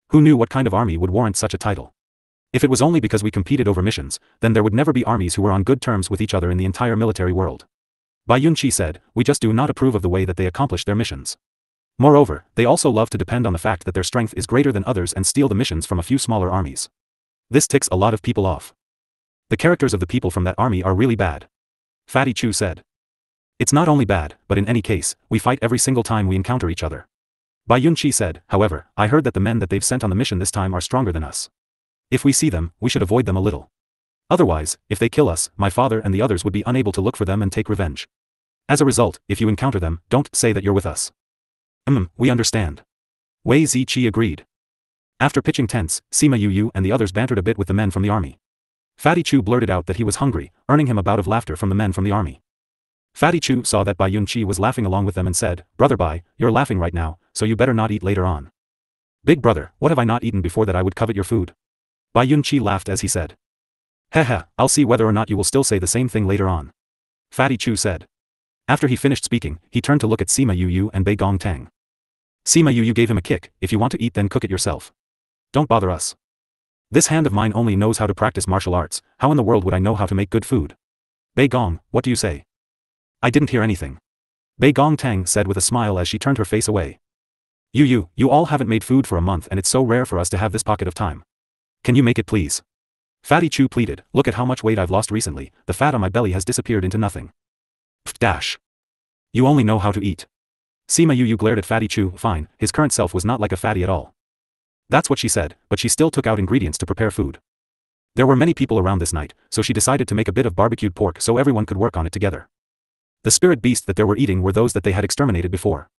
Speaker 1: Who knew what kind of army would warrant such a title? If it was only because we competed over missions, then there would never be armies who were on good terms with each other in the entire military world. Bai Yunqi said, we just do not approve of the way that they accomplish their missions. Moreover, they also love to depend on the fact that their strength is greater than others and steal the missions from a few smaller armies. This ticks a lot of people off. The characters of the people from that army are really bad. Fatty Chu said. It's not only bad, but in any case, we fight every single time we encounter each other. Bai Yunqi said, however, I heard that the men that they've sent on the mission this time are stronger than us. If we see them, we should avoid them a little. Otherwise, if they kill us, my father and the others would be unable to look for them and take revenge. As a result, if you encounter them, don't say that you're with us. We understand. Wei Ziqi agreed. After pitching tents, Sima Yu and the others bantered a bit with the men from the army. Fatty Chu blurted out that he was hungry, earning him a bout of laughter from the men from the army. Fatty Chu saw that Bai Yunqi was laughing along with them and said, Brother Bai, you're laughing right now, so you better not eat later on. Big brother, what have I not eaten before that I would covet your food? Bai Yunqi laughed as he said. Heh, I'll see whether or not you will still say the same thing later on. Fatty Chu said. After he finished speaking, he turned to look at Sima Yu and Bei Gong Tang. Sima Yu gave him a kick, if you want to eat then cook it yourself. Don't bother us. This hand of mine only knows how to practice martial arts, how in the world would I know how to make good food? Bei Gong, what do you say? I didn't hear anything. Bei Gong Tang said with a smile as she turned her face away. You all haven't made food for a month and it's so rare for us to have this pocket of time. Can you make it please? Fatty Chu pleaded, look at how much weight I've lost recently, the fat on my belly has disappeared into nothing. Dash. You only know how to eat. Sima Yu glared at Fatty Chu, fine, his current self was not like a fatty at all. That's what she said, but she still took out ingredients to prepare food. There were many people around this night, so she decided to make a bit of barbecued pork so everyone could work on it together. The spirit beasts that they were eating were those that they had exterminated before.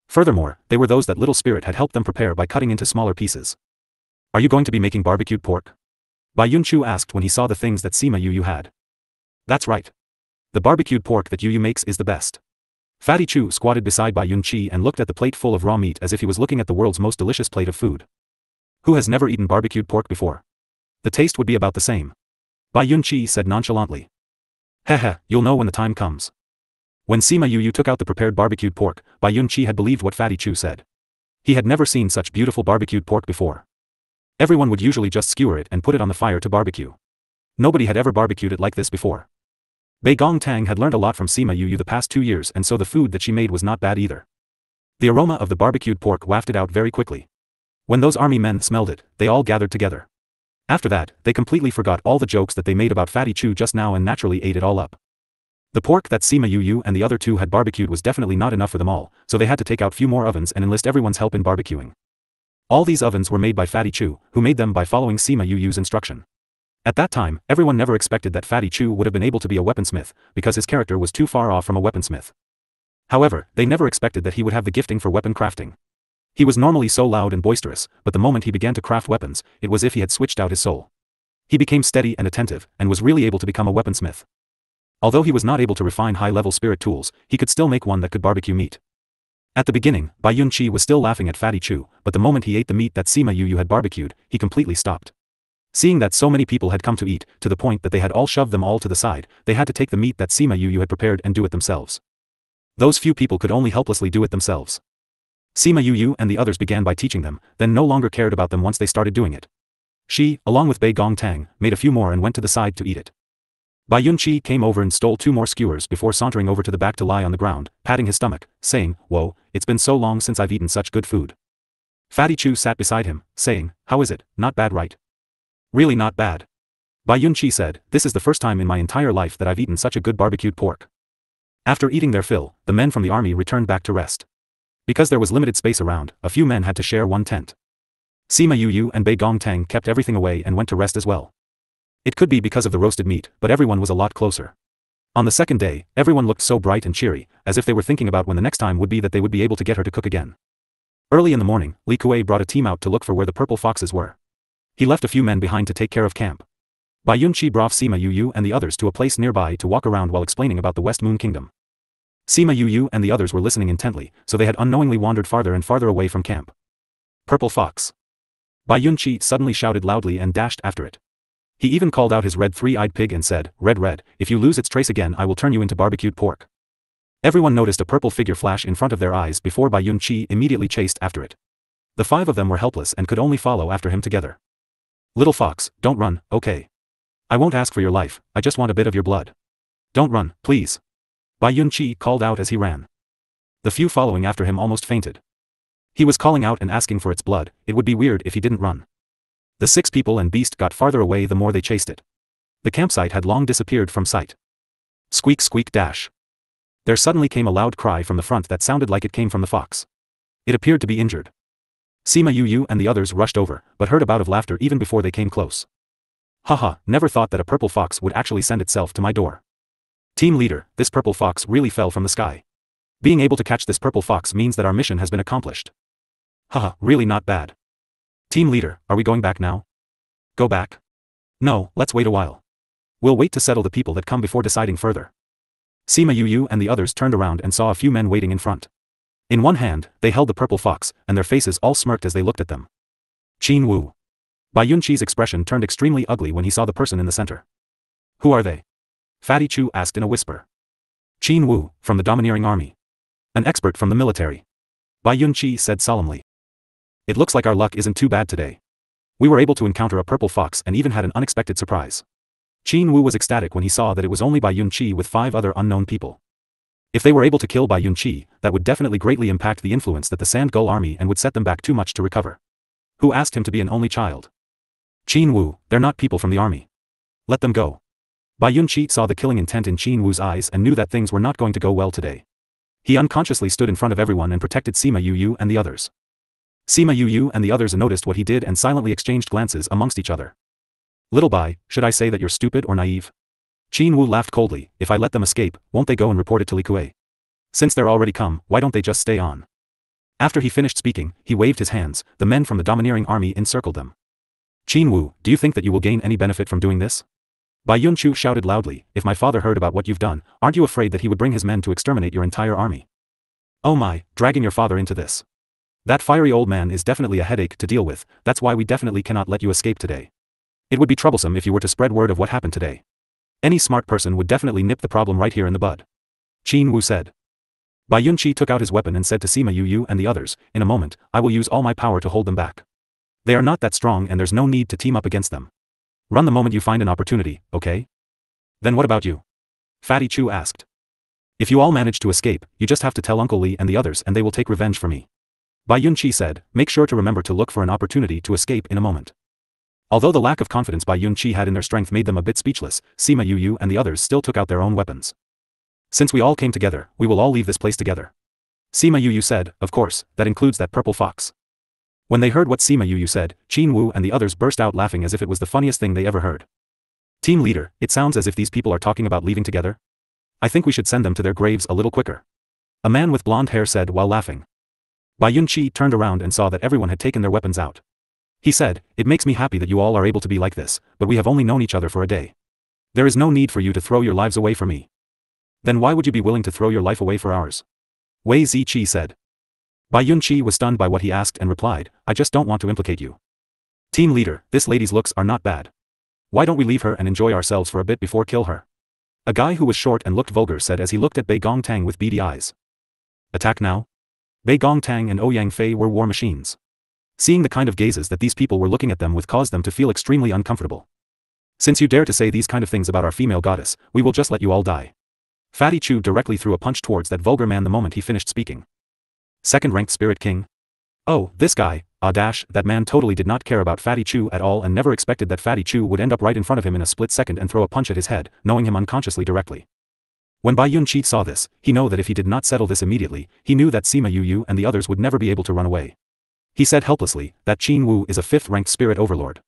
Speaker 1: Furthermore, they were those that Little Spirit had helped them prepare by cutting into smaller pieces. Are you going to be making barbecued pork? Bai Yunqi asked when he saw the things that Sima Yu had. That's right. The barbecued pork that Yu makes is the best. Fatty Chu squatted beside Bai Yunqi and looked at the plate full of raw meat as if he was looking at the world's most delicious plate of food. Who has never eaten barbecued pork before? The taste would be about the same. Bai Yunqi said nonchalantly. Heh, you'll know when the time comes. When Sima Yu took out the prepared barbecued pork, Bai Yunqi had believed what Fatty Chu said. He had never seen such beautiful barbecued pork before. Everyone would usually just skewer it and put it on the fire to barbecue. Nobody had ever barbecued it like this before. Bei Gong Tang had learned a lot from Sima Yu the past 2 years and so the food that she made was not bad either. The aroma of the barbecued pork wafted out very quickly. When those army men smelled it, they all gathered together. After that, they completely forgot all the jokes that they made about Fatty Chu just now and naturally ate it all up. The pork that Sima Yu and the other 2 had barbecued was definitely not enough for them all, so they had to take out few more ovens and enlist everyone's help in barbecuing. All these ovens were made by Fatty Chu, who made them by following Sima Yu's instruction. At that time, everyone never expected that Fatty Chu would have been able to be a weaponsmith, because his character was too far off from a weaponsmith. However, they never expected that he would have the gifting for weapon crafting. He was normally so loud and boisterous, but the moment he began to craft weapons, it was as if he had switched out his soul. He became steady and attentive, and was really able to become a weaponsmith. Although he was not able to refine high-level spirit tools, he could still make one that could barbecue meat. At the beginning, Bai Yunqi was still laughing at Fatty Chu, but the moment he ate the meat that Sima Yu had barbecued, he completely stopped. Seeing that so many people had come to eat, to the point that they had all shoved them all to the side, they had to take the meat that Sima Yu had prepared and do it themselves. Those few people could only helplessly do it themselves. Sima Yu and the others began by teaching them, then no longer cared about them once they started doing it. She, along with Bei Gong Tang, made a few more and went to the side to eat it. Bai Yunqi came over and stole 2 more skewers before sauntering over to the back to lie on the ground, patting his stomach, saying, "Whoa, it's been so long since I've eaten such good food." Fatty Chu sat beside him, saying, "How is it, not bad right?" "Really not bad." Bai Yunqi said, "This is the first time in my entire life that I've eaten such a good barbecued pork." After eating their fill, the men from the army returned back to rest. Because there was limited space around, a few men had to share one tent. Sima Yu and Bei Gongtang kept everything away and went to rest as well. It could be because of the roasted meat, but everyone was a lot closer. On the second day, everyone looked so bright and cheery, as if they were thinking about when the next time would be that they would be able to get her to cook again. Early in the morning, Li Kuei brought a team out to look for where the purple foxes were. He left a few men behind to take care of camp. Bai Yunqi brought Sima Yu and the others to a place nearby to walk around while explaining about the West Moon Kingdom. Sima Yu and the others were listening intently, so they had unknowingly wandered farther and farther away from camp. Purple fox. Bai Yunqi suddenly shouted loudly and dashed after it. He even called out his red 3-eyed pig and said, "Red, if you lose its trace again I will turn you into barbecued pork." Everyone noticed a purple figure flash in front of their eyes before Bai Yunqi immediately chased after it. The 5 of them were helpless and could only follow after him together. "Little fox, don't run, okay? I won't ask for your life, I just want a bit of your blood. Don't run, please." Bai Yunqi called out as he ran. The few following after him almost fainted. He was calling out and asking for its blood, it would be weird if he didn't run. The 6 people and beast got farther away the more they chased it. The campsite had long disappeared from sight. Squeak squeak dash. There suddenly came a loud cry from the front that sounded like it came from the fox. It appeared to be injured. Sima Yu and the others rushed over, but heard a bout of laughter even before they came close. "Haha, never thought that a purple fox would actually send itself to my door. Team leader, this purple fox really fell from the sky. Being able to catch this purple fox means that our mission has been accomplished. Haha, really not bad. Team leader, are we going back now? Go back? No, let's wait a while. We'll wait to settle the people that come before deciding further." Sima Yu and the others turned around and saw a few men waiting in front. In one hand, they held the purple fox, and their faces all smirked as they looked at them. Qin Wu. Bai Yunqi's expression turned extremely ugly when he saw the person in the center. "Who are they?" Fatty Chu asked in a whisper. "Qin Wu, from the domineering army. An expert from the military." Bai Yunqi said solemnly. "It looks like our luck isn't too bad today. We were able to encounter a purple fox and even had an unexpected surprise." Qin Wu was ecstatic when he saw that it was only Bai Yunqi with 5 other unknown people. If they were able to kill Bai Yunqi, that would definitely greatly impact the influence that the Sand Gull army and would set them back too much to recover. Who asked him to be an only child? Qin Wu, they're not people from the army. Let them go. Bai Yunqi saw the killing intent in Qin Wu's eyes and knew that things were not going to go well today. He unconsciously stood in front of everyone and protected Sima Yu and the others. Sima Yu and the others noticed what he did and silently exchanged glances amongst each other. "Little Bai, should I say that you're stupid or naive?" Qin Wu laughed coldly, "If I let them escape, won't they go and report it to Li Kuei? Since they're already come, why don't they just stay on?" After he finished speaking, he waved his hands, the men from the domineering army encircled them. "Qin Wu, do you think that you will gain any benefit from doing this?" Bai Yunqi shouted loudly, "If my father heard about what you've done, aren't you afraid that he would bring his men to exterminate your entire army?" "Oh my, dragging your father into this. That fiery old man is definitely a headache to deal with, that's why we definitely cannot let you escape today. It would be troublesome if you were to spread word of what happened today. Any smart person would definitely nip the problem right here in the bud." Qin Wu said. Bai Yunqi took out his weapon and said to Sima Yu and the others, "In a moment, I will use all my power to hold them back. They are not that strong and there's no need to team up against them. Run the moment you find an opportunity, okay?" "Then what about you?" Fatty Chu asked. "If you all manage to escape, you just have to tell Uncle Li and the others and they will take revenge for me." Bai Yunqi said, "Make sure to remember to look for an opportunity to escape in a moment." Although the lack of confidence Bai Yunqi had in their strength made them a bit speechless, Sima Yu and the others still took out their own weapons. "Since we all came together, we will all leave this place together." Sima Yu said, "Of course, that includes that purple fox." When they heard what Sima Yu said, Qin Wu and the others burst out laughing as if it was the funniest thing they ever heard. "Team leader, it sounds as if these people are talking about leaving together. I think we should send them to their graves a little quicker." A man with blonde hair said while laughing. Bai Yunqi turned around and saw that everyone had taken their weapons out. He said, "It makes me happy that you all are able to be like this, but we have only known each other for a day. There is no need for you to throw your lives away for me. Then why would you be willing to throw your life away for ours?" Wei Ziqi said. Bai Yunqi was stunned by what he asked and replied, "I just don't want to implicate you. Team leader, this lady's looks are not bad. Why don't we leave her and enjoy ourselves for a bit before kill her?" A guy who was short and looked vulgar said as he looked at Bei Gongtang with beady eyes. "Attack now?" Bei Gongtang and Ouyang Fei were war machines. Seeing the kind of gazes that these people were looking at them with caused them to feel extremely uncomfortable. Since you dare to say these kind of things about our female goddess, we will just let you all die. Fatty Chu directly threw a punch towards that vulgar man the moment he finished speaking. Second-ranked Spirit King? Oh, this guy, that man totally did not care about Fatty Chu at all and never expected that Fatty Chu would end up right in front of him in a split second and throw a punch at his head, knowing him unconsciously directly. When Bai Yun-chi saw this, he knew that if he did not settle this immediately, he knew that Sima Yu and the others would never be able to run away. He said helplessly, that Qin Wu is a 5th-ranked spirit overlord.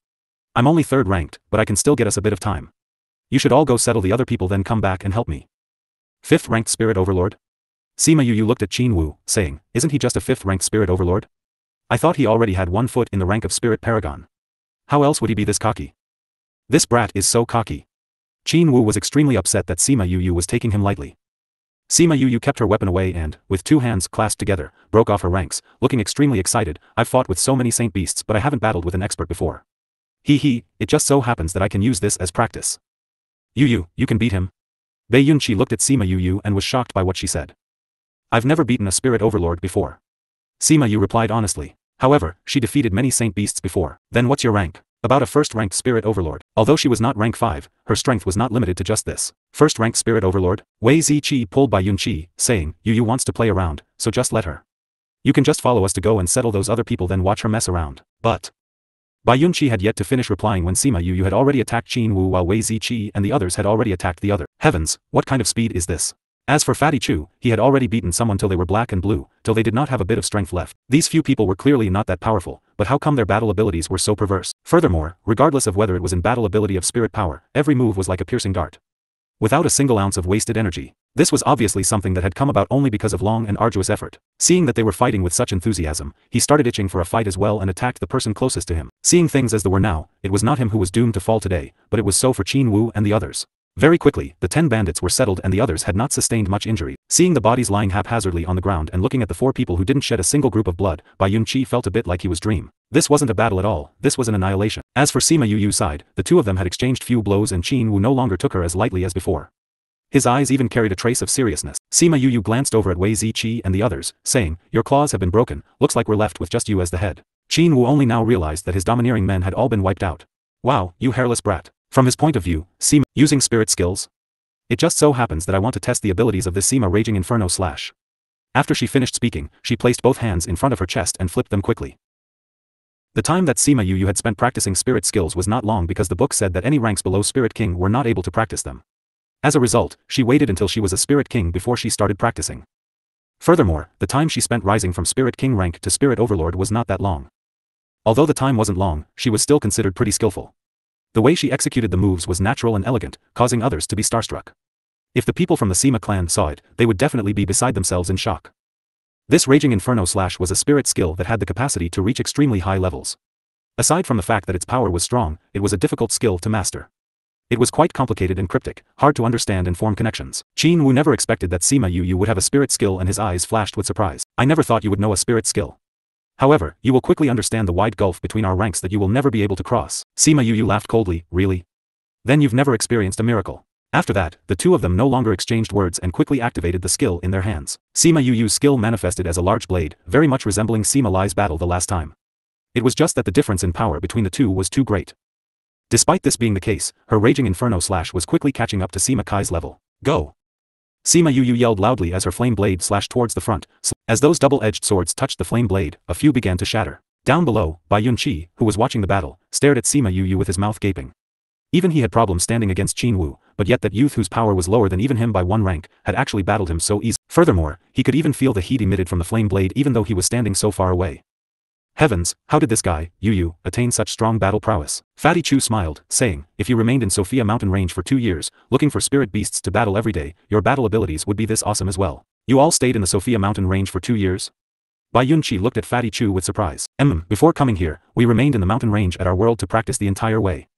Speaker 1: I'm only 3rd-ranked, but I can still get us a bit of time. You should all go settle the other people then come back and help me. 5th-ranked spirit overlord? Sima Yu looked at Qin Wu, saying, isn't he just a 5th-ranked spirit overlord? I thought he already had 1 foot in the rank of spirit paragon. How else would he be this cocky? This brat is so cocky. Qin Wu was extremely upset that Sima Yu was taking him lightly. Sima Yu kept her weapon away and, with 2 hands clasped together, broke off her ranks, looking extremely excited. I've fought with so many saint beasts but I haven't battled with an expert before. It just so happens that I can use this as practice. You can beat him? Bai Yun-chi looked at Sima Yu and was shocked by what she said. I've never beaten a spirit overlord before. Sima Yu replied honestly. However, she defeated many saint beasts before. Then what's your rank? About a 1st-ranked spirit overlord. Although she was not rank 5, her strength was not limited to just this. 1st-ranked spirit overlord? Wei Ziqi pulled Bai Yun-chi, saying, Yu wants to play around, so just let her. You can just follow us to go and settle those other people then watch her mess around. But Bai Yun-chi had yet to finish replying when Sima Yu had already attacked Qin Wu while Wei Ziqi and the others had already attacked the other. Heavens, what kind of speed is this? As for Fatty Chu, he had already beaten someone till they were black and blue, till they did not have a bit of strength left. These few people were clearly not that powerful, but how come their battle abilities were so perverse? Furthermore, regardless of whether it was in battle ability of spirit power, every move was like a piercing dart. Without a single ounce of wasted energy. This was obviously something that had come about only because of long and arduous effort. Seeing that they were fighting with such enthusiasm, he started itching for a fight as well and attacked the person closest to him. Seeing things as they were now, it was not him who was doomed to fall today, but it was so for Qin Wu and the others. Very quickly, the 10 bandits were settled and the others had not sustained much injury. Seeing the bodies lying haphazardly on the ground and looking at the 4 people who didn't shed a single group of blood, Bai Yun-chi felt a bit like he was dream. This wasn't a battle at all, this was an annihilation. As for Sima Yu's side, the 2 of them had exchanged few blows and Qin Wu no longer took her as lightly as before. His eyes even carried a trace of seriousness. Sima Yu glanced over at Wei Ziqi and the others, saying, your claws have been broken, looks like we're left with just you as the head. Qin Wu only now realized that his domineering men had all been wiped out. Wow, you hairless brat. From his point of view, Sima, using spirit skills? It just so happens that I want to test the abilities of this Sima Raging Inferno slash. After she finished speaking, she placed both hands in front of her chest and flipped them quickly. The time that Sima Yu had spent practicing spirit skills was not long because the book said that any ranks below Spirit King were not able to practice them. As a result, she waited until she was a Spirit King before she started practicing. Furthermore, the time she spent rising from Spirit King rank to Spirit Overlord was not that long. Although the time wasn't long, she was still considered pretty skillful. The way she executed the moves was natural and elegant, causing others to be starstruck. If the people from the Sima clan saw it, they would definitely be beside themselves in shock. This Raging Inferno slash was a spirit skill that had the capacity to reach extremely high levels. Aside from the fact that its power was strong, it was a difficult skill to master. It was quite complicated and cryptic, hard to understand and form connections. Qin Wu never expected that Sima Yu would have a spirit skill and his eyes flashed with surprise. I never thought you would know a spirit skill. However, you will quickly understand the wide gulf between our ranks that you will never be able to cross. Sima Yu laughed coldly, really? Then you've never experienced a miracle. After that, the 2 of them no longer exchanged words and quickly activated the skill in their hands. Sima Yu's skill manifested as a large blade, very much resembling Sima Lai's battle the last time. It was just that the difference in power between the 2 was too great. Despite this being the case, her Raging Inferno slash was quickly catching up to Sima Kai's level. Go! Sima Yu yelled loudly as her flame blade slashed towards the front. As those double-edged swords touched the flame blade, a few began to shatter. Down below, Bai Yun-chi, who was watching the battle, stared at Sima Yu with his mouth gaping. Even he had problems standing against Qin Wu, but yet that youth whose power was lower than even him by 1 rank, had actually battled him so easily. Furthermore, he could even feel the heat emitted from the flame blade even though he was standing so far away. Heavens, how did this guy, Yu, attain such strong battle prowess? Fatty Chu smiled, saying, if you remained in Sophia Mountain Range for 2 years, looking for spirit beasts to battle every day, your battle abilities would be this awesome as well. You all stayed in the Sophia Mountain Range for 2 years? Bai Yun-chi looked at Fatty Chu with surprise. Before coming here, we remained in the mountain range at our world to practice the entire way.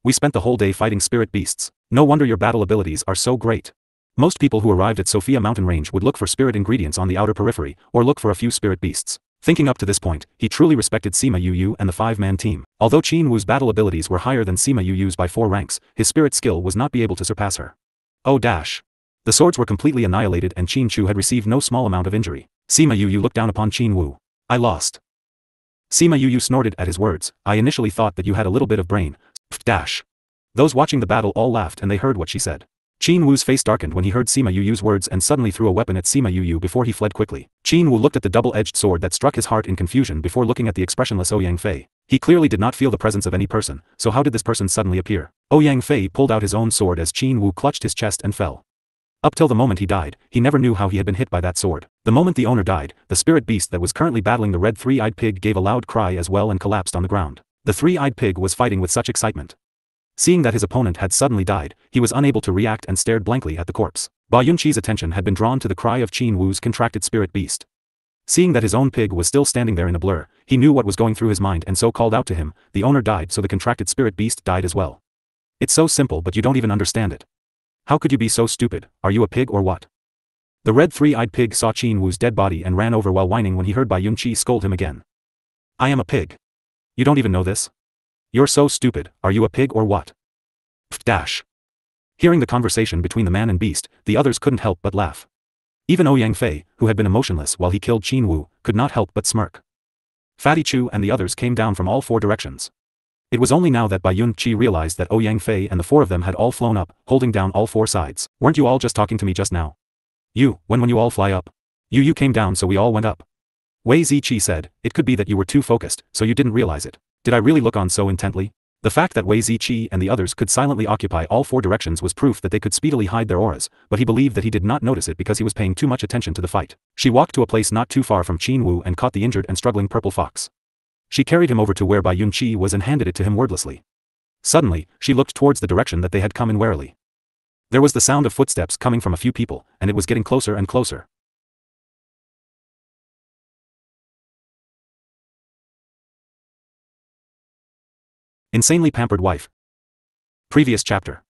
Speaker 1: We spent the whole day fighting spirit beasts. No wonder your battle abilities are so great. Most people who arrived at Sophia Mountain Range would look for spirit ingredients on the outer periphery, or look for a few spirit beasts. Thinking up to this point, he truly respected Sima Yu and the 5-man team. Although Qin Wu's battle abilities were higher than Sima Yu's by 4 ranks, his spirit skill was not be able to surpass her. Oh dash. The swords were completely annihilated and Qin Chu had received no small amount of injury. Sima Yu looked down upon Qin Wu. I lost. Sima Yu snorted at his words. I initially thought that you had a little bit of brain. Dash. Those watching the battle all laughed and they heard what she said. Qin Wu's face darkened when he heard Sima Yu's words and suddenly threw a weapon at Sima Yu before he fled quickly. Qin Wu looked at the double-edged sword that struck his heart in confusion before looking at the expressionless Ouyang Fei. He clearly did not feel the presence of any person, so how did this person suddenly appear? Ouyang Fei pulled out his own sword as Qin Wu clutched his chest and fell. Up till the moment he died, he never knew how he had been hit by that sword. The moment the owner died, the spirit beast that was currently battling the red three-eyed pig gave a loud cry as well and collapsed on the ground. The three-eyed pig was fighting with such excitement. Seeing that his opponent had suddenly died, he was unable to react and stared blankly at the corpse. Ba Yunqi's attention had been drawn to the cry of Qin Wu's contracted spirit beast. Seeing that his own pig was still standing there in a blur, he knew what was going through his mind and so called out to him, "The owner died, so the contracted spirit beast died as well." It's so simple, but you don't even understand it. How could you be so stupid? Are you a pig or what? The red three-eyed pig saw Qin Wu's dead body and ran over while whining when he heard Ba Yunqi scold him again. "I am a pig. You don't even know this? You're so stupid, are you a pig or what?" Dash. Hearing the conversation between the man and beast, the others couldn't help but laugh. Even Ouyang Fei, who had been emotionless while he killed Qin Wu, could not help but smirk. Fatty Chu and the others came down from all four directions. It was only now that Ba Yunqi realized that Ouyang Fei and the four of them had all flown up, holding down all four sides. "Weren't you all just talking to me just now? When you all fly up? You came down so we all went up." Wei Ziqi said, "It could be that you were too focused, so you didn't realize it. Did I really look on so intently?" The fact that Wei Ziqi and the others could silently occupy all four directions was proof that they could speedily hide their auras, but he believed that he did not notice it because he was paying too much attention to the fight. She walked to a place not too far from Qin Wu and caught the injured and struggling purple fox. She carried him over to where Ba Yunqi was and handed it to him wordlessly. Suddenly, she looked towards the direction that they had come in warily. There was the sound of footsteps coming from a few people, and it was getting closer and closer. Insanely pampered wife. Previous chapter.